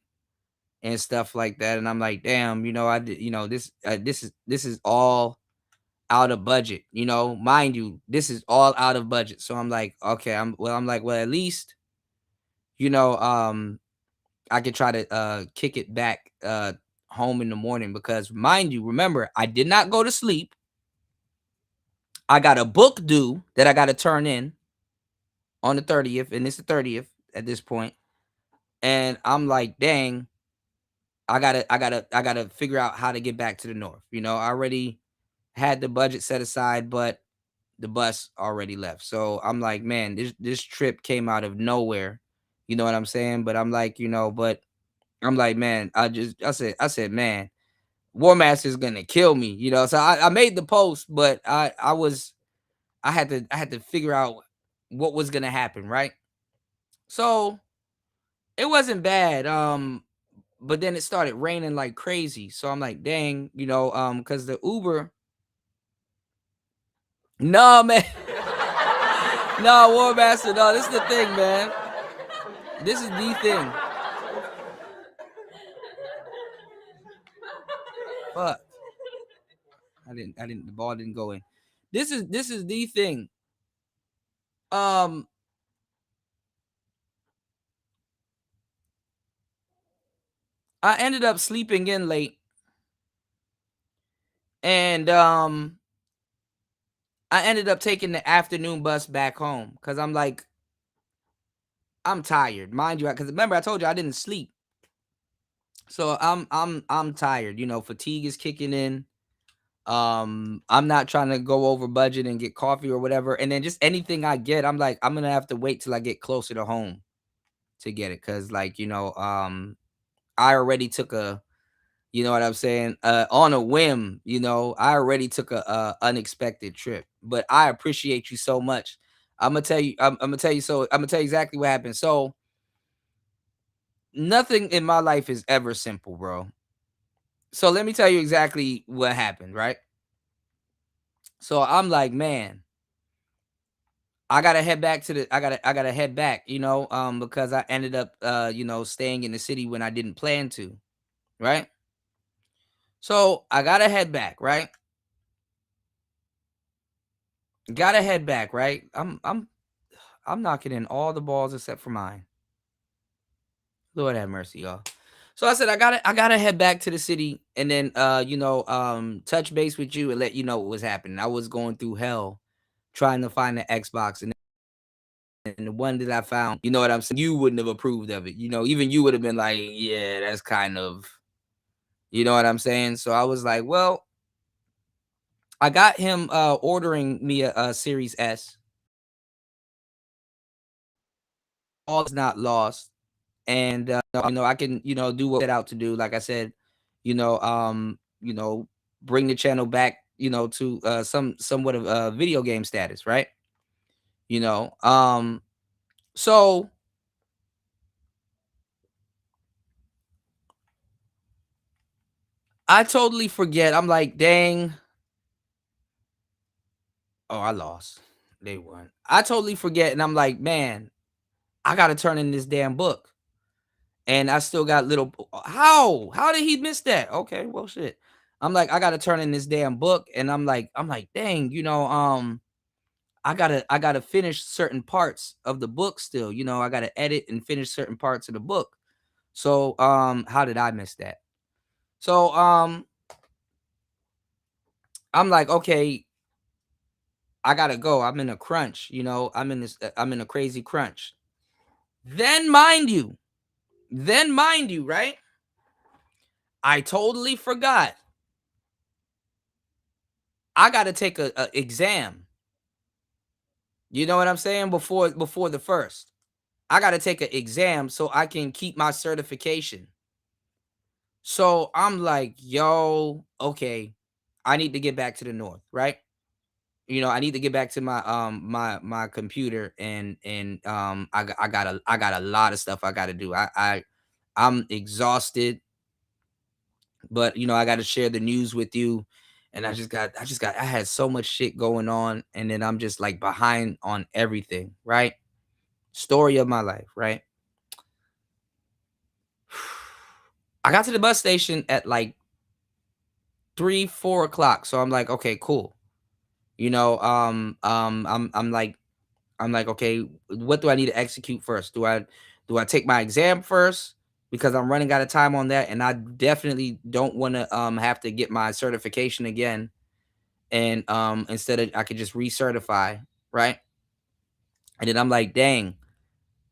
and stuff like that. And I'm like, damn, you know, I did, you know, this is all out of budget, you know, mind you, this is all out of budget. So I'm like, okay, I'm like, well, at least, you know, I could try to kick it back home in the morning, because mind you, remember, I did not go to sleep. I got a book due that I got to turn in on the 30th, and it's the 30th at this point. And I'm like, dang, I gotta figure out how to get back to the north. You know, I already had the budget set aside, but the bus already left. So I'm like, man, this trip came out of nowhere. You know what I'm saying? But I'm like, you know, but I'm like, man, I said, man, War Master's gonna kill me. You know, so I made the post, but I had to figure out what was gonna happen, right? So it wasn't bad. But then it started raining like crazy. So I'm like, dang, you know, because the Uber. No, man. No, War Master, no, this is the thing, man. This is the thing. Fuck. The ball didn't go in. This is the thing. I ended up sleeping in late. And I ended up taking the afternoon bus back home, because I'm like, I'm tired, mind you, because remember I told you I didn't sleep. So I'm tired, you know, fatigue is kicking in. I'm not trying to go over budget and get coffee or whatever. And then just anything I get, I'm like, I'm gonna have to wait till I get closer to home to get it. Cause like, you know, I already took a, you know what I'm saying? On a whim, you know, I already took a unexpected trip. But I appreciate you so much. I'm gonna tell you, I'm gonna tell you exactly what happened. So nothing in my life is ever simple, bro. So let me tell you exactly what happened, right? So I'm like, man, I gotta head back to the I gotta head back, you know, because I ended up you know, staying in the city when I didn't plan to, right? So I gotta head back, right? Gotta head back, right? I'm knocking in all the balls except for mine. Lord have mercy, y'all. So I said I gotta head back to the city, and then you know, touch base with you and let you know what was happening. I was going through hell trying to find the Xbox, and the one that I found, you know what I'm saying, you wouldn't have approved of it. You know, even you would have been like, yeah, that's kind of, you know what I'm saying? So I was like, well, I got him ordering me a Series S. All is not lost. And you know, I can, you know, do what I set out to do. Like I said, you know, bring the channel back, you know, to somewhat of video game status, right? You know, so I totally forget. I'm like, dang. Oh, I lost. They won. I totally forget. And I'm like, man, I got to turn in this damn book. And I still got little. How did he miss that? Okay, well, shit. I'm like, I got to turn in this damn book. And I'm like, dang, you know, I gotta finish certain parts of the book still. You know, I gotta edit and finish certain parts of the book. So how did I miss that? So I'm like, okay, I gotta go. I'm in a crunch, you know, I'm in a crazy crunch. Then mind you, right? I totally forgot. I gotta take a exam. You know what I'm saying? Before the first. I gotta take an exam so I can keep my certification. So I'm like, yo, okay, I need to get back to the north, right? You know, I need to get back to my computer and I got a lot of stuff I got to do. I'm exhausted, but you know, I got to share the news with you, and I had so much shit going on, and then I'm just like behind on everything, right? Story of my life, right? I got to the bus station at like 3-4 o'clock, so I'm like, okay, cool. You know, I'm like, okay, what do I need to execute first? Do I take my exam first? Because I'm running out of time on that, and I definitely don't want to have to get my certification again. And instead of I could just recertify, right? And then I'm like, dang,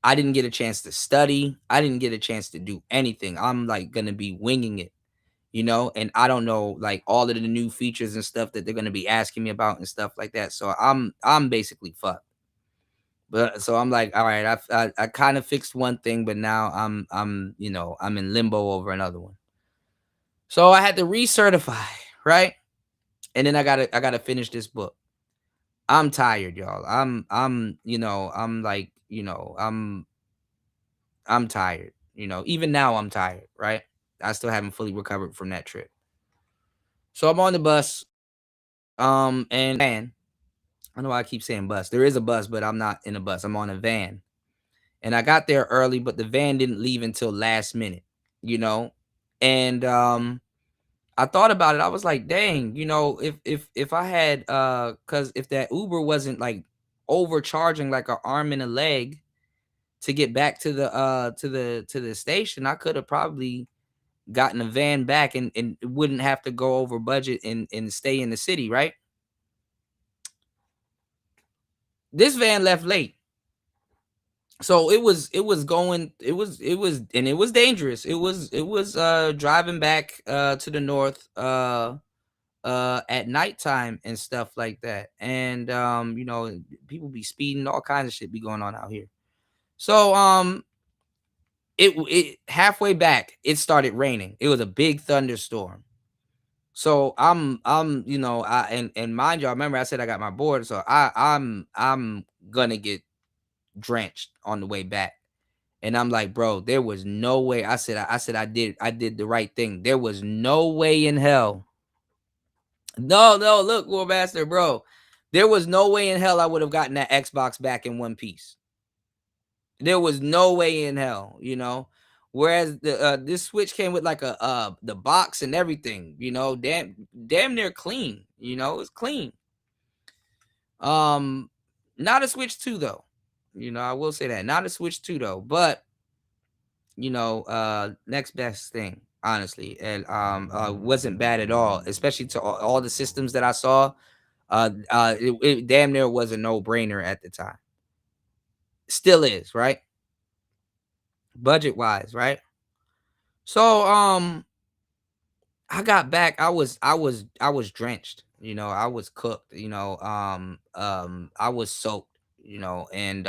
I didn't get a chance to study. I didn't get a chance to do anything. I'm like gonna be winging it, you know, and I don't know like all of the new features and stuff that they're gonna be asking me about and stuff like that. So I'm basically fucked. But so I'm like, all right, I kind of fixed one thing, but now I'm you know, I'm in limbo over another one. So I had to recertify, right? And then I gotta finish this book. I'm tired, y'all. I'm you know, I'm like, you know, I'm tired. You know, even now I'm tired, right? I still haven't fully recovered from that trip. So I'm on the bus, and van. I know I keep saying bus. There is a bus, but I'm not in a bus. I'm on a van. And I got there early, but the van didn't leave until last minute, you know. And I thought about it. I was like, dang, you know, if I had cuz if that Uber wasn't like overcharging like an arm and a leg to get back to the to the station, I could have probably gotten a van back and wouldn't have to go over budget and stay in the city, right? This van left late. So it was going and it was dangerous. It was driving back to the north at nighttime and stuff like that. And you know, people be speeding, all kinds of shit be going on out here. So it halfway back, it started raining. It was a big thunderstorm. So I'm you know, and mind you, I remember I said I got my board, so I'm gonna get drenched on the way back. And I'm like, bro, there was no way. I did the right thing. There was no way in hell. No, look, War Master, bro. There was no way in hell I would have gotten that Xbox back in one piece. There was no way in hell, you know. Whereas the this Switch came with like a the box and everything, you know, damn near clean, you know, it's clean. Um, not a Switch 2 though. You know, I will say that. Not a Switch 2 though, but you know, next best thing, honestly. And wasn't bad at all, especially to all the systems that I saw. It damn near was a no-brainer at the time. Still is, right? Budget wise, right? So I got back. I was drenched, you know, I was cooked, you know, I was soaked, you know, and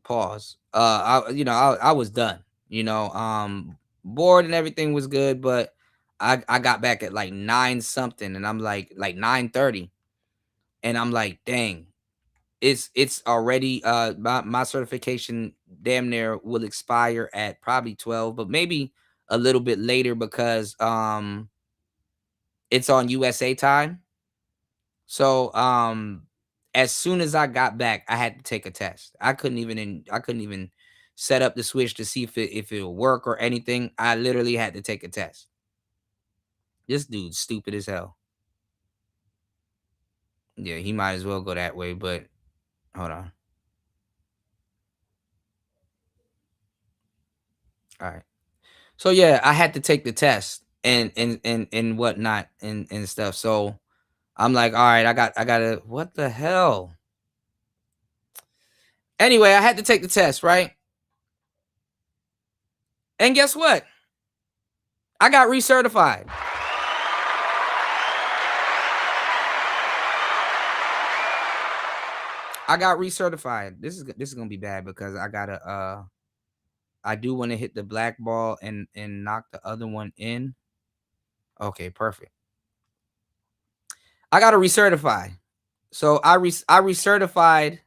pause. You know, I was done, you know, bored and everything was good, but I got back at like 9 something and I'm like 9:30 and I'm like, dang, it's already my certification damn near will expire at probably 12, but maybe a little bit later because it's on USA time. So as soon as I got back, I had to take a test. I couldn't even set up the Switch to see if it'll work or anything. I literally had to take a test. This dude's stupid as hell. Yeah, he might as well go that way, but hold on. All right. So yeah, I had to take the test and whatnot and stuff. So I'm like, all right, I gotta what the hell? Anyway, I had to take the test, right? And guess what? I got recertified. I got recertified. This is gonna be bad because I gotta I do want to hit the black ball and knock the other one in. Okay, perfect. I gotta recertify. So I recertified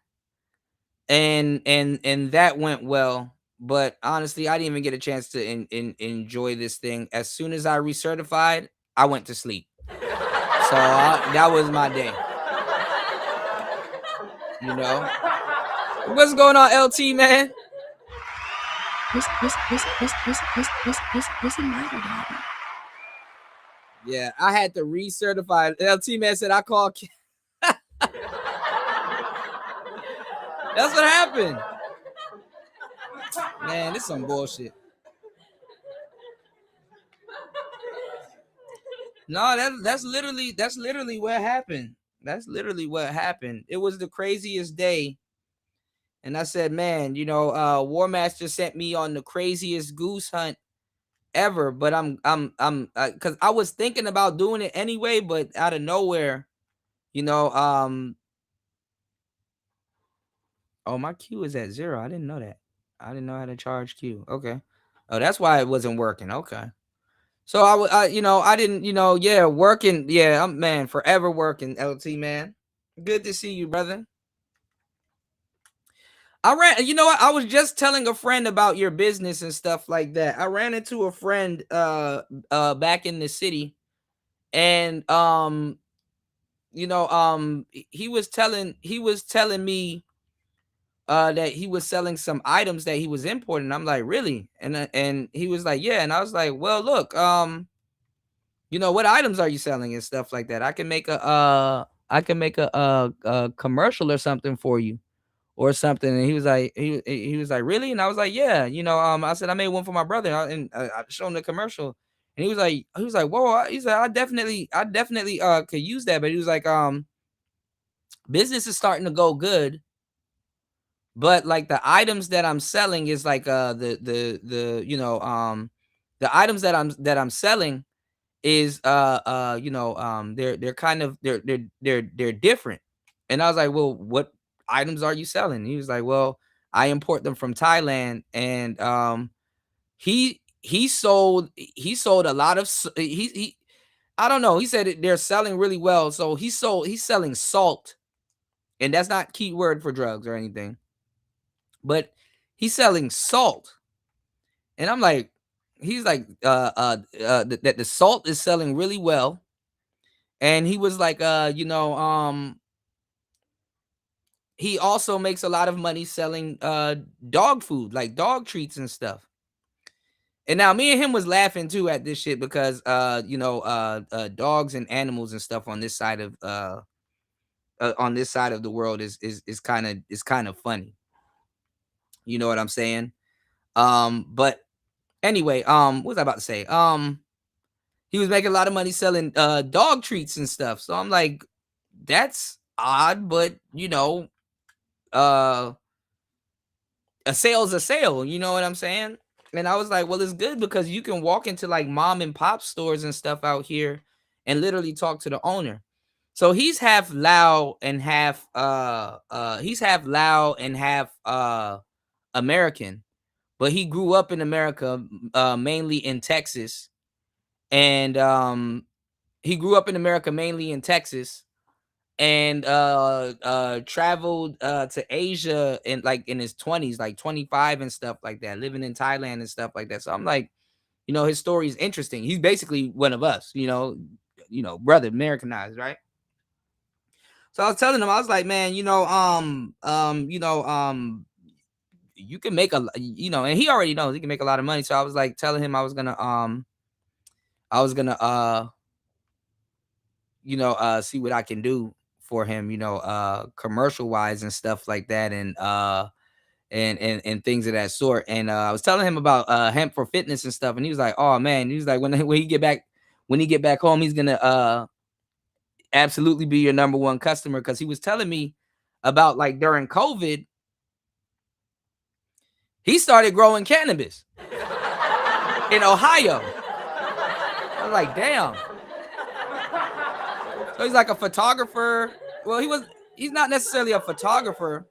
and that went well. But honestly, I didn't even get a chance to enjoy this thing. As soon as I recertified, I went to sleep. So that was my day. You know, what's going on, LT man? What's the matter, Daddy? Yeah, I had to recertify. LT man said I called. That's what happened. Man, this is some bullshit. No, that's literally what happened. That's literally what happened. It was the craziest day. And I said, man, you know, War Master sent me on the craziest goose hunt ever. But I'm because I was thinking about doing it anyway, but out of nowhere, you know, oh, my Q is at 0. I didn't know that. I didn't know how to charge Q. Okay. Oh, that's why it wasn't working. Okay. So I you know, I didn't, you know, yeah, working. Yeah, I'm man, forever working, LT man. Good to see you, brother. You know what? I was just telling a friend about your business and stuff like that. I ran into a friend back in the city and you know, he was telling me that he was selling some items that he was importing. I'm like, really? And he was like, yeah. And I was like, well, look, you know, what items are you selling and stuff like that? I can make a commercial or something for you or something. And he was like, he was like, really? And I was like, yeah. You know, I said I made one for my brother, and I showed him the commercial. And he was like, whoa. He said, I definitely could use that. But he was like, business is starting to go good. But like the items that I'm selling is like the you know the items that I'm selling is you know they're kind of they're different. And I was like, well, what items are you selling? He was like, well, I import them from Thailand. And he sold a lot of he I don't know, he said they're selling really well. So he's selling salt, and that's not keyword for drugs or anything, but he's selling salt. And I'm like, he's like that the salt is selling really well. And he was like, you know, he also makes a lot of money selling dog food, like dog treats and stuff. And now me and him was laughing too at this shit because you know, dogs and animals and stuff on this side of the world is kind of funny. You know what I'm saying? But anyway, what was I about to say? He was making a lot of money selling dog treats and stuff. So I'm like, that's odd, but you know, a sale's a sale, you know what I'm saying? And I was like, well, it's good because you can walk into like mom and pop stores and stuff out here and literally talk to the owner. So he's half Lao and half American, but he grew up in America, mainly in Texas. And he grew up in America mainly in Texas, and traveled to Asia in his 20s, like 25 and stuff like that, living in Thailand and stuff like that. So I'm like, you know, his story is interesting. He's basically one of us, you know, brother, Americanized, right? So I was telling him, I was like, man, you know, you know, you can make you know, and he already knows he can make a lot of money. So I was like telling him I was gonna you know, see what I can do for him, commercial wise and stuff like that, and things of that sort. And I was telling him about hemp for fitness and stuff, and he was like, "Oh man," he was like, when he get back home, he's gonna absolutely be your number one customer, because he was telling me about, like, during COVID, he started growing cannabis in Ohio. I was like, damn. So he's like a photographer. Well, he's not necessarily a photographer,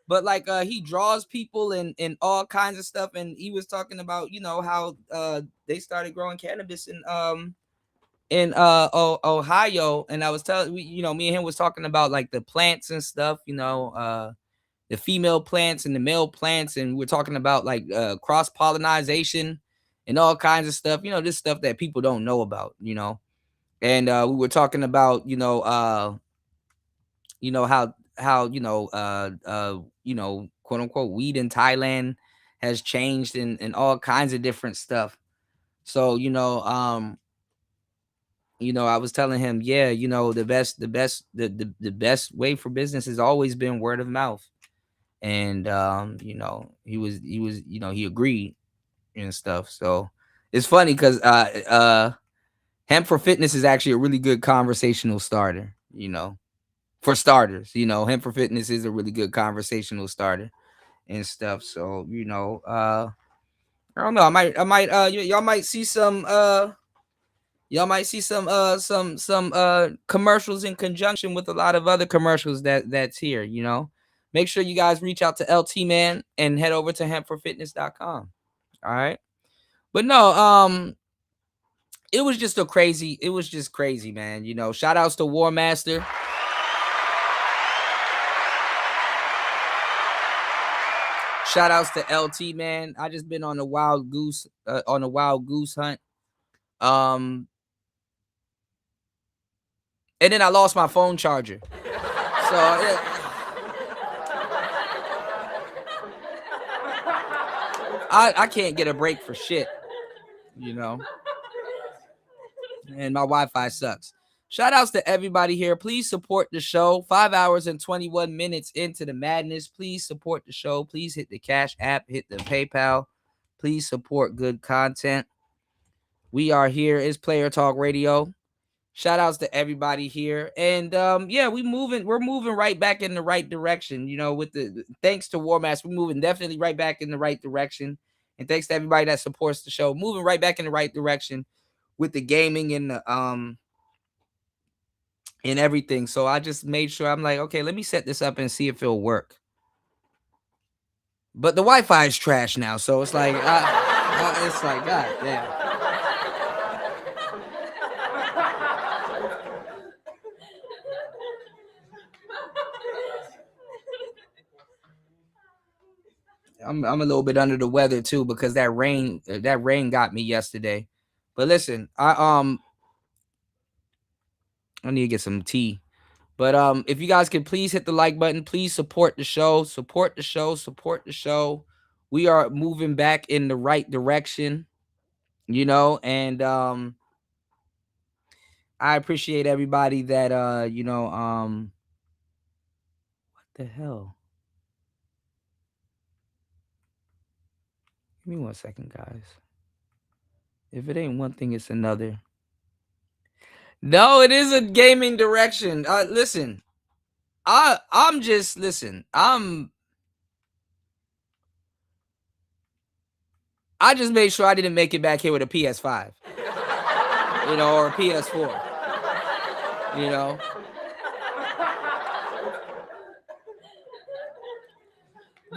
but like he draws people and all kinds of stuff. And he was talking about, how they started growing cannabis in Ohio. And I was telling, me and him was talking about like the plants and stuff, the female plants and the male plants, and we're talking about like cross pollination and all kinds of stuff, this stuff that people don't know about, and we were talking about, how quote unquote weed in Thailand has changed and all kinds of different stuff. So I was telling him, yeah, the best way for business has always been word of mouth. And he agreed and stuff. So it's funny because hemp for fitness is actually a really good conversational starter, for starters. Hemp for fitness is a really good conversational starter and stuff. So I don't know, I might y'all might see some commercials in conjunction with a lot of other commercials that's here. Make sure you guys reach out to LT Man and head over to hempforfitness.com. All right. But no, it was just crazy, man. Shout outs to War Master. Shout outs to LT Man. I just been on a wild goose hunt. And then I lost my phone charger. So I can't get a break for shit, and my Wi-Fi sucks. Shout outs to everybody here. Please support the show. 5 hours and 21 minutes into the madness. Please support the show. Please hit the Cash App, hit the PayPal. Please support good content. We are here. It's Player Talk Radio. Shout outs to everybody here. And we're moving right back in the right direction. With the thanks to War Master, we're moving definitely right back in the right direction. And thanks to everybody that supports the show, moving right back in the right direction with the gaming and the and everything. So I just made sure, I'm like, okay, let me set this up and see if it'll work. But the Wi-Fi is trash now, so it's like, it's like, god damn. I'm a little bit under the weather too, because that rain got me yesterday. But listen, I need to get some tea. But if you guys can please hit the like button, please support the show. We are moving back in the right direction, and I appreciate everybody that what the hell? Give me 1 second, guys. If it ain't one thing, it's another. No, it is a gaming direction. Listen, I just made sure I didn't make it back here with a PS5, or a PS4,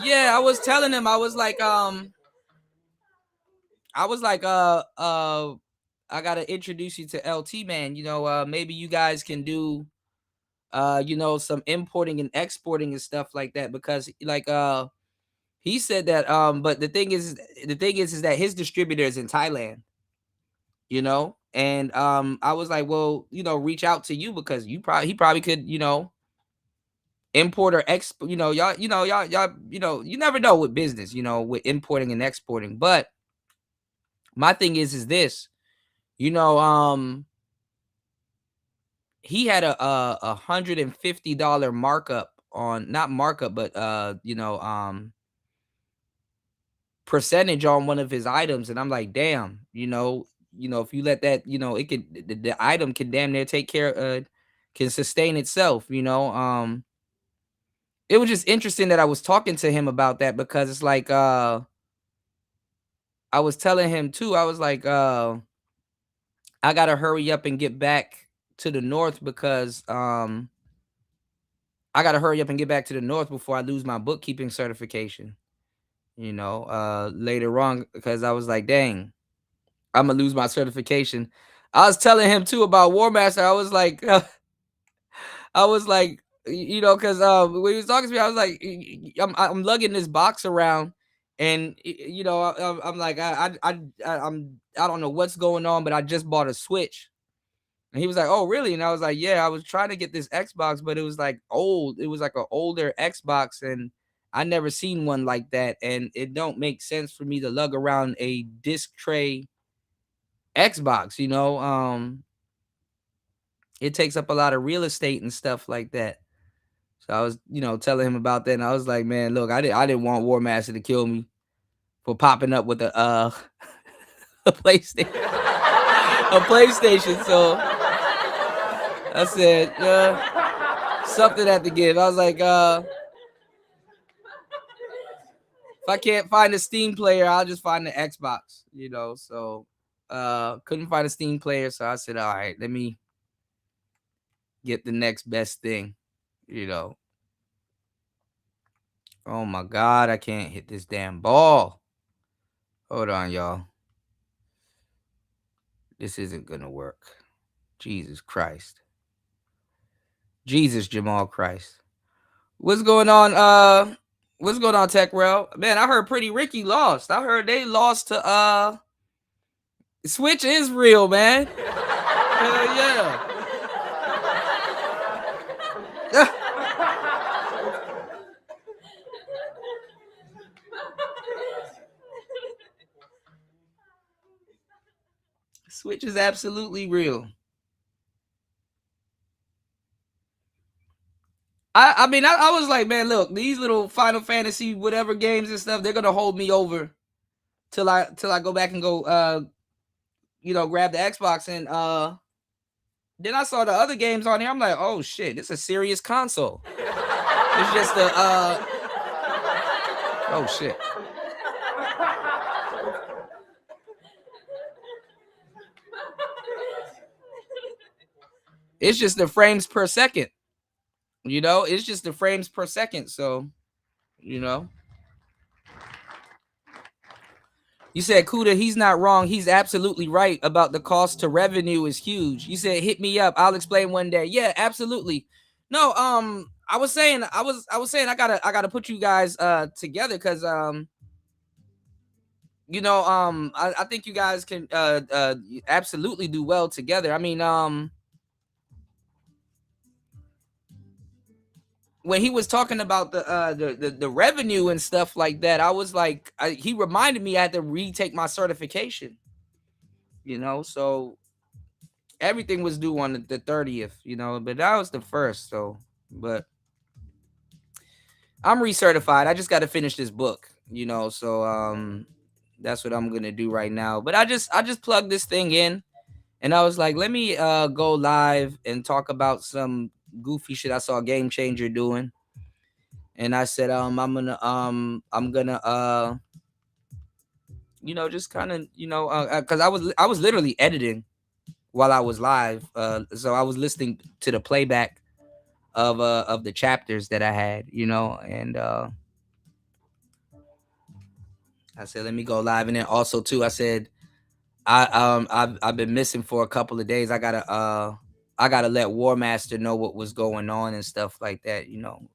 Yeah, I was telling him, I was like, I gotta introduce you to LT Man. Maybe you guys can do some importing and exporting and stuff like that, because like he said that but the thing is that his distributor is in Thailand, and I was like, well, reach out to you, because he probably could, import or export, y'all, you never know with business, with importing and exporting. But my thing is this, he had a $150 markup on, not markup, but you know, percentage on one of his items, and I'm like, damn, you know, if you let that, you know, it could, the item can damn near take care, can sustain itself, you know. It was just interesting that I was talking to him about that, because it's like, I was telling him too, I was like, I gotta hurry up and get back to the north, because I gotta hurry up and get back to the north before I lose my bookkeeping certification, you know, later on, because I was like, dang, I'm gonna lose my certification. I was telling him too about War Master. I was like, you know, because when he was talking to me, I was like, I'm lugging this box around, and you know, I'm like, I don't know what's going on, but I just bought a Switch, and he was like, oh really? And I was like, yeah, I was trying to get this Xbox, but it was like old. It was like an older Xbox, and I never seen one like that, and it don't make sense for me to lug around a disc tray Xbox, you know. It takes up a lot of real estate and stuff like that. So I was, you know, telling him about that, and I was like, man, look, I didn't want War Master to kill me for popping up with a a PlayStation. A PlayStation. So I said, something had to give. I was like, if I can't find a Steam player, I'll just find the Xbox, you know. So couldn't find a Steam player, so I said, all right, let me get the next best thing, you know. Oh my God, I can't hit this damn ball. Hold on, y'all. This isn't gonna work. Jesus Christ. Jesus Jamal Christ. What's going on? What's going on, Tech Rail? Man, I heard Pretty Ricky lost. I heard they lost to Switch is real, man. Hell yeah. Switch is absolutely real. I mean, I was like, man, look, these little Final Fantasy whatever games and stuff, they're gonna hold me over till I go back and go you know, grab the Xbox. And then I saw the other games on here. I'm like, oh shit, this is a serious console. It's just the oh shit. It's just the frames per second. You know, it's just the frames per second. So, you know. You said, Kuda, he's not wrong. He's absolutely right about the cost to revenue is huge. You said, hit me up. I'll explain one day. Yeah, absolutely. No, I was saying I gotta put you guys together, because you know, I think you guys can absolutely do well together. I mean, when he was talking about the revenue and stuff like that, I was like, he reminded me I had to retake my certification, you know. So everything was due on the 30th, you know, but that was the first. So, but I'm recertified. I just got to finish this book, you know. So that's what I'm gonna do right now. But I just plugged this thing in, and I was like, let me go live and talk about some goofy shit I saw Game Changer doing. And I said, I'm gonna you know, just kind of, you know, because I was literally editing while I was live. So I was listening to the playback of the chapters that I had, you know, and I said, let me go live. And then also too, I said, I've been missing for a couple of days. I gotta let War Master know what was going on and stuff like that, you know,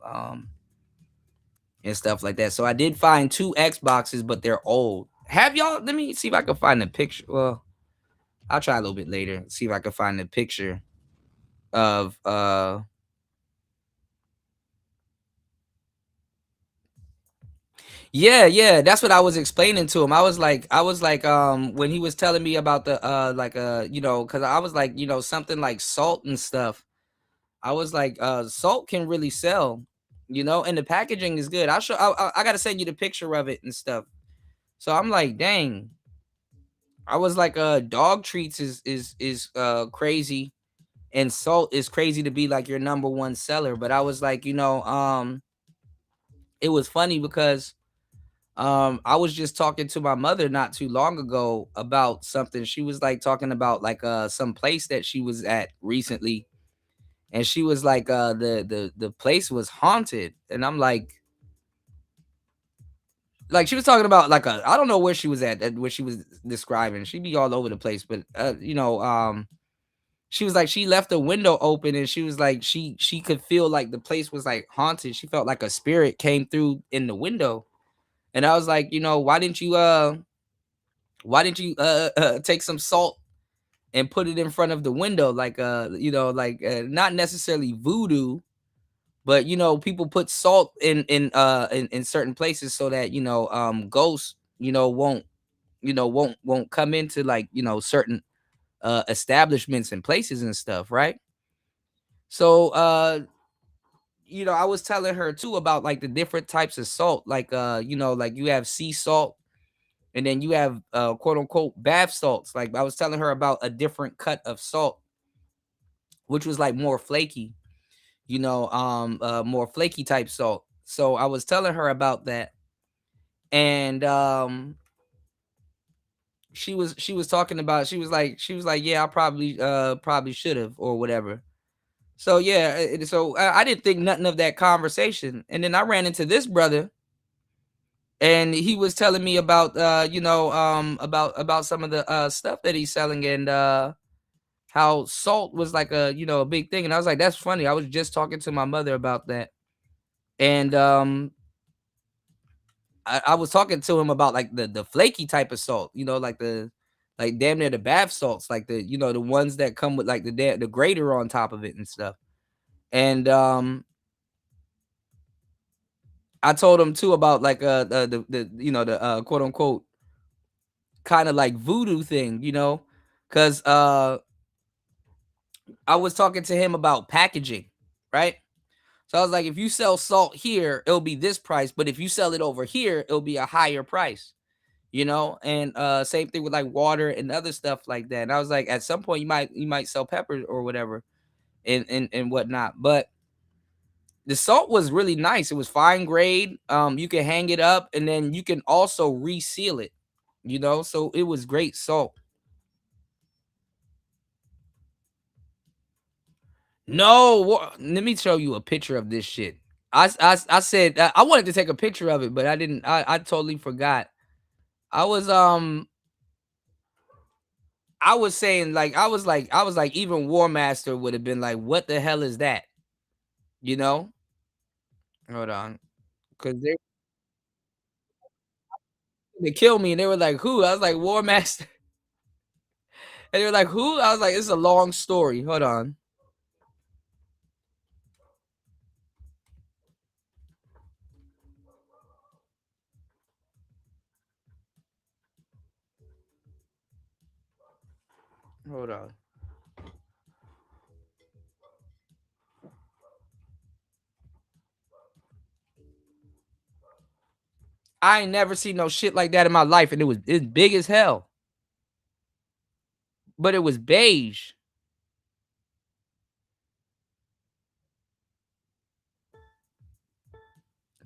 and stuff like that. So I did find 2 Xboxes, but they're old. Have y'all? Let me see if I can find a picture. Well, I'll try a little bit later. See if I can find a picture of Yeah, that's what I was explaining to him. I was like, when he was telling me about the you know, because I was like, you know, something like salt and stuff. I was like, salt can really sell, you know, and the packaging is good. I gotta send you the picture of it and stuff. So I'm like, dang. I was like, dog treats is crazy, and salt is crazy to be like your number one seller. But I was like, you know, it was funny because I was just talking to my mother not too long ago about something. She was like talking about like some place that she was at recently, and she was like the place was haunted, and I'm like she was talking about like I don't know where she was at, where she was describing. She'd be all over the place, but you know, she was like she left the window open, and she was like she could feel like the place was like haunted. She felt like a spirit came through in the window. And I was like, you know, why didn't you take some salt and put it in front of the window, like you know, like not necessarily voodoo, but you know, people put salt in certain places so that, you know, ghosts, you know, won't come into like, you know, certain establishments and places and stuff, right? So you know, I was telling her too about like the different types of salt, like you know, like you have sea salt, and then you have quote unquote bath salts. Like I was telling her about a different cut of salt, which was like more flaky, you know, more flaky type salt. So I was telling her about that, and she was talking about, she was like, yeah, I probably should have or whatever. So yeah, so I didn't think nothing of that conversation, and then I ran into this brother, and he was telling me about you know, about some of the stuff that he's selling, and how salt was like a, you know, a big thing. And I was like, that's funny, I was just talking to my mother about that. And I was talking to him about like the flaky type of salt, you know, like the, like damn near the bath salts, like the, you know, the ones that come with like the grater on top of it and stuff. And I told him too about like the you know, the quote unquote kind of like voodoo thing, you know, because I was talking to him about packaging, right? So I was like, if you sell salt here, it'll be this price, but if you sell it over here, it'll be a higher price, you know? And same thing with like water and other stuff like that. And I was like, at some point you might sell pepper or whatever and whatnot. But the salt was really nice. It was fine grade. You can hang it up, and then you can also reseal it, you know? So it was great salt. No, let me show you a picture of this shit. I said I wanted to take a picture of it, but I didn't. I totally forgot. I was I was saying like I was like even War Master would have been like, what the hell is that? You know? Hold on, because they killed me, and they were like, who? I was like, War Master, and they were like, who? I was like, it's a long story. Hold on. Hold on. I ain't never seen no shit like that in my life, and it's big as hell. But it was beige.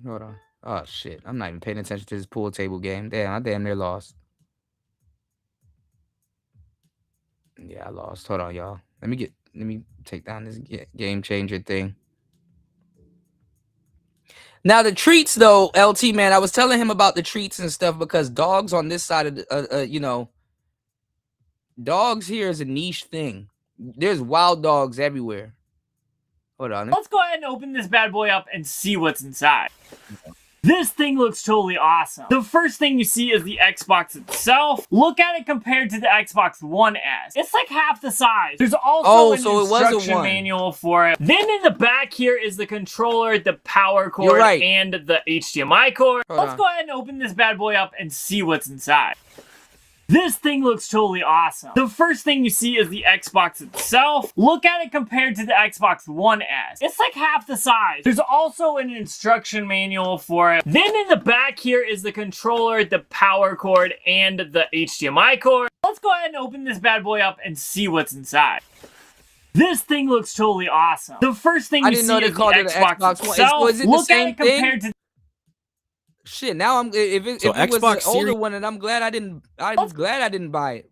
Hold on. Oh shit. I'm not even paying attention to this pool table game. Damn, I damn near lost. Yeah, I lost. Hold on, y'all. Let me take down this game changer thing. Now the treats though, LT man, I was telling him about the treats and stuff because dogs on this side of the, you know, dogs here is a niche thing. There's wild dogs everywhere. Hold on. Let's go ahead and open this bad boy up and see what's inside. This thing looks totally awesome. The first thing you see is the Xbox itself. Look at it compared to the Xbox One S. It's like half the size. There's also an instruction manual for it. Then in the back here is the controller, the power cord, and the HDMI cord. Let's go ahead and open this bad boy up and see what's inside. This thing looks totally awesome. The first thing you see is the Xbox itself. Look at it compared to the Xbox One S. It's like half the size. There's also an instruction manual for it. Then in the back here is the controller, the power cord, and the HDMI cord. Let's go ahead and open this bad boy up and see what's inside. This thing looks totally awesome. The first thing you see is the Xbox itself. Look at it compared to shit. Now I'm if it was Xbox an older Series- one, and I'm glad I didn't buy it.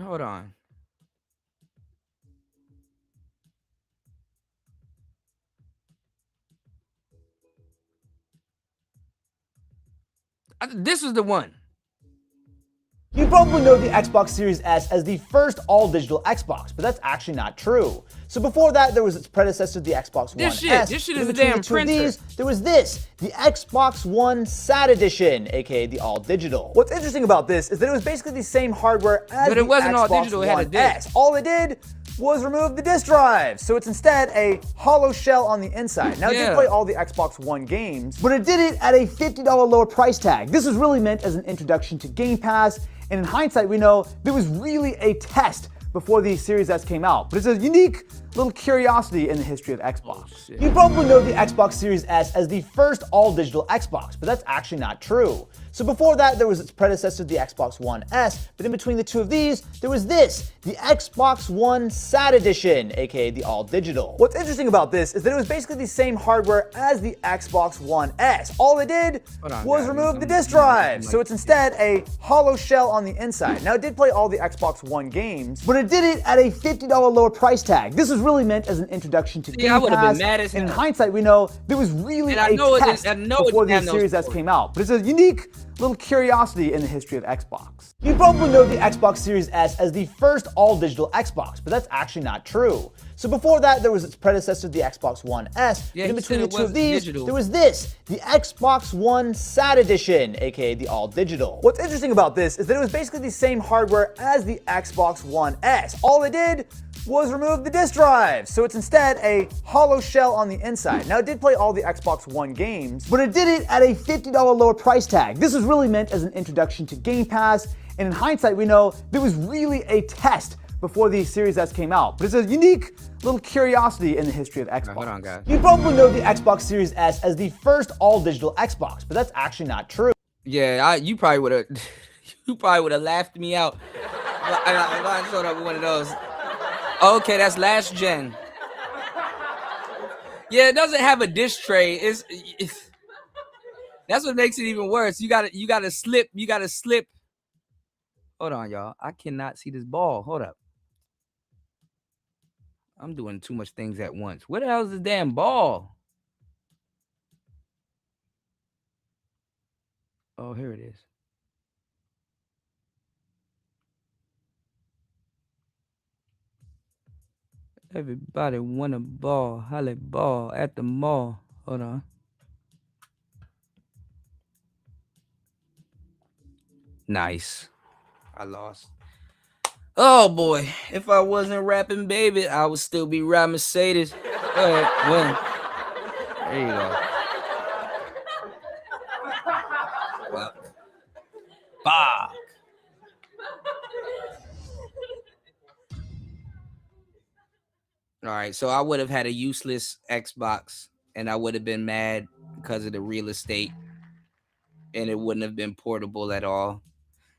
Hold on. This is the one. You probably know the Xbox Series S as the first all-digital Xbox, but that's actually not true. So before that, there was its predecessor, the Xbox One S. This shit is In a between damn the two of printer. these, there was this, the Xbox One SAT Edition, aka the all-digital. What's interesting about this is that it was basically the same hardware as But the it wasn't all Xbox digital, it had a One disc. S. All it did was remove the disk drive, so it's instead a hollow shell on the inside. Now, it did Yeah. play all the Xbox One games, but it did it at a $50 lower price tag. This was really meant as an introduction to Game Pass, and in hindsight, we know there was really a test before the Series S came out. But it's a unique little curiosity in the history of Xbox. You probably know the Xbox Series S as the first all-digital Xbox, but that's actually not true. So before that, there was its predecessor, the Xbox One S, but in between the two of these, there was this, the Xbox One SAT Edition, aka the all-digital. What's interesting about this is that it was basically the same hardware as the Xbox One S. All it did was remove the disk drive, so it's instead a hollow shell on the inside. Now, it did play all the Xbox One games, but it did it at a $50 lower price tag. This was really meant as an introduction to Game I would have Pass, been mad as and in hell. hindsight, we know there was really And I a know it test didn't- I know it before the didn't have no Series S support. came out. But it's a unique little curiosity in the history of Xbox. You probably know the Xbox Series S as the first all-digital Xbox, but that's actually not true. So before that, there was its predecessor, the Xbox One S. Yeah, In he between said the it two of was these, digital. there was this, the Xbox One SAT Edition, aka the all-digital. What's interesting about this is that it was basically the same hardware as the Xbox One S. All it did was remove the disk drive, so it's instead a hollow shell on the inside. Now, it did play all the Xbox One games, but it did it at a $50 lower price tag. This was really meant as an introduction to Game Pass, and in hindsight, we know there was really a test before the Series S came out. But it's a unique little curiosity in the history of Xbox. Hold on, guys. You probably know the Xbox Series S as the first all-digital Xbox, but that's actually not true. Yeah, you probably would have. You probably would have laughed me out. I showed up with one of those. Okay, that's last gen. Yeah, it doesn't have a disc tray. It's that's what makes it even worse. You gotta slip. Hold on, y'all. I cannot see this ball. Hold up. I'm doing too much things at once. Where the hell is this damn ball? Oh, here it is. Everybody want a ball, holla ball at the mall. Hold on. Nice. I lost. Oh boy, if I wasn't rapping baby, I would still be riding Mercedes. Go ahead, win. There you go. Well, fuck. All right, so I would have had a useless Xbox and I would have been mad because of the real estate and it wouldn't have been portable at all.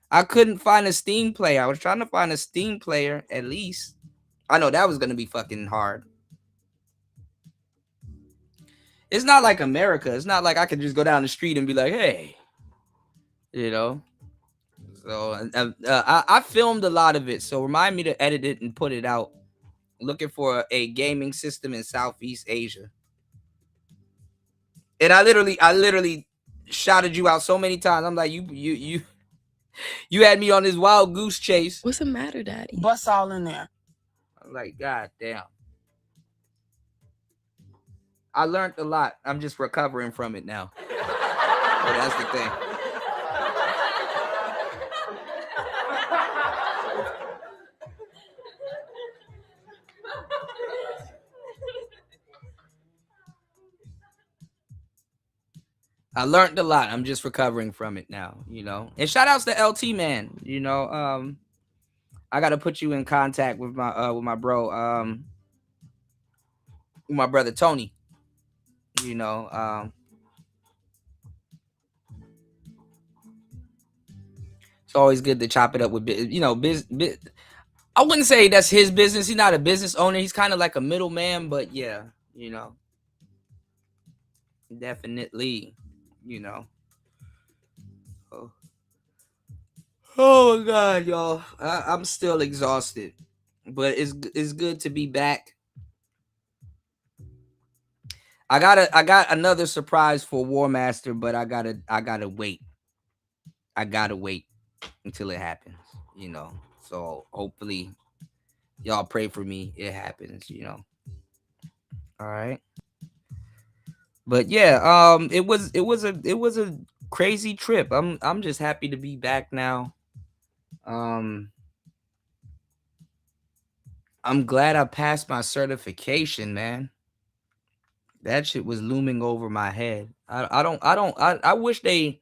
I couldn't find a Steam player. I was trying to find a Steam player at least. I know that was going to be fucking hard. It's not like America. It's not like I could just go down the street and be like, hey, you know. So I filmed a lot of it. So remind me to edit it and put it out. Looking for a gaming system in Southeast Asia. And I literally shouted you out so many times. I'm like, you had me on this wild goose chase. What's the matter, Daddy? Bust all in there. I'm like, God damn. I learned a lot. I'm just recovering from it now. So that's the thing. I learned a lot. I'm just recovering from it now, you know. And shout outs to LT, man. You know, I got to put you in contact with my bro, with my brother Tony. You know, it's always good to chop it up with, you know, I wouldn't say that's his business. He's not a business owner. He's kind of like a middleman, but yeah, you know, definitely, you know. Oh my God, y'all! I'm still exhausted, but it's good to be back. I got another surprise for War Master, but I gotta wait. I gotta wait until it happens, you know. So hopefully, y'all pray for me. It happens, you know. All right. But yeah, it was a crazy trip. I'm just happy to be back now. I'm glad I passed my certification, man. That shit was looming over my head. I wish they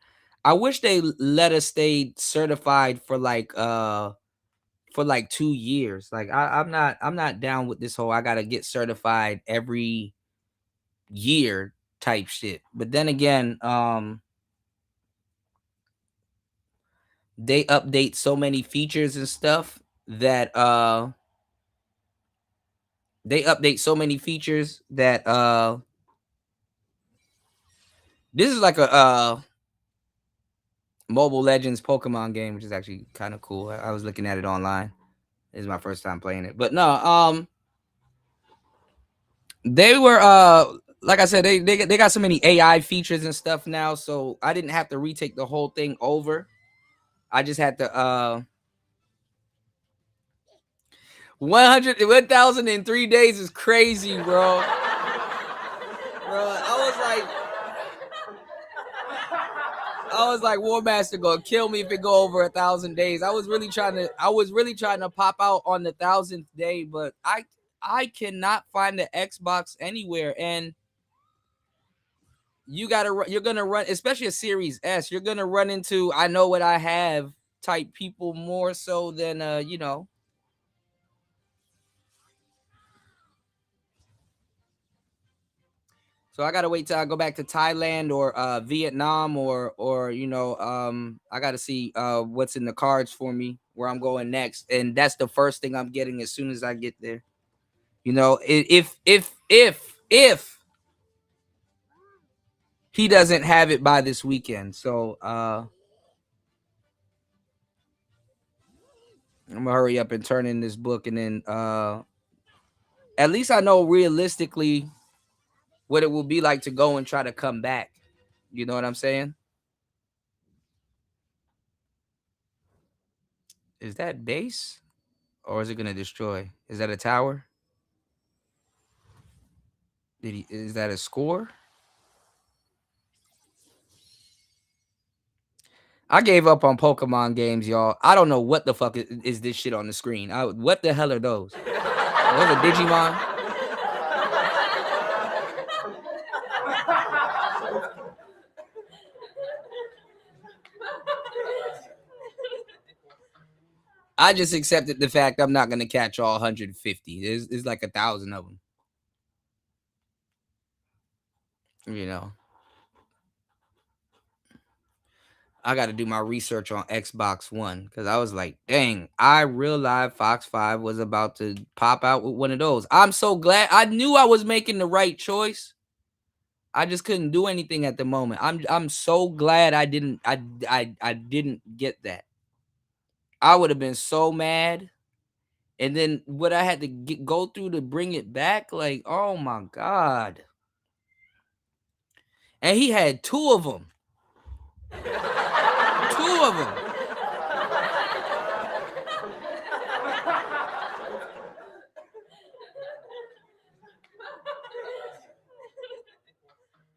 let us stay certified for like 2 years. Like I'm not down with this whole I gotta get certified every year type shit. But then again, they update so many features and stuff that this is like a Mobile Legends Pokemon game, which is actually kind of cool. I was looking at it online. This is my first time playing it. But no, they were like I said, they got so many AI features and stuff now, so I didn't have to retake the whole thing over. I just had to 1,003 days is crazy, bro. I was like, War Master gonna kill me if it go over 1,000 days. I was really trying to pop out on the 1,000th day, but I cannot find the Xbox anywhere. And you're gonna run, especially a Series S. You're gonna run into I know what I have type people more so than you know. So I gotta wait till I go back to Thailand or Vietnam or you know I gotta see what's in the cards for me where I'm going next, and that's the first thing I'm getting as soon as I get there. You know, if he doesn't have it by this weekend, so I'm gonna hurry up and turn in this book, and then at least I know realistically what it will be like to go and try to come back. You know what I'm saying? Is that base? Or is it gonna destroy? Is that a tower? Is that a score? I gave up on Pokemon games, y'all. I don't know what the fuck is this shit on the screen. What the hell are those? Those are Digimon? I just accepted the fact I'm not gonna catch all 150. There's like 1,000 of them. You know, I got to do my research on Xbox One because I was like, dang, I realized Fox 5 was about to pop out with one of those. I'm so glad. I knew I was making the right choice. I just couldn't do anything at the moment. I'm so glad I didn't get that. I would have been so mad. And then what I had to go through to bring it back, like, oh my God. And he had 2 of them. 2 of them.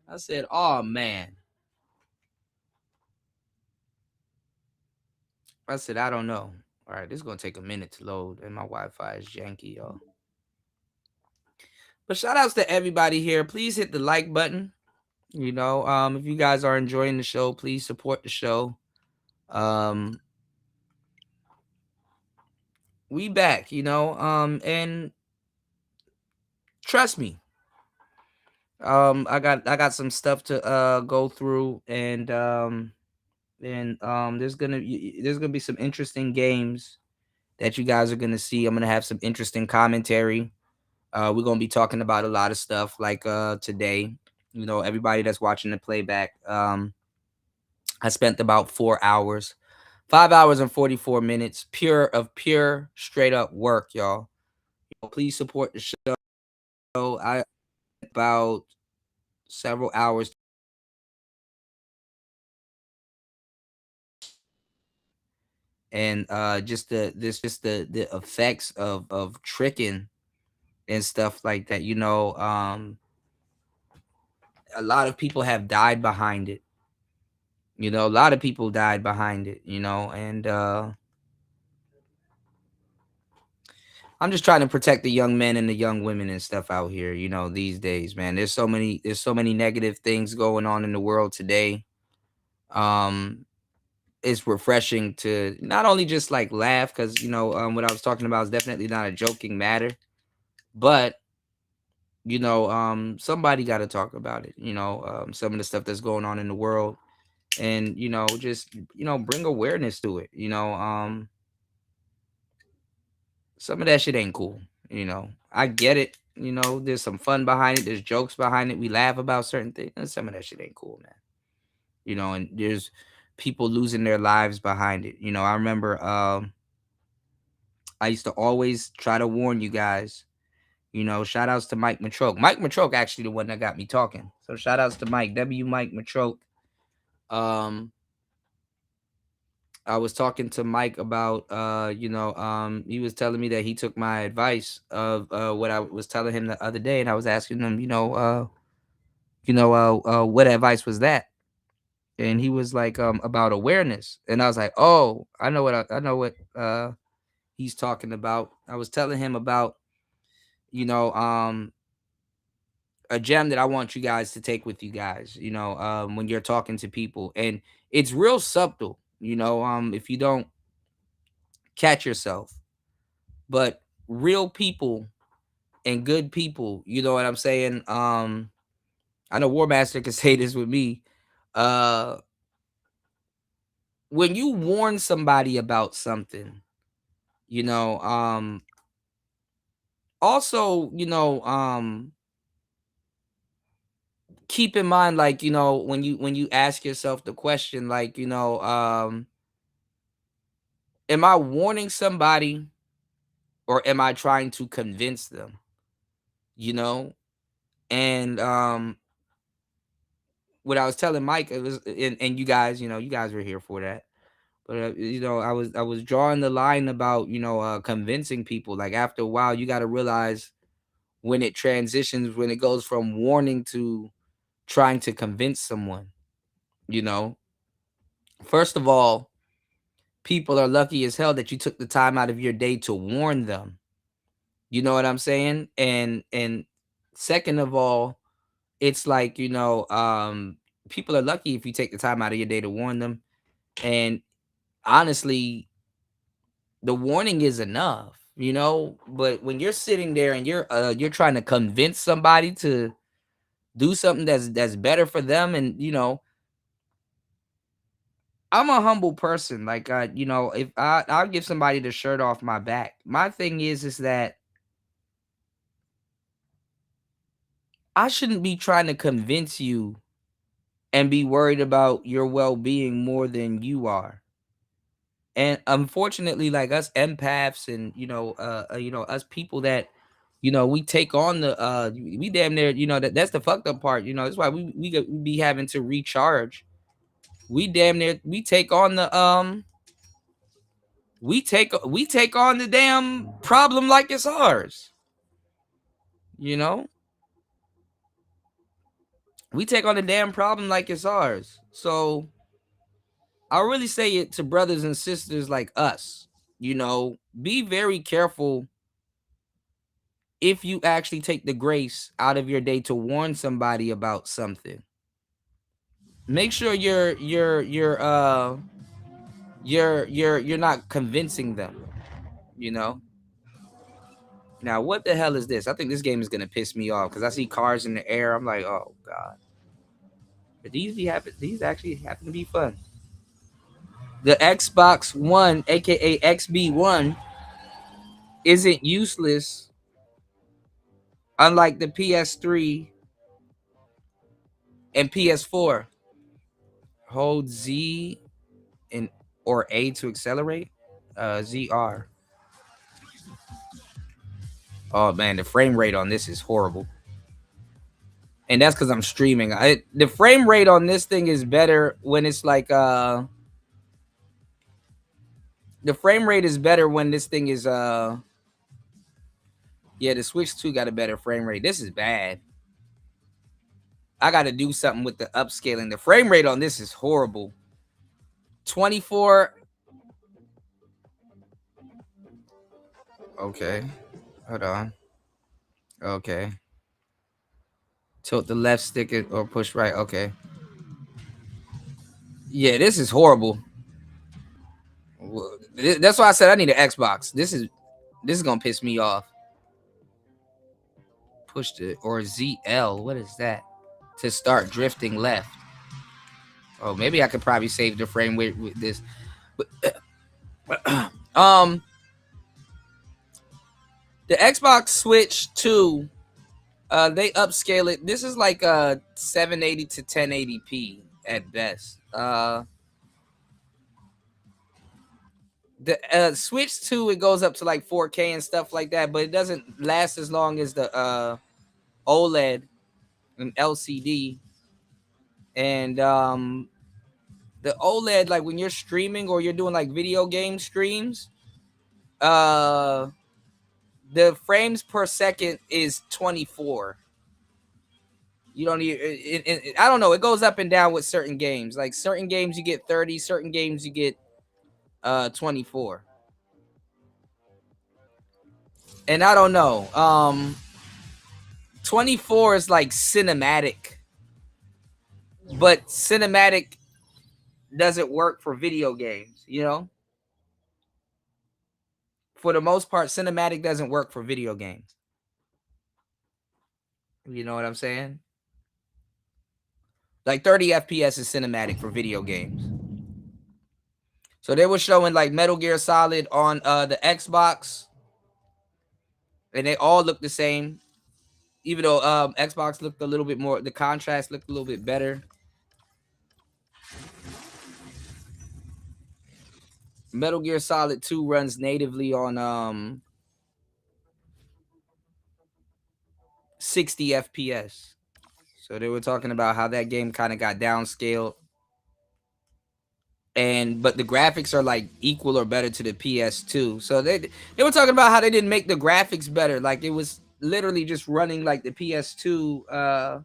I said, oh man. I said, I don't know. All right, this is going to take a minute to load, and my Wi-Fi is janky, y'all. But shout outs to everybody here. Please hit the like button. You know, if you guys are enjoying the show, please support the show. We back, you know, and trust me, I got some stuff to go through, and there's gonna be some interesting games that you guys are gonna see. I'm gonna have some interesting commentary. We're gonna be talking about a lot of stuff like today. You know, everybody that's watching the playback. I spent about 4 hours, 5 hours and 44 minutes, pure straight up work, y'all. Please support the show. I about several hours, and just the effects of tricking and stuff like that. You know, a lot of people have died behind it. You know, a lot of people died behind it. You know, and I'm just trying to protect the young men and the young women and stuff out here. You know, these days, man, there's so many negative things going on in the world today. It's refreshing to not only just like laugh, because you know, what I was talking about is definitely not a joking matter, but you know, somebody got to talk about it. You know, some of the stuff that's going on in the world, and you know, just you know, bring awareness to it. You know, some of that shit ain't cool. You know, I get it. You know, there's some fun behind it. There's jokes behind it. We laugh about certain things, and some of that shit ain't cool, man. You know, and there's people losing their lives behind it. You know, I remember I used to always try to warn you guys. You know, shout outs to Mike Matroke. Mike Matroke actually the one that got me talking. So shout outs to Mike, Mike Matroke. I was talking to Mike about he was telling me that he took my advice of what I was telling him the other day, and I was asking him, what advice was that? And he was like, about awareness. And I was like, oh, I know what he's talking about. I was telling him about, you know, a gem that I want you guys to take with you guys, you know, when you're talking to people. And it's real subtle, you know, if you don't catch yourself, but real people and good people, you know what I'm saying? I know War Master could say this with me. When you warn somebody about something, you know, also, you know, keep in mind, like, you know, when you ask yourself the question, like, you know, am I warning somebody or am I trying to convince them? You know? And what I was telling Mike, it was, and you guys, you know, you guys were here for that. But you know, I was drawing the line about, you know, convincing people. Like after a while, you got to realize when it transitions, when it goes from warning to trying to convince someone. You know, first of all, people are lucky as hell that you took the time out of your day to warn them. You know what I'm saying? And second of all, it's like, you know, people are lucky if you take the time out of your day to warn them. And honestly, the warning is enough, you know. But when you're sitting there and you're trying to convince somebody to do something that's better for them, and you know, I'm a humble person. Like, you know, if I'll give somebody the shirt off my back. My thing is that I shouldn't be trying to convince you and be worried about your well-being more than you are. And unfortunately, like us empaths and you know, us people that, you know, we take on the we damn near, you know, that's the fucked up part. You know, that's why we be having to recharge. We damn near we take on the we take on the damn problem like it's ours. You know, we take on the damn problem like it's ours. So I'll really say it to brothers and sisters like us. You know, be very careful if you actually take the grace out of your day to warn somebody about something. make sure you're not convincing them, you know. Now, what the hell is this? I think this game is gonna piss me off because I see cars in the air. I'm like, oh god. But these actually happen to be fun. The Xbox One, aka XB1, isn't useless, unlike the PS3 and PS4. Hold Z and or A to accelerate. ZR. Oh man, the frame rate on this is horrible. And that's because I'm streaming. The frame rate on this thing is better when it's like the frame rate is better when this thing is yeah, the Switch 2 got a better frame rate. This is bad. I got to do something with the upscaling. The frame rate on this is horrible. 24. Okay. Hold on. Okay. Tilt the left stick or push right. Okay. Yeah, this is horrible. That's why I said I need an Xbox. This is gonna piss me off. Push it or ZL. What is that? To start drifting left. Oh, maybe I could probably save the frame rate with this. But, the Xbox Switch 2, they upscale it. This is like 780 to 1080p at best. The Switch 2, it goes up to like 4K and stuff like that, but it doesn't last as long as the OLED and LCD. And the OLED, like when you're streaming or you're doing like video game streams, the frames per second is 24. You don't need I don't know, it goes up and down with certain games. Like certain games you get 30, certain games you get 24. And I don't know. 24 is like cinematic. But cinematic doesn't work for video games, you know? For the most part, cinematic doesn't work for video games. You know what I'm saying? Like 30 FPS is cinematic for video games. So they were showing like Metal Gear Solid on the Xbox. And they all look the same. Even though Xbox looked a little bit more, the contrast looked a little bit better. Metal Gear Solid 2 runs natively on 60 FPS. So they were talking about how that game kind of got downscaled. But the graphics are like equal or better to the PS2. So they were talking about how they didn't make the graphics better. Like it was literally just running like the PS2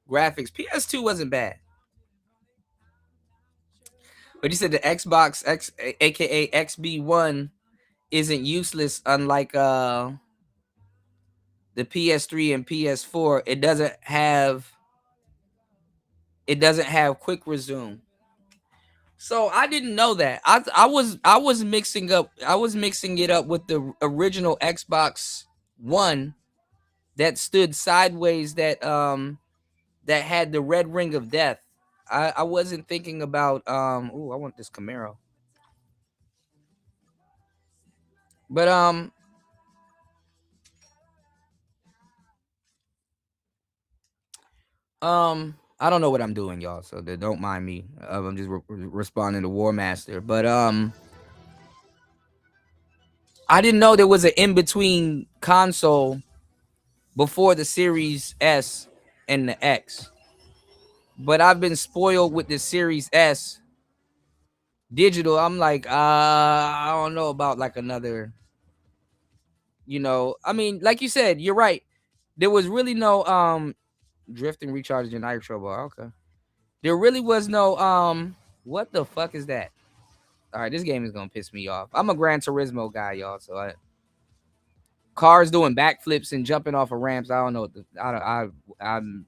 graphics. PS2 wasn't bad. But you said the Xbox X, aka XB1, isn't useless, unlike the PS3 and PS4. It doesn't have quick resume. So I didn't know that. I was mixing it up with the original Xbox One that stood sideways, that had the red ring of death. I wasn't thinking about I want this Camaro. But I don't know what I'm doing, y'all, so don't mind me. I'm just responding to War Master. But I didn't know there was an in-between console before the Series S and the X. But I've been spoiled with the Series S digital. I'm like, I don't know about like another, I mean, like you said, you're right. There was really no drifting, recharging, and nitro bar. Okay. There really was no what the fuck is that? All right, this game is gonna piss me off. I'm a Gran Turismo guy, y'all. So cars doing backflips and jumping off of ramps. I don't know what I'm.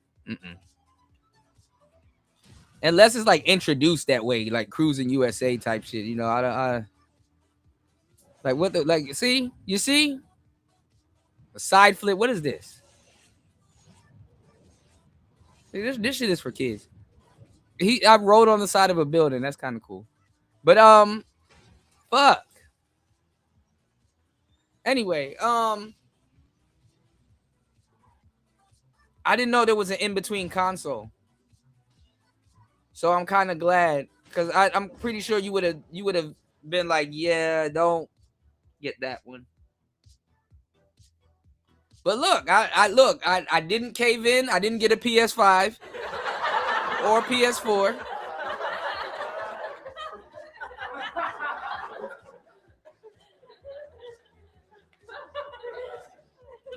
Unless it's like introduced that way, like Cruising USA type shit. You know, I like what the like. See, you see, a side flip. What is this? See, this shit is for kids. I rode on the side of a building. That's kind of cool. But fuck. Anyway, I didn't know there was an in-between console. So I'm kind of glad, because I'm pretty sure you would have been like, yeah, don't get that one. But look, I didn't cave in. I didn't get a PS5 or PS4.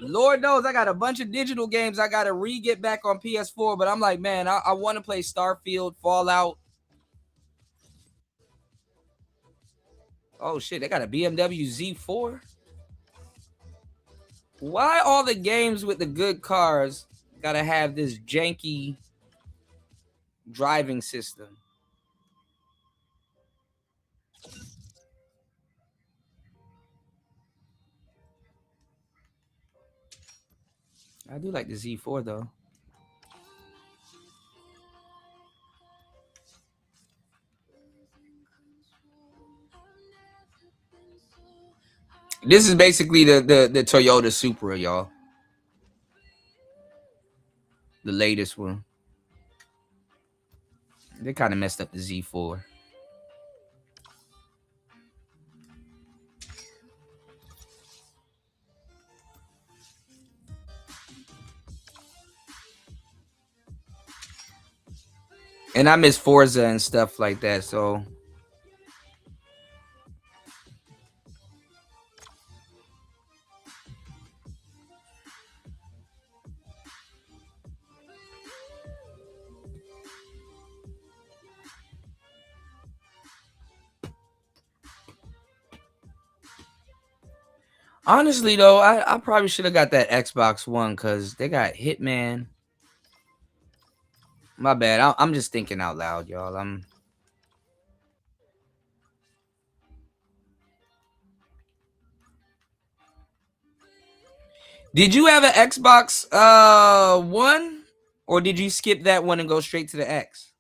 Lord knows I got a bunch of digital games I got to get back on PS4, but I'm like, man, I want to play Starfield, Fallout. Oh, shit, they got a BMW Z4? Why all the games with the good cars got to have this janky driving system? I do like the Z4 though. This is basically the Toyota Supra, y'all. The latest one. They kind of messed up the Z4. And I miss Forza and stuff like that, so honestly though, I probably should have got that Xbox One because they got Hitman. My bad. I'm just thinking out loud, y'all. Did you have an Xbox One, or did you skip that one and go straight to the X?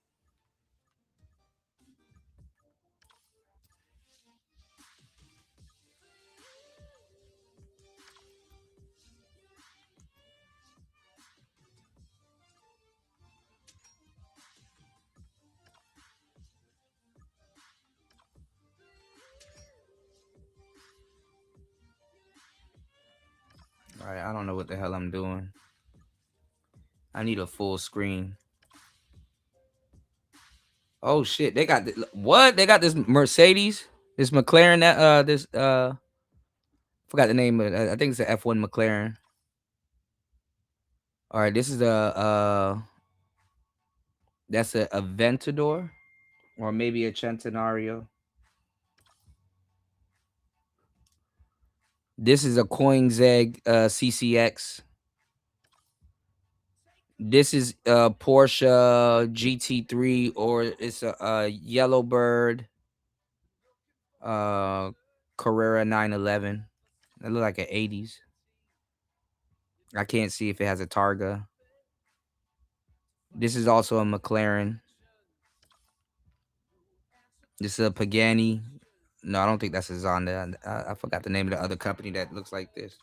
All right, I don't know what the hell I'm doing. I need a full screen. Oh shit, they got what? They got this Mercedes, this McLaren that forgot the name of it. I think it's the F1 McLaren. All right, this is that's a Aventador or maybe a Centenario. This is a Koenigsegg CCX. This is a Porsche GT3, or it's a Yellowbird Carrera 911. It looks like an 80s. I can't see if it has a Targa. This is also a McLaren. This is a Pagani. No, I don't think that's a Zonda. I forgot the name of the other company that looks like this.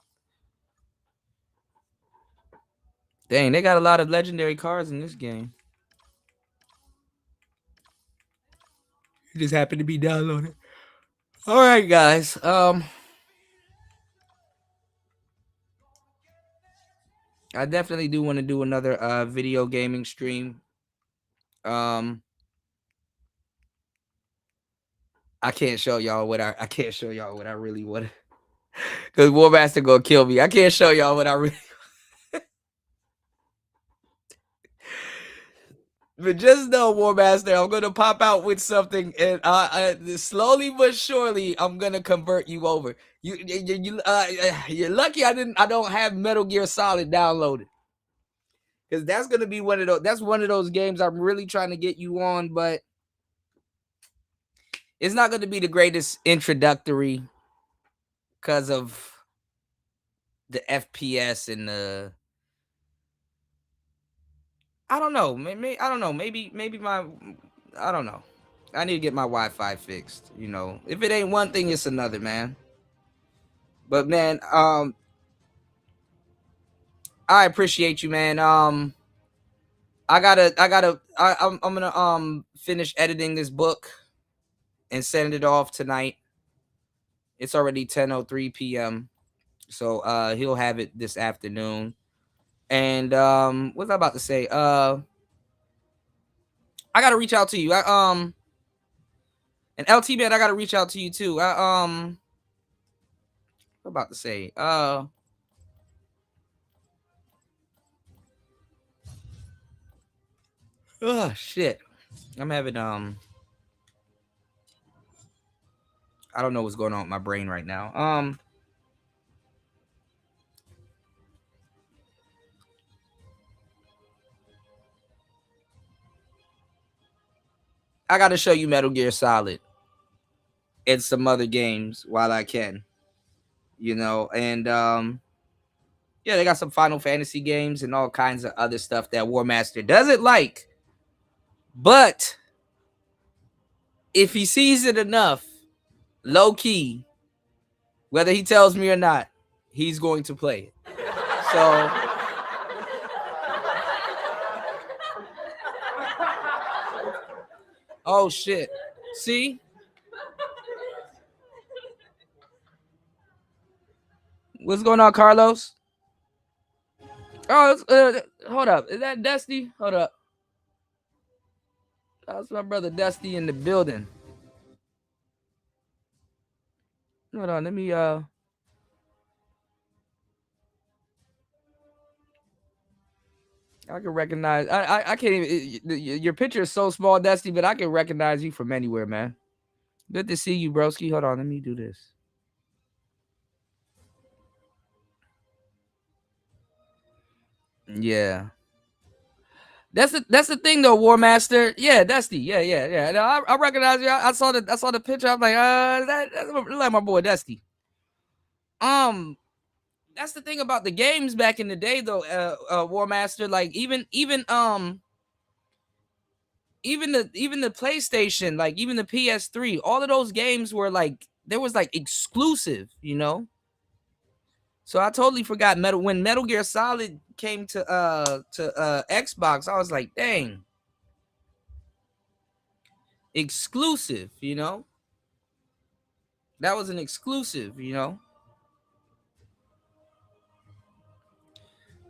Dang, they got a lot of legendary cars in this game. It just happened to be downloaded. All right, guys. I definitely do want to do another video gaming stream. I can't show y'all what I really want, because Warmaster gonna kill me. I can't show y'all what I really. But just know, Warmaster, I'm gonna pop out with something, and slowly but surely, I'm gonna convert you over. You're lucky I don't have Metal Gear Solid downloaded, Because that's gonna be one of those. That's one of those games I'm really trying to get you on, but it's not gonna be the greatest introductory because of the FPS and the. I don't know. Maybe I don't know. Maybe my. I don't know. I need to get my Wi-Fi fixed. You know, if it ain't one thing, it's another, man. But man, I appreciate you, man. I'm gonna finish editing this book and send it off tonight. It's already 10:03 p.m. So he'll have it this afternoon. And what was I about to say? I gotta reach out to you. And LT man, I gotta reach out to you too. What I'm about to say? Oh shit. I'm having I don't know what's going on with my brain right now. I gotta show you Metal Gear Solid and some other games while I can. You know, and yeah, they got some Final Fantasy games and all kinds of other stuff that War Master doesn't like. But if he sees it enough, low key, whether he tells me or not, he's going to play it. So oh shit. See? What's going on, Carlos? Oh, hold up. Is that Dusty? Hold up. That's my brother Dusty in the building. Hold on, let me I can recognize. I can't even. Your picture is so small, Dusty, but I can recognize you from anywhere, man. Good to see you, broski. Hold on, let me do this. Yeah, that's the thing though, War Master. Yeah, Dusty. Yeah. No, I recognize you. I saw the picture. I'm like, that's like my boy Dusty. That's the thing about the games back in the day, though, War Master. Like even the PlayStation, like even the PS3, all of those games were like there was like exclusive, you know. So I totally forgot when Metal Gear Solid came to Xbox. I was like, dang, exclusive, you know. That was an exclusive, you know.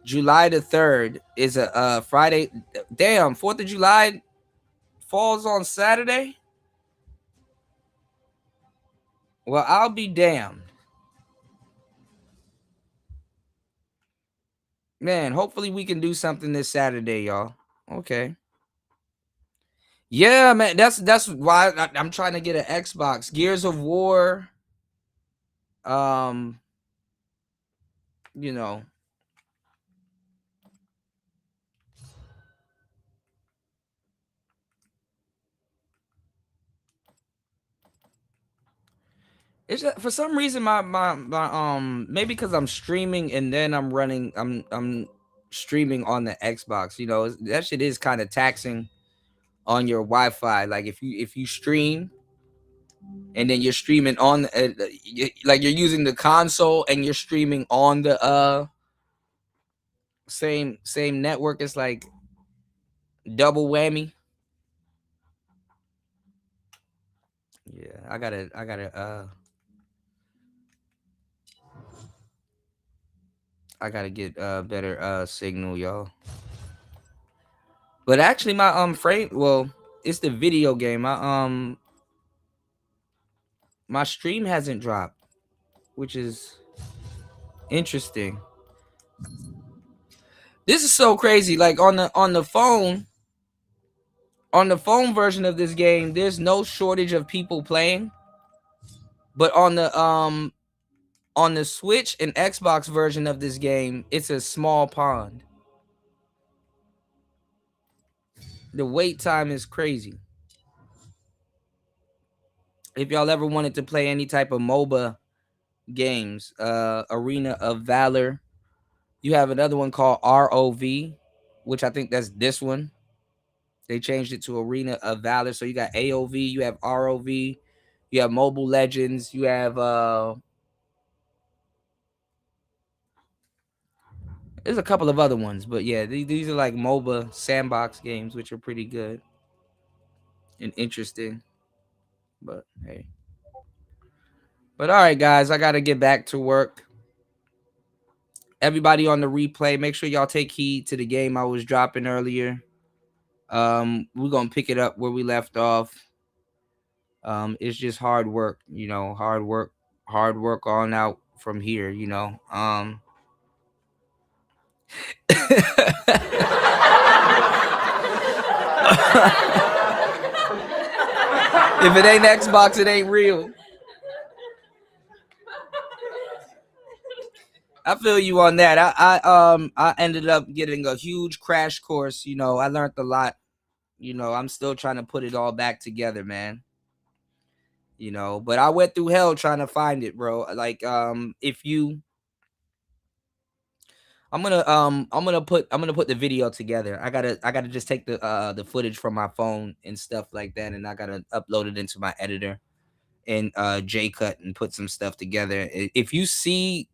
July the 3rd is a Friday. Damn, 4th of July falls on Saturday. Well, I'll be damned. Man, hopefully we can do something this Saturday, y'all. Okay. Yeah, man, that's why I'm trying to get an Xbox. Gears of War. You know. It's just, for some reason my maybe because I'm streaming and then I'm streaming on the Xbox. You know, that shit is kind of taxing on your Wi-Fi. Like if you stream and then you're streaming on like you're using the console and you're streaming on the same network, it's like double whammy. Yeah, I gotta get better signal, y'all. But actually my frame, well, it's the video game. My stream hasn't dropped, which is interesting. This is so crazy. Like on the phone version of this game, there's no shortage of people playing. But on the Switch and Xbox version of this game, it's a small pond. The wait time is crazy. If y'all ever wanted to play any type of MOBA games, Arena of Valor, you have another one called ROV, which I think that's this one. They changed it to Arena of Valor. So you got AOV, you have ROV, you have Mobile Legends, you have there's a couple of other ones, but yeah, these are like MOBA sandbox games, which are pretty good and interesting. But hey. But all right, guys, I gotta get back to work. Everybody on the replay, make sure y'all take heed to the game I was dropping earlier. We're gonna pick it up where we left off. It's just hard work, you know, hard work on out from here, you know. If it ain't Xbox, it ain't real. I feel you on that. I ended up getting a huge crash course. You know, I learned a lot. You know, I'm still trying to put it all back together, man. You know, but I went through hell trying to find it, bro. Like, if you, I'm gonna put the video together. I gotta just take the footage from my phone and stuff like that, and I gotta upload it into my editor and JCut and put some stuff together. If you see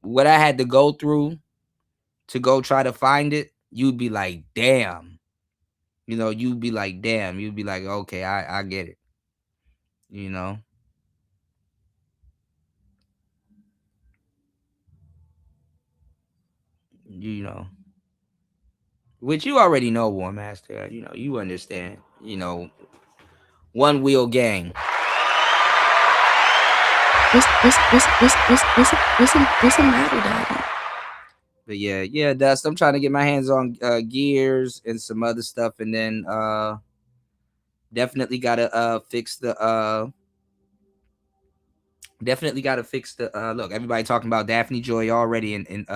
what I had to go through to go try to find it, you'd be like, damn. You know, you'd be like, damn. You'd be like, okay, I get it. You know. You know. Which you already know, War Master. You know, you understand. You know, one wheel gang. What's the matter, Daddy? But yeah, Dust. I'm trying to get my hands on Gears and some other stuff, and then definitely gotta fix the look. Everybody talking about Daphne Joy already in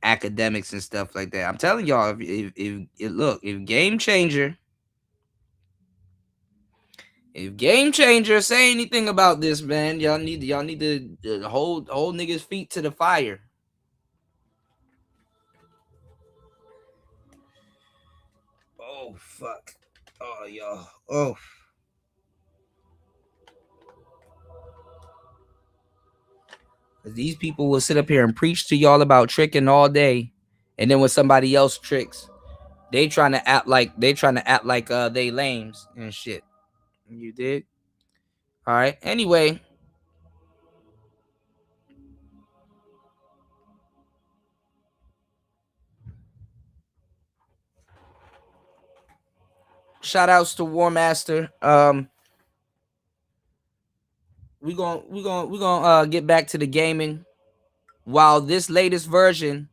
academics and stuff like that. I'm telling y'all, if Game Changer. If Game Changer say anything about this, man, y'all need to hold niggas' feet to the fire. Oh fuck. Oh y'all. Oh. These people will sit up here and preach to y'all about tricking all day, and then when somebody else tricks, they trying to act like they lames and shit. You did? All right. Anyway. Shout outs to War Master. We're gonna get back to the gaming. While this latest version,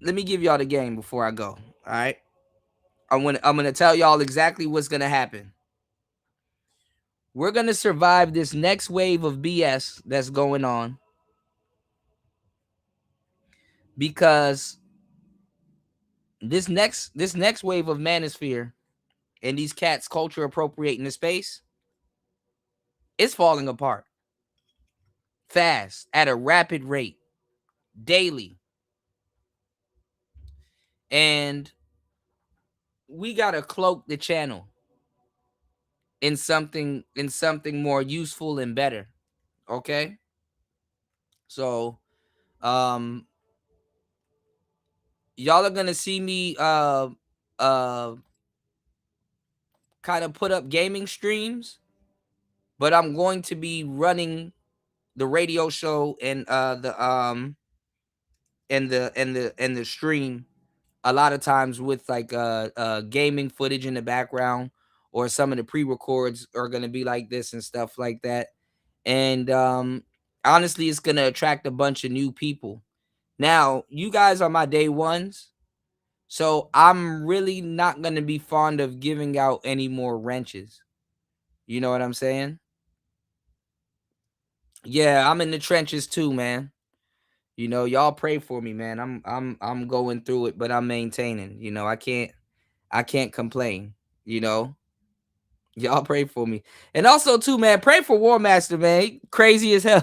let me give y'all the game before I go. All right. I'm gonna tell y'all exactly what's gonna happen. We're gonna survive this next wave of BS that's going on, because this next wave of manosphere and these cats culture appropriating the space, it's falling apart fast at a rapid rate daily, and we gotta cloak the channel in something more useful and better. Okay. So y'all are gonna see me kind of put up gaming streams, but I'm going to be running the radio show and the stream a lot of times with like gaming footage in the background, or some of the pre-records are gonna be like this and stuff like that. And honestly, it's gonna attract a bunch of new people. Now, you guys are my day ones, so I'm really not gonna be fond of giving out any more wrenches. You know what I'm saying? Yeah, I'm in the trenches too, man. You know, y'all pray for me, man. I'm going through it, but I'm maintaining. You know, I can't complain. You know, y'all pray for me, and also too, man, pray for War Master, man. He crazy as hell.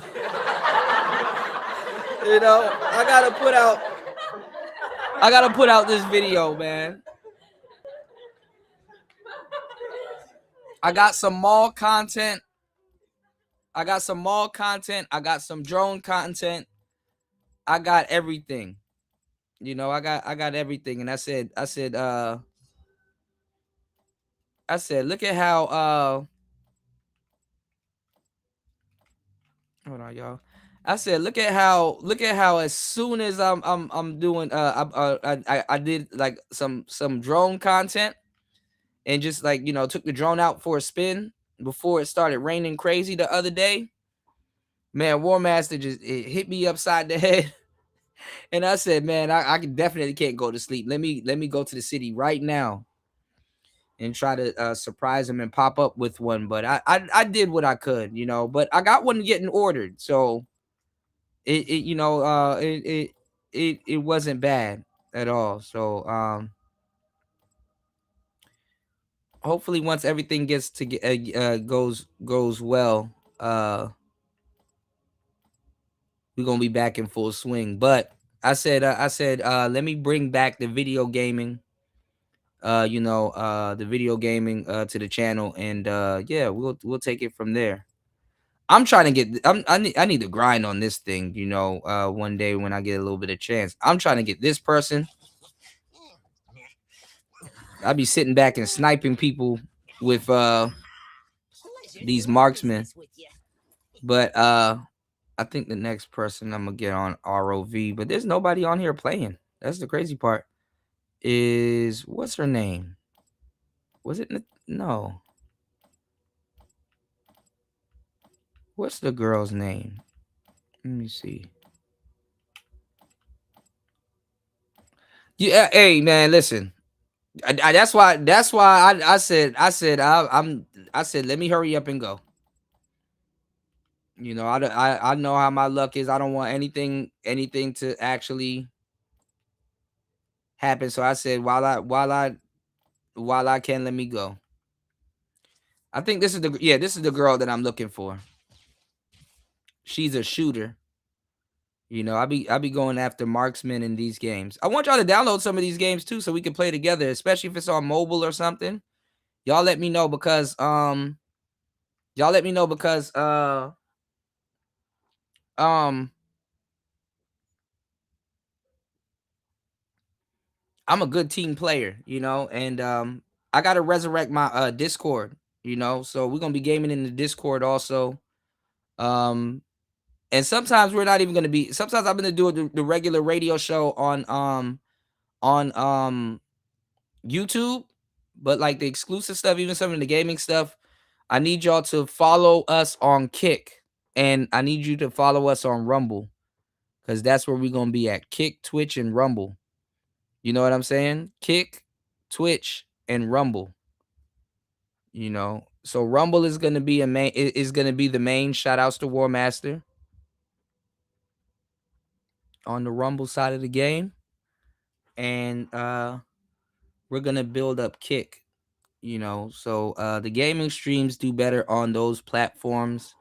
You know, I gotta put out this video, man. I got some mall content. I got some drone content. I got everything. You know, I got everything. And I said, look at how hold on, y'all. I said, look at how as soon as I'm doing I did like some drone content, and just like, you know, took the drone out for a spin before it started raining crazy the other day. Man, War Master just hit me upside the head. And I said, man, I definitely can't go to sleep. Let me go to the city right now and try to surprise him and pop up with one. But I did what I could, you know, but I got one getting ordered. So it wasn't bad at all. So hopefully once everything gets to goes well, we're gonna be back in full swing. But I said let me bring back the video gaming, the video gaming to the channel, and yeah, we'll take it from there. I'm trying to get I need to grind on this thing, you know, one day when I get a little bit of chance. I'm trying to get this person. I'll be sitting back and sniping people with these marksmen. But I think the next person I'm gonna get on ROV, but there's nobody on here playing. That's the crazy part. Is what's her name? Was it no? What's the girl's name? Let me see. Yeah, hey man, listen. That's why I said let me hurry up and go. You know, I know how my luck is. I don't want anything to actually happen. So I said while I can, let me go. I think this is the girl that I'm looking for. She's a shooter. You know, I be going after marksmen in these games. I want y'all to download some of these games too, so we can play together, especially if it's on mobile or something. Y'all let me know because I'm a good team player, you know, and I gotta resurrect my Discord, you know, so we're gonna be gaming in the Discord also. And sometimes we're not even gonna be. Sometimes I'm gonna do the regular radio show on YouTube, but like the exclusive stuff, even some of the gaming stuff, I need y'all to follow us on Kick, and I need you to follow us on Rumble, because that's where we're gonna be at. Kick, Twitch, and Rumble. You know what I'm saying? Kick, Twitch, and Rumble. You know, so Rumble is gonna be the main. Shout outs to War Master on the Rumble side of the game, and we're gonna build up Kick, you know, so the gaming streams do better on those platforms.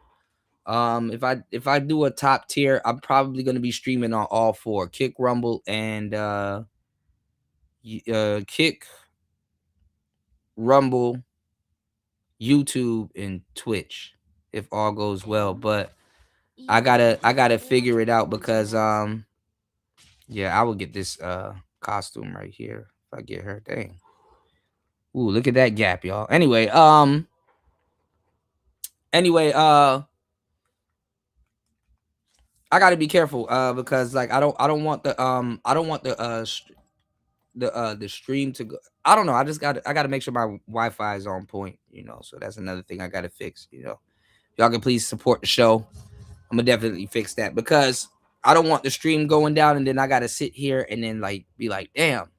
If I do a top tier, I'm probably gonna be streaming on all four: Kick, Rumble, and Kick, Rumble, YouTube, and Twitch, if all goes well. But I gotta figure it out, because yeah, I will get this costume right here if I get her. Dang. Ooh, look at that gap, y'all. Anyway, I gotta be careful because like I don't want the stream to go. I don't know. I gotta make sure my Wi-Fi is on point, you know. So that's another thing I gotta fix, you know. Y'all can please support the show. I'm gonna definitely fix that, because I don't want the stream going down and then I gotta sit here and then like be like, damn,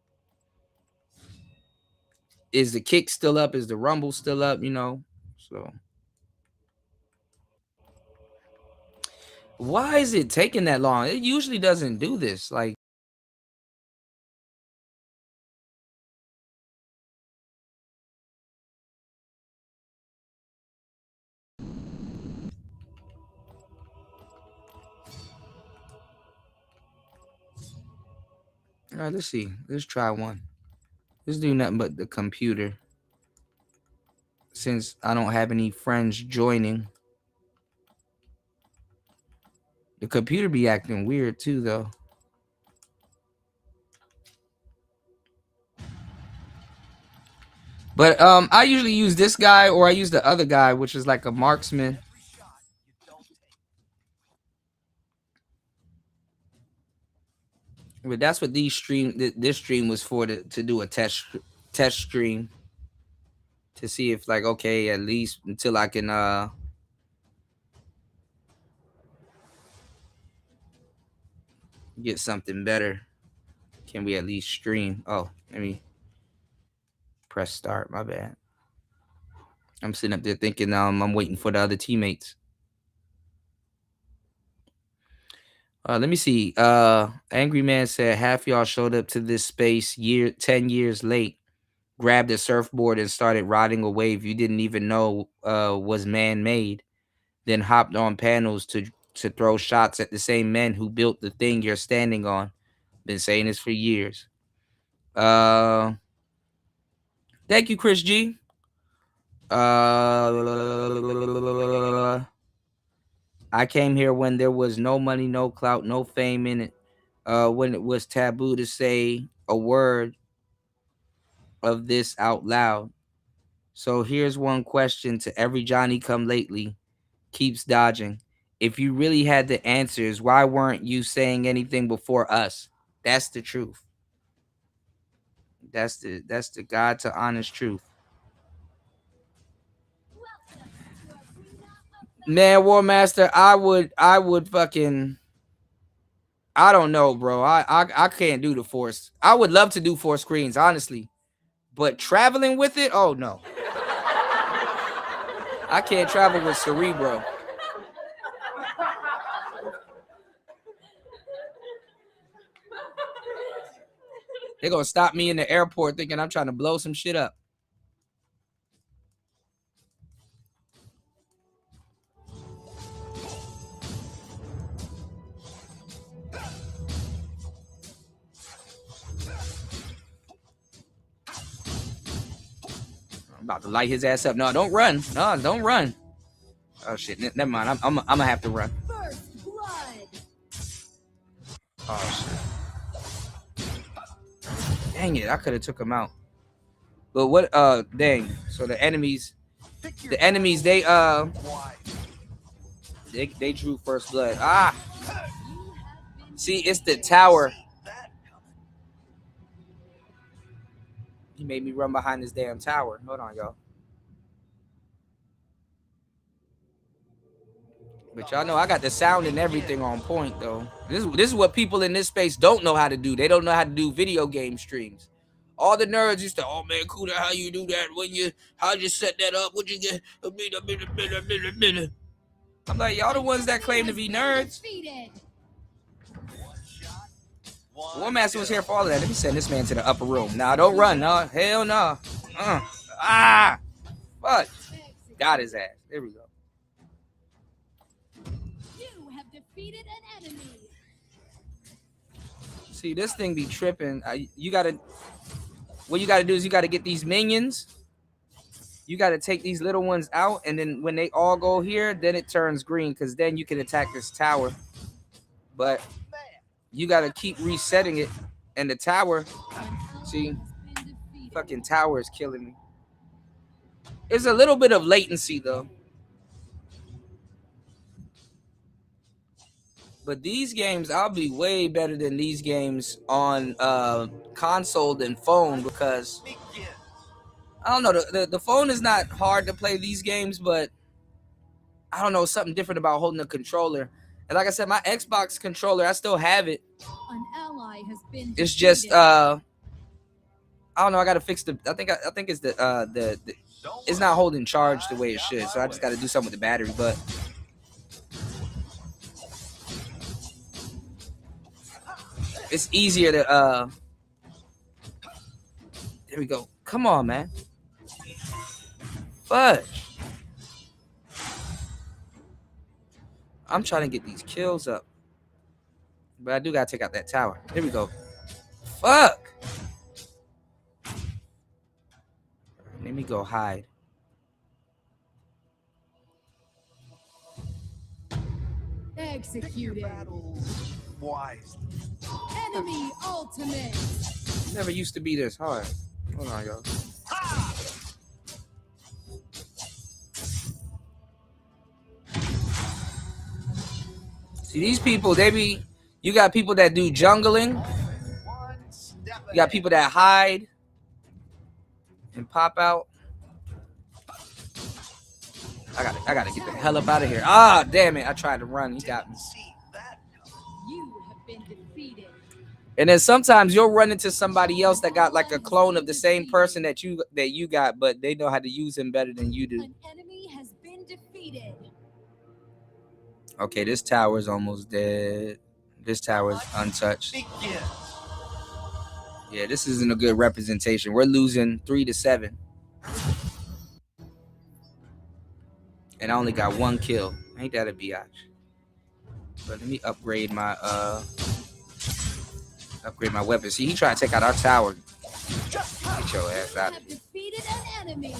is the Kick still up? Is the Rumble still up? You know, so Why is it taking that long? It usually doesn't do this. Like, all right, let's see. Let's try one. Let's do nothing but the computer. Since I don't have any friends joining. The computer be acting weird too, though. But I usually use this guy, or I use the other guy, which is like a marksman. But that's what this stream was for, to do a test stream to see if, like, okay, at least until I can get something better, can we at least stream? Oh, let me press start. My bad. I'm sitting up there thinking I'm waiting for the other teammates. Let me see. Angry Man said half y'all showed up to this space 10 years late, grabbed a surfboard and started riding a wave you didn't even know was man-made, then hopped on panels to throw shots at the same men who built the thing you're standing on. Been saying this for years. Thank you, Chris G. I came here when there was no money, no clout, no fame in it. When it was taboo to say a word of this out loud. So here's one question to every Johnny come lately keeps dodging. If you really had the answers, why weren't you saying anything before us? That's the truth. That's the God to honest truth. Man, War Master, I would fucking, I don't know, bro. I can't do the Force. I would love to do 4 screens, honestly. But traveling with it, oh no. I can't travel with Cerebro. They're gonna stop me in the airport thinking I'm trying to blow some shit up. I'm about to light his ass up. No, don't run. No, don't run. Oh shit, never mind. I'm gonna have to run. First blood. Oh shit. Dang it, I could have took him out. But what dang. So the enemies they drew first blood. Ah. See, it's the tower. He made me run behind this damn tower. Hold on, y'all. But y'all know I got the sound and everything on point, though. This is what people in this space don't know how to do. They don't know how to do video game streams. All the nerds used to, oh man, Kuda, how you do that? How'd you set that up? What'd you get? A minute. I'm like, y'all the ones that claim to be nerds. War Master was here for all of that. Let me send this man to the upper room. Nah, don't run. No, hell no. Fuck. Got his ass. There we go. You have defeated an enemy. See, this thing be tripping. What you gotta do is you gotta get these minions. You gotta take these little ones out, and then when they all go here, then it turns green, because then you can attack this tower. But you gotta keep resetting it, and the tower, see, fucking tower is killing me. There's a little bit of latency though. But these games, I'll be way better than these games on console than phone, because I don't know, the phone is not hard to play these games, but I don't know, something different about holding a controller. And like I said, my Xbox controller, I still have it. An ally has been It's just I don't know, I gotta fix the I think it's the it's not holding charge the way it should, so I just gotta do something with the battery. But it's easier to there we go. Come on, man. Fudge. I'm trying to get these kills up. But I do gotta take out that tower. Here we go. Fuck. Let me go hide. Executed. Wise. Enemy ultimate. Never used to be this hard. Hold on, y'all. See, these people, you got people that do jungling. You got people that hide and pop out. I gotta get the hell up out of here. Ah, damn it. I tried to run. He got me. You have been defeated. And then sometimes you'll run into somebody else that got like a clone of the same person that you got, but they know how to use him better than you do. An enemy has been defeated. Okay, this tower is almost dead. This tower is untouched. Yeah, this isn't a good representation. We're losing 3-7. And I only got 1 kill. Ain't that a biatch? But let me upgrade my weapon. See, he trying to take out our tower. Get your ass out. Have defeated an enemy.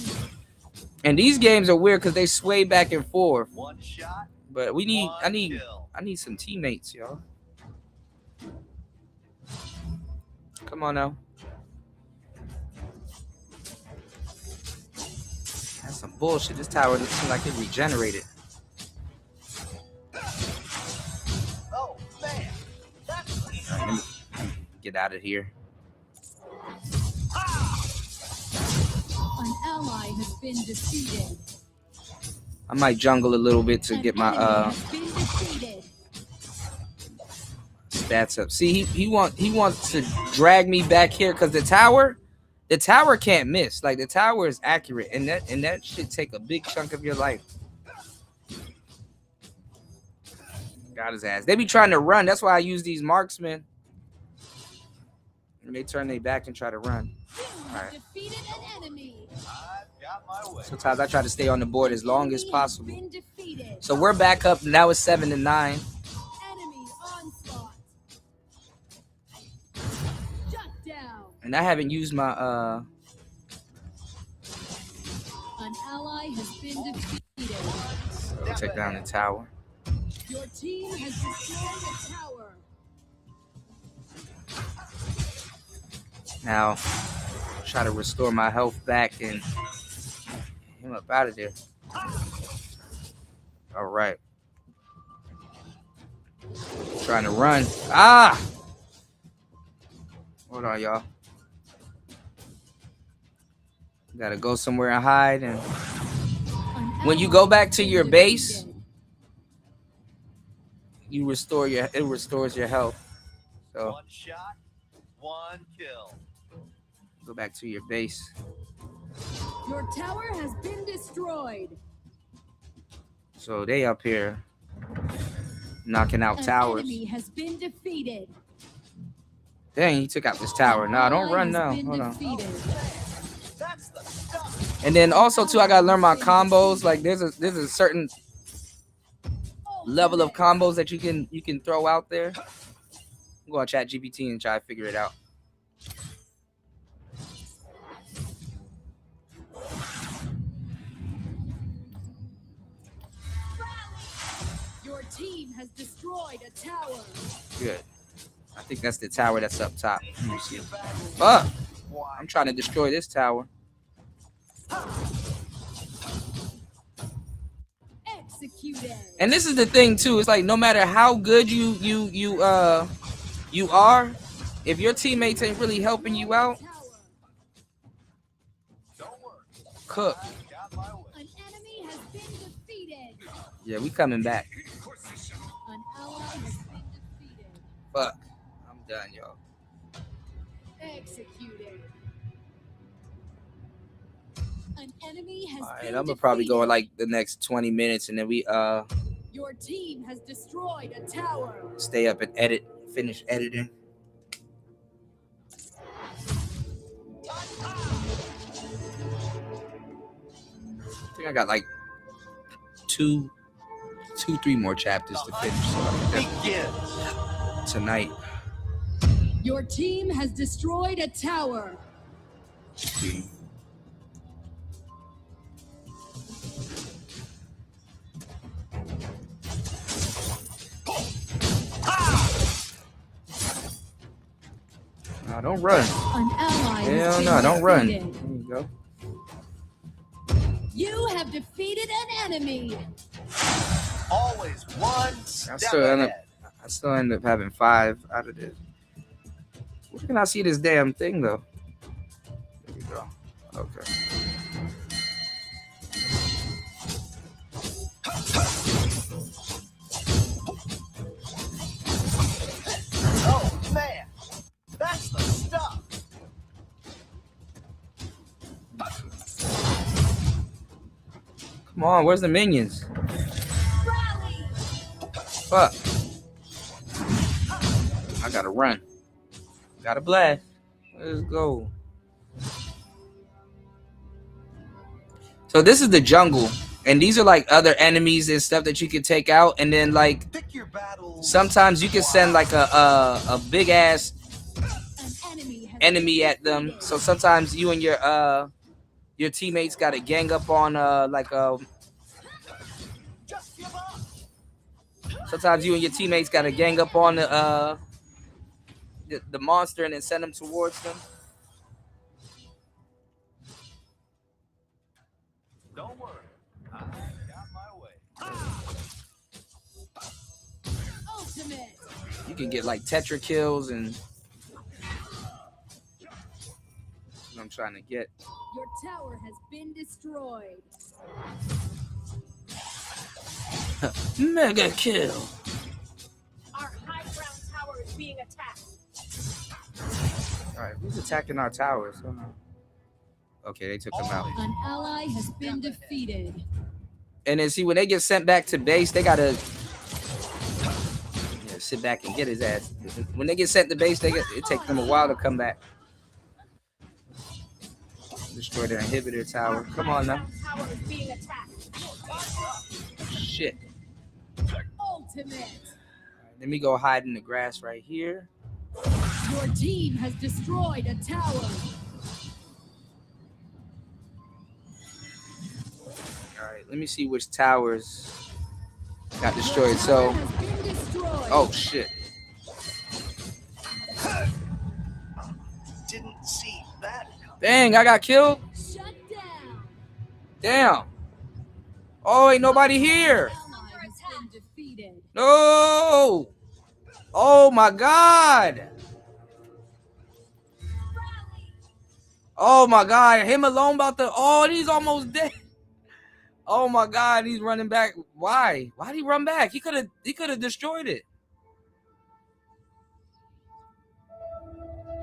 And these games are weird because they sway back and forth. One shot. But I need some teammates, y'all. Come on now. That's some bullshit. This tower doesn't seem like it regenerated. Oh man. All right, let me get out of here. An ally has been defeated. I might jungle a little bit to get my Has been defeated. stats up. See, he wants to drag me back here because the tower can't miss. Like the tower is accurate, and that should take a big chunk of your life. Got his ass. They be trying to run. That's why I use these marksmen. And they turn their back and try to run. All right. Defeated an enemy. Sometimes I try to stay on the board as long as possible. Been defeated. So we're back up. Now it's 7-9. Enemy onslaught. Shut down. And I haven't used my An ally has been defeated. so take down the tower. Your team has destroyed a tower. Now try to restore my health back and get him up out of there. All right. Trying to run. Ah! Hold on, y'all. Gotta go somewhere and hide. And when you go back to your base, it restores your health. So One shot, one kill. go back to your base. Your tower has been destroyed. So they up here knocking out An towers. enemy has been defeated. Dang, he took out this tower. Nah, don't run now. Ally has Hold been on. defeated. That's the stuff. And then also too, I gotta learn my combos. Like there's a certain level of combos that you can throw out there. Go on ChatGPT and try to figure it out. Your team has destroyed a tower. Good. I think that's the tower that's up top. Let me see. Fuck! I'm trying to destroy this tower. Executed. And this is the thing too. It's like no matter how good you are, if your teammates ain't really helping you out, cook. An enemy has been defeated. Yeah, we coming back. An ally has been defeated. Fuck. I'm done, y'all. Executed. An enemy has All right, been I'm gonna probably go in defeated. like the next 20 minutes, and then we Your team has destroyed a tower. stay up and finish editing. think I got like two, 3 more chapters to finish tonight. Your team has destroyed a tower. No, don't run. An ally Hell has no, been don't run. defeated. There you go. You have defeated an enemy. Always one I step still end up. ahead. I still end up having 5 out of this. Where can I see this damn thing though? There we go. Okay. Oh man, that's the stuff. Come on, where's the minions? Rally. Fuck. I gotta run. Gotta blast. Let's go. So this is the jungle, and these are like other enemies and stuff that you can take out, and then like Pick your battles. sometimes you can send like a big ass An enemy has enemy been at them. defeated. So sometimes you and your teammates gotta gang up on Just give up. sometimes you and your teammates gotta gang up on the monster and then send them towards them. Don't worry, I got my way. Ultimate. You can get like Tetra kills and that's what I'm trying to get. Your tower has been destroyed. Mega kill. Our high ground tower is being attacked. All right, who's attacking our towers? Okay, they took them out. An ally has been defeated. And then see when they get sent back to base, they gotta sit back and get his ass. When they get sent to base, it takes them a while to come back. Destroy their inhibitor tower. Come on now. Tower is being attacked. Shit. Ultimate. Let me go hide in the grass right here. Your team has destroyed a tower. All right, let me see which towers got destroyed. So, Tower has been destroyed. oh shit. Didn't see that coming. Dang, I got killed. Shut down. Damn. Oh, ain't nobody here. Ally has been defeated. No. Oh my God. Oh my God. Him alone about to. Oh, he's almost dead. Oh my God, he's running back. Why? Why'd he run back? He could have destroyed it.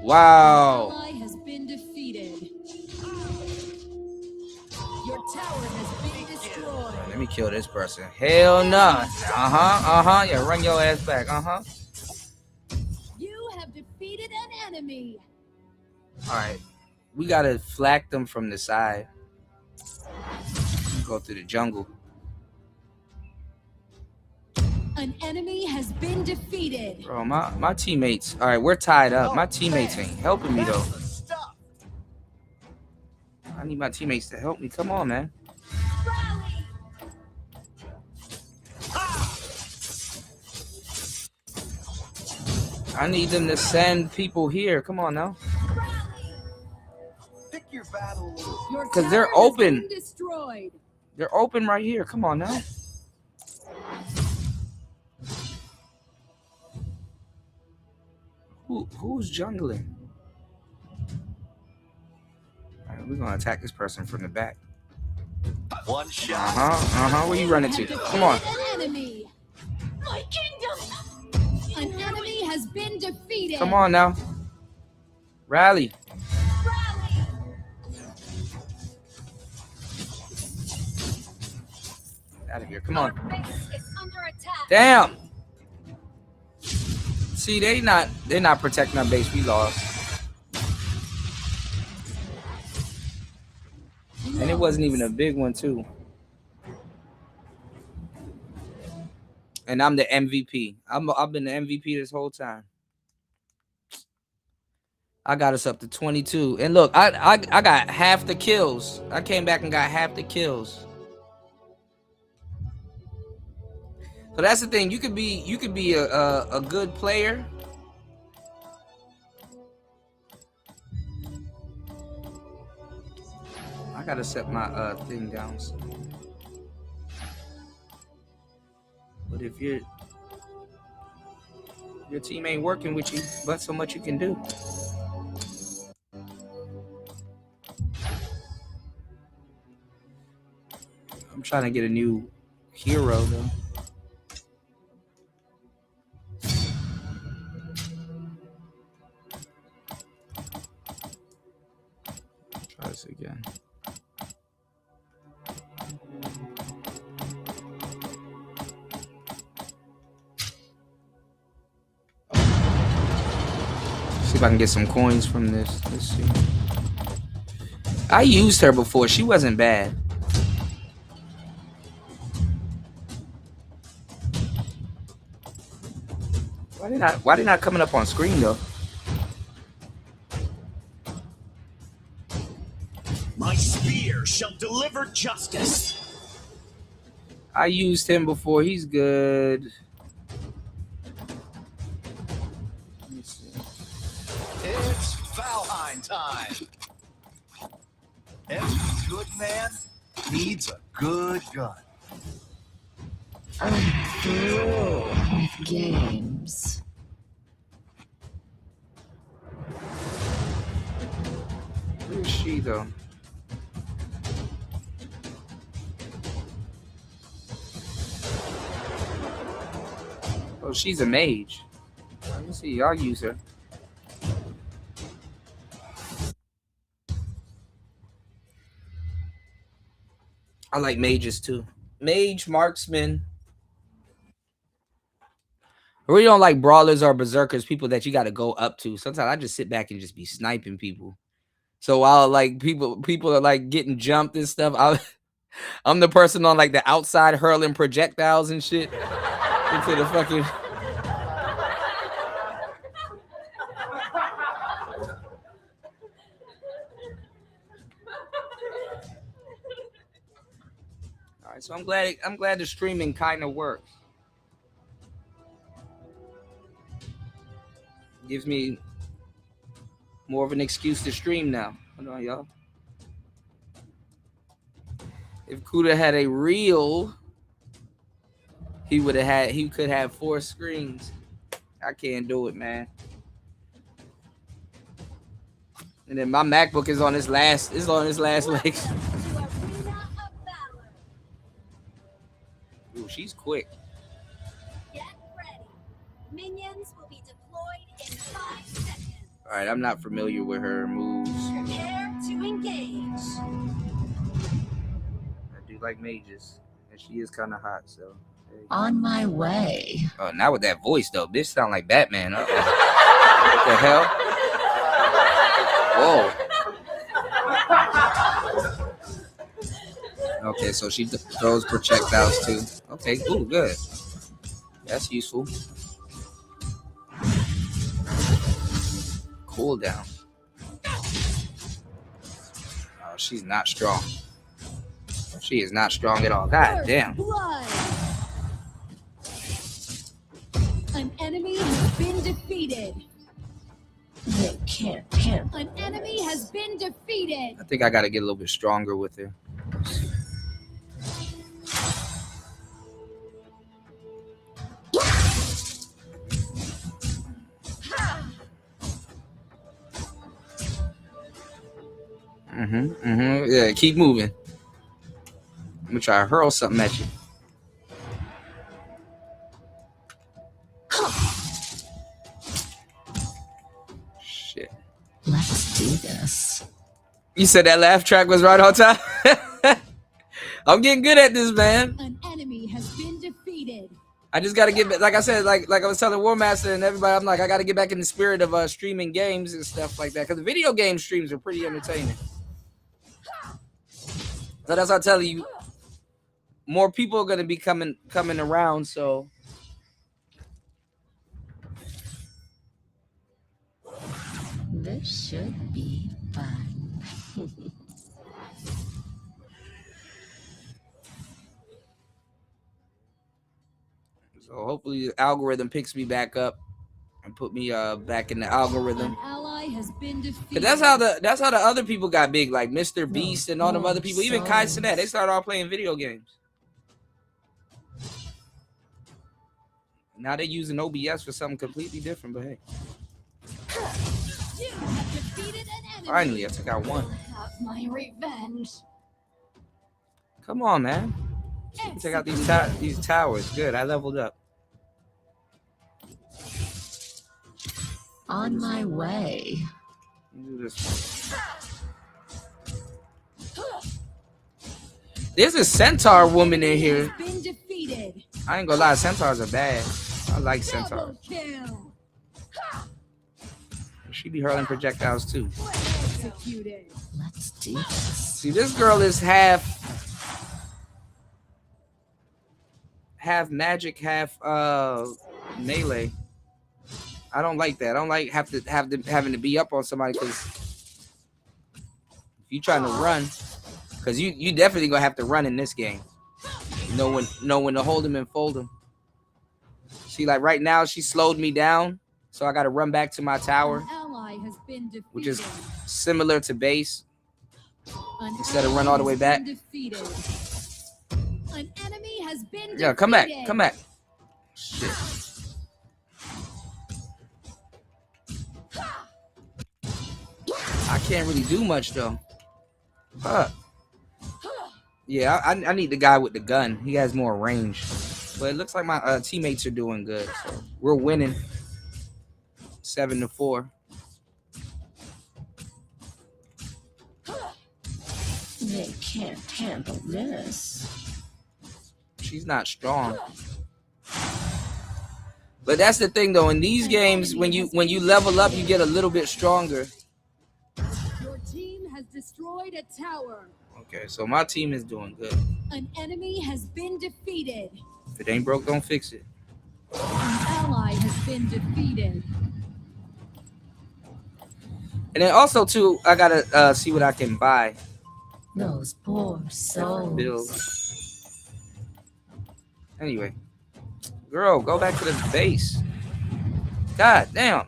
Wow. Ally has been defeated. Your tower has been destroyed. Let me kill this person. Hell no. Yeah, run your ass back. You have defeated an enemy. All right. We gotta flank them from the side. Go through the jungle. An enemy has been defeated. Bro, my teammates. All right, we're tied up. My teammates ain't helping me though. That's the stuff. I need my teammates to help me. Come on, man. Rally. I need them to send people here. Come on now. Pick your battles. Your 'Cause they're tower has open. been destroyed. They're open right here. Come on now. Who's jungling? All right, we're gonna attack this person from the back. One shot. Where you running to? Come on. An enemy. My kingdom. An enemy has been defeated. Come on now. Rally. Rally. Out of here. Come on. Base is under attack. Damn. See, they're not protecting our base. We lost. And it wasn't even a big one, too. And I'm the MVP. I've been the MVP this whole time. I got us up to 22. And look, I got half the kills. I came back and got half the kills. So that's the thing. You could be a good player. I gotta set my thing down. So. But if your team ain't working with you, but so much you can do. I'm trying to get a new hero though. Try this again. See if I can get some coins from this. Let's see. I used her before. She wasn't bad. Why they not coming up on screen though? My spear shall deliver justice. I used him before. He's good. Let me see. It's Valheim time. Every good man needs a good gun. I'm through with games. Where is she though? Oh, she's a mage. Let me see. I'll use her. I like mages too. Mage, marksman. I really don't like brawlers or berserkers, people that you got to go up to. Sometimes I just sit back and just be sniping people. So while like people are like getting jumped and stuff, I'm the person on like the outside hurling projectiles and shit into the fucking. All right, so I'm glad the streaming kind of works. Gives me more of an excuse to stream now. Hold on, y'all. If Kuda had a reel, he could have 4 screens. I can't do it, man. And then my MacBook is on its last legs. Ooh, she's quick. Get ready. Minions will be deployed in 5 seconds. All right, I'm not familiar with her moves. Prepare to engage. I do like mages, and she is kind of hot, so. On my way. Oh, not with that voice though. Bitch sound like Batman. What the hell? Whoa. Okay, so she throws projectiles too. Okay, ooh, good. That's useful. Cool down. Oh, she's not strong. She is not strong at all. God damn. Blood. An enemy has been defeated. They can't handle. An enemy has been defeated. I think I got to get a little bit stronger with her. Yeah, keep moving. I'm gonna try to hurl something at you. Shit. Let's do this. You said that laugh track was right on time? I'm getting good at this, man. An enemy has been defeated. I just gotta get back, like I said, like I was telling War Master and everybody, I'm like, I gotta get back in the spirit of streaming games and stuff like that. Because the video game streams are pretty entertaining. So that's what I'm telling you. More people are gonna be coming around, so This should be fun. So hopefully the algorithm picks me back up and put me back in the algorithm. An ally has been defeated. Cause that's how the other people got big, like Mr. Beast and all them other people, even Kai Cenat. They started off playing video games. Now they're using OBS for something completely different, but hey. You have defeated an enemy. Finally, I took out one. Have my revenge. Come on, man. Check out these towers. Good, I leveled up. On my way. Do this one. There's a centaur woman in here. Been defeated. I ain't gonna lie, centaurs are bad. I like centaurs. Double kill. She be hurling projectiles too. Executed. Let's do this. See, this girl is half magic, half melee. I don't like that. I don't like having to be up on somebody, because if you trying to run, because you definitely gonna have to run in this game. Know when to hold him and fold him. See, like right now, she slowed me down, so I got to run back to my tower, which is similar to base. Instead of run all the way back. An enemy has been Yeah, come back, come back. Shit. I can't really do much though. Huh. Yeah, I need the guy with the gun. He has more range. But it looks like my teammates are doing good. So we're winning 7-4. They can't handle this. She's not strong. But that's the thing though. In these games, when you level up, you get a little bit stronger. Your team has destroyed a tower. Okay, so my team is doing good. An enemy has been defeated. If it ain't broke, don't fix it. An ally has been defeated. And then also too, I gotta see what I can buy. Those poor souls. Build. Anyway, girl, go back to the base. God damn.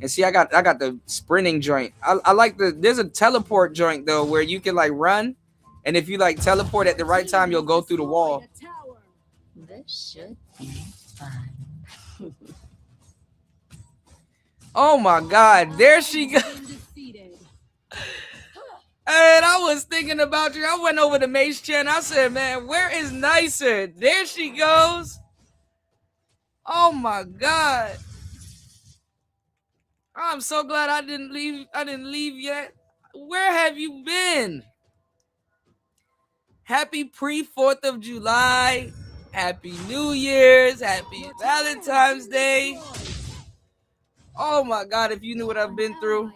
And see, I got the sprinting joint. I like there's a teleport joint though, where you can like run, and if you like teleport at the right time, you'll go through the wall. This should be fun. Oh my God, there she goes. And I was thinking about you. I went over to Mace Chen. I said, man, where is Nicer? There she goes. Oh my God. I'm so glad I didn't leave yet. Where have you been? Happy pre-4th of July. Happy New Year's. Happy Valentine's Day. Oh my God, if you knew what I've been through.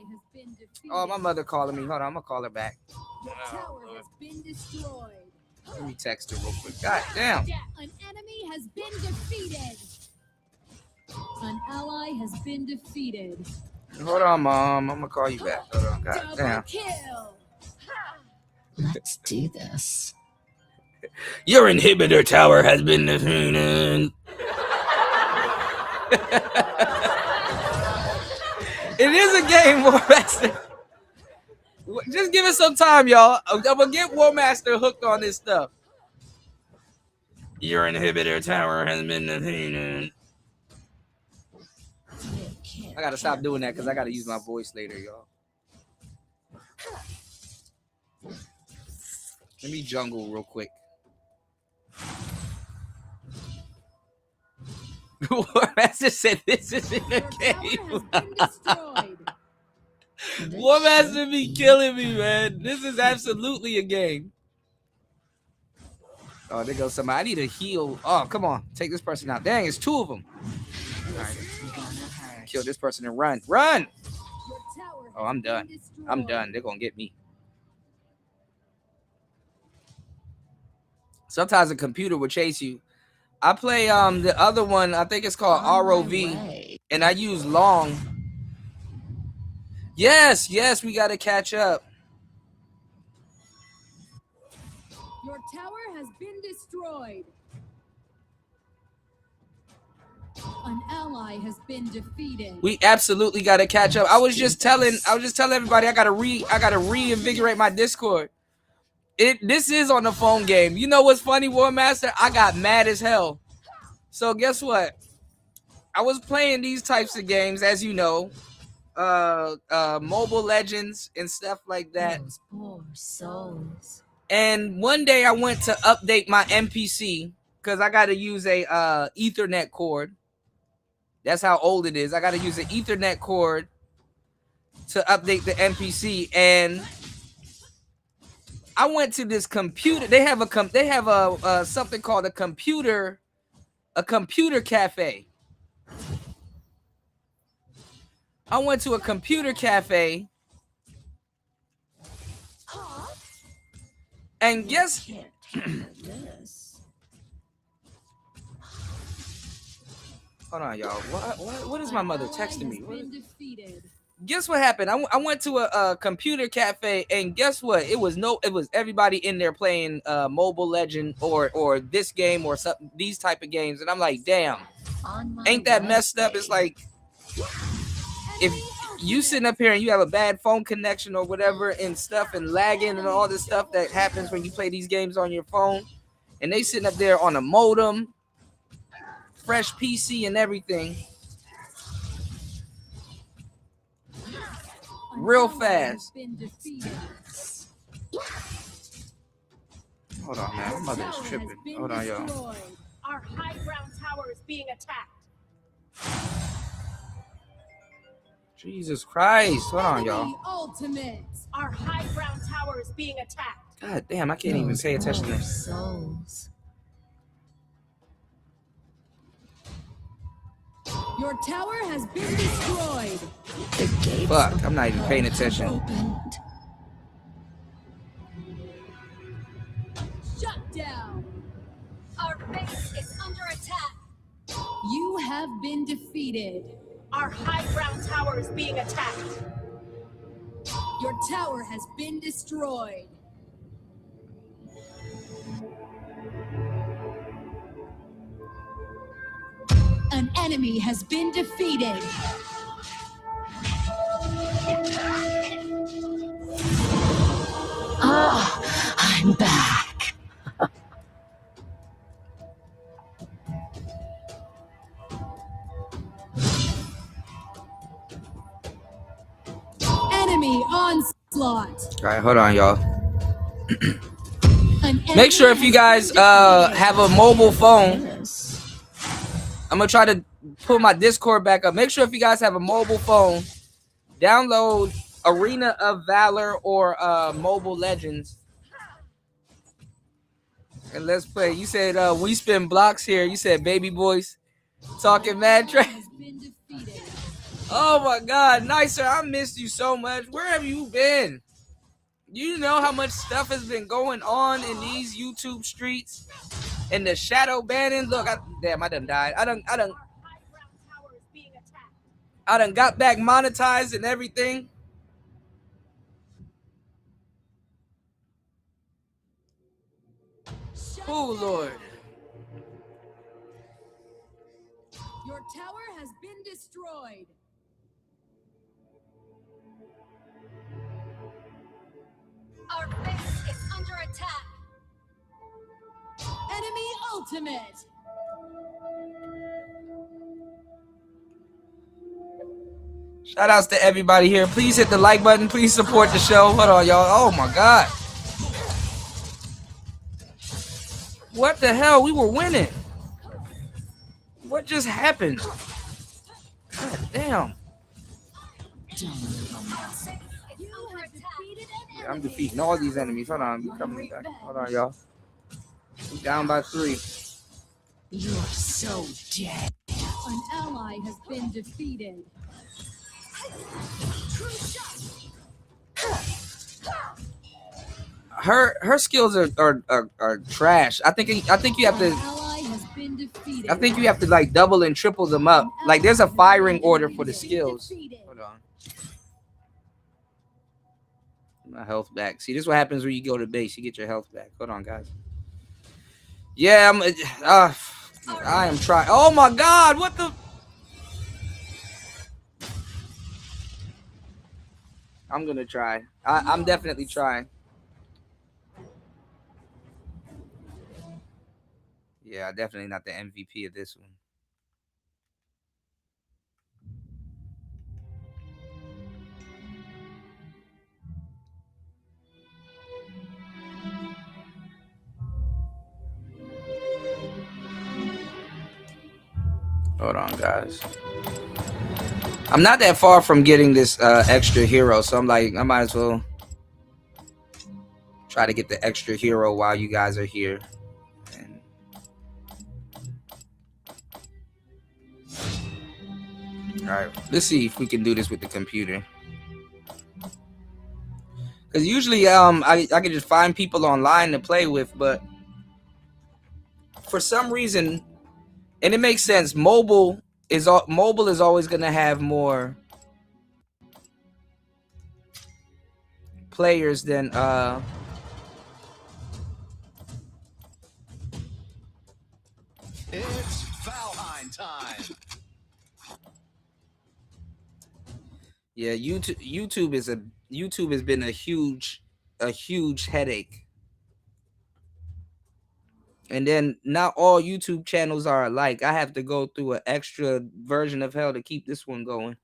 Oh, my mother calling me. Hold on, I'm gonna call her back. Let me text her real quick. God damn. An enemy has been defeated. An ally has been defeated. Hold on, Mom. I'm gonna call you back. Hold on. God damn. Kill. Let's do this. Your inhibitor tower has been defeated. It is a game, War Master. Just give it some time, y'all. I'm gonna get War Master hooked on this stuff. Your inhibitor tower has been defeated. I gotta stop doing that because I gotta use my voice later, y'all. Let me jungle real quick. War Master said this isn't a game. War Master be killing me, man. This is absolutely a game. Oh, there goes somebody. I need a heal. Oh, come on. Take this person out. Dang, it's 2 of them. All right. Kill this person and run. Run! Oh, I'm done. I'm done. They're going to get me. Sometimes a computer will chase you. I play the other one. I think it's called ROV, and I use long. Yes, we got to catch up. Your tower has been destroyed. An ally has been defeated. We absolutely got to catch up. I was just telling everybody I got to reinvigorate my Discord. This is on the phone game. You know what's funny, War Master? I got mad as hell. So guess what? I was playing these types of games, as you know, Mobile Legends and stuff like that. Those poor souls. And one day I went to update my NPC because I got to use a Ethernet cord. That's how old it is. I got to use an Ethernet cord to update the NPC, and I went to this computer. They have a something called a computer cafe. I went to a computer cafe, and guess hold on, y'all. What is my mother texting me? Guess what happened? I went to a computer cafe, and guess what? It was everybody in there playing Mobile Legend or this game or something, these type of games, and I'm like, damn, ain't that messed up? It's like if you sitting up here and you have a bad phone connection or whatever and stuff and lagging and all this stuff that happens when you play these games on your phone, and they sitting up there on a modem, fresh PC and everything. Real fast. Hold on, man. My mother is tripping. Hold on, y'all. Our high ground tower is being attacked. Jesus Christ. Hold on, y'all. Ultimate. Our high ground tower is being attacked. God damn, I can't even pay attention to this. Souls. Your tower has been destroyed. Fuck, I'm not even paying attention. Shut down. Our base is under attack. You have been defeated. Our high ground tower is being attacked. Your tower has been destroyed. An enemy has been defeated. Ah, I'm back. Enemy onslaught. All right, hold on, y'all. Make sure if you guys have a mobile phone, I'm gonna try to put my Discord back up. Make sure if you guys have a mobile phone, download Arena of Valor or Mobile Legends, and let's play. You said we spin blocks here. You said baby boys talking mad trash. Oh my God, Nicer, I missed you so much. Where have you been? You know how much stuff has been going on in these YouTube streets and the shadow banning. Look, I done died. I done got back monetized and everything. Oh Lord. Your tower has been destroyed. Our base is under attack. Enemy ultimate. Shout outs to everybody here. Please hit the like button. Please support the show. Hold on, y'all. Oh my God. What the hell? We were winning. What just happened? God damn. Yeah, I'm defeating all these enemies. Hold on. I'm coming back. Hold on, y'all. I'm down by 3. You're so dead. An ally has been defeated. Her skills are trash. I think you have to. An ally has been been defeated. I think you have to like double and triple them up. Like there's a firing order for the skills. Hold on. My health back. See, this is what happens when you go to base. You get your health back. Hold on, guys. Yeah, I am trying. Oh my God, what the? I'm gonna try. I'm definitely trying. Yeah, definitely not the MVP of this one. Hold on, guys. I'm not that far from getting this extra hero, so I'm like, I might as well try to get the extra hero while you guys are here. And all right, let's see if we can do this with the computer. Because usually I can just find people online to play with, but for some reason, and it makes sense, mobile is always going to have more players than It's Valheim time. Yeah, YouTube has been a huge headache. And then not all YouTube channels are alike. I have to go through an extra version of hell to keep this one going.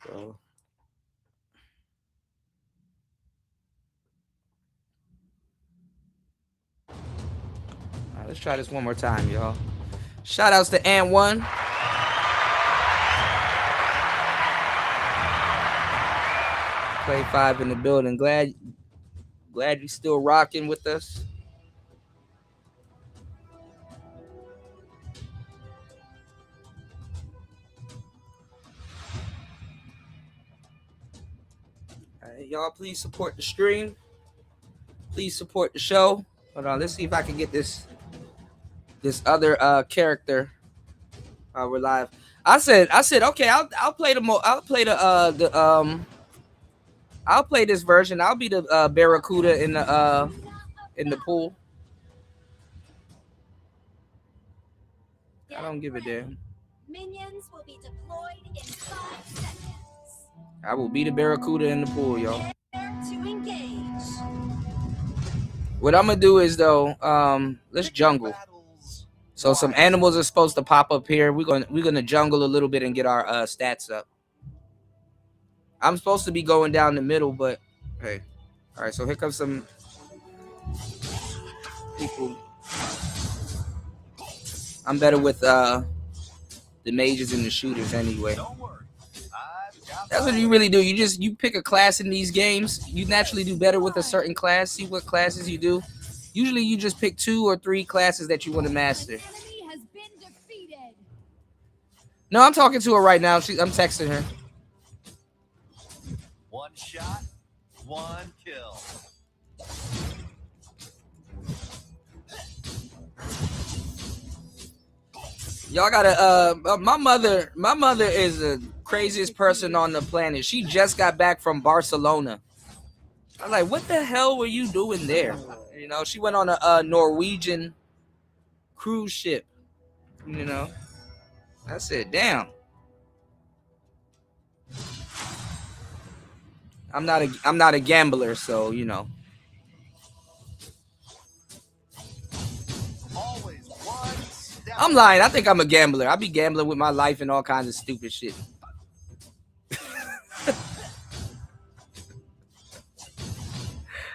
So all right, let's try this one more time, y'all. Shout outs to Ant1. Play 5 in the building. Glad you're still rocking with us. Y'all, please support the stream. Please support the show. Hold on, let's see if I can get this other character while we're live. I said, okay, I'll play I'll play this version. I'll be the Barracuda in the pool. I don't give a damn. Minions will be deployed in 5 seconds. I will be the Barracuda in the pool, y'all. To engage. What I'm gonna do is though, let's jungle. So some animals are supposed to pop up here. We're gonna jungle a little bit and get our stats up. I'm supposed to be going down the middle, but hey. All right, so here comes some people. I'm better with the mages and the shooters anyway. That's what you really do. You pick a class in these games. You naturally do better with a certain class. See what classes you do. Usually you just pick 2 or 3 classes that you want to master. No, I'm talking to her right now. I'm texting her. One shot, one kill. Y'all gotta my mother is the craziest person on the planet. She just got back from Barcelona. I'm like, what the hell were you doing there? You know, she went on a Norwegian cruise ship. You know, I said, damn. I'm not a gambler, so you know. I'm lying. I think I'm a gambler. I be gambling with my life and all kinds of stupid shit.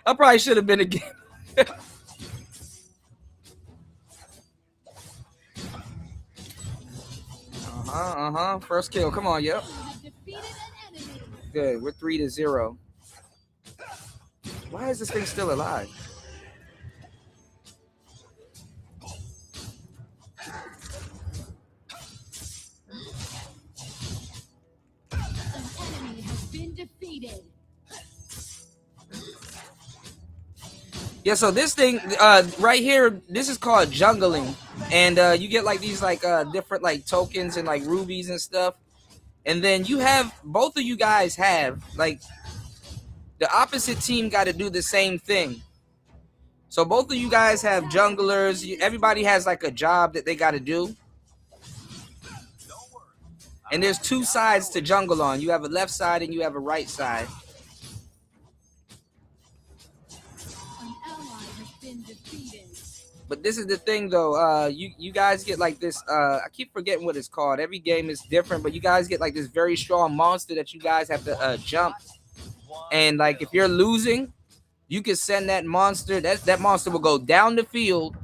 I probably should have been a gambler. First kill. Come on, yep. Good. We're 3-0. Why is this thing still alive? Yeah, so this thing right here, this is called jungling. and you get like these like different like tokens and like rubies and stuff. And then you have both of you guys have like the opposite team got to do the same thing. So both of you guys have junglers. Everybody has like a job that they got to do. And there's two sides to jungle on. You have a left side and you have a right side. But this is the thing though, you guys get like this, I keep forgetting what it's called. Every game is different, but you guys get like this very strong monster that you guys have to jump. And like if you're losing, you can send that monster, that monster will go down the field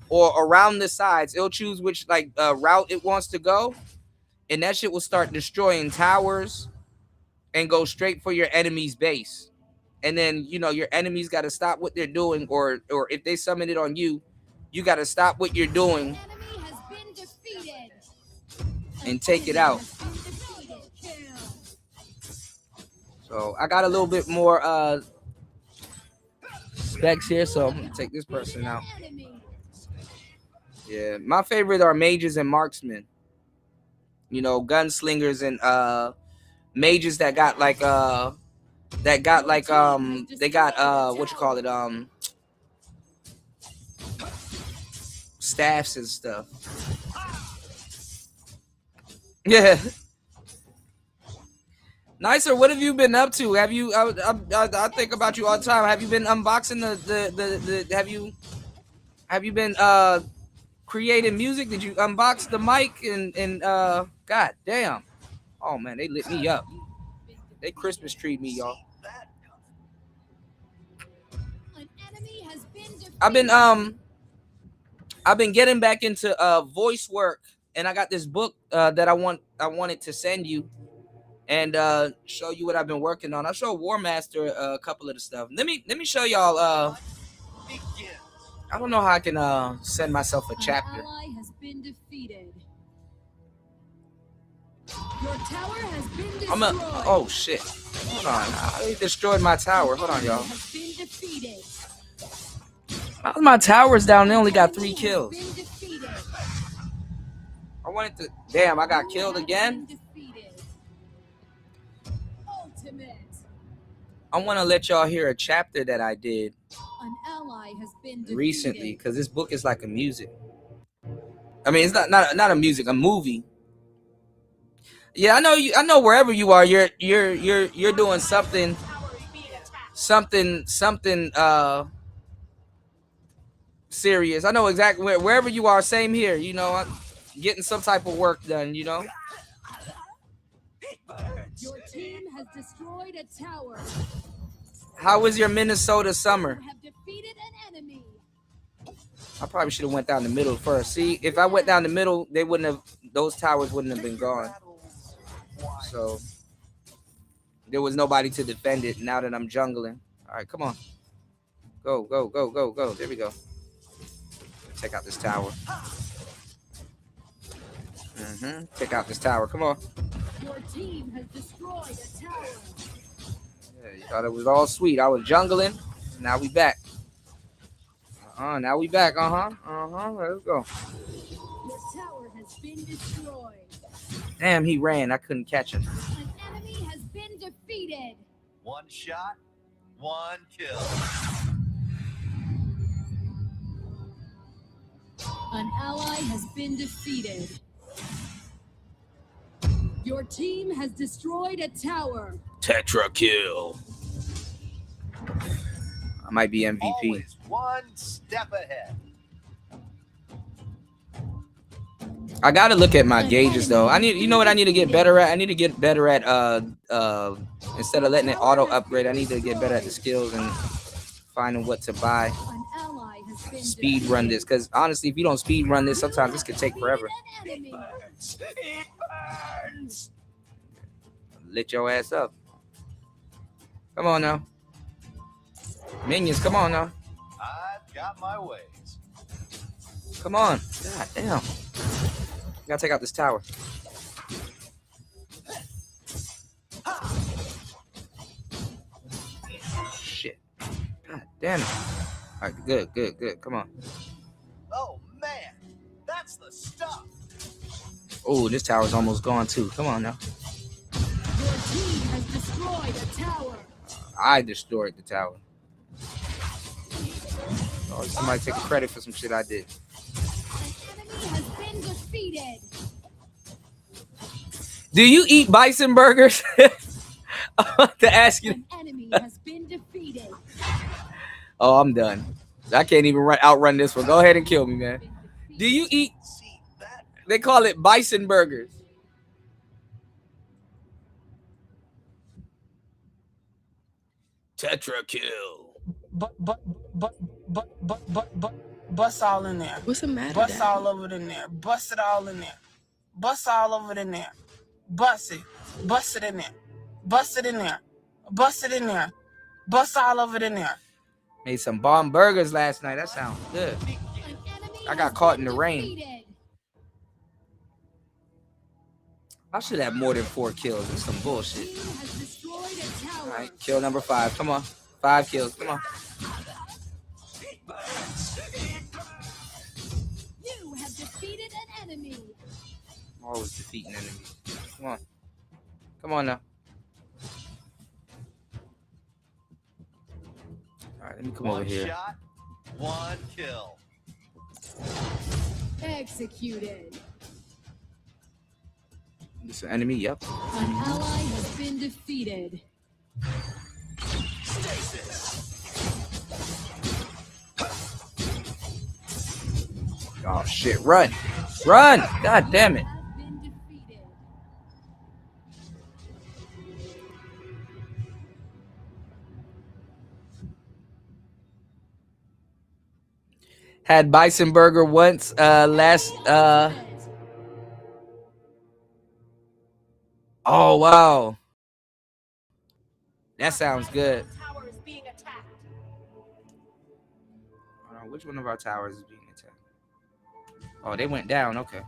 or around the sides. It'll choose which like route it wants to go. And that shit will start destroying towers and go straight for your enemy's base. And then, you know, your enemies got to stop what they're doing, or if they summon it on you, you got to stop what you're doing and take it out. So I got a little bit more specs here, so I'm going to take this person out. Yeah, my favorite are mages and marksmen. You know, gunslingers and mages that got like they got what you call it, staffs and stuff. Yeah. Nicer, what have you been up to? Have you I think about you all the time. Have you been unboxing the have you been creating music? Did you unbox the mic and god damn. Oh man, they lit me up. They Christmas treed me, y'all. I've been getting back into voice work, and I got this book that I wanted to send you and show you what I've been working on. I'll show War Master a couple of the stuff. Let me show y'all I don't know how I can send myself a chapter. An ally has been defeated. Your tower has been destroyed. Oh shit. Hold on. I destroyed my tower. Hold on, y'all. Has been defeated. My tower's down. They only got 3 kills. I wanted to. Damn, I got killed again. I want to let y'all hear a chapter that I did An ally has been defeated. recently, because this book is like a music. I mean, it's not a music, a movie. Yeah, I know you. I know wherever you are, you're doing something serious. I know exactly wherever you are. Same here. You know, I'm getting some type of work done. You know. Your team has destroyed a tower. How was your Minnesota summer? You have defeated an enemy. I probably should have went down the middle first. See, if I went down the middle, they wouldn't have. Those towers wouldn't have been gone. So there was nobody to defend it. Now that I'm jungling, all right, come on, go. There we go. Check out this tower. Check out this tower. Come on. Your team has destroyed a tower. Yeah, you thought it was all sweet. I was jungling. Now we back. Now we back. Let's go. Your tower has been destroyed. Damn, he ran. I couldn't catch him. An enemy has been defeated. One shot, one kill. An ally has been defeated. Your team has destroyed a tower. Tetra kill. I might be MVP. Always one step ahead. I gotta look at my gauges though. You know what I need to get better at? I need to get better at instead of letting it auto upgrade, I need to get better at the skills and finding what to buy. An ally has been Speed run this, because honestly, if you don't speed run this, sometimes this could take forever. Lit your ass up. Come on now. Minions, come on now. I've got my ways. Come on. God damn. Gotta take out this tower. Shit. God damn it. All right, good. Come on. Oh man, that Oh, this tower's almost gone too. Come on now. Your team has destroyed a tower. I destroyed the tower. Oh, somebody take credit for some shit I did. An enemy has been defeated. Do you eat bison burgers? To ask you. An enemy has been defeated. Oh, I'm done. I can't even outrun this one. Go ahead and kill me, man. Do you eat? They call it bison burgers. Tetra kill. Bust all in there. What's the matter, Bust Daddy? all over in there. Bust it all in there. Bust all over in there. Bust it. Bust it in there. Bust it in there. Bust it in there. Bust all over in there. Made some bomb burgers last night. That sounds good. An enemy I got has caught been in the rain. defeated. I should have more than 4 kills. It's some bullshit. Team has destroyed a tower. All right, kill number 5. Come on. 5 kills. Come on. You have defeated an enemy. I'm always defeating enemies. Come on. Come on now. All right, let me come over One here. shot, one kill. Executed. This an enemy? Yep. An ally has been defeated. Oh shit! Run! Run! God damn it! Has been defeated. Had bison burger once. Last. Oh wow. That sounds good. Tower is being attacked. Hold on, which one of our towers is being attacked? Oh, they went down. Okay.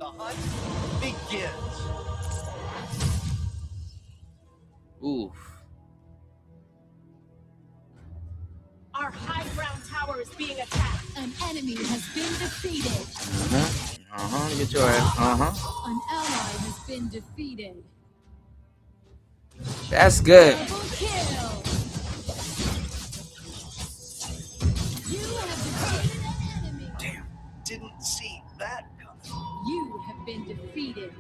The hunt begins. Oof. Our high ground tower is being attacked. An enemy has been defeated. Get your ass. An ally has been defeated. That's good. Double kill. You have defeated an enemy. Didn't see that coming. You have been defeated.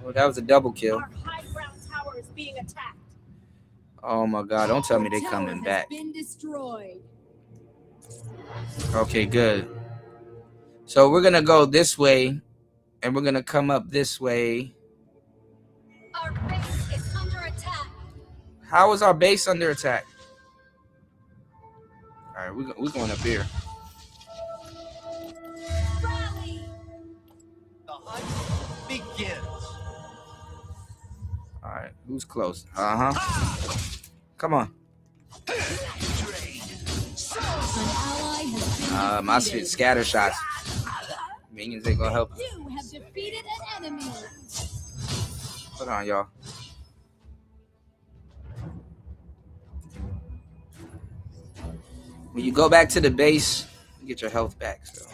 Oh, that was a double kill. Our high ground tower is being attacked. Oh my God! Don't tell me they Tower coming has back. been destroyed. Okay, good. So we're gonna go this way, and we're gonna come up this way. Our base is under attack. How is our base under attack? All right, we're going up here. Rally. The hunt begins. All right, who's close? Come on. An ally has been I defeated. scatter shots. Minions ain't gonna help. You have defeated an enemy. Hold on, y'all. When you go back to the base, you get your health back. So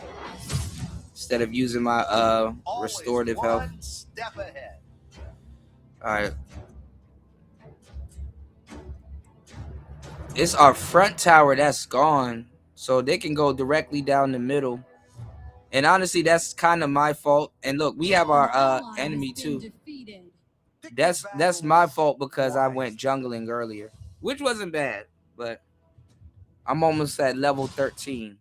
instead of using my Always restorative health. one step ahead. All right. It's our front tower that's gone, so they can go directly down the middle. And honestly, that's kind of my fault. And look, we have our Ally has enemy been too. defeated. That's my fault because I went jungling earlier, which wasn't bad, but I'm almost at level 13.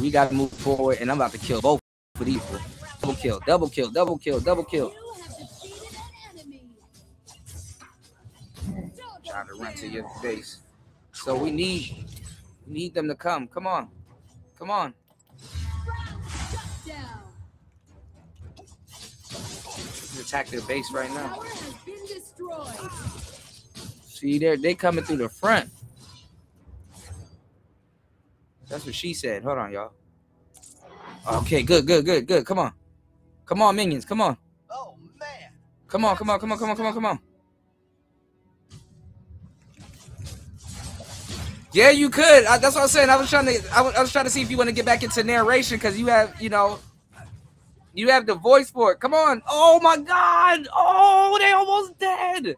We got to move forward, and I'm about to kill both of these. Double kill, double kill, double kill, double kill. You have defeated an enemy. Trying to run to your base. So we need them to come. Come on. Come on. Down. Let's attack their base right now. Tower has been destroyed. See, they coming through the front. That's what she said. Hold on, y'all. Okay, good. Come on. Come on, minions. Come on. Oh man. Come on. Yeah, you could. That's what I was saying. I was trying to see if you want to get back into narration because you have, you know, you have the voice for it. Come on. Oh my God. Oh, they almost dead.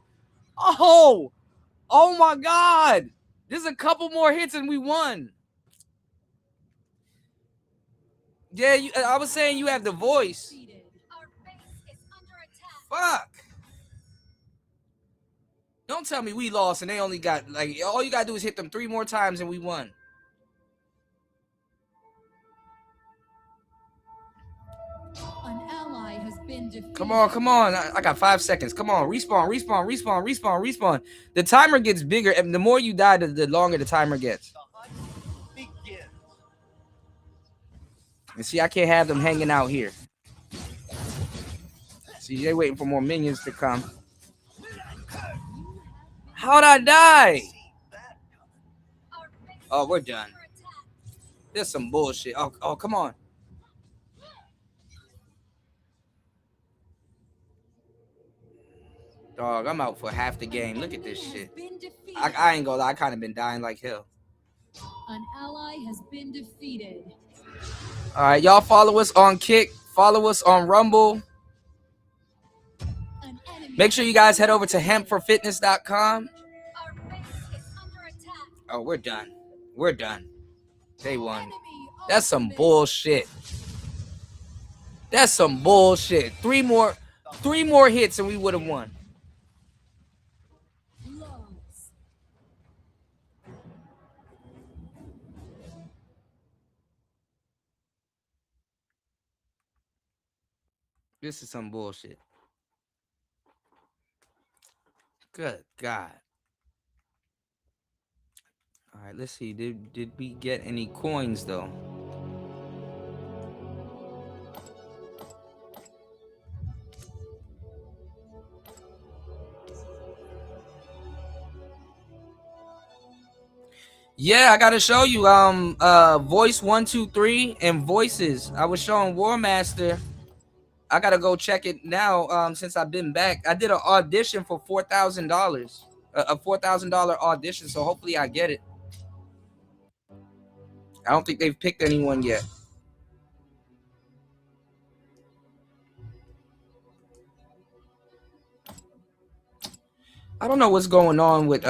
Oh my God. There's a couple more hits and we won. Yeah, I was saying you have the voice. Fuck. Don't tell me we lost and they only got, like, all you gotta do is hit them 3 more times and we won. An ally has been defeated. Come on. I got 5 seconds. Come on, respawn. The timer gets bigger, and the more you die, the longer the timer gets. And see, I can't have them hanging out here. See, they waiting for more minions to come. How'd I die? Oh, we're done. There's some bullshit. Oh, come on. Dog, I'm out for half the game. Look at this shit. I ain't gonna lie, I kind of been dying like hell. An ally has been defeated. All right, y'all follow us on Kick. Follow us on Rumble. Make sure you guys head over to hempforfitness.com. Oh, we're done. We're done. They won. That's some bullshit. That's some bullshit. 3 more hits and we would have won. This is some bullshit. Good God. All right, let's see. Did we get any coins though? Yeah, I gotta show you. Voice 123 and voices. I was showing War Master. I gotta go check it now. Since I've been back, I did an audition for $4,000, a $4,000 audition. So hopefully I get it. I don't think they've picked anyone yet. I don't know what's going on with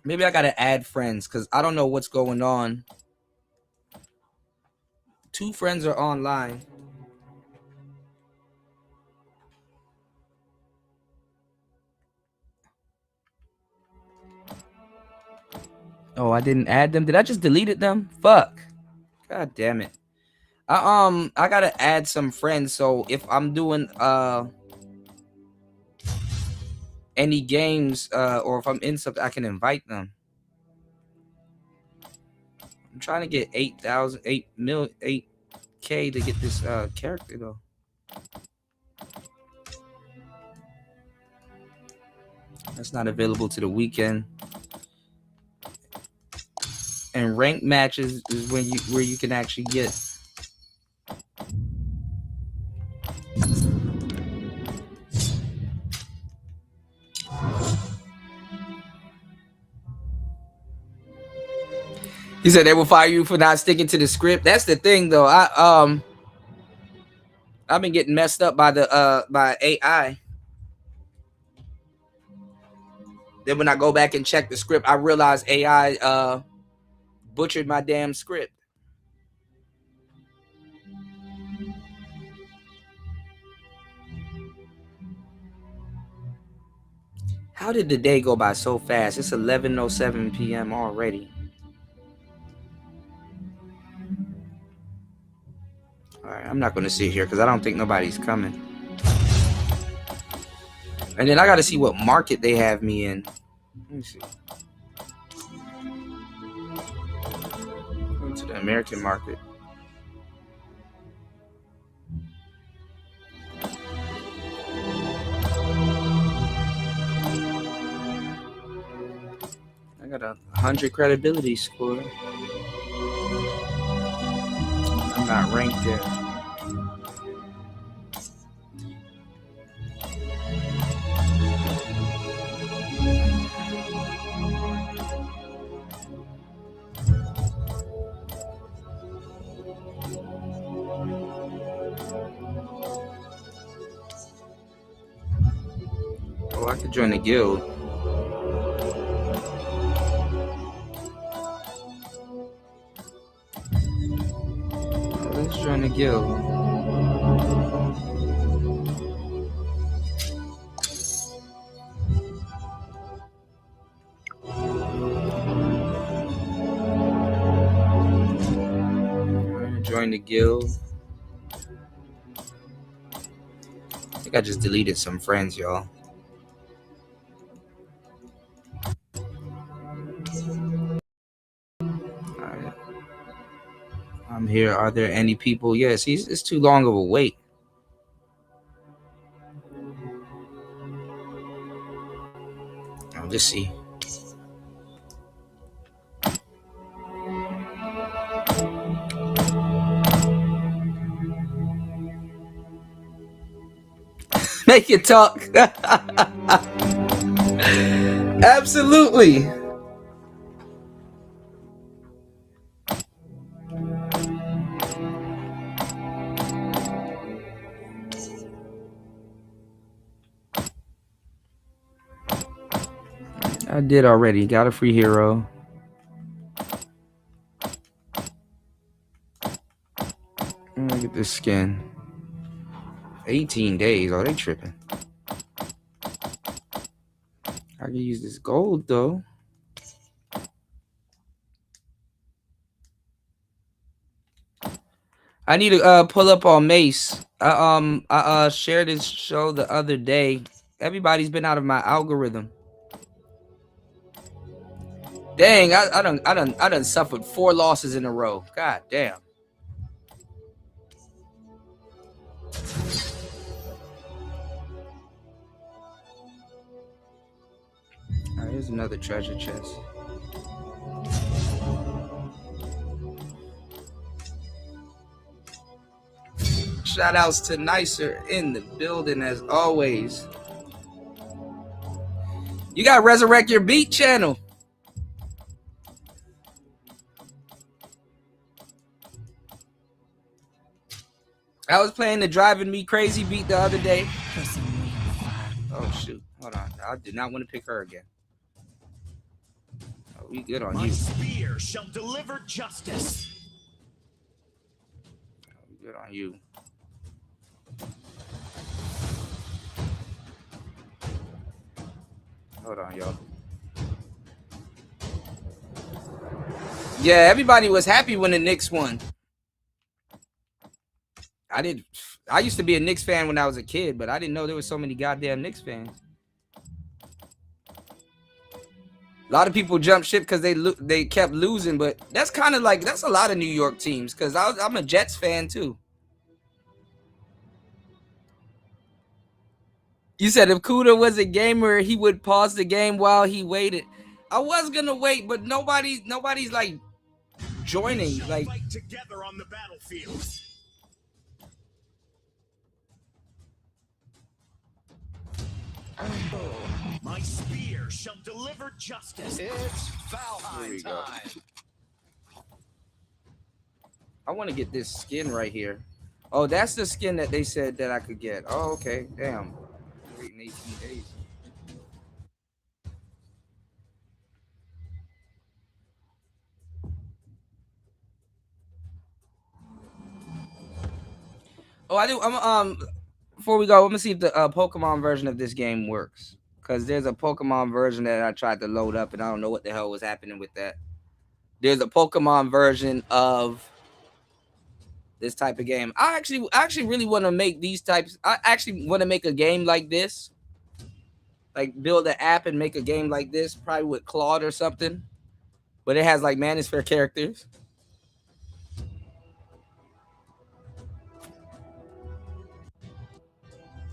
maybe I gotta add friends because I don't know what's going on. 2 friends are online. Oh, I didn't add them. Did I just delete them? Fuck. God damn it. I gotta add some friends. So if I'm doing any games or if I'm in something, I can invite them. I'm trying to get 8K to get this character though. That's not available to the weekend. And ranked matches is when where you can actually get. He said they will fire you for not sticking to the script. That's the thing, though. I've been getting messed up by the by AI. Then when I go back and check the script, I realize AI butchered my damn script. How did the day go by so fast? It's 11:07 p.m. already. All right, I'm not going to sit here because I don't think nobody's coming. And then I got to see what market they have me in. Let me see. Go to the American market. I got a 100 credibility score. I'm not ranked there. join the guild. Let's join the guild. Join the guild. I think I just deleted some friends, y'all. Alright. I'm here. Are there any people? Yes, it's too long of a wait. Oh, let's see. Make it talk. Absolutely. I did already. Got a free hero. Look at this skin. 18 days. Oh, they tripping. I can use this gold though. I need to pull up on Mace. I shared this show the other day. Everybody's been out of my algorithm. Dang, I done suffered 4 losses in a row. God damn. All right, here's another treasure chest. Shout outs to Nicer in the building as always. You got Resurrect Your Beat channel. I was playing the Driving Me Crazy beat the other day. Oh shoot, hold on. I did not want to pick her again. Oh, we good on you. My spear shall deliver justice. Oh, we good on you. Hold on, y'all. Yeah, everybody was happy when the Knicks won. I used to be a Knicks fan when I was a kid, but I didn't know there were so many goddamn Knicks fans. A lot of people jumped ship because they kept losing, but that's kind of like, that's a lot of New York teams because I'm a Jets fan too. You said if Kuda was a gamer, he would pause the game while he waited. I was gonna wait, but nobody's like joining. Like fight together on the battlefield. My spear shall deliver justice. It's Valheim time. I want to get this skin right here. Oh, that's the skin that they said that I could get. Oh, okay. Damn. Waiting 18 days. Oh, I do. Before we go, let me see if the Pokemon version of this game works. Because there's a Pokemon version that I tried to load up, and I don't know what the hell was happening with that. There's a Pokemon version of this type of game. I actually really want to make these types. I actually want to make a game like this. Like build an app and make a game like this, probably with Claude or something. But it has like Manosphere characters.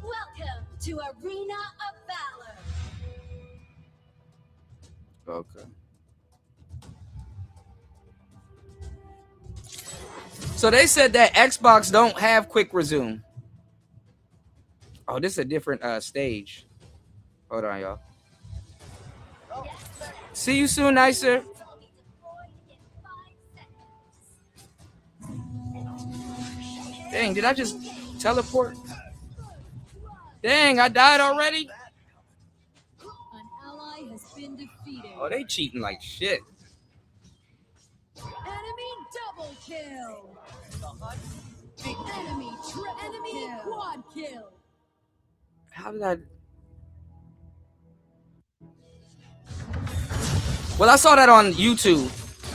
Welcome to Arena of Valor. Okay. So they said that Xbox don't have quick resume. Oh, this is a different stage. Hold on, y'all. See you soon, Nicer. Dang, did I just teleport? Dang, I died already? Oh, they cheating like shit. Enemy double kill. Enemy quad kill. How did I? Well, I saw that on YouTube.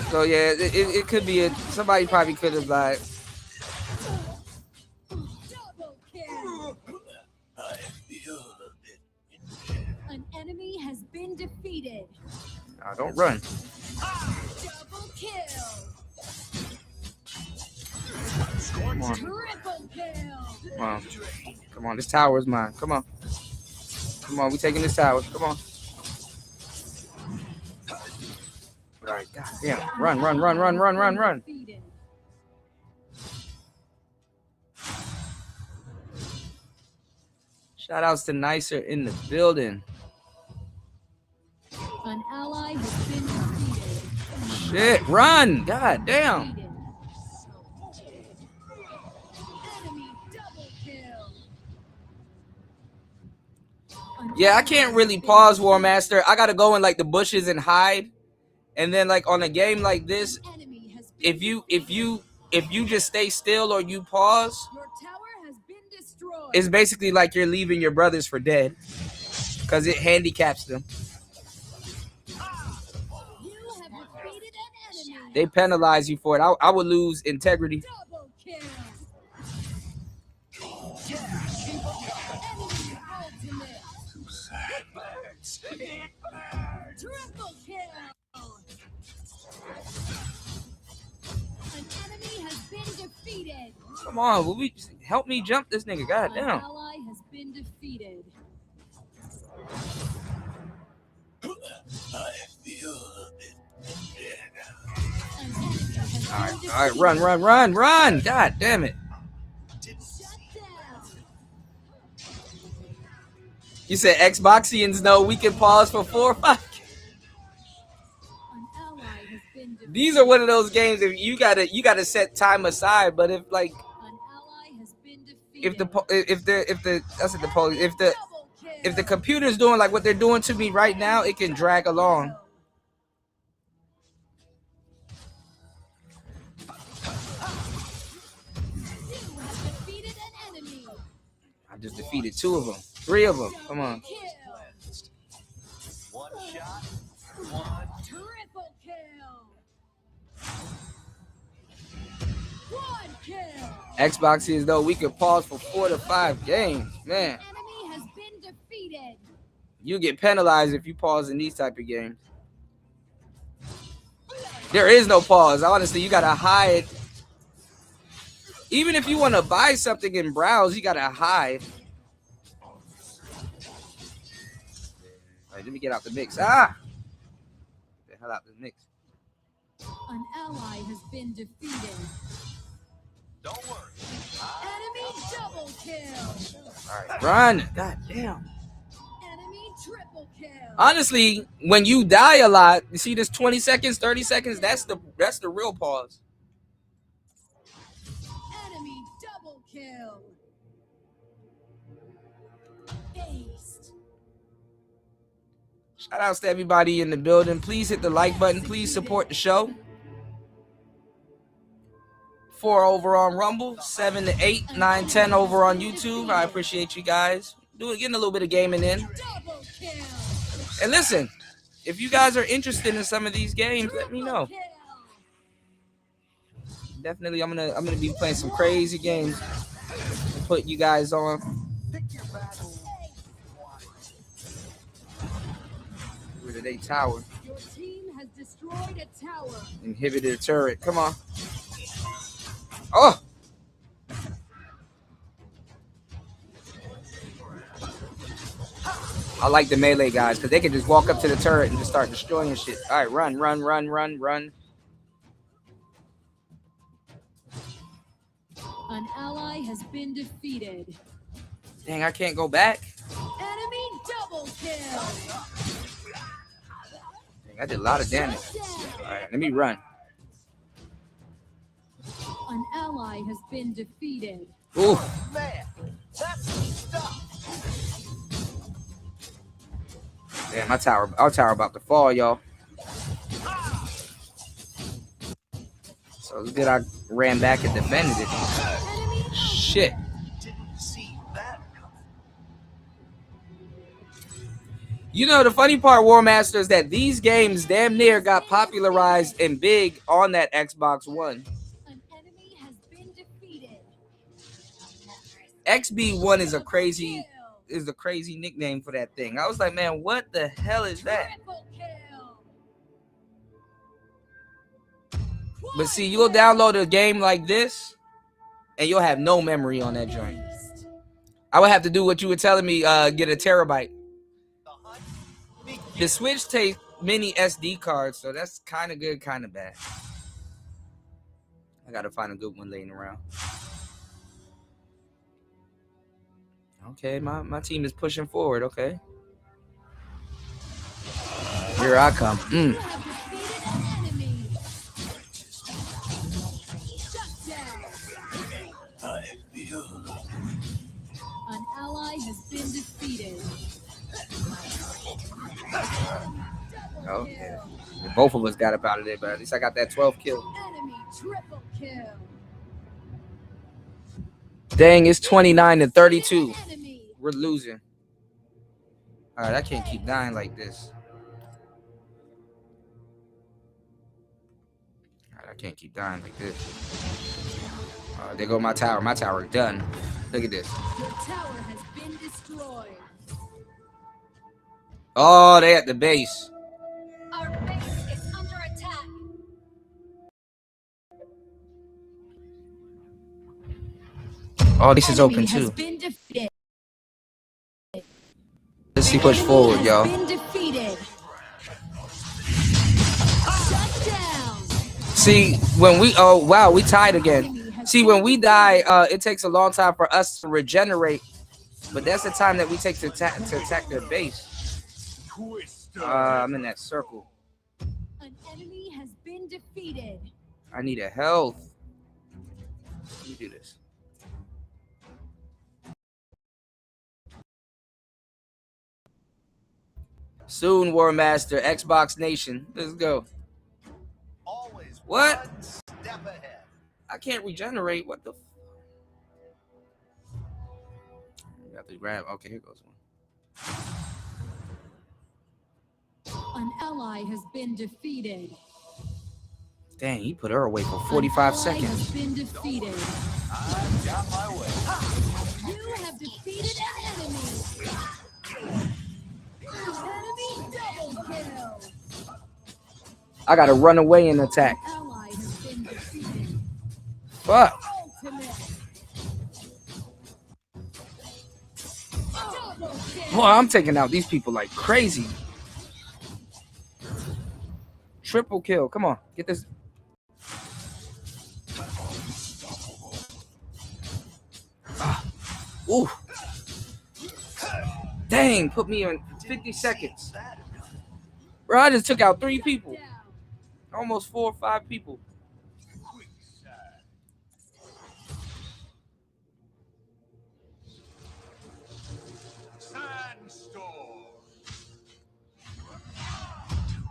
So yeah, it could be somebody probably could have like. Double kill. An enemy has been defeated. Nah, don't run. Double kill. Come on. Triple kill. Come on. Come on. This tower is mine. Come on. Come on. We taking this tower. Come on. All right. God damn. Run, run, run, run, run, run, run. Shout outs to Nicer in the building. An ally has been defeated. Shit. Run. God damn. Enemy double kill. Yeah, I can't really pause War Master. I gotta go in like the bushes and hide. And then like on a game like this, if you just stay still or you pause, Your tower has been destroyed. it's basically like you're leaving your brothers for dead. Because it handicaps them. You have defeated an enemy. They penalize you for it. I would lose integrity. Double kill. Enemy ultimate. Triple kill. An enemy has been defeated. Come on, will we help me jump this nigga? God An damn. ally has been defeated. All right, run, run, run, run. God damn it. You said Xboxians know we can pause for 4 or 5. An ally has been defeated. These are one of those games if you gotta set time aside. But if like An ally has been if defeated. the computer's doing like what they're doing to me right now, it can drag along. You have defeated an enemy. I just defeated 2 of them, 3 of them. Come on. Kill. One shot, one. Triple kill. Quad kill. Xboxians though we could pause for 4 to 5 games, man. Enemy has been defeated. You get penalized if you pause in these type of games. There is no pause. Honestly, you gotta hide. Even if you want to buy something and browse, you gotta hide. All right, let me get out the mix. Ah, get the hell out the mix. An ally has been defeated. Don't worry. Enemy double kill. All right, run. God damn. Enemy triple kill. Honestly, when you die a lot, you see this 20 seconds, 30 seconds. That's the real pause. Enemy double kill. Aced. Shout outs to everybody in the building. Please hit the like button. Please support the show. 4 over on Rumble, 7 to 8, 9, 10 over on YouTube. I appreciate you guys. Getting a little bit of gaming in. Double kill. And listen, if you guys are interested in some of these games, let me know. Kill. Definitely, I'm gonna be playing some crazy games to put you guys on. Where did they tower? Your team has destroyed a tower. Inhibited a turret. Come on. Oh. I like the melee guys because they can just walk up to the turret and just start destroying shit. All right, run, run, run, run, run. An ally has been defeated. Dang, I can't go back. Enemy double kill. Dang, I did a lot of damage. All right, let me run. An ally has been defeated. Ooh. Man, that's some stuff. Damn, our tower about to fall, y'all. So it's good I ran back and defended it. Shit. Didn't see that coming. You know, the funny part, War Master, is that these games damn near got popularized and big on that Xbox One. An enemy has been defeated. XB1 is a crazy nickname for that thing. I was like, man, what the hell is that? Triple kill. But see, you'll download a game like this, and you'll have no memory on that joint. I would have to do what you were telling me, get a terabyte. The Switch takes mini SD cards, so that's kind of good, kind of bad. I gotta find a good one laying around. Okay, my team is pushing forward. Okay, here I come. You have defeated an enemy. Shut down. An ally has been defeated. Okay, both of us got up out of there, but at least I got that 12 kill. Enemy triple kill. Dang, it's 29-32. Enemy. We're losing. All right, I can't keep dying like this. All right, I can't keep dying like this. There go my tower. My tower done. Look at this. Your tower has been destroyed. Oh, they at the base. Our base is under attack. Oh, this is open Enemy has too. been defeated. Let's see push forward, Has y'all. been defeated. Shut down. See, when we we tied again. See, when we die, it takes a long time for us to regenerate, but that's the time that we take to attack their base. I'm in that circle. An enemy has been defeated. I need a health. Let me do this. Soon, War Master, Xbox Nation. Let's go. Always What? one step ahead. I can't regenerate. What the? You have to grab. Okay, here goes one. An ally has been defeated. Dang, he put her away for An 45 ally seconds. has been defeated. I got my way. You have defeated an enemy. Enemy double kill. I gotta run away and attack. An ally has been defeated. Fuck. Ultimate. Double kill. Boy, I'm taking out these people like crazy. Triple kill. Come on, get this. Ooh. Dang, put me in 50 seconds. Bro, I just took out 3 people. Almost 4 or 5 people. Sandstorm.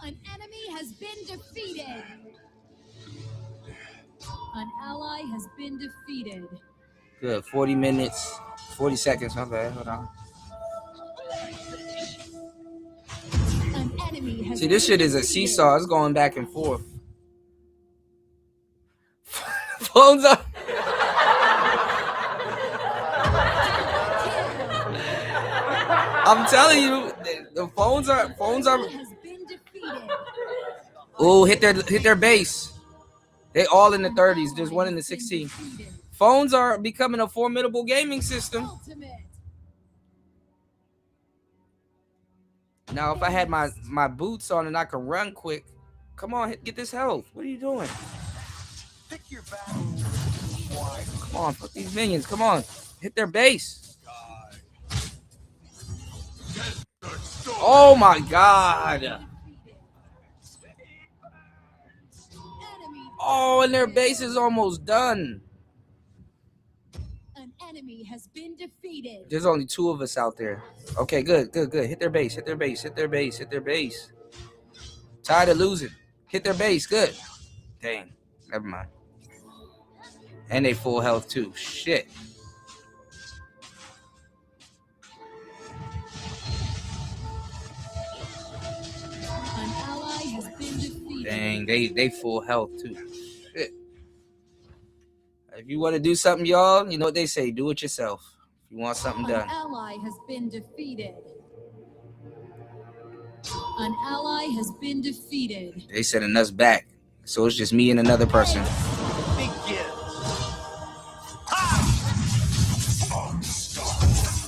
An enemy has been defeated. An ally has been defeated. Good. 40 minutes. 40 seconds. My bad. Hold on. An enemy has See, this been shit is a defeated. seesaw. It's going back and forth. Phones up. I'm telling you, the phones are. Has been defeated. Oh, hit their base. They all in the 30s. There's one in the 16. Phones are becoming a formidable gaming system. Ultimate. Now, if I had my boots on and I could run quick, come on, get this health. What are you doing? Pick your battle. Come on, fuck these minions. Come on, hit their base. Oh my god. Oh, and their base is almost done. An enemy has been defeated. There's only 2 of us out there. Okay, good. Hit their base. Hit their base. Tired of losing. Hit their base. Good. Dang. Never mind. And they full health too. Shit. An ally has been defeated. Dang, they full health too. Shit. If you want to do something, y'all, you know what they say, do it yourself. If you want something An done. ally has been defeated. An ally has been defeated. They sending us back. So it's just me and another person.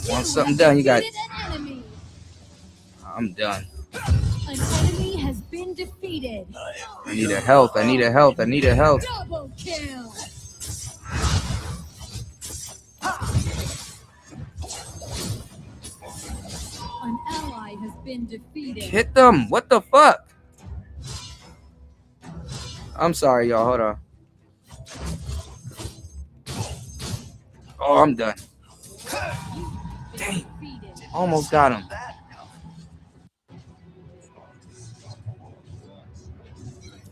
Want something done, you got it. An enemy. I'm done. An enemy has been defeated. I need a health. I need a health. I need a health. Double kill. An ally has been defeated. Hit them. What the fuck? I'm sorry, y'all. Hold on. Oh, I'm done. Dang. Almost got him.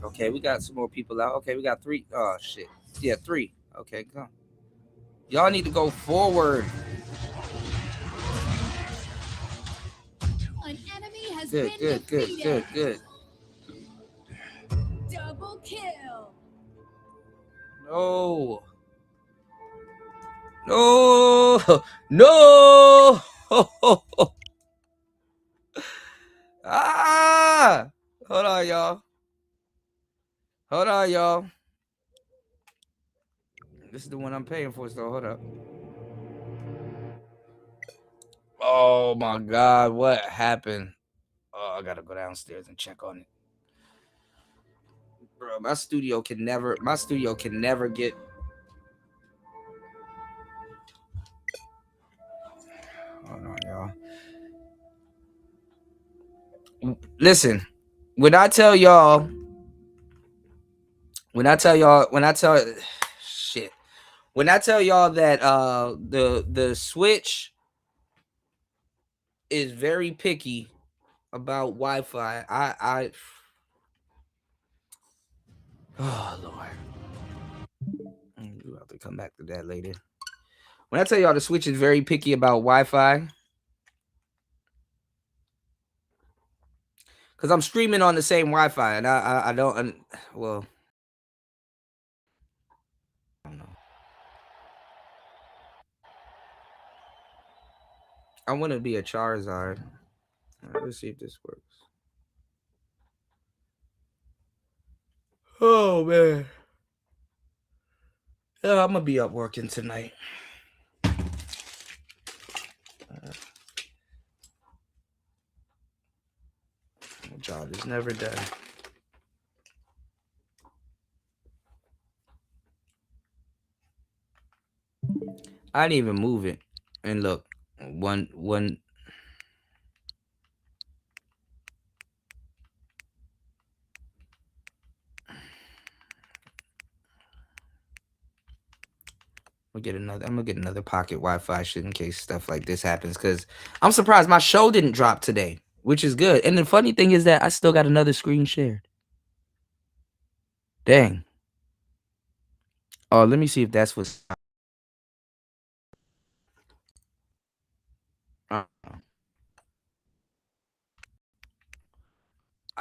Okay, we got some more people out. Okay, we got 3. Oh, shit. Yeah, 3. Okay, come. Y'all need to go forward. An enemy has Good, been good, good, defeated. good, good. Double kill. No. No. No. Ah. Hold on, y'all. Hold on, y'all. This is the one I'm paying for, so hold up. Oh my God, what happened? Oh, I gotta go downstairs and check on it. Bro, my studio can never get. Hold on, y'all. Listen, when I tell y'all that the Switch is very picky about Wi-Fi, oh Lord, we'll have to come back to that later. When I tell y'all the Switch is very picky about Wi-Fi, because I'm streaming on the same Wi-Fi, and I don't, well, I don't know. I want to be a Charizard. Let's see if this works. Oh man, yeah, I'm gonna be up working tonight. My job is never done. I didn't even move it, and look, one. I'm gonna get another pocket Wi-Fi shit in case stuff like this happens. Cause I'm surprised my show didn't drop today, which is good. And the funny thing is that I still got another screen shared. Dang. Oh, let me see if that's what's. I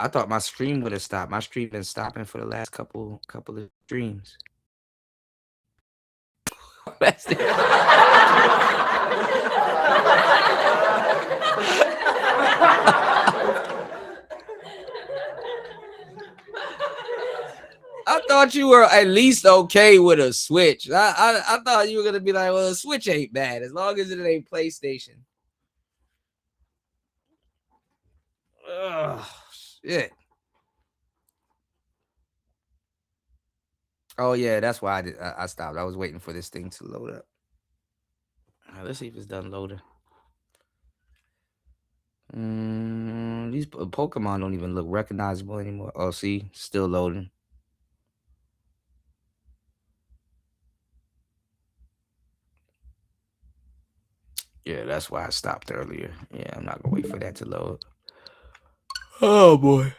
thought my stream would have stopped. My stream been stopping for the last couple of streams. That's it. I thought you were at least okay with a Switch. I thought you were gonna be like, well, a Switch ain't bad as long as it ain't PlayStation. Ugh, shit. Oh yeah, that's why I stopped. I was waiting for this thing to load up. Let's see if it's done loading. These Pokemon don't even look recognizable anymore. Oh, see, still loading. Yeah, that's why I stopped earlier. Yeah, I'm not gonna wait for that to load. Oh boy.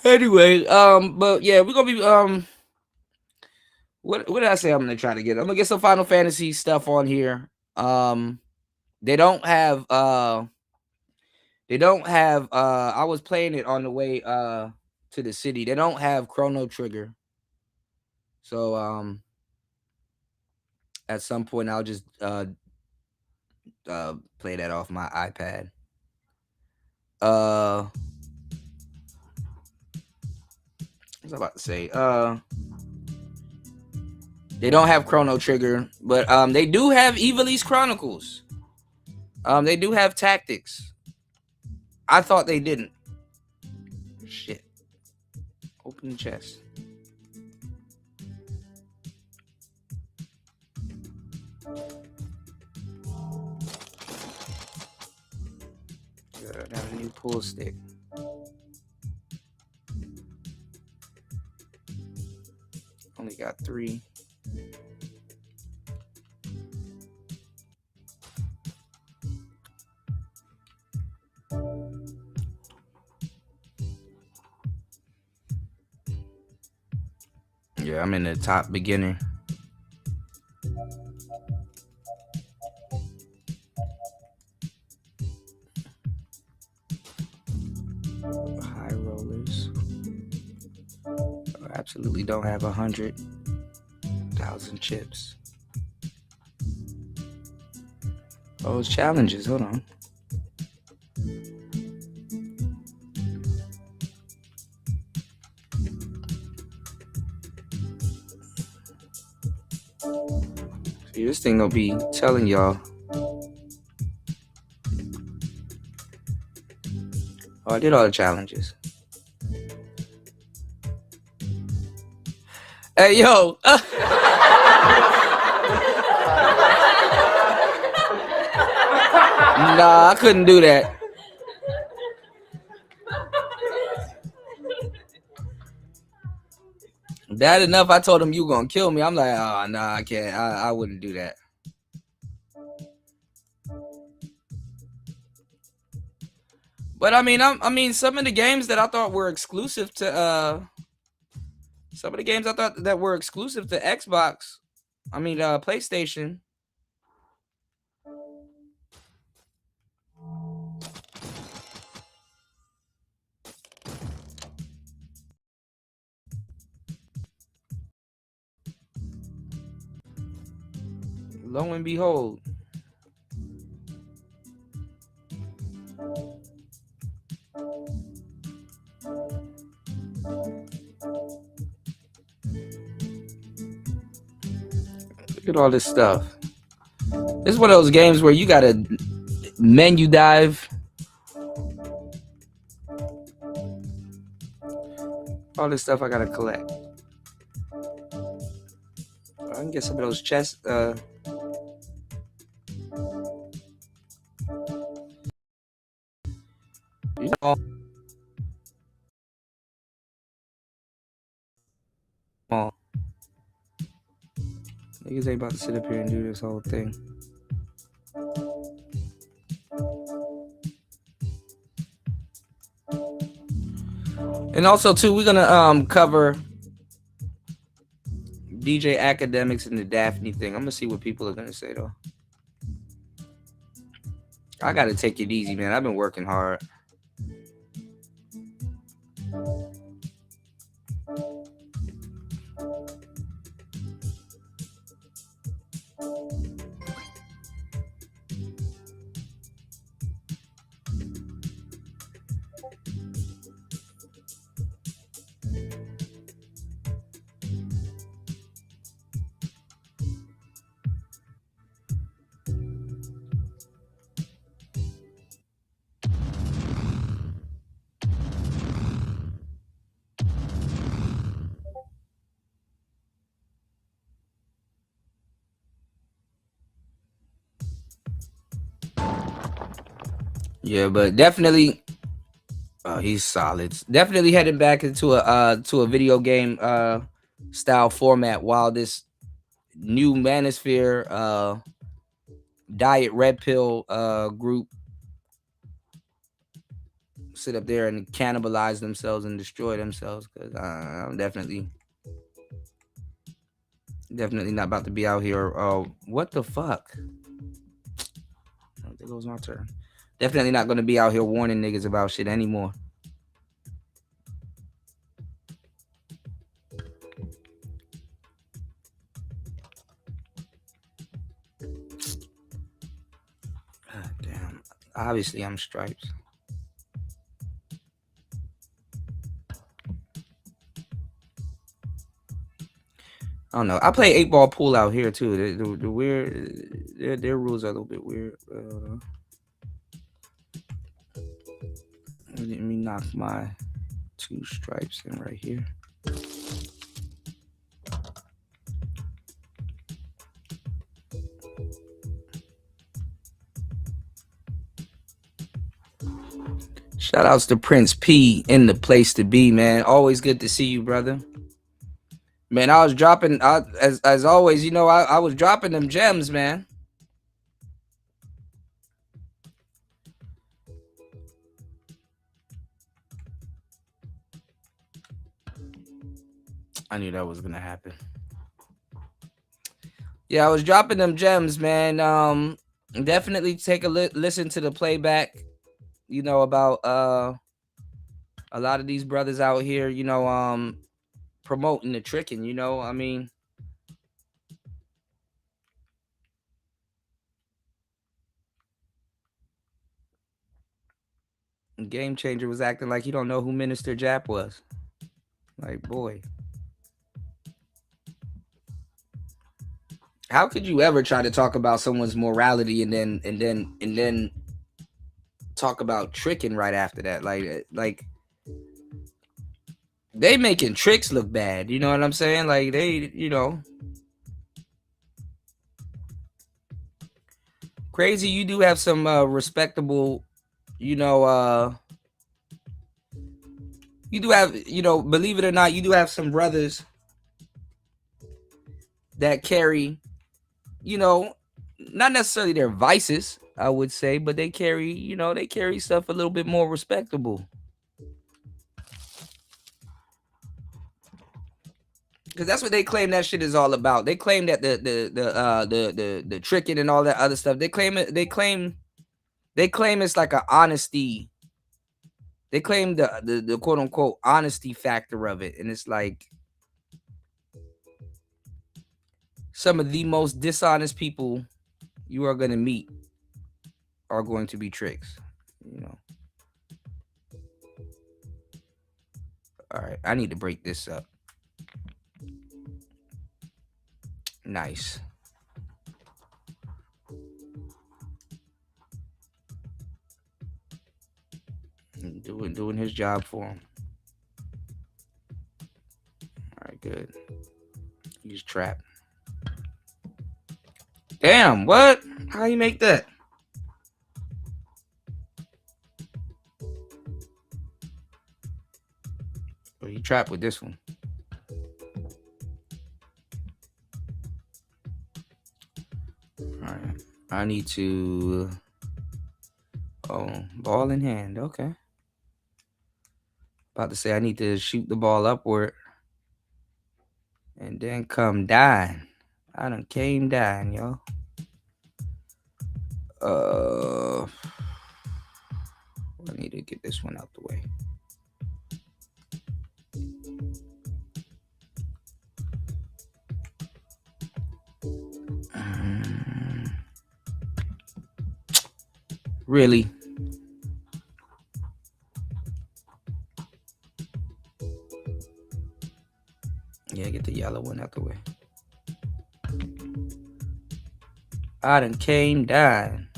Anyway, but yeah, we're gonna be what did I say I'm gonna try to get? I'm gonna get some Final Fantasy stuff on here. They don't have I was playing it on the way to the city. They don't have Chrono Trigger. So at some point I'll just play that off my iPad. What was I about to say? They don't have Chrono Trigger, but they do have Ivalice Chronicles. They do have Tactics. I thought they didn't. Shit. Open chest. Got a new pull stick. Only got 3. Yeah, I'm in the top beginner. High rollers. I absolutely don't have 100,000 chips. Oh, it's challenges. Hold on. See, this thing gonna be telling y'all. Oh, I did all the challenges. Hey, yo. Nah, I couldn't do that. Bad enough, I told him you gonna kill me. I'm like, oh, nah, I can't. I wouldn't do that. But I mean, some of the games that I thought were exclusive to Xbox, PlayStation. Lo and behold. Look at all this stuff. This is one of those games where you gotta menu dive. All this stuff I gotta collect. I can get some of those chests. You know, niggas ain't about to sit up here and do this whole thing. And also, too, we're gonna cover DJ Academics and the Daphne thing. I'm gonna see what people are gonna say though. I gotta take it easy, man. I've been working hard. Yeah, but definitely, he's solid. Definitely heading back into a video game style format while this new Manosphere Diet Red Pill group sit up there and cannibalize themselves and destroy themselves. Because I'm definitely Definitely not about to be out here. What the fuck? Oh, there goes my turn. Definitely not going to be out here warning niggas about shit anymore. God damn. Obviously, I'm stripes. I don't know. I play 8-ball pool out here too. The weird, their rules are a little bit weird. Let me knock my 2 stripes in right here. Shout outs to Prince P in the place to be, man. Always good to see you, brother. Man, I was dropping, as always, you know, I was dropping them gems, man. I knew that was gonna happen. Yeah, I was dropping them gems, man. Definitely take a listen to the playback. You know about a lot of these brothers out here. You know, promoting the tricking. You know, I mean. Game Changer was acting like he don't know who Minister Jap was. Like, boy. How could you ever try to talk about someone's morality and then talk about tricking right after that? Like they making tricks look bad. You know what I'm saying? Like they, you know. Crazy, you do have some respectable, you know, you do have, you know, believe it or not, you do have some brothers that carry, you know, not necessarily their vices, I would say, but they carry, you know, they carry stuff a little bit more respectable. Because that's what they claim that shit is all about. They claim that the tricking and all that other stuff. They claim it's like an honesty. They claim the quote unquote honesty factor of it, and it's like some of the most dishonest people you are going to meet are going to be tricks. You know. All right, I need to break this up. Nice. Doing his job for him. All right, good. He's trapped. Damn, what? How you make that? Well, he trapped with this one. All right. I need to... Oh, ball in hand. Okay. About to say I need to shoot the ball upward. And then come down. I done came down, y'all. I need to get this one out the way. Really? Yeah, get the yellow one out the way. I done came down.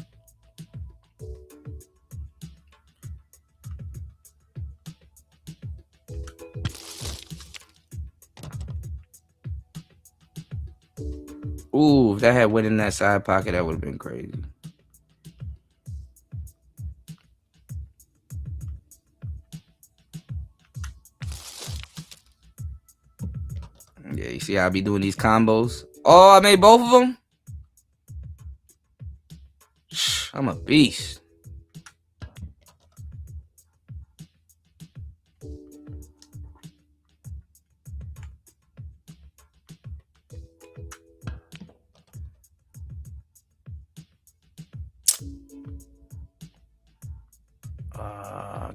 Ooh, if that had went in that side pocket, that would have been crazy. Yeah, you see how I be doing these combos? Oh, I made both of them? I'm a beast.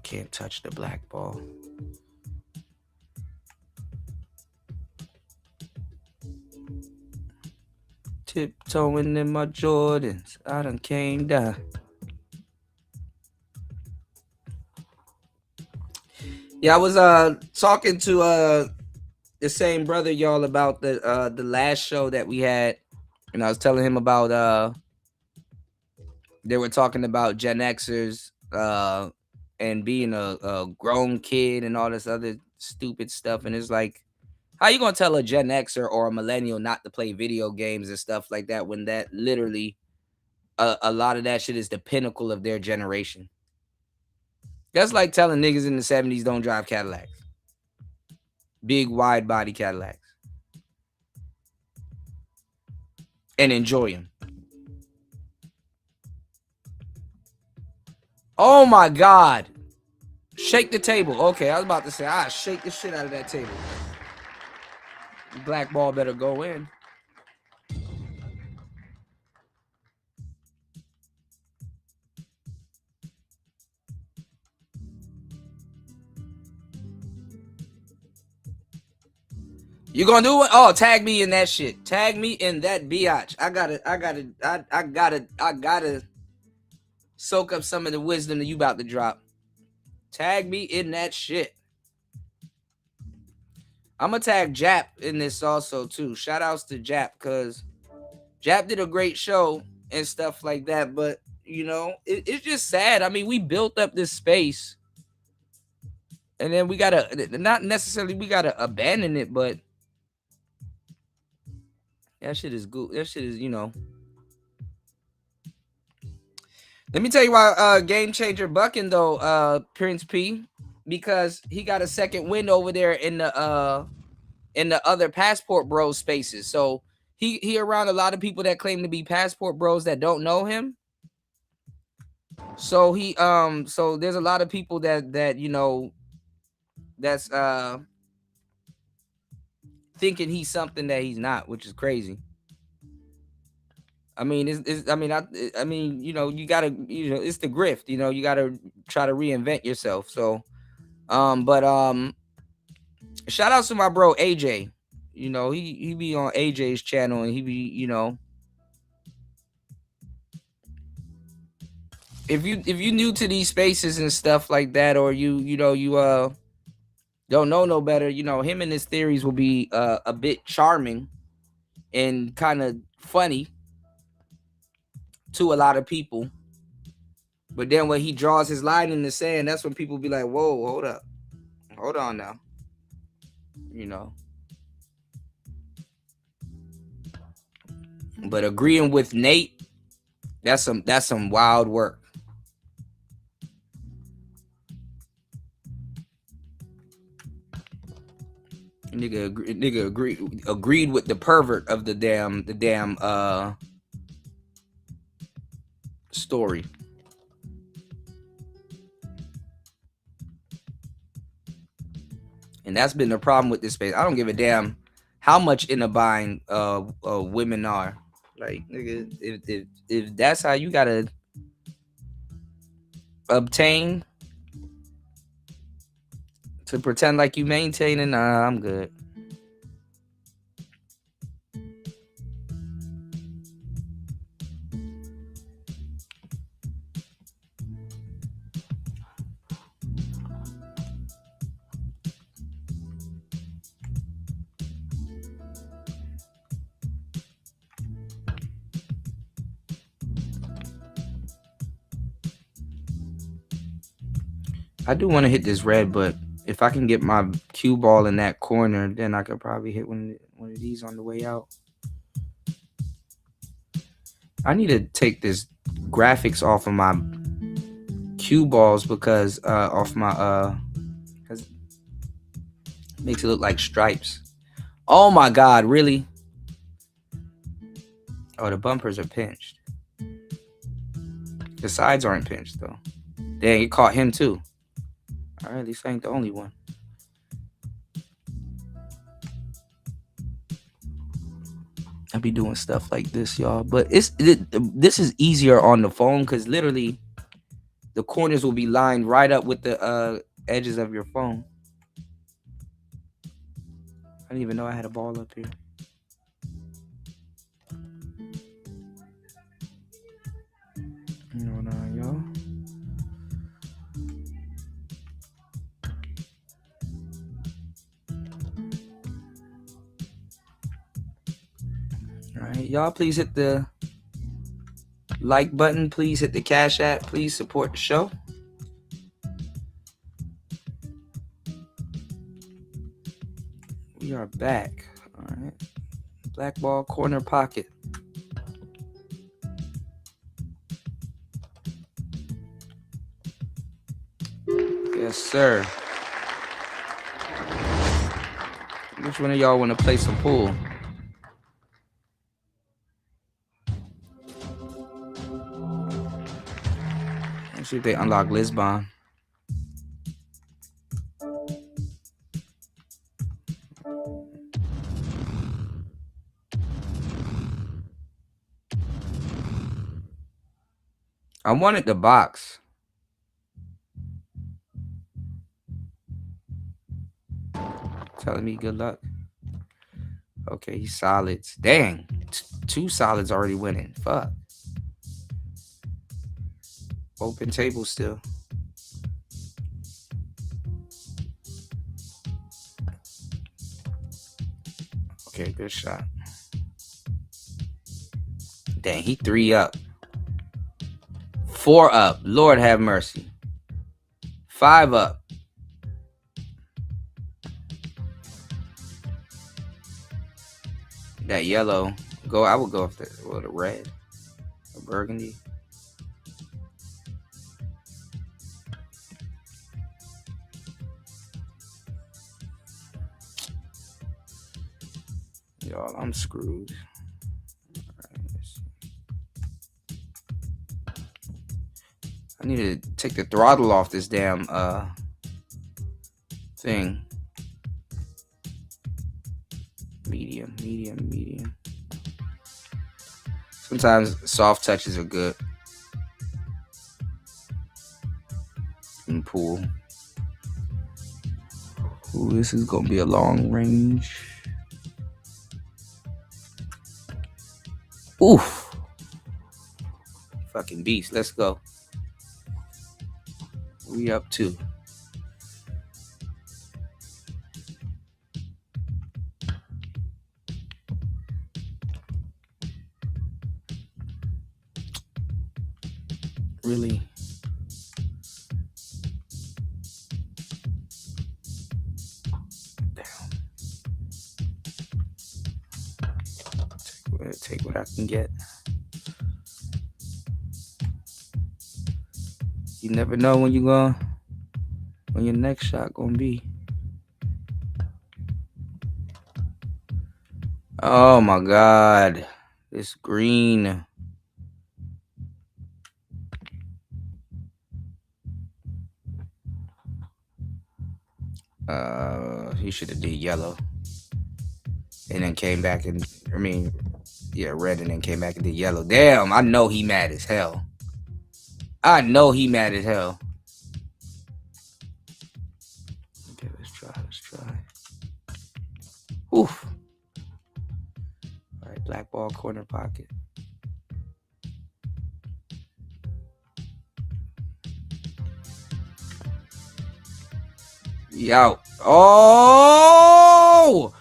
can't touch the black ball. Tiptoeing in my Jordans. I done came down. Yeah, I was talking to the same brother, y'all, about the last show that we had, and I was telling him about they were talking about Gen Xers and being a grown kid and all this other stupid stuff, and it's like, how you gonna tell a Gen Xer or a millennial not to play video games and stuff like that when that literally a lot of that shit is the pinnacle of their generation? That's like telling niggas in the 70s don't drive Cadillacs. Big, wide body Cadillacs. And enjoy them. Oh my God. Shake the table. Okay, I was about to say, shake the shit out of that table. Black ball better go in. You gonna do it? Oh, tag me in that shit. Tag me in that biatch. I gotta soak up some of the wisdom that you about to drop. Tag me in that shit. I'm gonna tag Jap in this also too. Shout outs to Jap, because Jap did a great show and stuff like that. But you know, it's just sad. I mean, we built up this space, and then we gotta not necessarily we gotta abandon it, but that shit is good. That shit is, you know. Let me tell you why Game Changer bucking though, Prince P, because he got a second win over there in the other Passport Bros spaces. So he around a lot of people that claim to be Passport Bros that don't know him. So so there's a lot of people that you know that's thinking he's something that he's not, which is crazy. I mean, I mean, you know, you gotta, you know, it's the grift, you know, you gotta try to reinvent yourself. So, shout out to my bro AJ. You know, he be on AJ's channel, and he be, you know, if you new to these spaces and stuff like that, or you don't know no better, you know, him and his theories will be a bit charming and kind of funny to a lot of people. But then when he draws his line in the sand, that's when people be like, whoa, hold up. Hold on now. You know. But agreeing with Nate, that's some wild work. Nigga agreed with the pervert of the damn story. And that's been the problem with this space. I don't give a damn how much in a bind women are. Like, nigga, if that's how you gotta obtain to pretend like you maintaining, nah, I'm good. I do want to hit this red, but if I can get my cue ball in that corner, then I could probably hit one of these on the way out. I need to take this graphics off of my cue balls because off my because it makes it look like stripes. Oh my God, really? Oh, the bumpers are pinched. The sides aren't pinched though. Dang, it caught him too. All right, at least I ain't the only one. I be doing stuff like this, y'all. But this is easier on the phone because literally the corners will be lined right up with the edges of your phone. I didn't even know I had a ball up here. Hold on, y'all. All right, y'all, please hit the like button. Please hit the Cash App. Please support the show. We are back. All right. Black ball corner pocket. Yes, sir. Which one of y'all want to play some pool? Let's see if they unlock Lisbon. I wanted the box. Telling me good luck. Okay, he's solids. Dang. 2 solids already winning. Fuck. Open table still. Okay, good shot. Dang, he 3 up. 4 up. Lord have mercy. 5 up. That yellow. I would go with the red. Or burgundy. Y'all, I'm screwed. I need to take the throttle off this damn thing. Medium. Sometimes soft touches are good. In pool. Ooh, this is gonna be a long range. Oof. Fucking beast. Let's go. We up 2. Really? Damn. Take what I can get. You never know when your next shot gonna be. Oh my God. This green. He should have did yellow. And then came back and red and then came back and did yellow. Damn, I know he mad as hell. Okay, let's try. Oof. All right, black ball corner pocket. Yo. Oh!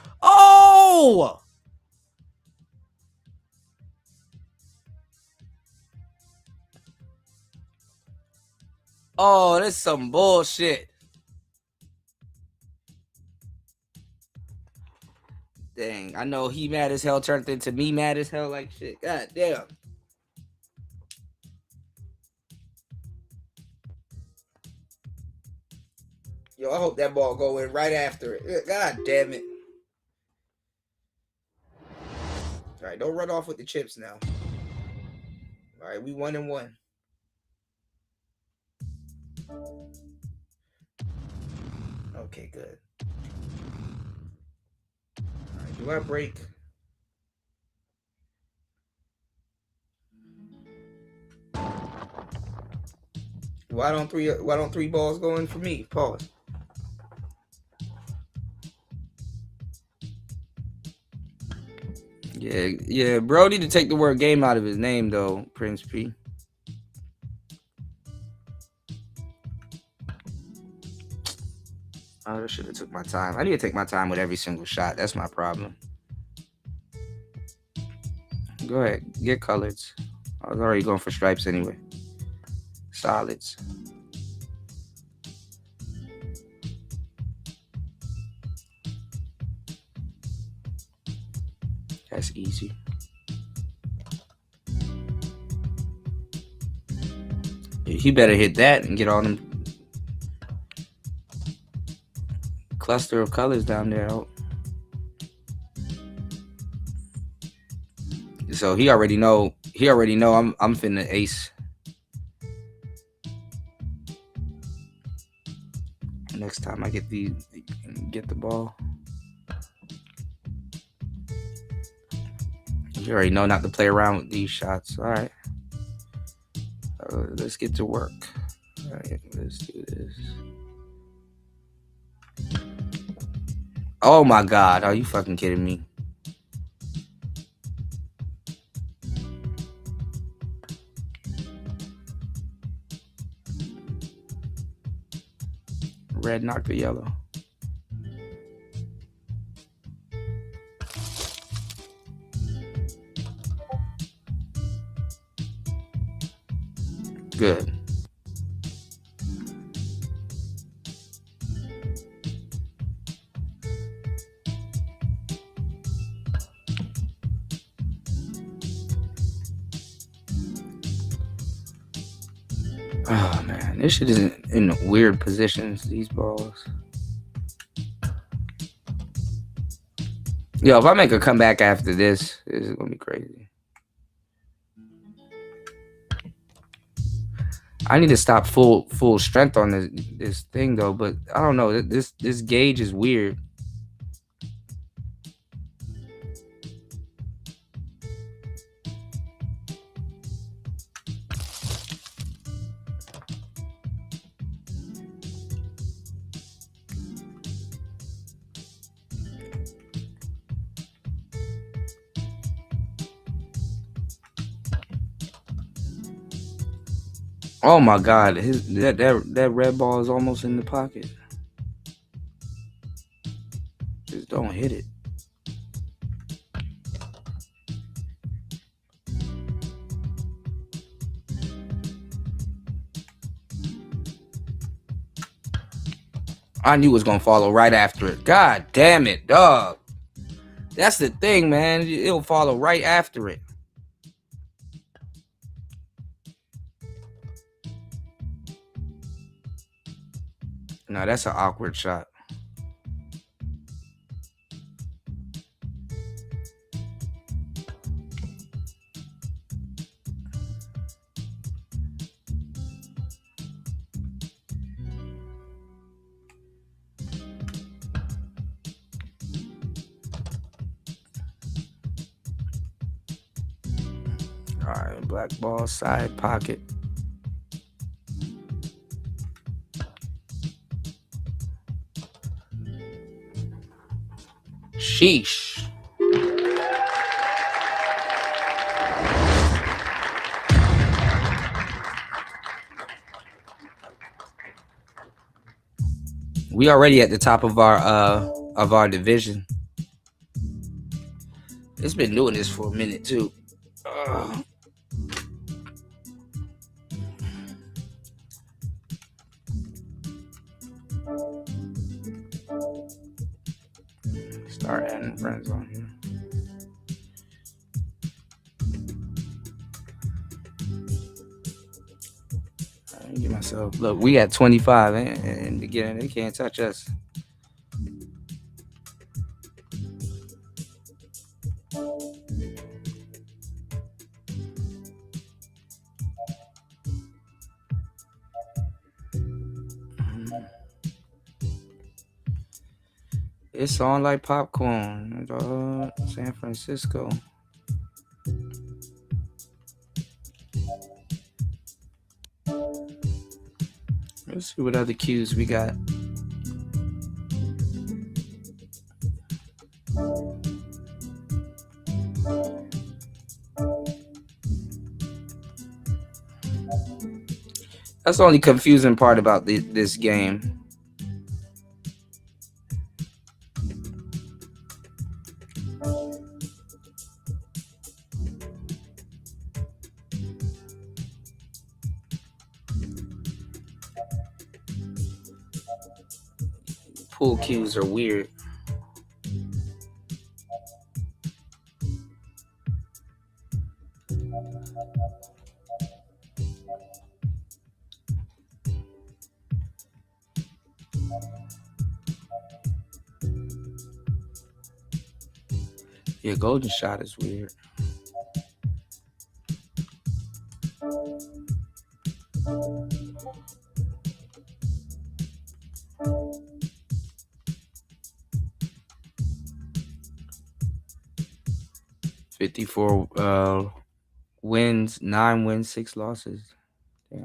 Oh, that's some bullshit. Dang, I know he mad as hell turned into me mad as hell like shit. God damn. Yo, I hope that ball go in right after it. God damn it. All right, don't run off with the chips now. All right, we 1-1. Okay, good. All right, do I break? Why don't three balls go in for me? Pause. Yeah, bro need to take the word game out of his name though, Prince P. Oh, I should have took my time. I need to take my time with every single shot. That's my problem. Go ahead, get coloreds. I was already going for stripes anyway. Solids. That's easy. He better hit that and get all them cluster of colors down there out. So he already know I'm finna ace. Next time I get the ball. You already know not to play around with these shots. All right. Let's get to work. All right, let's do this. Oh my God. Are you fucking kidding me? Red knocked the yellow. Good. Oh man, this shit is in weird positions, these balls. Yo, if I make a comeback after this is gonna be crazy. I need to stop full strength on this thing though, but I don't know. This gauge is weird. Oh my God, that red ball is almost in the pocket. Just don't hit it. I knew it was gonna follow right after it. God damn it, dog. That's the thing, man. It'll follow right after it. No, that's an awkward shot. All right, black ball, side pocket. Sheesh. We already at the top of our division. It's been doing this for a minute too. Start adding friends on here. I get myself. Look, we at 25 in the beginning. They can't touch us. It's on like popcorn, dog. San Francisco. Let's see what other cues we got. That's the only confusing part about this game. Pool cues are weird. Yeah, golden shot is weird. $54 wins, 9 wins, 6 losses. Damn.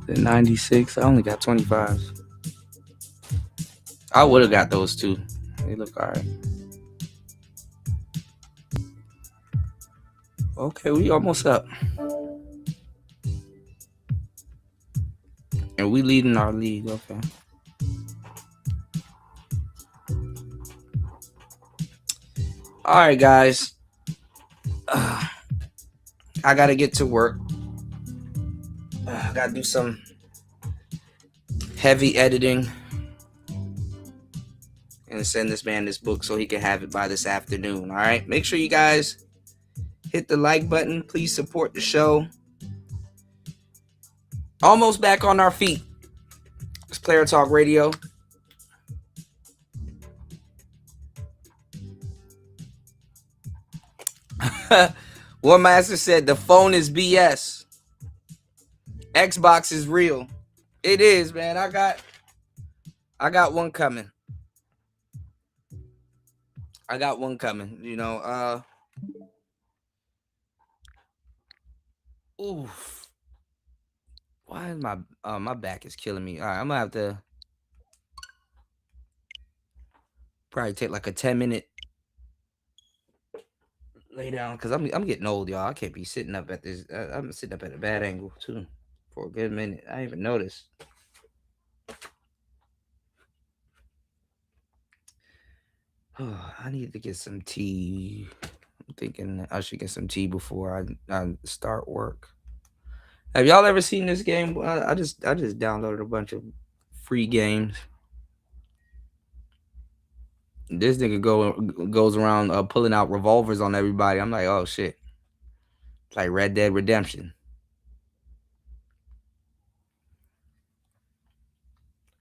The 96, I only got 25s. I would have got those two. They look all right. Okay, we almost up. And we leading our league, okay. All right, guys. I got to get to work. I got to do some heavy editing and send this man this book so he can have it by this afternoon. All right. Make sure you guys hit the like button. Please support the show. Almost back on our feet. It's Player Talk Radio. One master said the phone is BS. Xbox is real. It is, man. I got one coming. You know, oof. Why is my back is killing me? All right, I'm gonna have to probably take like a 10-minute lay down because I'm getting old, y'all. I can't be sitting up at this. I'm sitting up at a bad angle too for a good minute. I didn't even noticed. Oh, I need to get some tea. I'm thinking I should get some tea before I start work. Have y'all ever seen this game? I just downloaded a bunch of free games. This nigga goes around pulling out revolvers on everybody. I'm like, oh shit. It's like Red Dead Redemption.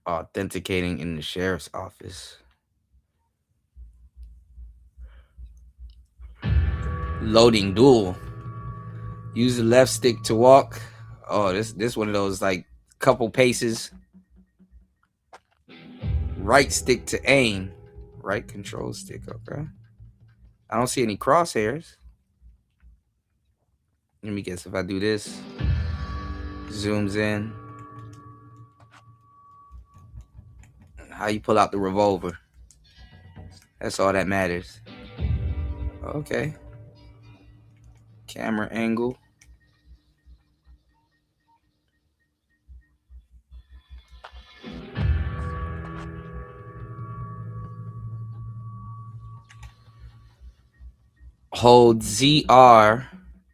Authenticating in the sheriff's office. Loading duel. Use the left stick to walk. Oh, this one of those like couple paces. Right stick to aim. Right control stick, okay. I don't see any crosshairs. Let me guess if I do this. Zooms in. How you pull out the revolver. That's all that matters. Okay. Camera angle. Hold ZR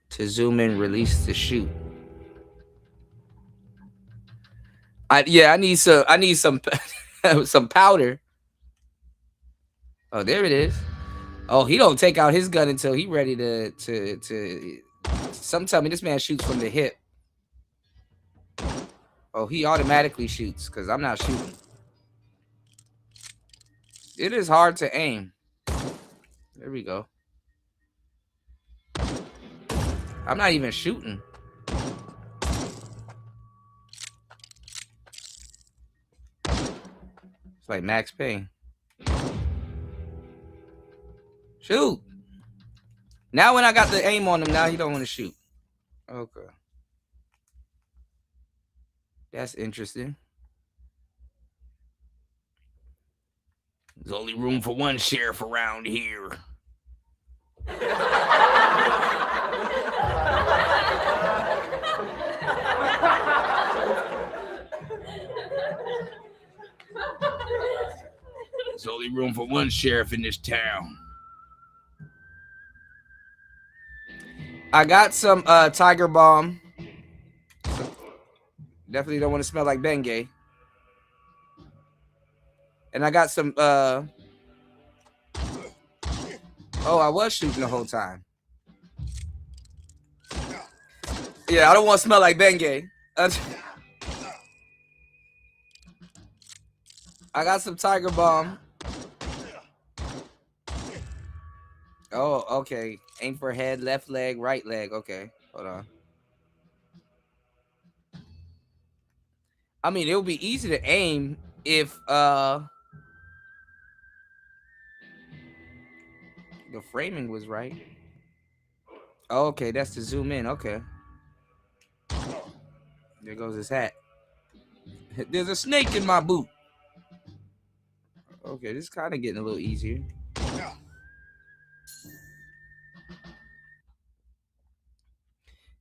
to zoom in, release to shoot. I need some some powder. Oh, there it is. Oh, he don't take out his gun until he ready to. Some tell me this man shoots from the hip. Oh, he automatically shoots because I'm not shooting. It is hard to aim. There we go. I'm not even shooting. It's like Max Payne. Shoot. Now when I got the aim on him, now he don't want to shoot. Okay. That's interesting. There's only room for one sheriff around here. There's only room for one sheriff in this town. I got some Tiger Balm. Definitely don't want to smell like Bengay. And I got some oh, I was shooting the whole time. Yeah, I don't want to smell like Bengay. I got some Tiger Balm. Oh, okay. Aim for head, left leg, right leg. Okay, hold on. I mean, it would be easy to aim if the framing was right. Oh, okay, that's to zoom in. Okay. There goes his hat. There's a snake in my boot. Okay, this is kind of getting a little easier.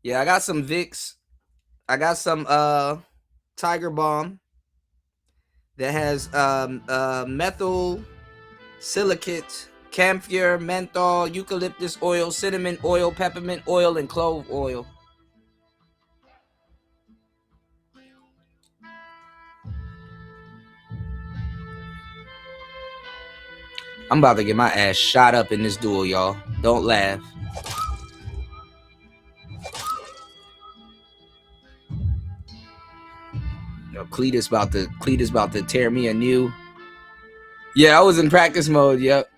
Yeah, I got some Vicks. I got some Tiger Balm that has methyl silicate, camphor, menthol, eucalyptus oil, cinnamon oil, peppermint oil, and clove oil. I'm about to get my ass shot up in this duel, y'all. Don't laugh. Yo, Cletus about to tear me a new. Yeah, I was in practice mode. Yep.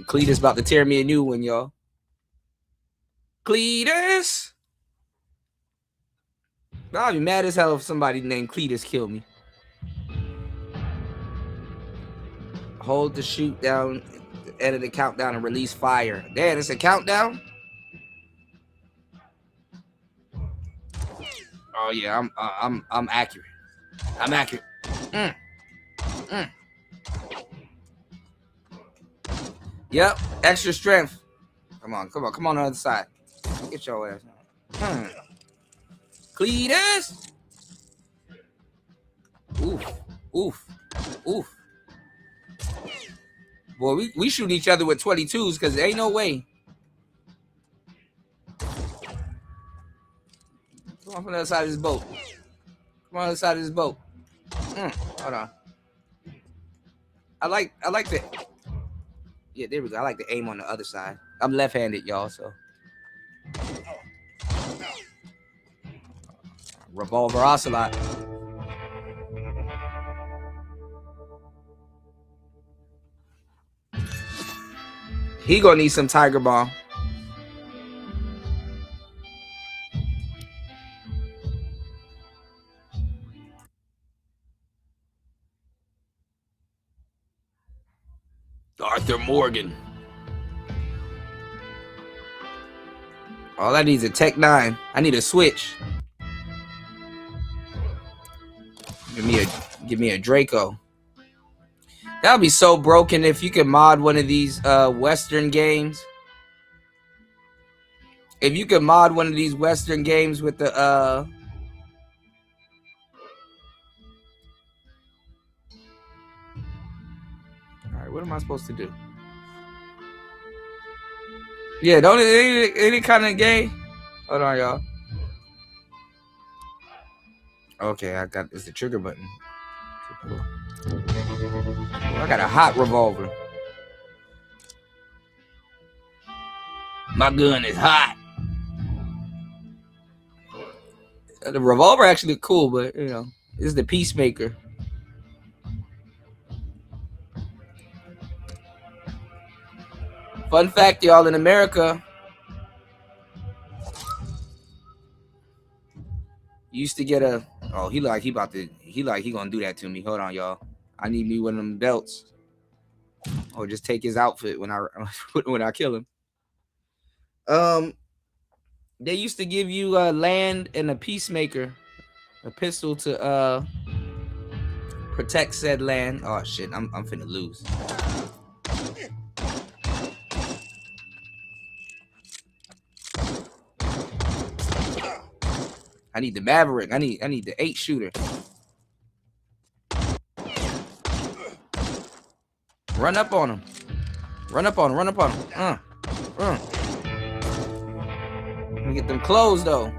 Cletus about to tear me a new one, y'all. Cletus. I'll be mad as hell if somebody named Cletus killed me. Hold the shoot down, edit the countdown, and release fire. Damn, it's a countdown. Oh yeah, I'm accurate. I'm accurate. Yep, extra strength. Come on the other side. Get your ass. Cletus. Oof. Boy, we shoot each other with 22s because there ain't no way. Come on from the other side of this boat. Come on the other side of this boat. Hold on. I like the. Yeah, there we go. I like to aim on the other side. I'm left-handed, y'all, so. Revolver Ocelot. He gonna need some Tiger Balm. Arthur Morgan. All I need is a Tech 9. I need a switch. Give me a Draco. That would be so broken if you could mod one of these Western games. If you could mod one of these Western games with the all right, what am I supposed to do? Yeah, don't any kind of gay. Hold on, y'all. Okay, I got it's the trigger button. I got a hot revolver. My gun is hot. The revolver actually cool, but you know, it's the Peacemaker. Fun fact, y'all, in America, you used to get a. Oh, he gonna do that to me. Hold on, y'all. I need me one of them belts, or just take his outfit when I kill him. They used to give you land and a Peacemaker, a pistol to protect said land. Oh shit, I'm finna lose. I need the Maverick. I need the 8-shooter. Run up on him. Run up on him. Run up on him. Let me get them clothes though.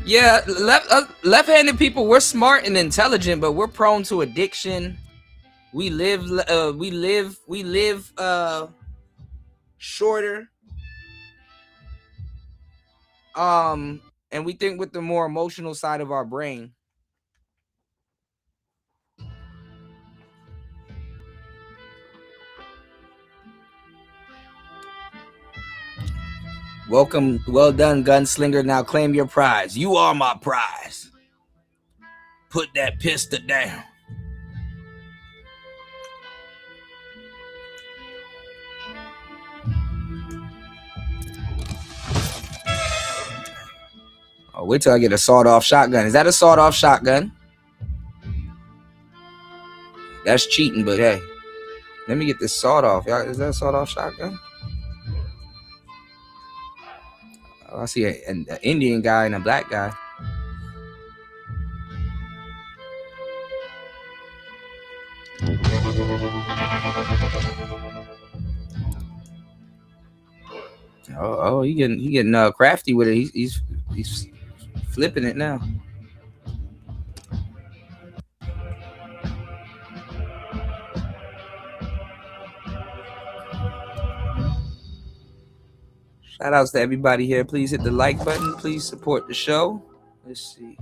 Yeah, left-handed people, we're smart and intelligent, but we're prone to addiction. We live shorter. And we think with the more emotional side of our brain. Welcome, well done, gunslinger. Now claim your prize. You are my prize. Put that pistol down. Oh, wait till I get a sawed-off shotgun. Is that a sawed-off shotgun? That's cheating, but hey. Let me get this sawed-off. Is that a sawed-off shotgun? Oh, I see an Indian guy and a black guy. Oh, he getting crafty with it. He's flipping it now. Shout outs to everybody here. Please hit the like button. Please support the show. Let's see.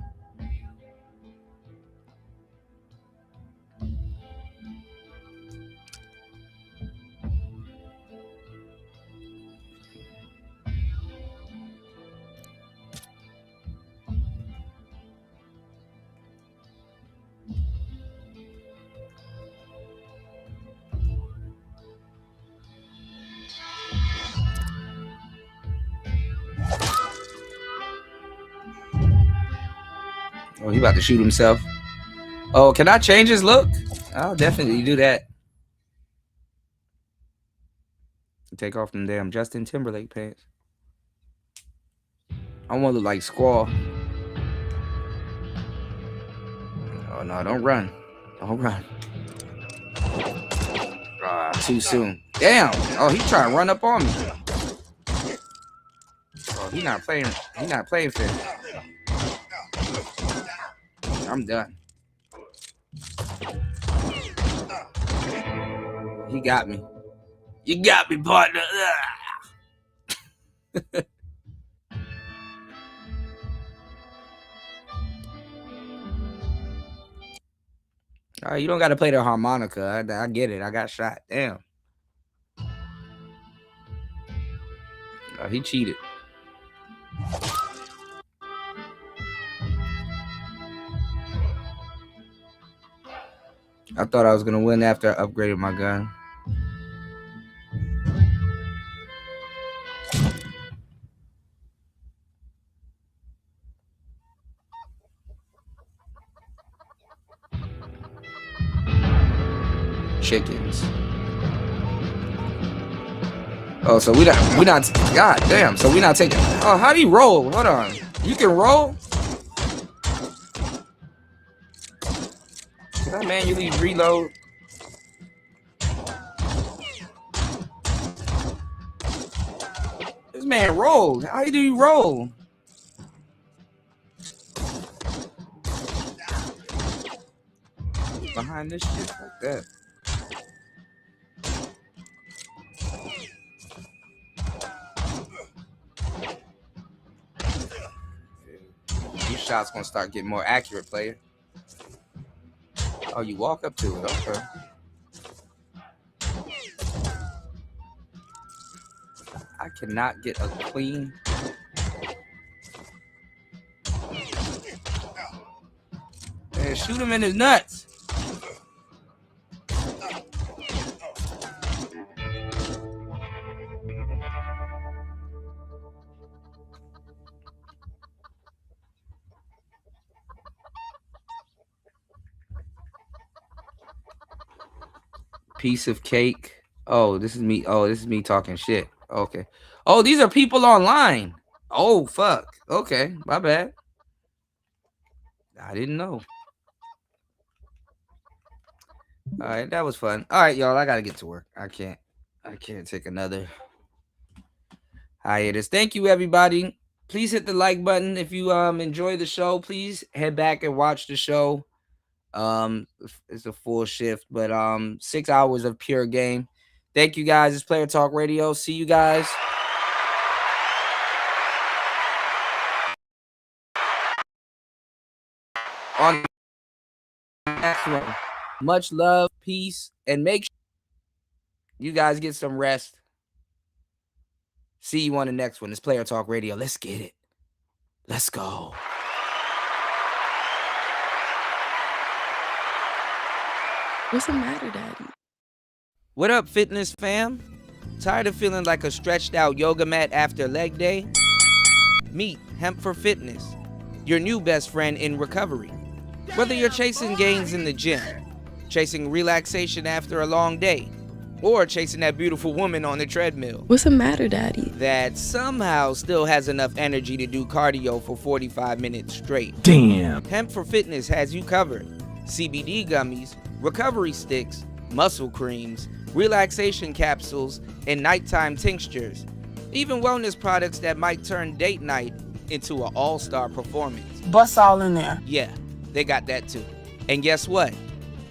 Oh, he about to shoot himself. Oh, can I change his look? I'll definitely do that. Take off them damn Justin Timberlake pants. I want to look like Squall. Oh, no, don't run. Don't run. Too soon. Damn. Oh, he trying to run up on me. Oh, he not playing. He not playing fair. I'm done. He got me. You got me, partner. All right, you don't got to play the harmonica. I get it. I got shot. Damn. He cheated. I thought I was going to win after I upgraded my gun. Chickens. Oh, so we not. God damn. So we not taking. Oh, how do you roll? Hold on. You can roll. Can I manually reload? This man rolled. How do you roll? Behind this shit like that. These shots gonna start getting more accurate, player. Oh, you walk up to it. Okay. I cannot get a clean. Man, shoot him in his nuts. Piece of cake. Oh, this is me. Oh, this is me talking shit. Okay. Oh, these are people online. Oh, fuck. Okay, my bad. I didn't know. All right, that was fun. All right, y'all, I gotta get to work. I can't take another hiatus. Thank you, everybody. Please hit the like button if you enjoy the show. Please head back and watch the show. It's a full shift, but 6 hours of pure game. Thank you guys. It's Player Talk Radio. See you guys. On the next one. Much love, peace, and make sure you guys get some rest. See you on the next one. It's Player Talk Radio. Let's get it. Let's go. What's the matter, Daddy? What up, fitness fam? Tired of feeling like a stretched out yoga mat after leg day? Meet Hemp for Fitness, your new best friend in recovery. Whether you're chasing gains in the gym, chasing relaxation after a long day, or chasing that beautiful woman on the treadmill. What's the matter, Daddy? That somehow still has enough energy to do cardio for 45 minutes straight. Damn. Hemp for Fitness has you covered. CBD gummies, recovery sticks, muscle creams, relaxation capsules, and nighttime tinctures. Even wellness products that might turn date night into an all-star performance. Bust all in there. Yeah, they got that too. And guess what?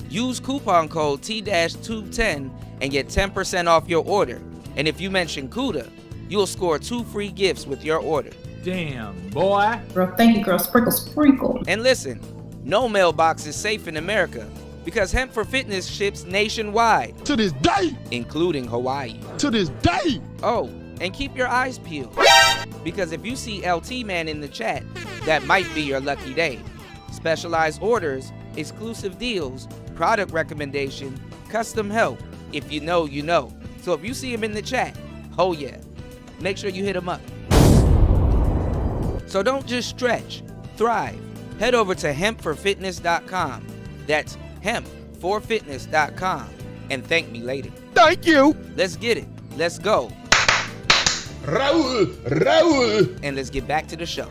Use coupon code T-210 and get 10% off your order. And if you mention CUDA, you'll score 2 free gifts with your order. Damn, boy. Girl, thank you, girl. Sprinkle, sprinkle. And listen, no mailbox is safe in America because Hemp for Fitness ships nationwide. To this day. Including Hawaii. To this day. Oh, and keep your eyes peeled. Because if you see LT Man in the chat, that might be your lucky day. Specialized orders, exclusive deals, product recommendation, custom help. If you know, you know. So if you see him in the chat, oh yeah, make sure you hit him up. So don't just stretch, thrive. Head over to hempforfitness.com. That's hempforfitness.com. And thank me later. Thank you. Let's get it. Let's go. Raul. And let's get back to the show.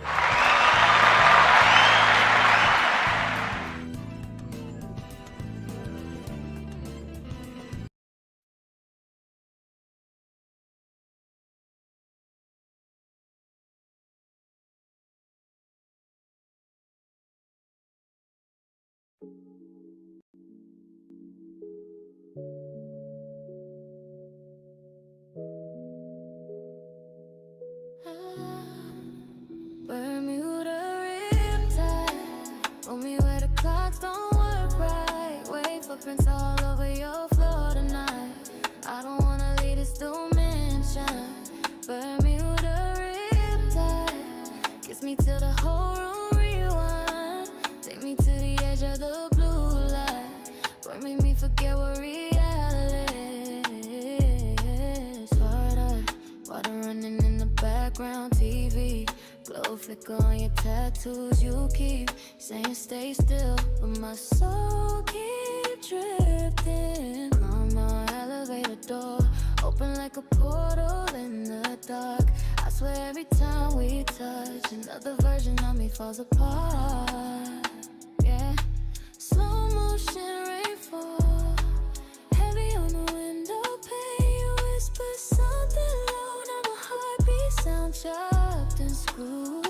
Bermuda riptide, hold me where the clocks don't work right. Wait footprints all over your floor tonight. I don't wanna leave this dimension. Bermuda riptide, kiss me till the whole room rewind. Take me to the edge of the blue light. Boy, make me forget what reality is. Hard up, water running in the background, TV. Glow flicker on your tattoos you keep saying stay still, but my soul keep drifting. I'm on elevator door, open like a portal in the dark. I swear every time we touch, another version of me falls apart. Yeah, slow motion rainfall, heavy on the window pane. You whisper something low, now my heartbeat sound chopped and screwed.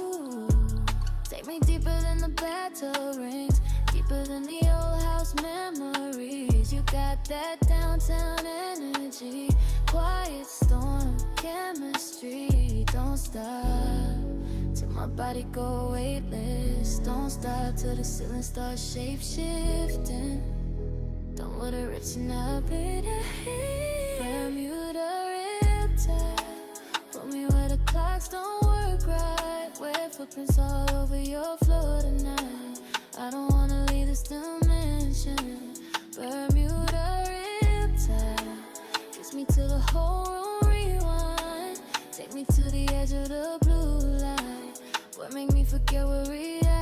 Take me deeper than the battle rings, deeper than the old house memories. You got that downtown energy, quiet storm chemistry. Don't stop till my my body go weightless. Don't stop till the ceiling starts shape-shifting. Don't want to rich and up in a heat. Bermuda riptide. Put me where the clocks don't work right. Where footprints all over your floor tonight. I don't wanna leave this dimension. Bermuda riptide. Gets me to the whole room rewind. Take me to the edge of the blue light. What make me forget what we like?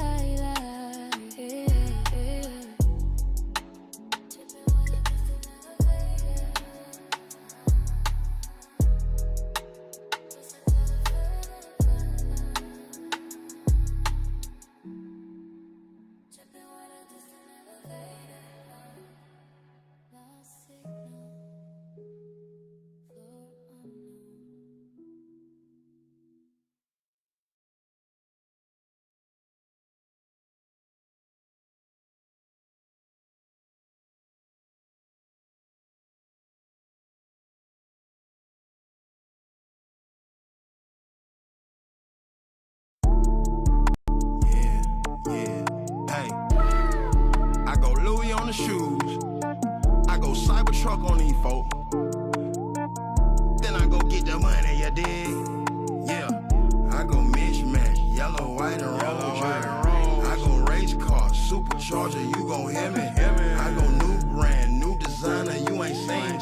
On the shoes, I go Cybertruck on these folk. Then I go get the money, you dig? Yeah, I go mismatch, yellow, white, and rose. I go race car, supercharger, you gon' hear me. I go new brand, new designer, you ain't seen.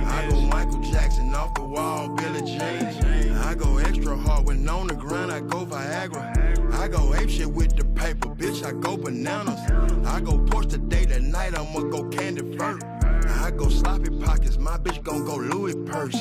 I go Michael Jackson off the wall, Billie Jean. I go extra hard when on the grind, I go Viagra. I go ape shit with the paper, bitch, I go bananas. I go Porsche today, that night I'ma go candy first. I go sloppy pockets, my bitch gon' go Louis purse.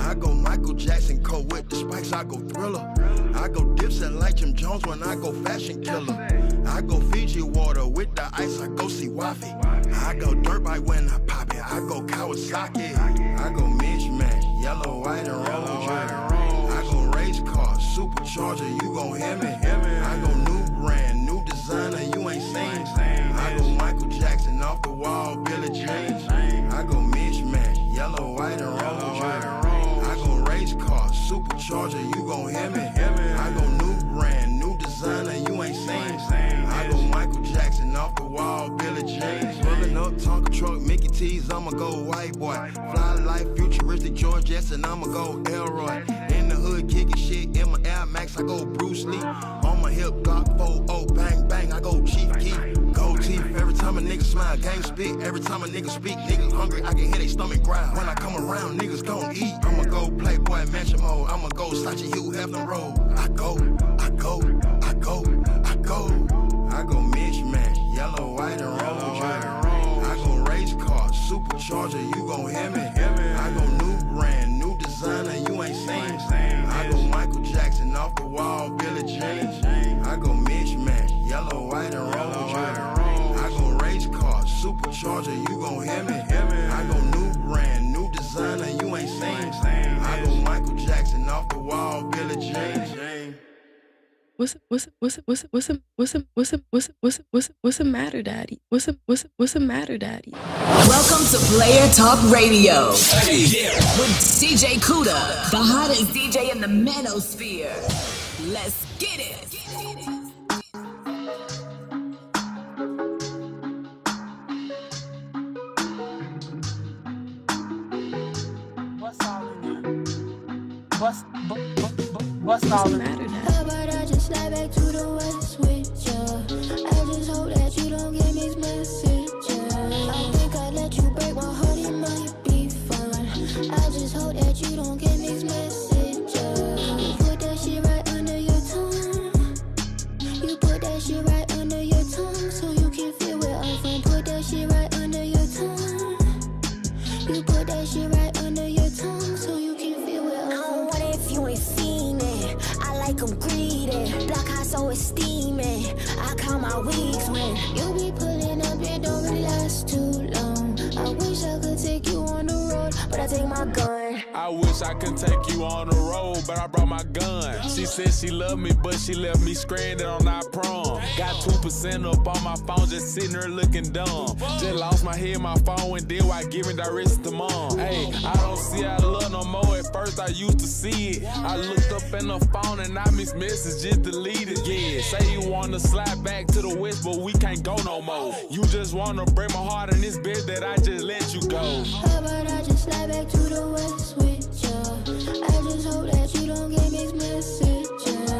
I go Michael Jackson coat with the spikes, I go Thriller. I go Dipset like Jim Jones when I go Fashion Killer. I go Fiji water with the ice, I go see Waffy. I go dirt bike when I pop it, I go Kawasaki. I go mismatch, yellow, white, and rose. I go race car, supercharger, you gon' hear me. I go new brand, new designer, you ain't seen. I go Michael Jackson off the wall, Billie Jean. I go mismatch, yellow, white, and rose. I go race car, supercharger, you gon' hear me. I go new brand, new designer, you ain't seen. I go Michael Jackson off the wall, Billie Jean. Pulling up, Tonka truck, Mickey T's, I'ma go white boy. Fly life, futuristic George Jetson, I'ma go Elroy. In the hood, kicking shit, in my Air Max, I go Bruce Lee. On my hip, Glock 4-0, bang, bang, I go Chief Keef. Gold teeth, every time a nigga smile, gang spit. Every time a nigga speak, niggas hungry, I can hear they stomach growl. When I come around, niggas gon' eat. I'ma go Playboy Mansion mode, I'ma go Sachi Hugh Hefner Road. I go, I go, I go, I go. I go mismatch, yellow, white, and rose. I go race car, supercharger, you gon' hear me. I go new brand, new designer, you ain't seen. I go Michael Jackson off the wall, Billie Jean. I go mismatch, yellow, white, and rose. I go race car, supercharger, you gon' hear me. I go new brand, new designer, you ain't seen. I go Michael Jackson off the wall, Billie Jean. What's the matter, Daddy? What's the matter, Daddy? Welcome to Player Talk Radio with DJ Kuda, the hottest DJ in the manosphere. Let's get it. What's all in there? What's all in there? How about I just slide back to the west with ya? I just hope that you don't get mixed messages. I think I let you break my heart, it might be fun. I just hope that you don't get mixed messages. You put that shit right under your tongue. You put that shit right under your tongue, so you can feel where I'm from. Put that shit right under your tongue. You put that shit right under your tongue, so you can feel where I'm from. I don't want it if you ain't seen it. I like them greedy, block high so it's steaming. I count my weeks when you be pulling up, it don't really last too long. I wish I could take you on the road, but I take my gun. I wish I could take you on the road, but I brought my gun. She said she loved me, but she left me stranded on our prom. Got 2% up on my phone, just sitting there looking dumb. Just lost my head, my phone went dead while giving directions to mom. Hey, I don't see our love no more. At first I used to see it. I looked up in the phone and I missed messages deleted. Yeah, say you wanna slide back to the west, but we can't go no more. You just wanna break my heart in this bed that I just let you go. How about I just slide back to the west with ya? I just hope that you don't get mixed messages. I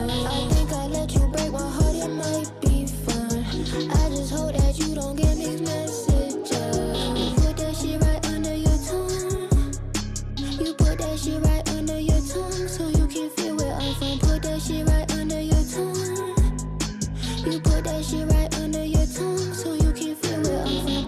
think I let you break my heart, it might be fun. I just hope that you don't get mixed messages. You put that shit right under your tongue. You put that shit right under your tongue, so you can feel where I'm from. Put that shit right under your tongue. You put that shit right under your tongue, so you can feel where I'm from.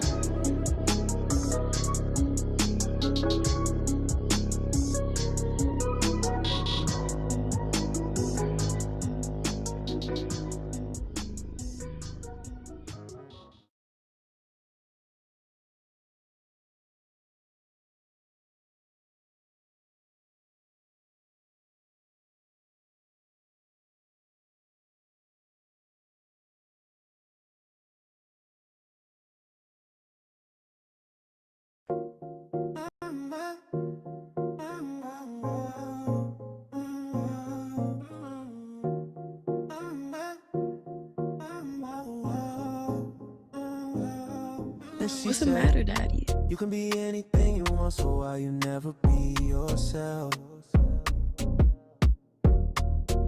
What's the matter, Daddy? You can be anything you want, so why you never be yourself?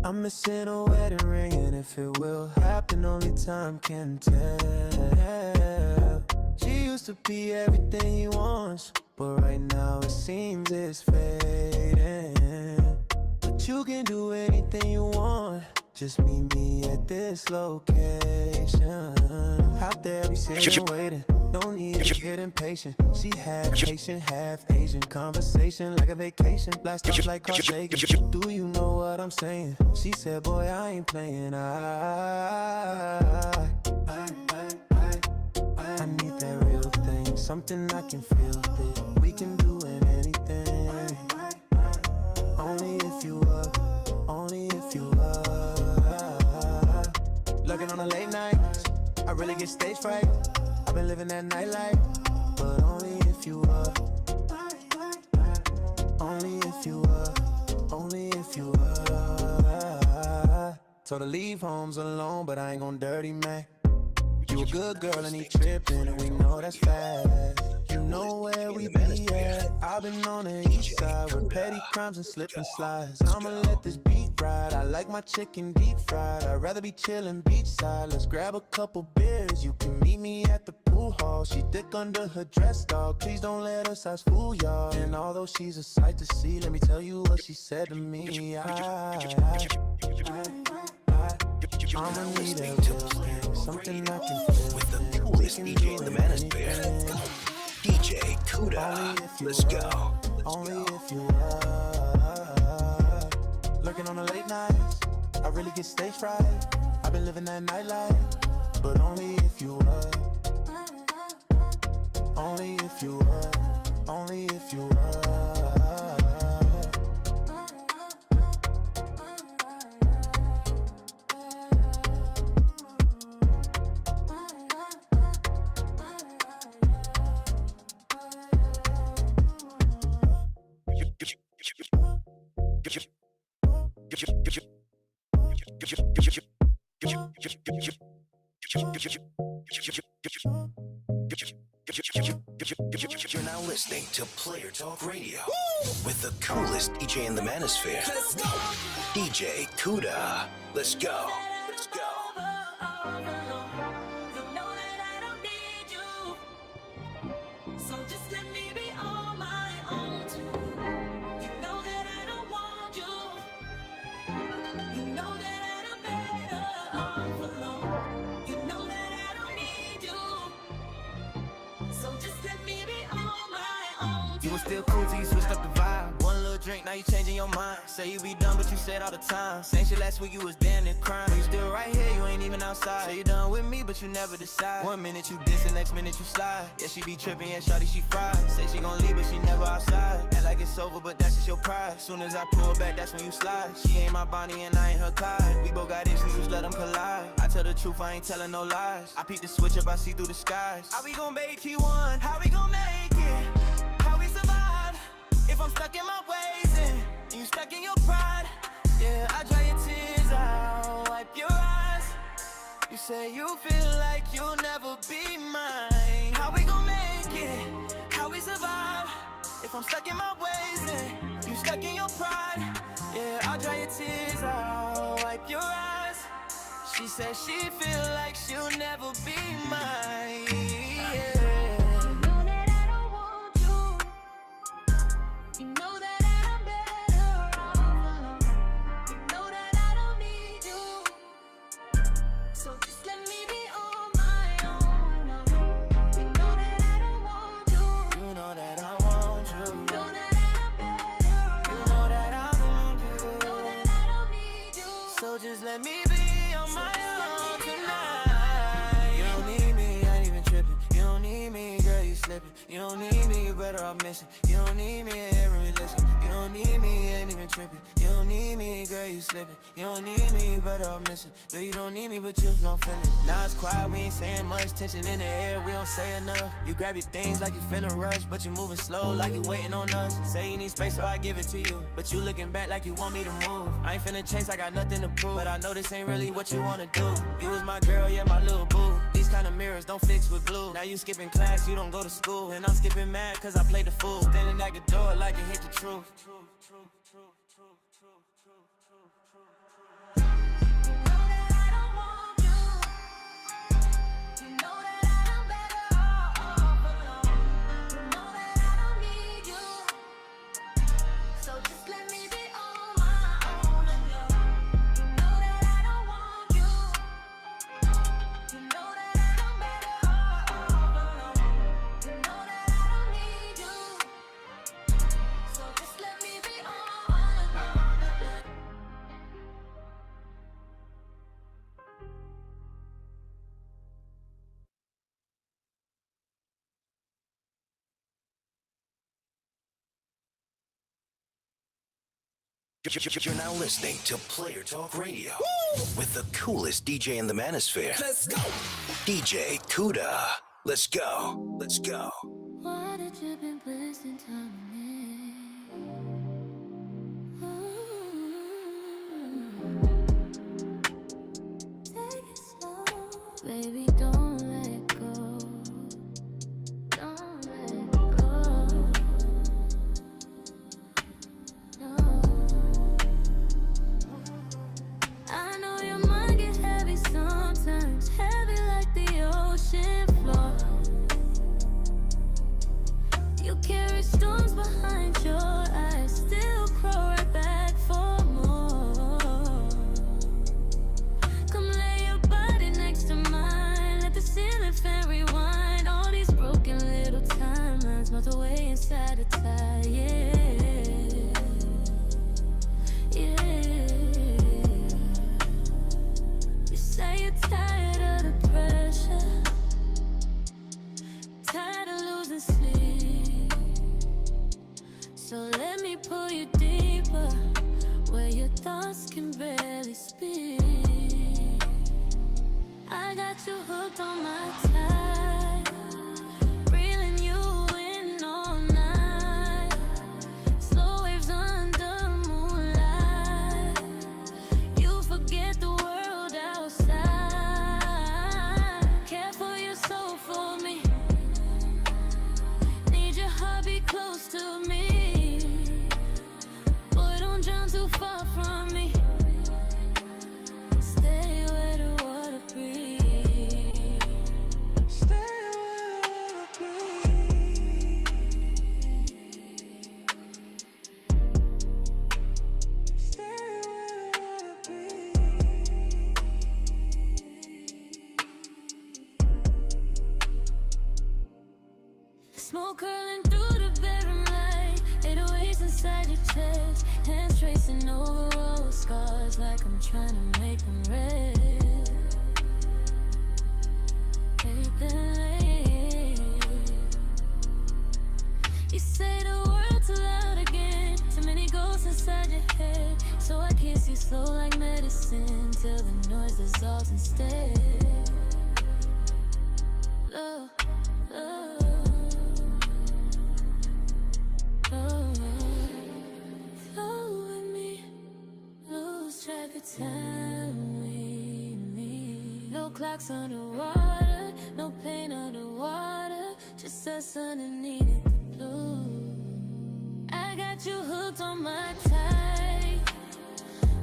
I'm missing a wedding ring, and if it will happen, only time can tell. She used to be everything he wants, but right now it seems it's fading. But you can do anything you want, just meet me at this location. Out there be sitting waiting, no need to get impatient. She had patient, half Asian conversation like a vacation. Blast off like Carl Sagan. Do you know what I'm saying? She said, boy, I ain't playing. I need that real thing, something I can feel that we can do anything. Only if you up, only if you up. Looking on the late nights, I really get stage fright. I've been living that nightlife, but only if you up. Only if you up, only if you up. Told her leave homes alone, but I ain't gon' dirty Mac. You a good girl and he trippin', and we know that's fast. You know where we be at. I've been on the east side with petty crimes and slip and slides. I'ma let this beat ride. I like my chicken deep fried. I'd rather be chillin' beachside. Let's grab a couple beers. You can meet me at the pool hall. She thick under her dress, dog. Please don't let her size fool y'all. And although she's a sight to see, let me tell you what she said to me. I'ma need a real thing, something I can feel. With the coolest DJ in the manosphere, DJ Kuda. Let's go. Only if you are lurking on the late nights. I really get stage fright. I've been living that nightlife, but only if you are. Only if you are. Only if you are. You're now listening to Player Talk Radio with the coolest DJ in the manosphere, DJ Kuda. Let's go. Let's go. You was still cool till you switched up the vibe. One little drink, now you changing your mind. Say you be done, but you said all the time. Same shit last week, you was damn near crying. You still right here, you ain't even outside. Say you done with me, but you never decide. 1 minute you diss, the next minute you slide. Yeah, she be tripping, yeah, shawty, she fried. Say she gon' leave, but she never outside. Act like it's over, but that's just your pride. Soon as I pull back, that's when you slide. She ain't my Bonnie and I ain't her Clyde. We both got issues, let them collide. I tell the truth, I ain't telling no lies. I peep the switch up, I see through the skies. How we gon' make T1? How we gon' make it? How we survive? If I'm stuck in my ways and you stuck in your pride. Yeah, I dry your tears out, wipe your eyes. You say you feel like you'll never be mine. How we gon' make it? How we survive? If I'm stuck in my ways and you stuck in your pride. Yeah, I'll dry your tears out, wipe your eyes. She said she feel like she'll never be mine. Yeah. Just let me be on my own tonight. You don't need me, I ain't even tripping. You don't need me, girl, you slipping. You don't need me, you better off missing. You don't need me, ever listen. You don't need me, ain't even tripping. You don't need me, girl, you slipping. You don't need me, you better off missing. Girl, you don't need me, but you don't feel it. Now it's quiet, we ain't saying much. Tension in the air, we don't say enough. You grab your things like you finna rush, but you moving slow like you waiting on us. Say you need space, so I give it to you. But you looking back like you want me to move. I ain't finna chase, I got nothing to prove. But I know this ain't really what you wanna do. You was my girl, yeah, my little boo. These kind of mirrors don't fix with glue. Now you skipping class, you don't go to school. And I'm skipping mad cause I played the fool. Standing at the door like it hit the truth. You're now listening to Player Talk Radio with the coolest DJ in the manosphere. Let's go. DJ Kuda. Let's go. Let's go. Why did you been wasting time with me? Take it slow, baby, don't let go. Don't let go. No. I know your mind gets heavy sometimes, heavy like the ocean floor. You carry storms behind your eyes, still crawl right back for more. Come lay your body next to mine, let the ceiling fan rewind. All these broken little timelines melt away inside a tie, yeah. Say you're tired of the pressure, tired of losing sleep. So let me pull you deeper, where your thoughts can barely speak. I got you hooked on my time, reeling you in all night. Slow waves under the moonlight. You forget the world outside. Care for your soul for me. Need your heart be close to me. Boy, don't drown too far from me. Stay where the water breathes. Stay where the water breathes. Stay where the water breathes. Smoke curling through the bedroom light, 808s inside your chest, hands tracing over old scars like I'm trying to make them red. results instead. Love, love, love. Flow with me, lose track of time with me. No clocks underwater, no pain underwater, just us underneath the blue. I got you hooked on my tight,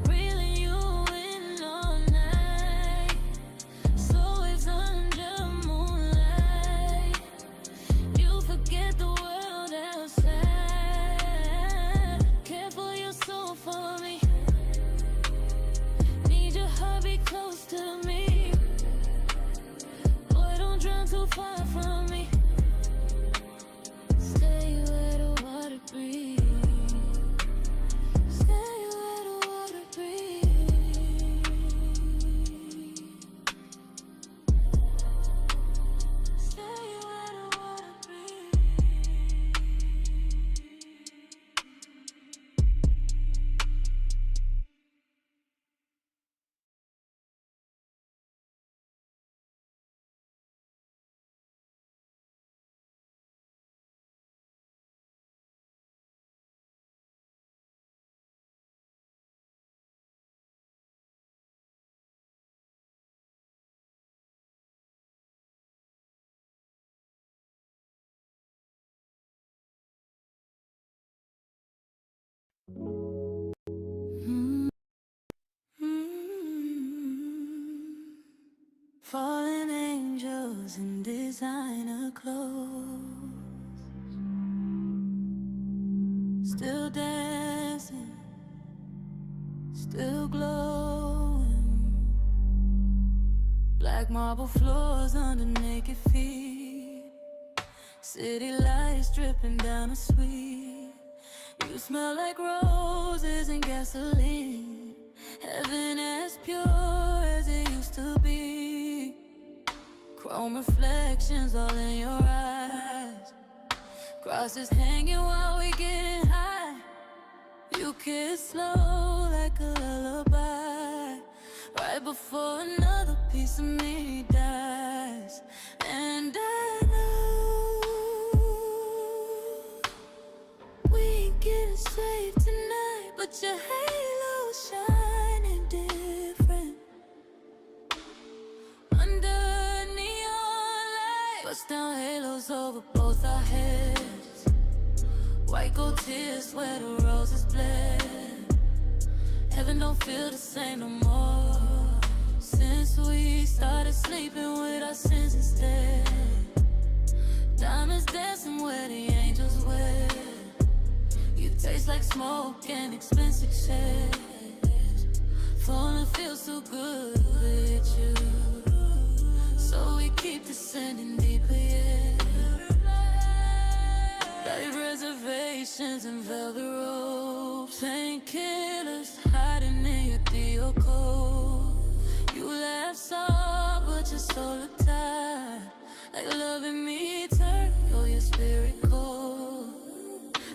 reeling you in all night. Slow waves under moonlight, you forget the world outside. Careful your soul for me, need your heartbeat close to me. Boy, don't drown too far from me. Stay where the water breathes. Stay where the water breathes. Stay where the water breathes. Fallen angels in designer clothes, still dancing, still glowing. Black marble floors under naked feet, city lights dripping down a suite. You smell like roses and gasoline, heaven as pure as it used to be. Chrome reflections all in your eyes, crosses hanging while we getting high. You kiss slow like a lullaby, right before another piece of me dies. And I know we ain't getting saved tonight, but your halo's shining different under neon lights. Bust down halos over both our heads, white gold tears where the roses bled. Heaven don't feel the same no more since we started sleeping with our sins instead. Diamonds dancing where the angels wed. You taste like smoke and expensive shit. Falling feels so good with you, so we keep descending deeper, yeah. Like reservations and velvet ropes, painkillers hiding in your Dio code. You laugh soft, but your soul look tired, like loving me turn your spirit cold.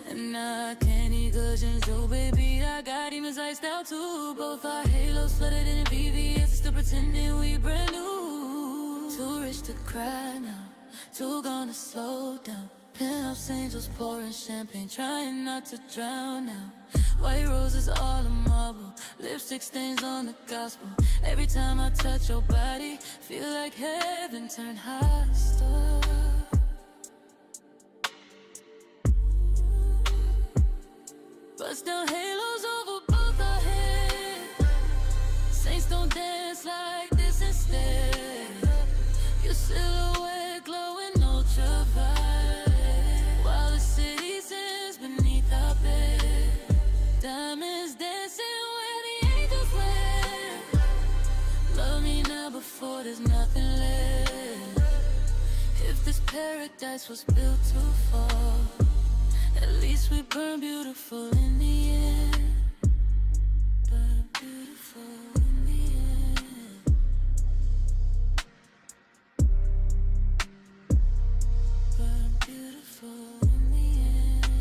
And I can't eat good ginger, baby. I got demons iced out too. Both our halos flooded in VVS, still pretending we brand new. Too rich to cry now, too gone to slow down. Penthouse angels pouring champagne, trying not to drown now. White roses all in marble, lipstick stains on the gospel. Every time I touch your body, feel like heaven turned hostile. Bust down halos over both our heads. Saints don't dance like this instead. Your silhouette glowing ultraviolet, while the city sits beneath our bed. Diamonds dancing where the angels went. Love me now before there's nothing left. If this paradise was built to fall, at least we burn beautiful in the end. Burn beautiful in the end. Burn beautiful in the end.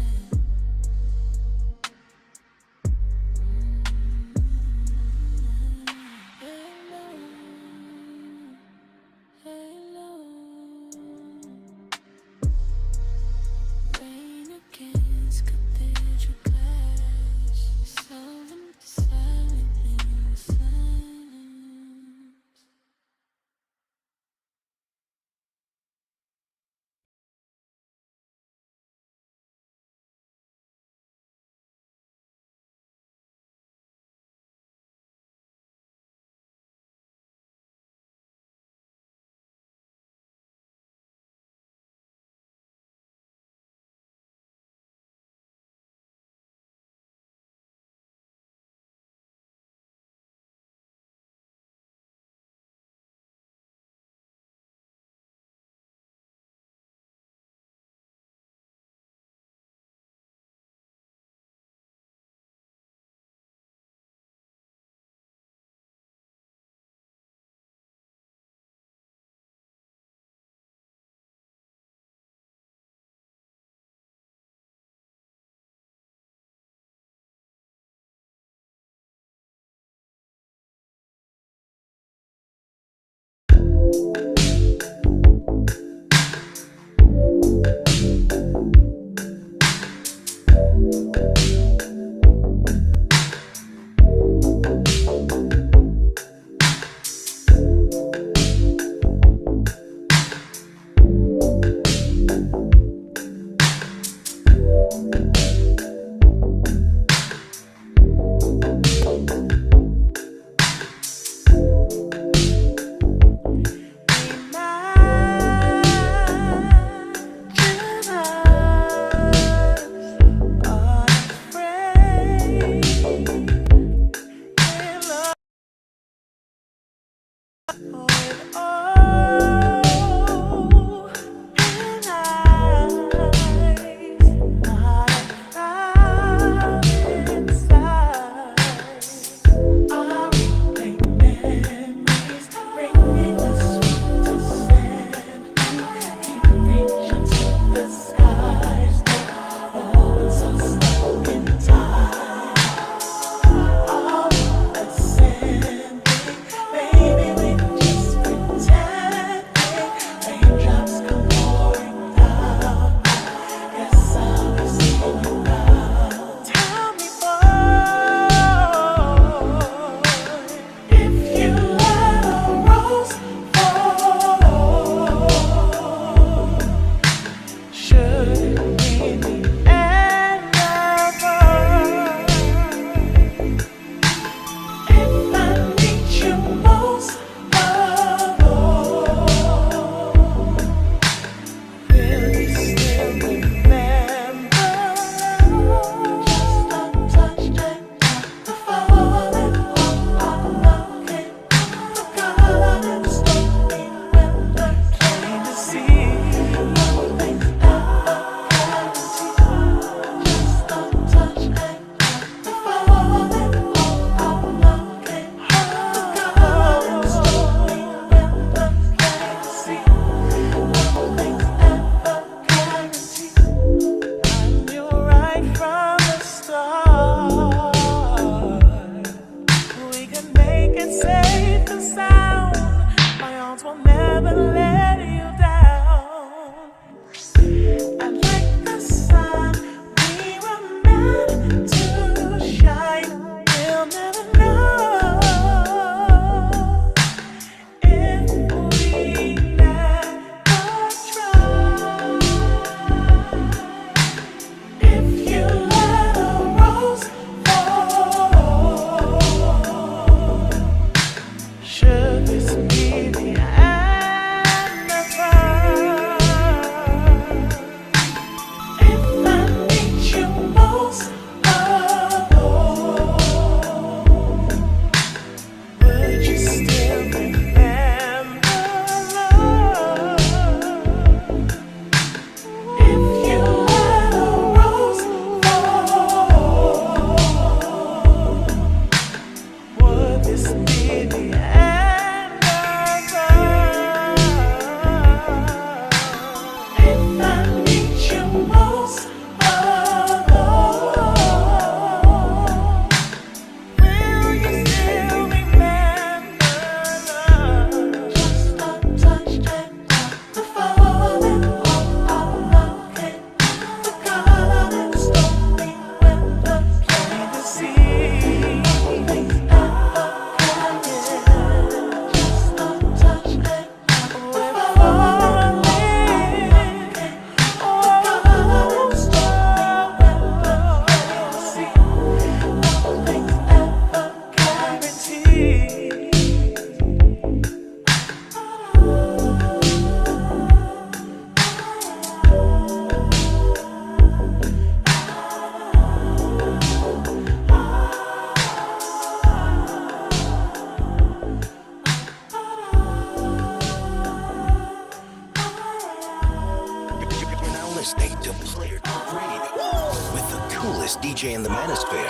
DJ in the Manosphere.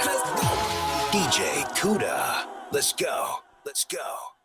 DJ Kuda. Let's go. Let's go.